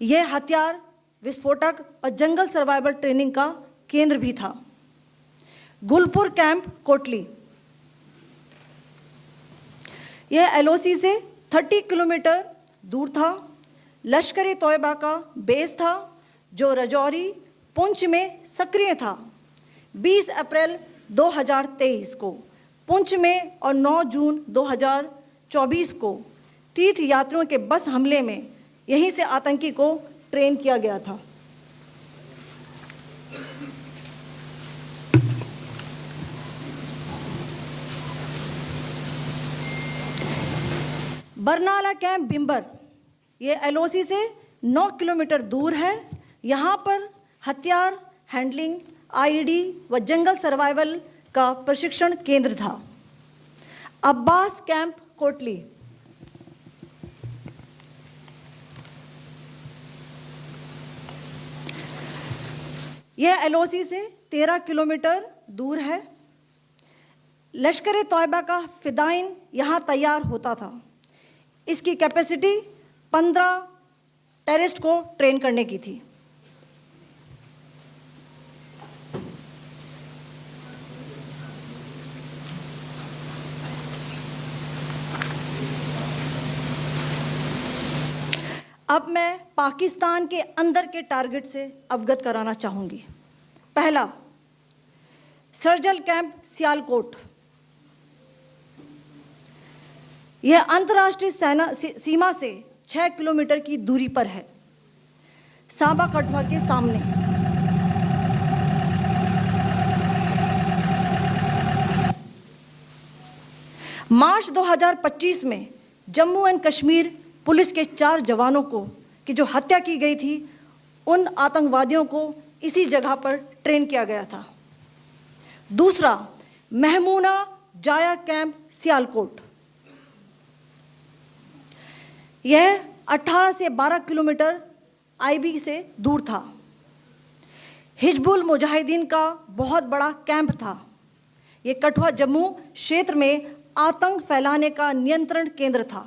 यह हथियार, विस्फोटक और जंगल सर्वाइवल ट्रेनिंग का केंद्र भी था। गुलपुर कैंप कोटली, यह LOC से 30 किलोमीटर दूर था। लश्कर तौयबा का बेस था, जो रजौरी, पुंछ में सक्रिय था। 20 अप्रैल 2023 को पुंछ में और 9 जून 2024 को तीर्थ यात्रियों के बस हमले में यहीं से आतंकी को ट्रेन किया गया था। बरनाला कैंप बिम्बर, ये LOC से 9 किलोमीटर दूर है। यहाँ पर हथियार, हैंडलिंग, IED व जंगल सर्वाइवल का प्रशिक्षण केंद्र था। अब्बास कैंप कोटली, यह LOC से 13 किलोमीटर दूर है। लश्कर तौयबा का फिदाइन यहाँ तैयार होता था। इसकी कैपेसिटी 15 टेररिस्ट को ट्रेन करने की थी। अब मैं पाकिस्तान के अंदर के टारगेट से अवगत कराना चाहूंगी। पहला, सर्जल कैंप सियालकोट, यह अंतर्राष्ट्रीय सीमा से 6 किलोमीटर की दूरी पर है, सांबा कठवा के सामने। मार्च 2025 में जम्मू एंड कश्मीर पुलिस के 4 जवानों को की जो हत्या की गई थी, उन आतंकवादियों को इसी जगह पर ट्रेन किया गया था। दूसरा, महमूना जाया कैंप सियालकोट, यह 18 से 12 किलोमीटर आईबी से दूर था। हिजबुल मुजाहिदीन का बहुत बड़ा कैंप था। ये कठुआ जम्मू क्षेत्र में आतंक फैलाने का नियंत्रण केंद्र था।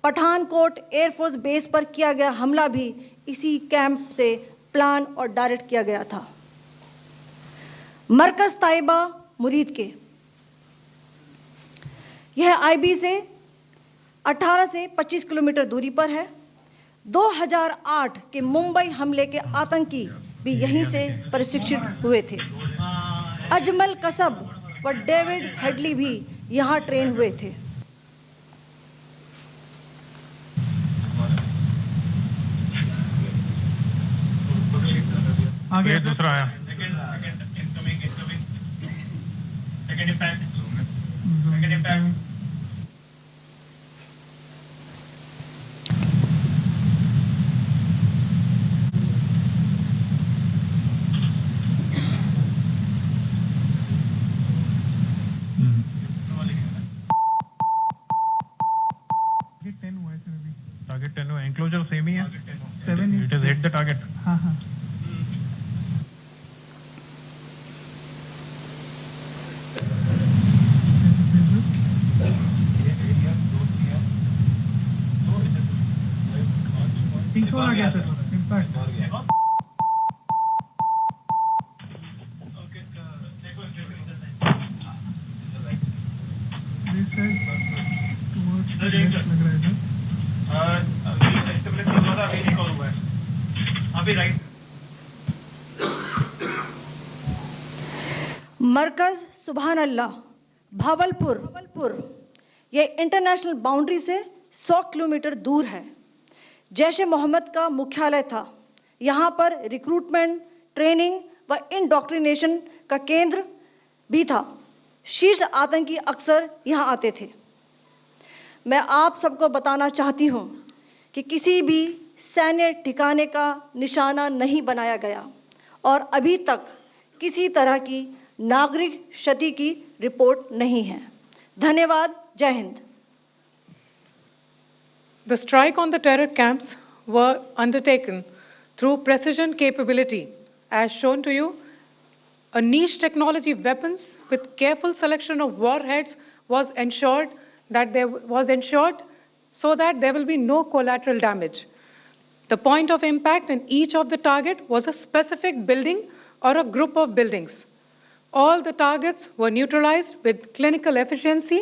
पठानकोट एयरफोर्स बेस पर किया गया हमला भी इसी कैंप से प्लान और डायरेक्ट किया गया था। मरकज ताइबा मुरीद के, यह आईबी से 18 से 25 किलोमीटर दूरी पर है। 2008 के मुंबई हमले के आतंकी भी यहीं से प्रशिक्षित हुए थे। अजमल कसब व डेविड हेडली भी यहाँ ट्रेन हुए थे। आगे दूसरा आया। टारगेट 10 हुआ, एंक्लोजर सेम ही है। 7 it is hit the target. हाँ हाँ। पीछे आ गया सर, इम्पैक्ट। मरकज सुभान अल्लाह भावलपुर, ये इंटरनेशनल बाउंड्री से 100 किलोमीटर दूर है। जैश ए मोहम्मद का मुख्यालय था। यहाँ पर रिक्रूटमेंट, ट्रेनिंग व इंडोक्ट्रिनेशन का केंद्र भी था। शीर्ष आतंकी अक्सर यहाँ आते थे। मैं आप सबको बताना चाहती हूँ कि किसी भी सैन्य ठिकाने का निशाना नहीं बनाया गया और अभी तक किसी तरह की नागरिक क्षति की रिपोर्ट नहीं है। धन्यवाद। जय Hind. The strike on the terror camps were undertaken through precision capability. As shown to you, a niche technology weapons with careful selection of warheads was ensured so that there will be no collateral damage. The point of impact in each of the target was a specific building or a group of buildings. All the targets were neutralized with clinical efficiency,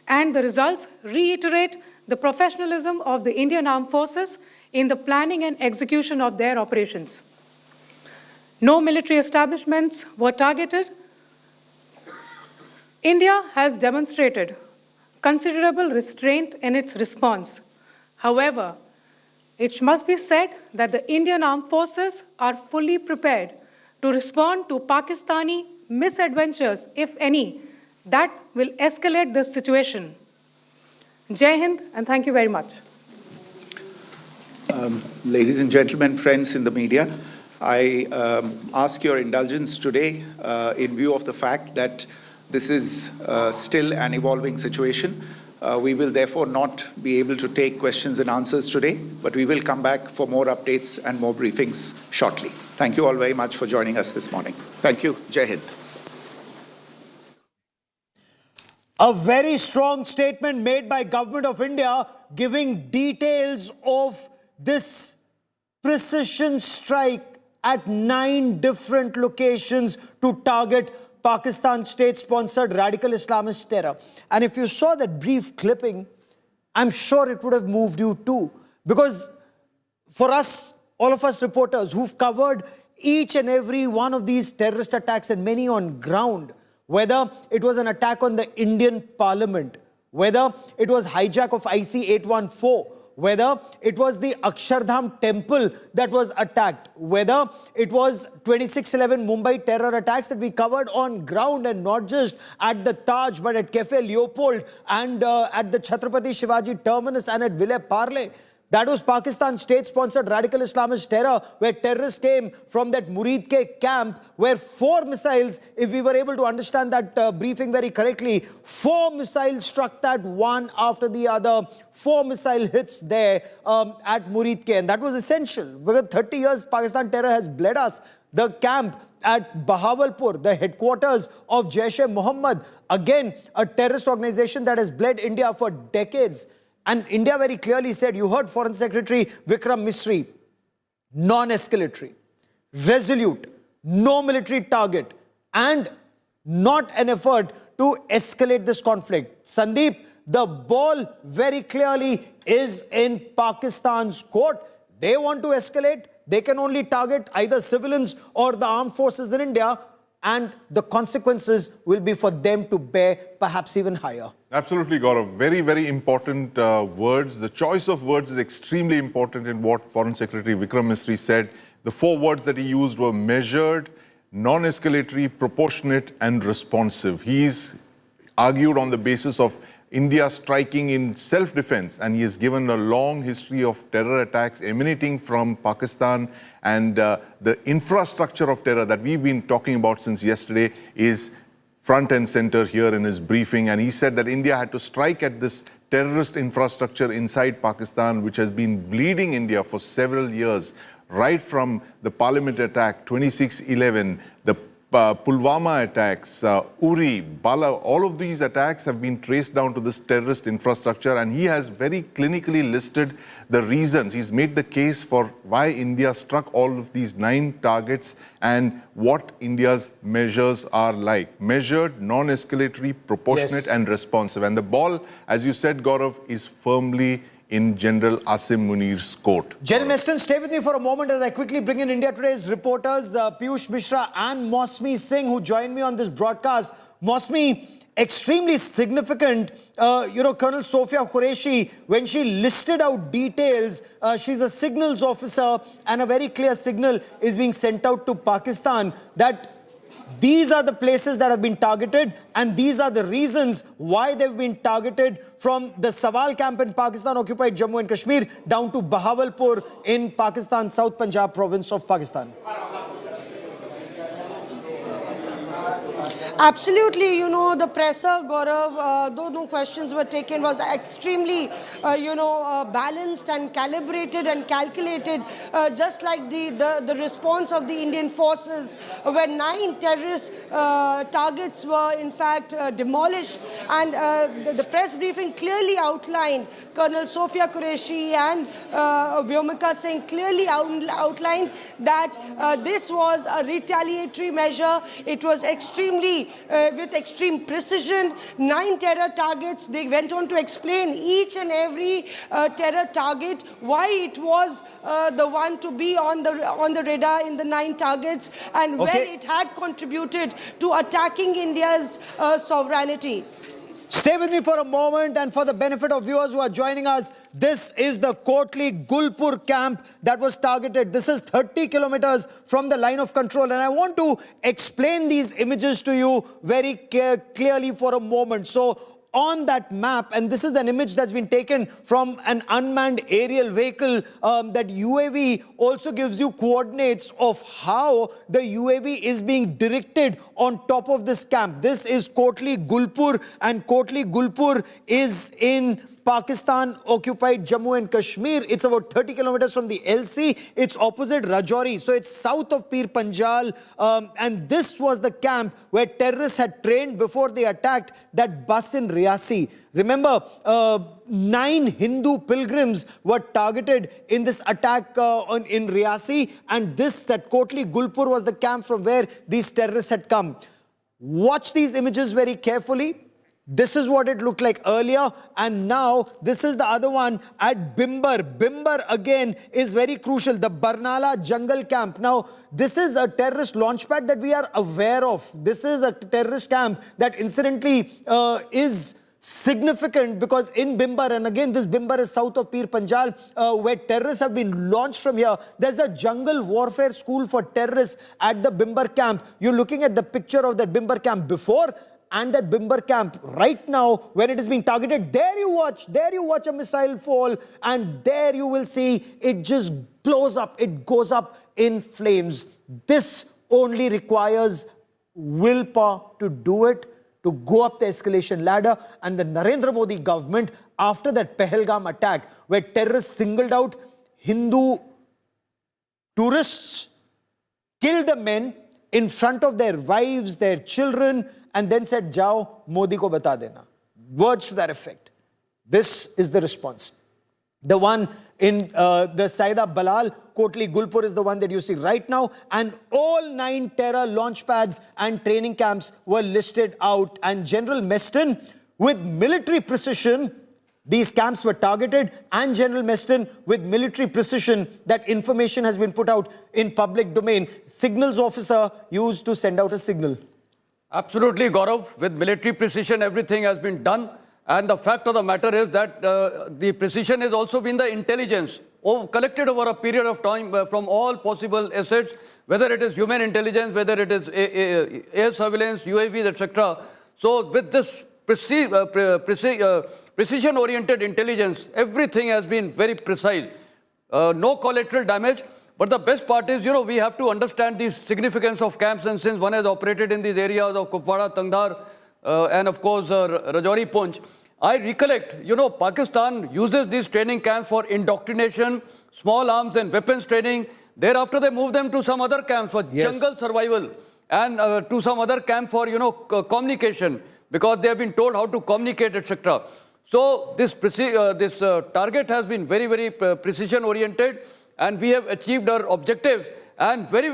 and the results reiterate the professionalism of the Indian Armed Forces in the planning and execution of their operations. No military establishments were targeted. India has demonstrated considerable restraint in its response. However, it must be said that the Indian Armed Forces are fully prepared to respond to Pakistani misadventures, if any, that will escalate the situation. Jai Hind, and thank you very much. Ladies and gentlemen, friends in the media, I ask your indulgence today in view of the fact that this is still an evolving situation. We will therefore not be able to take questions and answers today, but we will come back for more updates and more briefings shortly. Thank you all very much for joining us this morning. Thank you. Jai Hind. A very strong statement made by Government of India giving details of this precision strike at 9 different locations to target Pakistan state-sponsored radical Islamist terror. And if you saw that brief clipping, I'm sure it would have moved you too. Because for us, all of us reporters who've covered each and every one of these terrorist attacks and many on ground, whether it was an attack on the Indian Parliament, whether it was hijack of IC-814, whether it was the Akshardham temple that was attacked, whether it was 26/11 Mumbai terror attacks that we covered on ground and not just at the Taj, but at Cafe Leopold and at the Chhatrapati Shivaji terminus and at Ville Parle. That was Pakistan's state-sponsored radical Islamist terror, where terrorists came from that Murid Ke camp, where 4 missiles, if we were able to understand that briefing very correctly, 4 missiles struck that one after the other, 4 missile hits there at Murid Ke. And that was essential, because 30 years Pakistan terror has bled us. The camp at Bahawalpur, the headquarters of Jaish-e-Mohammed, again, a terrorist organization that has bled India for decades. And India very clearly said, you heard Foreign Secretary Vikram Misri, non-escalatory, resolute, no military target, and not an effort to escalate this conflict. Sandeep, the ball very clearly is in Pakistan's court. They want to escalate. They can only target either civilians or the armed forces in India, and the consequences will be for them to bear perhaps even higher. Absolutely, Gaurav. Very, very important words. The choice of words is extremely important in what Foreign Secretary Vikram Misri said. The 4 words that he used were measured, non-escalatory, proportionate, and responsive. He's argued on the basis of India striking in self-defense, and he has given a long history of terror attacks emanating from Pakistan, and the infrastructure of terror that we've been talking about since yesterday is front and center here in his briefing. And he said that India had to strike at this terrorist infrastructure inside Pakistan, which has been bleeding India for several years, right from the Parliament attack, 26/11, the Pulwama attacks, Uri, Bala, all of these attacks have been traced down to this terrorist infrastructure, and he has very clinically listed the reasons. He's made the case for why India struck all of these 9 targets and what India's measures are like. Measured, non-escalatory, proportionate, and responsive. And the ball, as you said, Gaurav, is firmly in General Asim Munir's court. General Meston, stay with me for a moment as I quickly bring in India Today's reporters, Piyush Mishra and Mosmi Singh, who join me on this broadcast. Mosmi, extremely significant, Colonel Sophia Qureshi, when she listed out details, she's a signals officer, and a very clear signal is being sent out to Pakistan that these are the places that have been targeted, and these are the reasons why they've been targeted, from the Sawal camp in Pakistan-occupied Jammu and Kashmir down to Bahawalpur in Pakistan, South Punjab province of Pakistan. Absolutely, the presser, Gaurav, though no questions were taken, was extremely, balanced and calibrated and calculated, just like the response of the Indian forces, where 9 terrorist targets were in fact demolished. And the press briefing clearly outlined, Colonel Sophia Qureshi and Vyomika Singh clearly outlined that this was a retaliatory measure. It was extremely with extreme precision. 9 terror targets. They went on to explain each and every terror target, why it was the one to be on the radar in the 9 targets, and where it had contributed to attacking India's sovereignty. Stay with me for a moment, and for the benefit of viewers who are joining us, this is the Kotli Gulpur camp that was targeted. This is 30 kilometers from the line of control, and I want to explain these images to you very clearly for a moment. So on that map, and this is an image that's been taken from an unmanned aerial vehicle, that UAV also gives you coordinates of how the UAV is being directed on top of this camp. This is Kotli Gulpur, and Kotli Gulpur is in Pakistan-occupied Jammu and Kashmir. It's about 30 kilometers from the LC. It's opposite Rajouri. So it's south of Pir Panjal. And this was the camp where terrorists had trained before they attacked that bus in Riyasi. Remember, 9 Hindu pilgrims were targeted in this attack in Riyasi. And that Kotli Gulpur was the camp from where these terrorists had come. Watch these images very carefully. This is what it looked like earlier, and now this is the other one at Bimbar. Bimbar again is very crucial, the Barnala jungle camp. Now, this is a terrorist launchpad that we are aware of. This is a terrorist camp that incidentally is significant because in Bimbar, and again this Bimbar is south of Pir Panjal, where terrorists have been launched from here. There's a jungle warfare school for terrorists at the Bimbar camp. You're looking at the picture of that Bimbar camp before and that Bimber camp, right now, when it is being targeted, there you watch a missile fall, and there you will see it just blows up, it goes up in flames. This only requires willpower to do it, to go up the escalation ladder. And the Narendra Modi government, after that Pahalgam attack, where terrorists singled out Hindu tourists, killed the men in front of their wives, their children, and then said, Jao, Modi ko bata dena. Words to that effect. This is the response. The one in the Saida Balal, Kotli Gulpur is the one that you see right now. And all 9 terror launch pads and training camps were listed out. And General Meston, with military precision, these camps were targeted, and General Meston, with military precision, that information has been put out in public domain. Signals officer used to send out a signal. Absolutely, Gaurav. With military precision, everything has been done. And the fact of the matter is that the precision has also been the intelligence collected over a period of time from all possible assets, whether it is human intelligence, whether it is air surveillance, UAVs, etc. So with this precision-oriented intelligence, everything has been very precise. No collateral damage. But the best part is, we have to understand the significance of camps. And since one has operated in these areas of Kupwara, Tangdar, and of course, Rajouri, Poonch, I recollect, Pakistan uses these training camps for indoctrination, small arms and weapons training. Thereafter, they move them to some other camps for jungle survival, and to some other camp for, communication, because they have been told how to communicate, etc. So this target has been very, very precision-oriented, and we have achieved our objectives, and very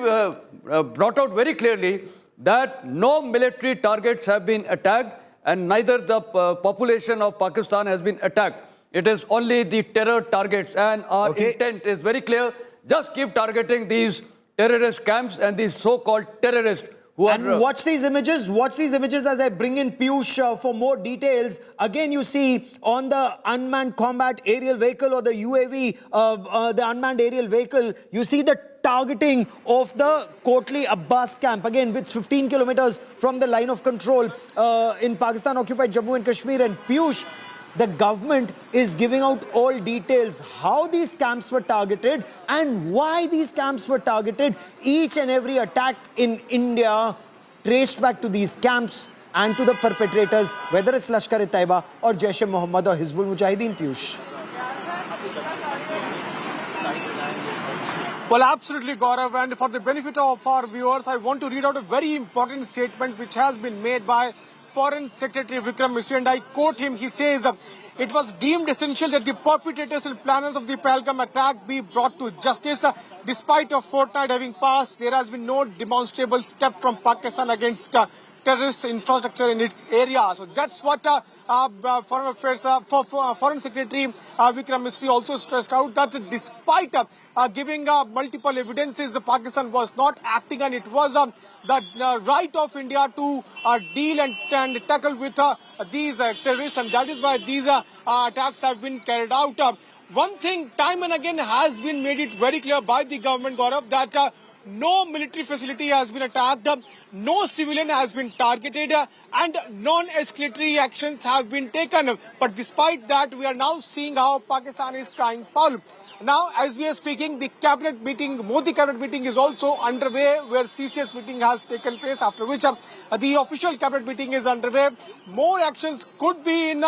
brought out very clearly that no military targets have been attacked, and neither the population of Pakistan has been attacked. It is only the terror targets, and our intent is very clear. Just keep targeting these terrorist camps and these so-called terrorists who are... And watch these images as I bring in Piyush for more details. Again, you see on the unmanned combat aerial vehicle, or the UAV, the unmanned aerial vehicle, you see the targeting of the Kotli Abbas camp, again, which 15 kilometers from the line of control in Pakistan-occupied Jammu and Kashmir. And Piyush, the government is giving out all details, how these camps were targeted and why these camps were targeted. Each and every attack in India traced back to these camps and to the perpetrators, whether it's Lashkar-e-Taiba or Jaish-e-Mohammed or Hizbul Mujahideen, Piyush. Well, absolutely, Gaurav. And for the benefit of our viewers, I want to read out a very important statement which has been made by Foreign Secretary Vikram Misri, and I quote him. He says, it was deemed essential that the perpetrators and planners of the Pahalgam attack be brought to justice. Despite a fortnight having passed, there has been no demonstrable step from Pakistan against terrorist infrastructure in its area. So that's what Foreign Secretary Vikram Misri also stressed out, that despite giving multiple evidences, Pakistan was not acting, and it was the right of India to deal and tackle with these terrorists, and that is why these attacks have been carried out. One thing time and again has been made it very clear by the government, Gaurav, that no military facility has been attacked, no civilian has been targeted, and non-escalatory actions have been taken. But despite that, we are now seeing how Pakistan is crying foul. Now, as we are speaking, the cabinet meeting, Modi cabinet meeting is also underway, where CCS meeting has taken place, after which the official cabinet meeting is underway. More actions could be in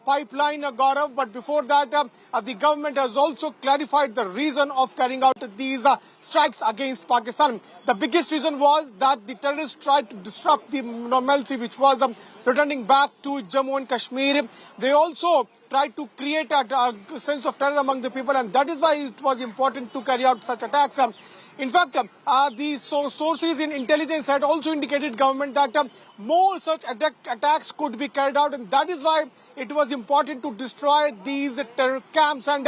pipeline, Gaurav, but before that, the government has also clarified the reason of carrying out these strikes against Pakistan. The biggest reason was that the terrorists tried to disrupt the normalcy which was returning back to Jammu and Kashmir. They also tried to create a sense of terror among the people, and that is why it was important to carry out such attacks. In fact, the sources in intelligence had also indicated government that more such attacks could be carried out, and that is why it was important to destroy these terror camps. And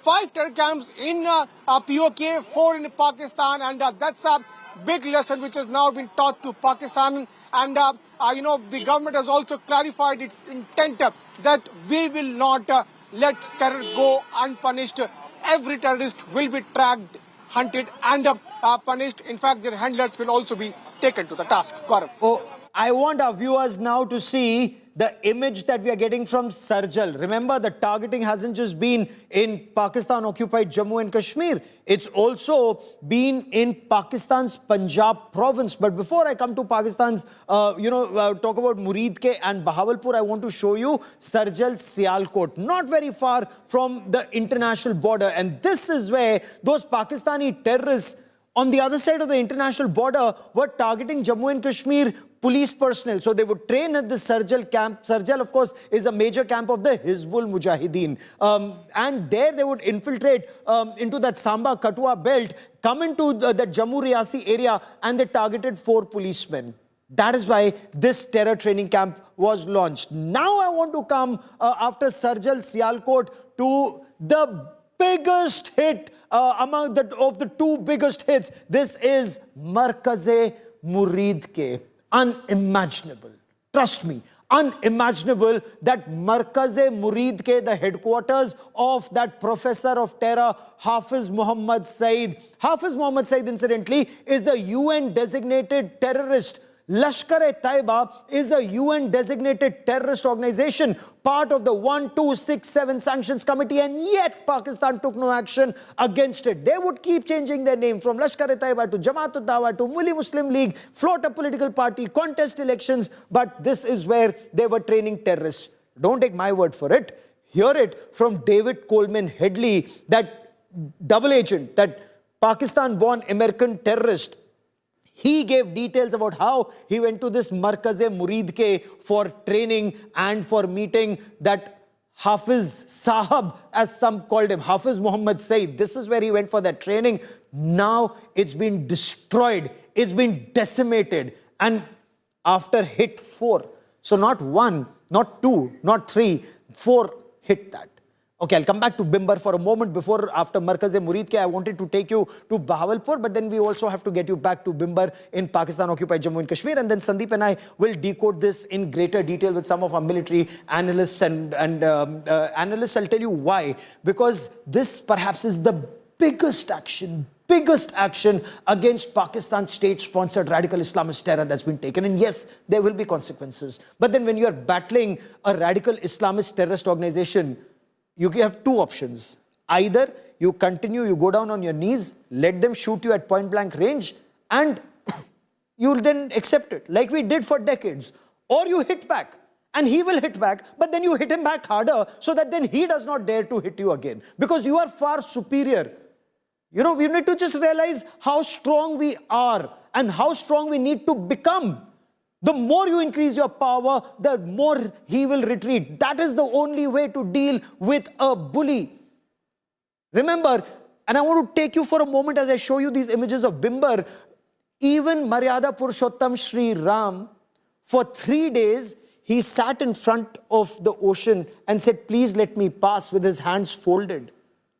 5 terror camps in POK, 4 in Pakistan, and that's a big lesson which has now been taught to Pakistan. And the government has also clarified its intent that we will not let terror go unpunished. Every terrorist will be tracked, hunted and punished. In fact, their handlers will also be taken to the task. Gaurav. Oh, I want our viewers now to see the image that we are getting from Sarjal. Remember, the targeting hasn't just been in Pakistan-occupied Jammu and Kashmir. It's also been in Pakistan's Punjab province. But before I come to Pakistan's, talk about Muridke and Bahawalpur, I want to show you Sarjal Sialkot, not very far from the international border. And this is where those Pakistani terrorists on the other side of the international border were targeting Jammu and Kashmir police personnel. So they would train at the Sarjal camp. Sarjal, of course, is a major camp of the Hizbul Mujahideen. And there they would infiltrate into that Samba Katua belt, come into the Jammu Riyasi area, and they targeted 4 policemen. That is why this terror training camp was launched. Now I want to come after Sarjal Sialkot to the biggest hit among the 2 biggest hits. This is Markaze Muridke. Unimaginable. Trust me, unimaginable that Markaze Muridke, the headquarters of that professor of terror, Hafiz Muhammad Saeed. Hafiz Muhammad Saeed, incidentally, is a UN designated terrorist. Lashkar-e-Taiba is a UN designated terrorist organization, part of the 1267 Sanctions Committee, and yet Pakistan took no action against it. They would keep changing their name from Lashkar-e-Taiba to Jamaat-ud-Dawa to Muli Muslim League, float a political party, contest elections, but this is where they were training terrorists. Don't take my word for it. Hear it from David Coleman Headley, that double agent, that Pakistan-born American terrorist. He gave details about how he went to this Markaze Muridke for training and for meeting that Hafiz Sahab, as some called him, Hafiz Muhammad Saeed. This is where he went for that training. Now it's been destroyed. It's been decimated. And after hit 4, so not 1, not 2, not 3, 4 hit that. Okay, I'll come back to Bimbar for a moment. After Markaze Muridke, I wanted to take you to Bahawalpur, but then we also have to get you back to Bimbar in Pakistan-occupied Jammu and Kashmir. And then Sandeep and I will decode this in greater detail with some of our military analysts and analysts. I'll tell you why. Because this perhaps is the biggest action against Pakistan's state-sponsored radical Islamist terror that's been taken. And yes, there will be consequences. But then when you are battling a radical Islamist terrorist organization, you have 2 options. Either you continue, you go down on your knees, let them shoot you at point-blank range, and you'll then accept it, like we did for decades. Or you hit back, and he will hit back, but then you hit him back harder, so that then he does not dare to hit you again. Because you are far superior. We need to just realize how strong we are, and how strong we need to become. The more you increase your power, the more he will retreat. That is the only way to deal with a bully. Remember, and I want to take you for a moment as I show you these images of Bimbar, even Maryada Purushottam Shri Ram, for 3 days, he sat in front of the ocean and said, please let me pass, with his hands folded.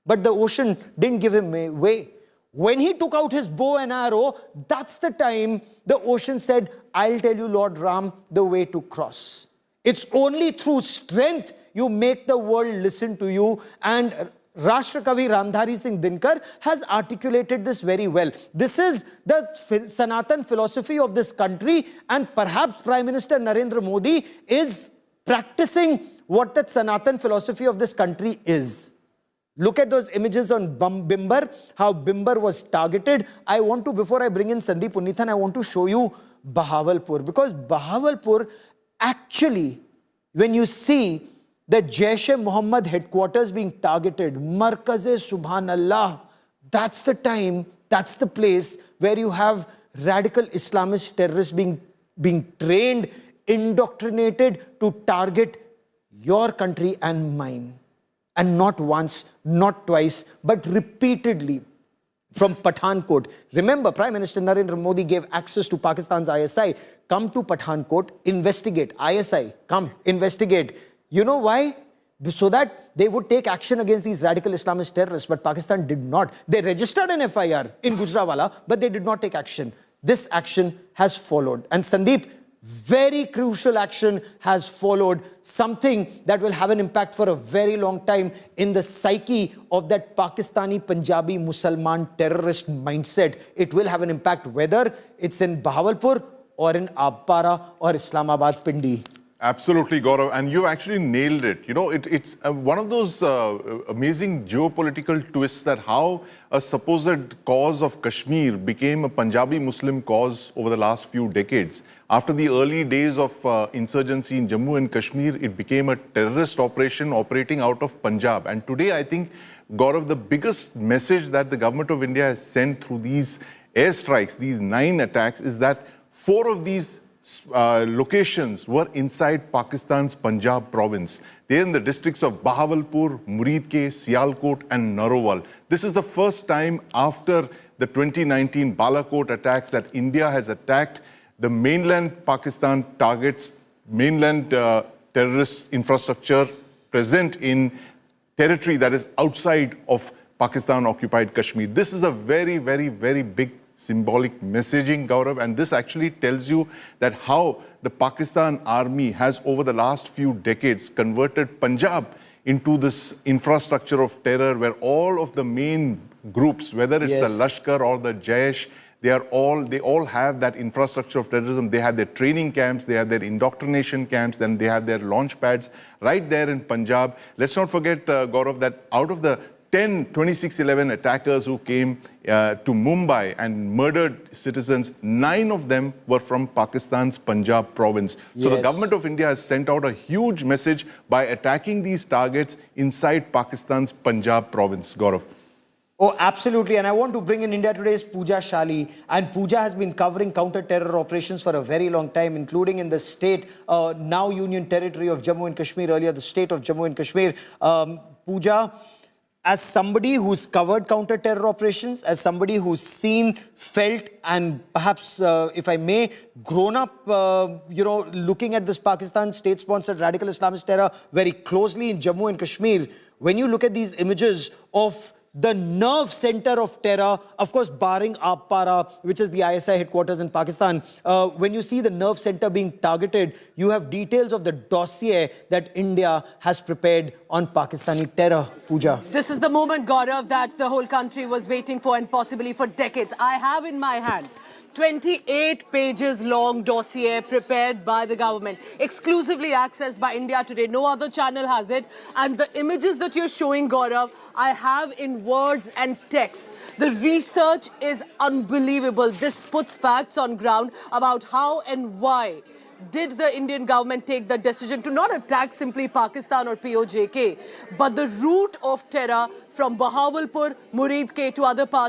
But the ocean didn't give him way. When he took out his bow and arrow, that's the time the ocean said, I'll tell you, Lord Ram, the way to cross. It's only through strength you make the world listen to you. And Rashtrakavi Ramdhari Singh Dinkar has articulated this very well. This is the Sanatan philosophy of this country, and perhaps Prime Minister Narendra Modi is practicing what that Sanatan philosophy of this country is. Look at those images on Bimbar, how Bimbar was targeted. I want to, before I bring in Sandeep Unnithan, I want to show you Bahawalpur. Because Bahawalpur, actually, when you see the Jaish-e-Mohammed headquarters being targeted, Markaze Subhanallah, that's the time, that's the place where you have radical Islamist terrorists being trained, indoctrinated to target your country and mine. And not once, not twice, but repeatedly from Pathankot. Remember, Prime Minister Narendra Modi gave access to Pakistan's ISI. Come to Pathankot, investigate. ISI, come, investigate. You know why? So that they would take action against these radical Islamist terrorists. But Pakistan did not. They registered an FIR in Gujranwala, but they did not take action. This action has followed. And Sandeep, very crucial action has followed, something that will have an impact for a very long time in the psyche of that Pakistani Punjabi Musalman terrorist mindset. It will have an impact whether it's in Bahawalpur or in Abpara or Islamabad Pindi. Absolutely, Gaurav, and you actually nailed it. You know, it's one of those amazing geopolitical twists that how a supposed cause of Kashmir became a Punjabi Muslim cause over the last few decades. After the early days of insurgency in Jammu and Kashmir, it became a terrorist operation operating out of Punjab. And today, I think, Gaurav, the biggest message that the government of India has sent through these airstrikes, these 9 attacks, is that 4 of these locations were inside Pakistan's Punjab province. They're in the districts of Bahawalpur, Muridke, Sialkot and Narowal. This is the first time after the 2019 Balakot attacks that India has attacked the mainland Pakistan targets, mainland terrorist infrastructure present in territory that is outside of Pakistan-occupied Kashmir. This is a very, very, very big symbolic messaging, Gaurav, and this actually tells you that how the Pakistan army has over the last few decades converted Punjab into this infrastructure of terror where all of the main groups, whether it's the Lashkar or the Jaish, they all have that infrastructure of terrorism. They have their training camps, they have their indoctrination camps, then they have their launch pads right there in Punjab. Let's not forget, Gaurav, that out of the 10 26/11 attackers who came to Mumbai and murdered citizens, 9 of them were from Pakistan's Punjab province. So the government of India has sent out a huge message by attacking these targets inside Pakistan's Punjab province, Gaurav. Oh, absolutely. And I want to bring in India Today's Pooja Shali. And Pooja has been covering counter-terror operations for a very long time, including in the state, now Union Territory of Jammu and Kashmir, earlier the state of Jammu and Kashmir. Pooja, as somebody who's covered counter-terror operations, as somebody who's seen, felt, and perhaps, if I may, grown up, looking at this Pakistan state-sponsored radical Islamist terror very closely in Jammu and Kashmir, when you look at these images of the nerve center of terror, of course, barring Abpara, which is the ISI headquarters in Pakistan, when you see the nerve center being targeted, you have details of the dossier that India has prepared on Pakistani terror. Pooja. This is the moment, Gaurav, that the whole country was waiting for and possibly for decades. I have in my hand 28 pages long dossier prepared by the government, exclusively accessed by India Today. No other channel has it. And the images that you're showing, Gaurav, I have in words and text. The research is unbelievable. This puts facts on ground about how and why did the Indian government take the decision to not attack simply Pakistan or POK, but the route of terror from Bahawalpur, Muridke to other parts